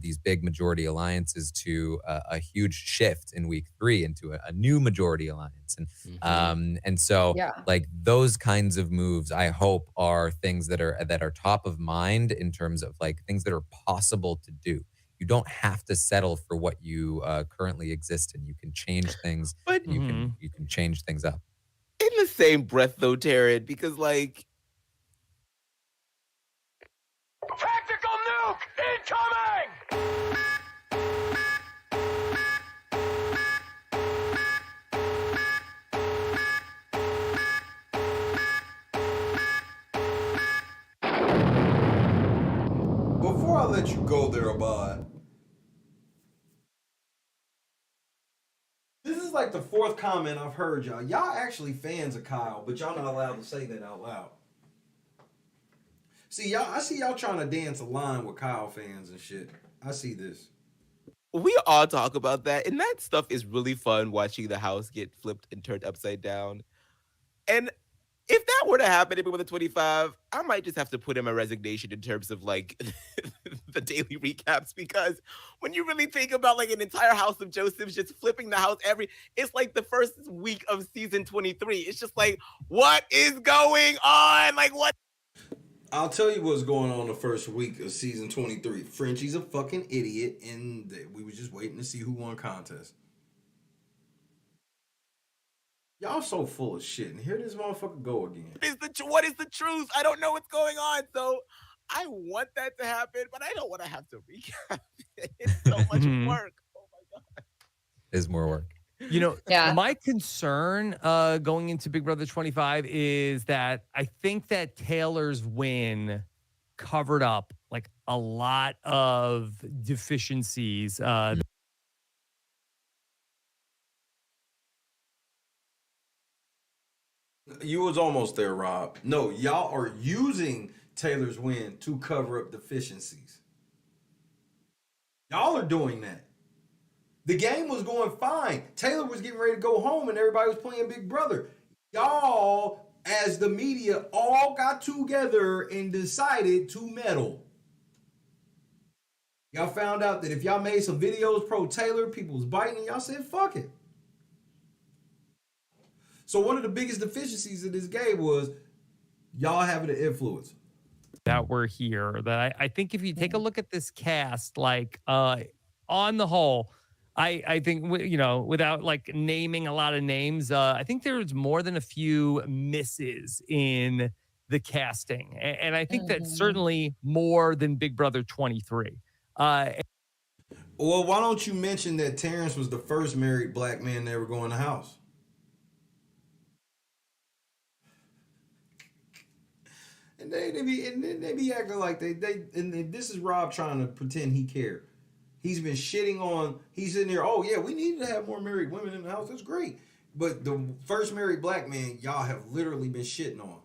these big majority alliances to a huge shift in week 3 into a new majority alliance. And so like those kinds of moves, I hope are things that are top of mind in terms of like things that are possible to do. You don't have to settle for what you currently exist in. You can change things. But you can change things up. In the same breath, though, Taran, because like Tactical nuke incoming! Before I let you go there, Abad, this is like the 4th comment I've heard y'all. Y'all actually fans of Kyle, but y'all not allowed to say that out loud. See, y'all, I see y'all trying to dance a line with Kyle fans and shit. I see this. we all talk about that, and that stuff is really fun, watching the house get flipped and turned upside down. And if that were to happen to me with a 25, I might just have to put in my resignation in terms of like the daily recaps, because when you really think about like an entire house of Josephs just flipping the house it's like the first week of season 23. It's just like, what is going on? Like, what? I'll tell you what's going on the first week of season 23. Frenchie's a fucking idiot, and we was just waiting to see who won contest. Y'all so full of shit, and here this motherfucker go again. What is the truth? I don't know what's going on. So I want that to happen, but I don't want to have to recap it. It's so much work. Oh my God. Is more work. You know, my concern going into Big Brother 25 is that I think that Taylor's win covered up like a lot of deficiencies. You was almost there, Rob. No, y'all are using Taylor's win to cover up deficiencies. Y'all are doing that. The game was going fine. Taylor was getting ready to go home and everybody was playing Big Brother. Y'all, as the media, all got together and decided to meddle. Y'all found out that if y'all made some videos pro Taylor, people was biting and y'all said, fuck it. So one of the biggest deficiencies of this game was y'all having an influence. That were here. That I think if you take a look at this cast, like on the whole, I think, you know, without like naming a lot of names, I think there's more than a few misses in the casting. And I think that's certainly more than Big Brother 23. Well, why don't you mention that Terrence was the first married black man to ever go in the house? And they be acting like and this is Rob trying to pretend he cared. He's been shitting on, he's in there, oh yeah, we need to have more married women in the house. That's great. But the first married black man, y'all have literally been shitting on.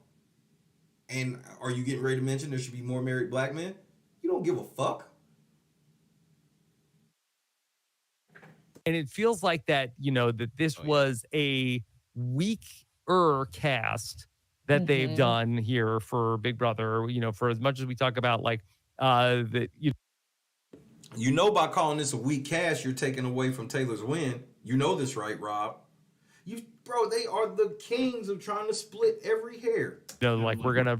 And are you getting ready to mention there should be more married black men? You don't give a fuck. And it feels like that, you know, that this was a weaker cast that they've done here for Big Brother, you know, for as much as we talk about like that, you know, by calling this a weak cast, you're taking away from Taylor's win. You know this, right, Rob? Bro, they are the kings of trying to split every hair. You know, like we're gonna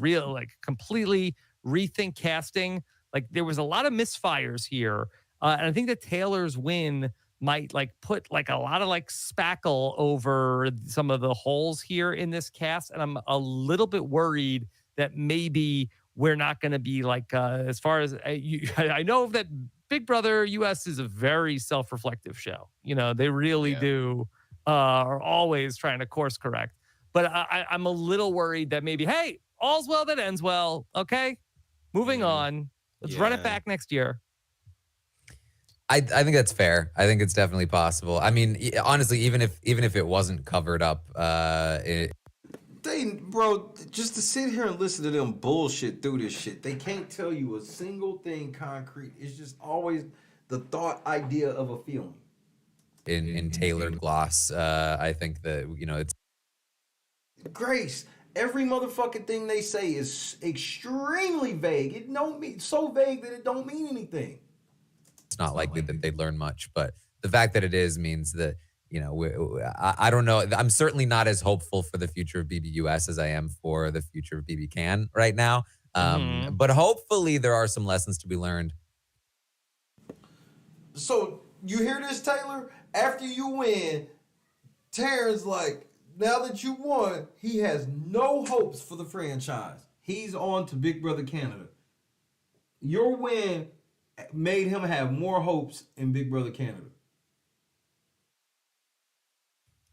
completely rethink casting. Like there was a lot of misfires here, and I think that Taylor's win might like put like a lot of like spackle over some of the holes here in this cast, and I'm a little bit worried that maybe we're not going to be like as far as I know that Big Brother US is a very self-reflective show. You know, they really do are always trying to course correct. But I'm a little worried that maybe, hey, all's well that ends well. Okay, moving on. Let's run it Yeah. back next year. I think that's fair. I think it's definitely possible. I mean, honestly, even if it wasn't covered up, Bro, just to sit here and listen to them bullshit through this shit, they can't tell you a single thing concrete. It's just always the thought idea of a feeling. in tailored gloss, I think that it's Grace, every motherfucking thing they say is extremely vague. It don't mean so vague that it don't mean anything. it's not likely that they'd learn much. But the fact that it is means that I don't know. I'm certainly not as hopeful for the future of BBUS as I am for the future of BB Can right now. But hopefully there are some lessons to be learned. So you hear this, Taylor? After you win, Taran's like, now that you won, he has no hopes for the franchise. He's on to Big Brother Canada. Your win made him have more hopes in Big Brother Canada.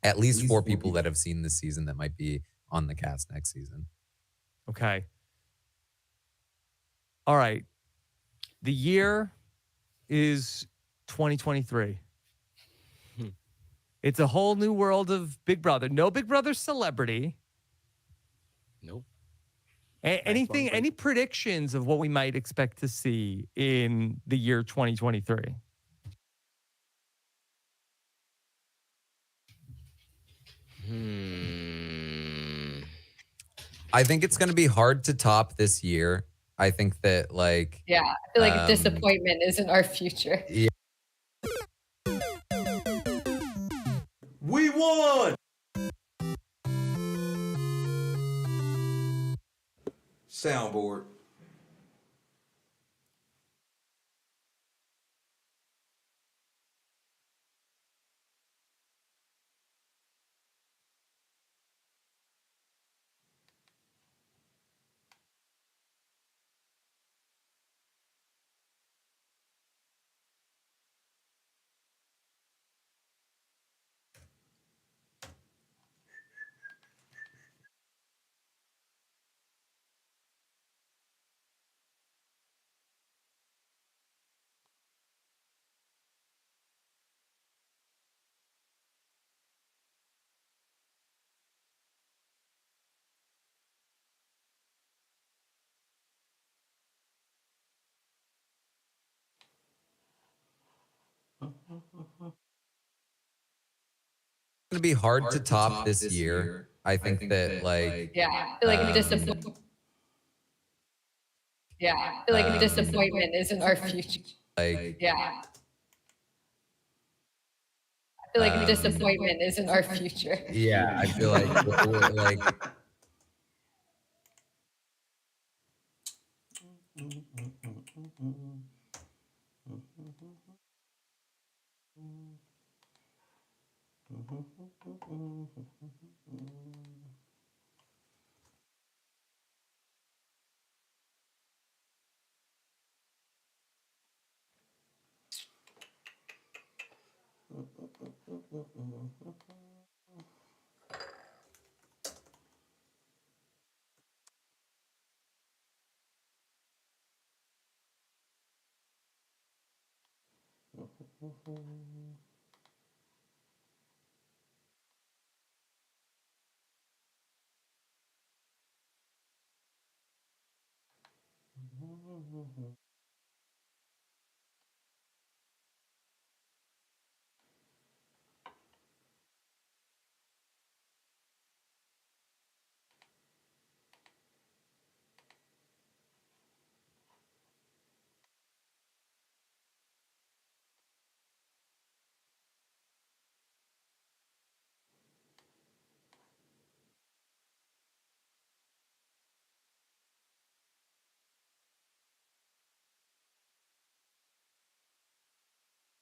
At least four people that have seen this season that might be on the cast next season. Okay. All right. The year is 2023. It's a whole new world of Big Brother. No Big Brother celebrity. Nope. Any predictions of what we might expect to see in the year 2023? I think it's going to be hard to top this year. I think that I feel like disappointment isn't our future. Yeah. We won! Soundboard. Going to be hard to top this year. I think that I feel like disappointment. I feel like disappointment isn't our future. I feel like disappointment isn't our future. Yeah, I feel like we're like.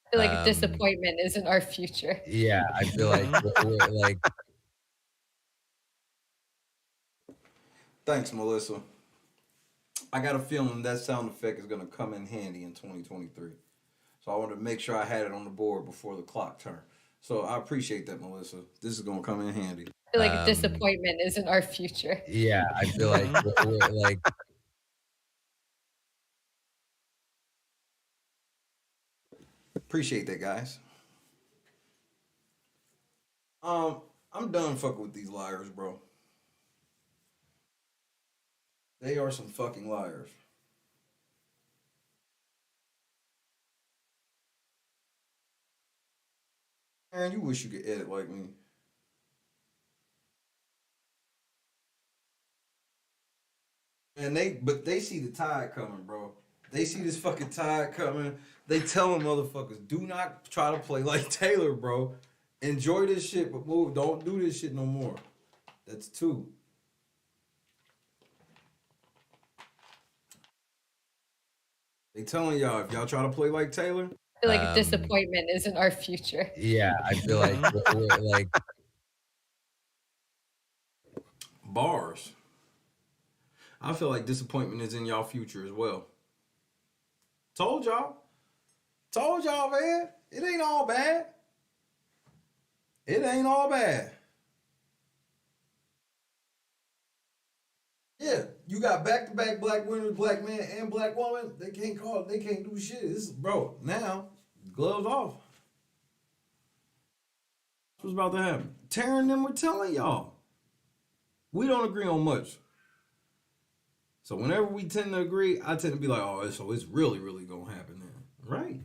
I feel like disappointment isn't our future. Yeah, I feel like we're like. Thanks, Melissa. I got a feeling that sound effect is going to come in handy in 2023. So I wanted to make sure I had it on the board before the clock turned. So I appreciate that, Melissa. This is going to come in handy. I feel like disappointment isn't our future. Yeah, I feel like we're like. Appreciate that, guys. I'm done fucking with these liars, bro. They are some fucking liars. Aaron, you wish you could edit like me. And they see the tide coming, bro. They see this fucking tide coming. They telling motherfuckers, do not try to play like Taylor, bro. Enjoy this shit, but move. Don't do this shit no more. That's 2. They telling y'all, if y'all try to play like Taylor. I feel like disappointment isn't our future. Yeah, I feel like we're like bars. I feel like disappointment is in y'all future as well. Told y'all, man. It ain't all bad. It ain't all bad. Yeah, you got back-to-back black winners, black man and black woman. They can't do shit. This is, bro, now, gloves off. What's about to happen? Taran and them were telling y'all. We don't agree on much. So whenever we tend to agree, I tend to be like, oh, so it's really, really gonna happen then. Right.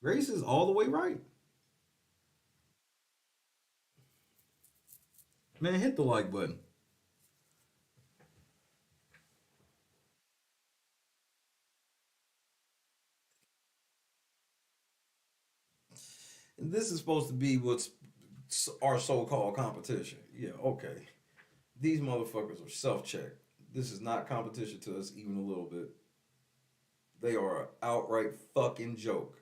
Grace is all the way right. Man, hit the like button. And this is supposed to be what's our so-called competition. Yeah, okay. These motherfuckers are self-checked. This is not competition to us even a little bit. They are an outright fucking joke.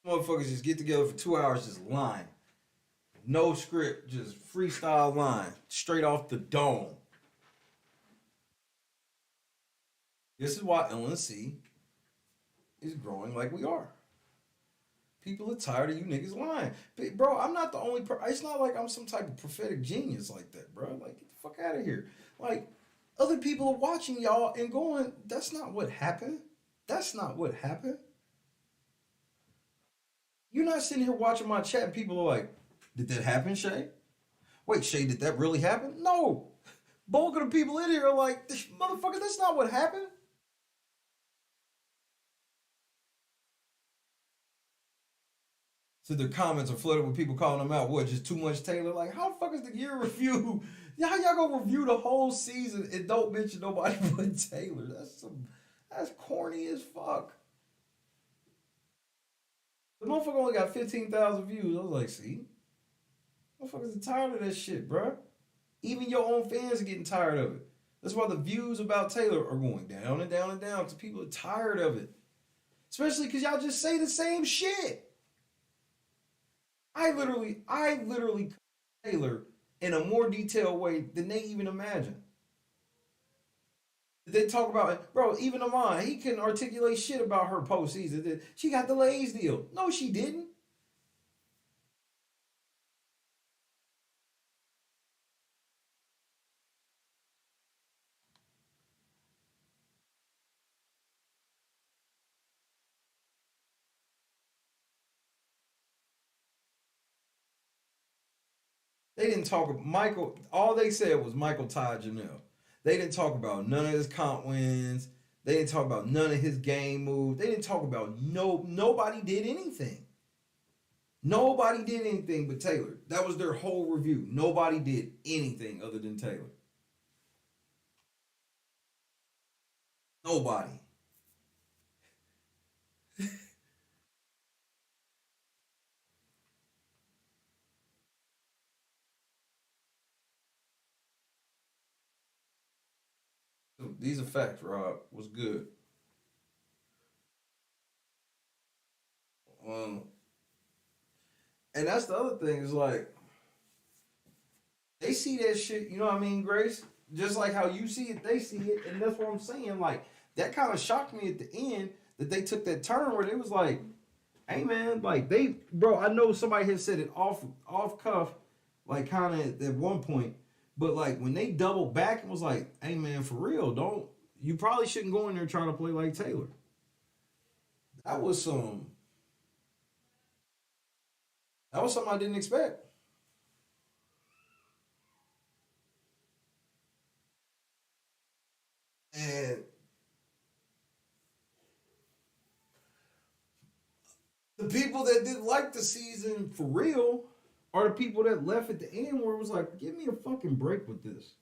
Motherfuckers just get together for 2 hours just lying. No script, just freestyle line. Straight off the dome. This is why LNC is growing like we are. People are tired of you niggas lying. Bro, I'm not the only person. It's not like I'm some type of prophetic genius like that, bro. Like, get the fuck out of here. Like, other people are watching y'all and going, that's not what happened. That's not what happened. You're not sitting here watching my chat and people are like, did that happen, Shay? Wait, Shay, did that really happen? No. Bulk of the people in here are like, this motherfucker, that's not what happened. So the comments are flooded with people calling them out. What, just too much Taylor? Like, how the fuck is the year review? How y'all gonna review the whole season and don't mention nobody but Taylor? That's corny as fuck. The motherfucker only got 15,000 views. I was like, see? Motherfuckers are tired of that shit, bro. Even your own fans are getting tired of it. That's why the views about Taylor are going down and down and down because people are tired of it. Especially because y'all just say the same shit. I literally Taylor in a more detailed way than they even imagine. They talk about it, bro, even Aman, he couldn't articulate shit about her postseason. She got the Lays deal. No, she didn't. They didn't talk about Michael. All they said was Michael tied Janelle. They didn't talk about none of his comp wins. They didn't talk about none of his game moves. They didn't talk about nobody did anything. Nobody did anything but Taylor. That was their whole review. Nobody did anything other than Taylor. Nobody. These are facts, Rob. What's good? And that's the other thing is like, they see that shit, you know what I mean, Grace? Just like how you see it, they see it. And that's what I'm saying. Like, that kind of shocked me at the end that they took that turn where it was like, hey man, like bro, I know somebody had said it off cuff, like kind of at one point. But like when they doubled back and was like, hey man, for real, don't You probably shouldn't go in there trying to play like Taylor. That was something I didn't expect. And the people that didn't like the season for real are the people that left at the end where it was like, give me a fucking break with this.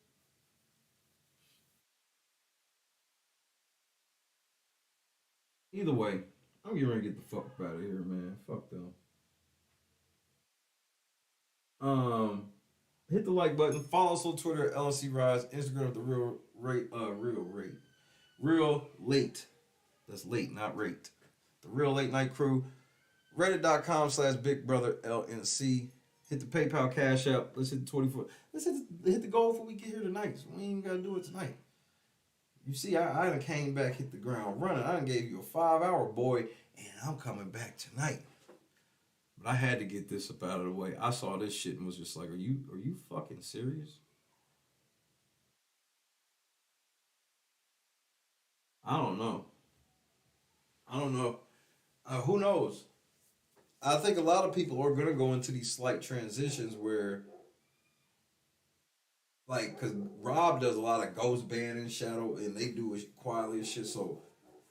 Either way, I'm getting ready to get the fuck out of here, man. Fuck them. Hit the like button. Follow us on Twitter at LNC Rise, Instagram at Real Late. That's late, not rate. The Real Late Night Crew. Reddit.com/Big Brother LNC. Hit the PayPal Cash App. Let's hit the 24. Let's hit the goal before we get here tonight. So we ain't even gotta do it tonight. You see, I done came back, hit the ground running. I done gave you a 5-hour, boy, and I'm coming back tonight. But I had to get this up out of the way. I saw this shit and was just like, are you fucking serious? I don't know. Who knows? I think a lot of people are going to go into these slight transitions where, like, because Rob does a lot of ghost banning, shadow, and they do it quietly and shit, so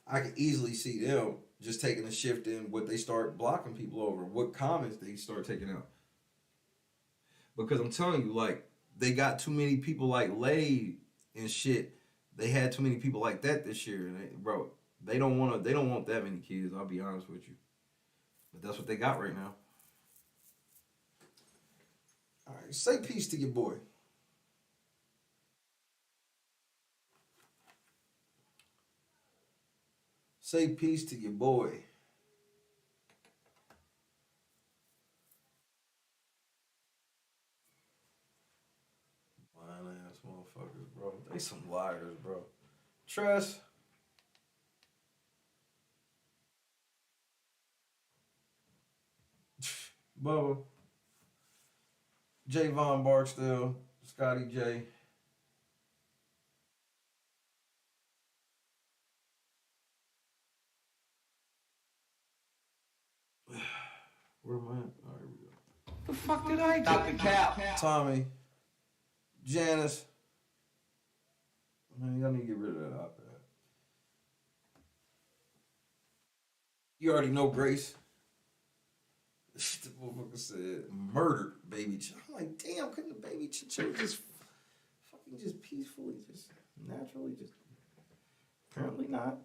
I can easily see them just taking a shift in what they start blocking people over, what comments they start taking out. Because I'm telling you, like, they got too many people like Lay and shit. They had too many people like that this year, and they don't want that many kids, I'll be honest with you. But that's what they got right now. All right, say peace to your boy. Say peace to your boy. Lying ass motherfuckers, bro. They some liars, bro. Tress. Bubba. Javon Barksdale. Scotty J. Where am I at? All right, here we go. The fuck did I do? Dr. Cap. Tommy. Janice. Man, y'all need to get rid of that iPad. You already know Grace. The motherfucker said murdered baby. I'm like, damn, couldn't the baby Chicho just fucking just peacefully, just naturally, just apparently not.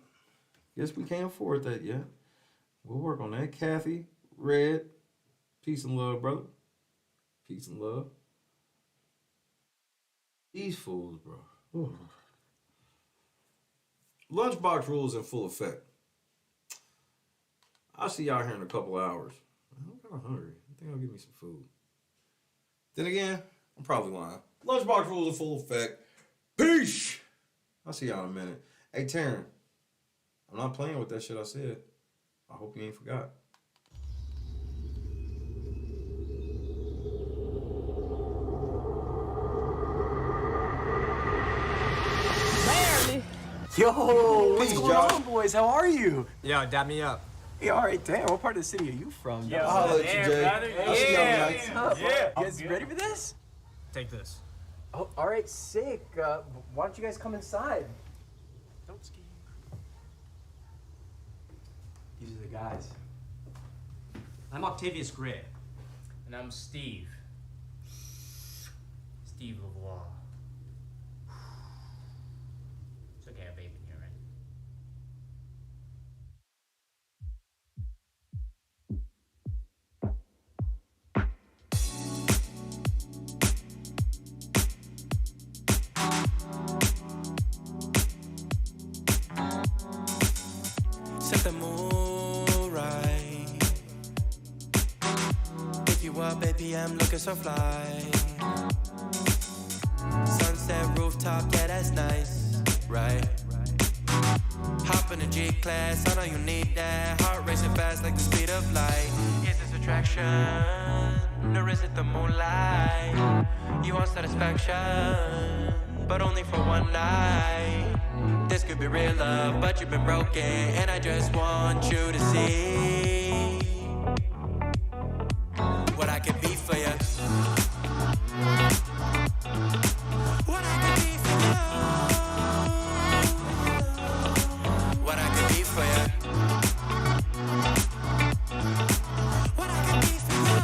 Guess we can't afford that yet. We'll work on that. Kathy, Red, peace and love, brother. Peace and love. These fools, bro. Ooh. Lunchbox rules in full effect. I'll see y'all here in a couple hours. I'm kind of hungry. I think I'll get me some food. Then again, I'm probably lying. Lunchbox rules in full effect. Peace! I'll see y'all in a minute. Hey, Taran, I'm not playing with that shit I said. I hope you ain't forgot. Barely. Yo, what's Peace, going Josh. on, boys? How are you? Yo, dab me up. Hey, all right, damn. What part of the city are you from? Yo, I'll let you, Jay. I'll see y'all tonight. What's up, bro? You guys ready for this? Take this. Oh, all right, sick. Why don't you guys come inside? Don't ski. These are the guys. I'm Octavius Gray. And I'm Steve. Steve LeVois. It's okay, I have babe in here, right? Set the mood right. Pick you up, baby, I'm looking so fly. Sunset rooftop, yeah, that's nice, right? Hop in a G-Class, I know you need that. Heart racing fast like the speed of light. Is this attraction, or is it the moonlight? You want satisfaction, but only for one night. This could be real love, but you've been broken, and I just want you to see what I could be for you. What I could be for you. What I could be for you. What I could be for you.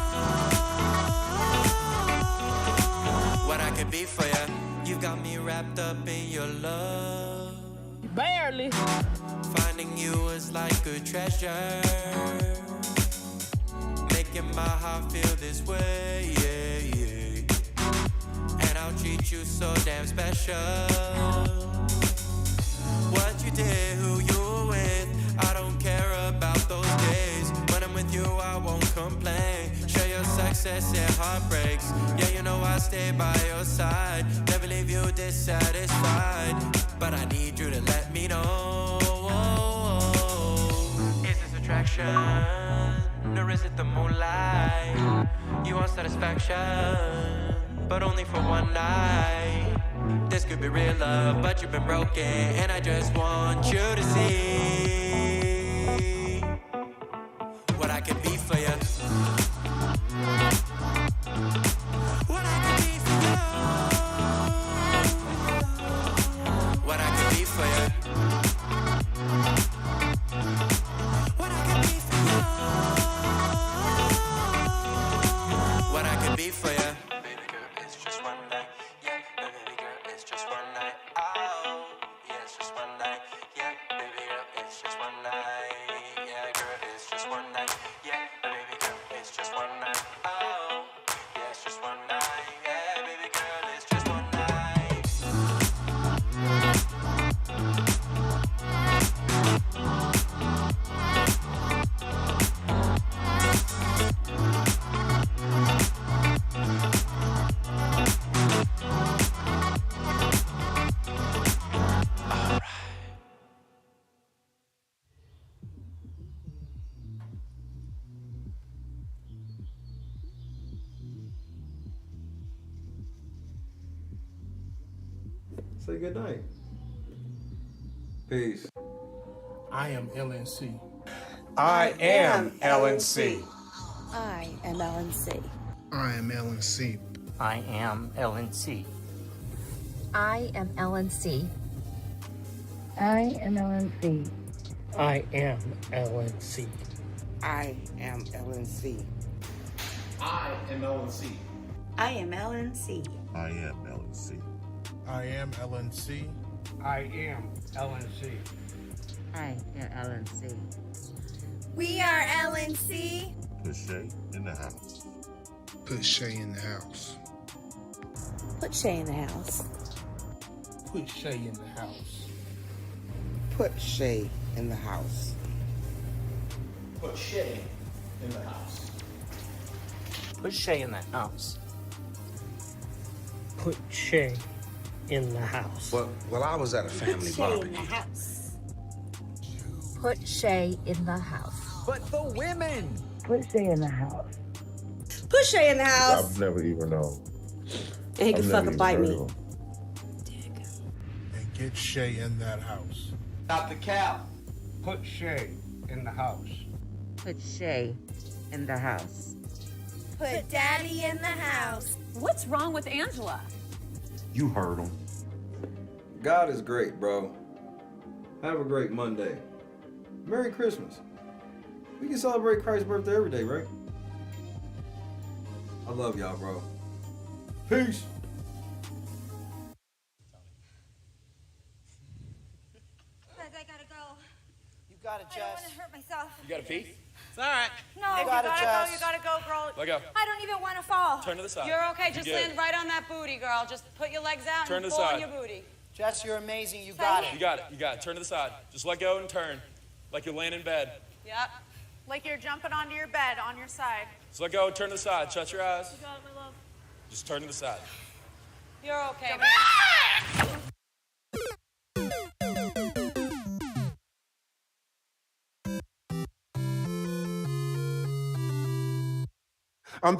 What I could be for you. You got me wrapped up in your love. Barely. Finding you is like a treasure. Making my heart feel this way, yeah, yeah. And I'll treat you so damn special. What you did, who you were with, I don't care about those days. When I'm with you, I won't complain. Share your success and heartbreaks. Yeah, you know I stay by your side. Never leave you dissatisfied. But I need you to let me know. Is this attraction? Or is it the moonlight? You want satisfaction, but only for one night. This could be real love, but you've been broken, and I just want you to see what I can be for you. What I can be for you. What I can be for you. What I can be for you. What I can be for you. Baby girl, it's just one night. Yeah, baby girl, it's just one night. Oh, yeah, it's just one night. Yeah, baby girl, it's just one night. Yeah, girl, it's just one night. Yeah, baby girl, it's just one night. Oh, yeah, it's just one night. Yeah, baby girl, it's just one night. Say good night. Peace. I am LNC. I am LNC. I am LNC. I am LNC. I am LNC. I am LNC. I am LNC. I am LNC. I am LNC. I am LNC. I am LNC. I am LNC. I am LNC. I am LNC. I am LNC. We are LNC. Put Shay in the house. Put Shay in the house. Put Shay in the house. Put Shay in the house. Put Shay in the house. Put Shay in the house. Put Shay in the house. Put Shay in the house. Well, I was at a family barbecue. house. Put Shay in the house. But the women. Put Shay in the house. Put Shay in the house. I've never even known. And he can fucking bite me. And get Shay in that house. Stop the cap. Put Shay in the house. Put Shay in the house. Put Daddy in the house. What's wrong with Angela? You heard him. God is great, bro. Have a great Monday. Merry Christmas. We can celebrate Christ's birthday every day, right? I love y'all, bro. Peace. I gotta go. You got it, I don't want to hurt myself. You got to pee? It's all right. No, You got it, Jess. You gotta go, girl. Let go. I don't even want to fall. Turn to the side. You're okay. Just You're good. land right on that booty, girl. Just put your legs out Turn and to the pull side. on your booty. Jess, you're amazing. You got You got it. You got it. Turn to the side. Just let go and turn. Like you're laying in bed. Yep. Like you're jumping onto your bed on your side. Just let go. Turn to the side. Shut your eyes. You got it, my love. Just turn to the side. You're okay. I'm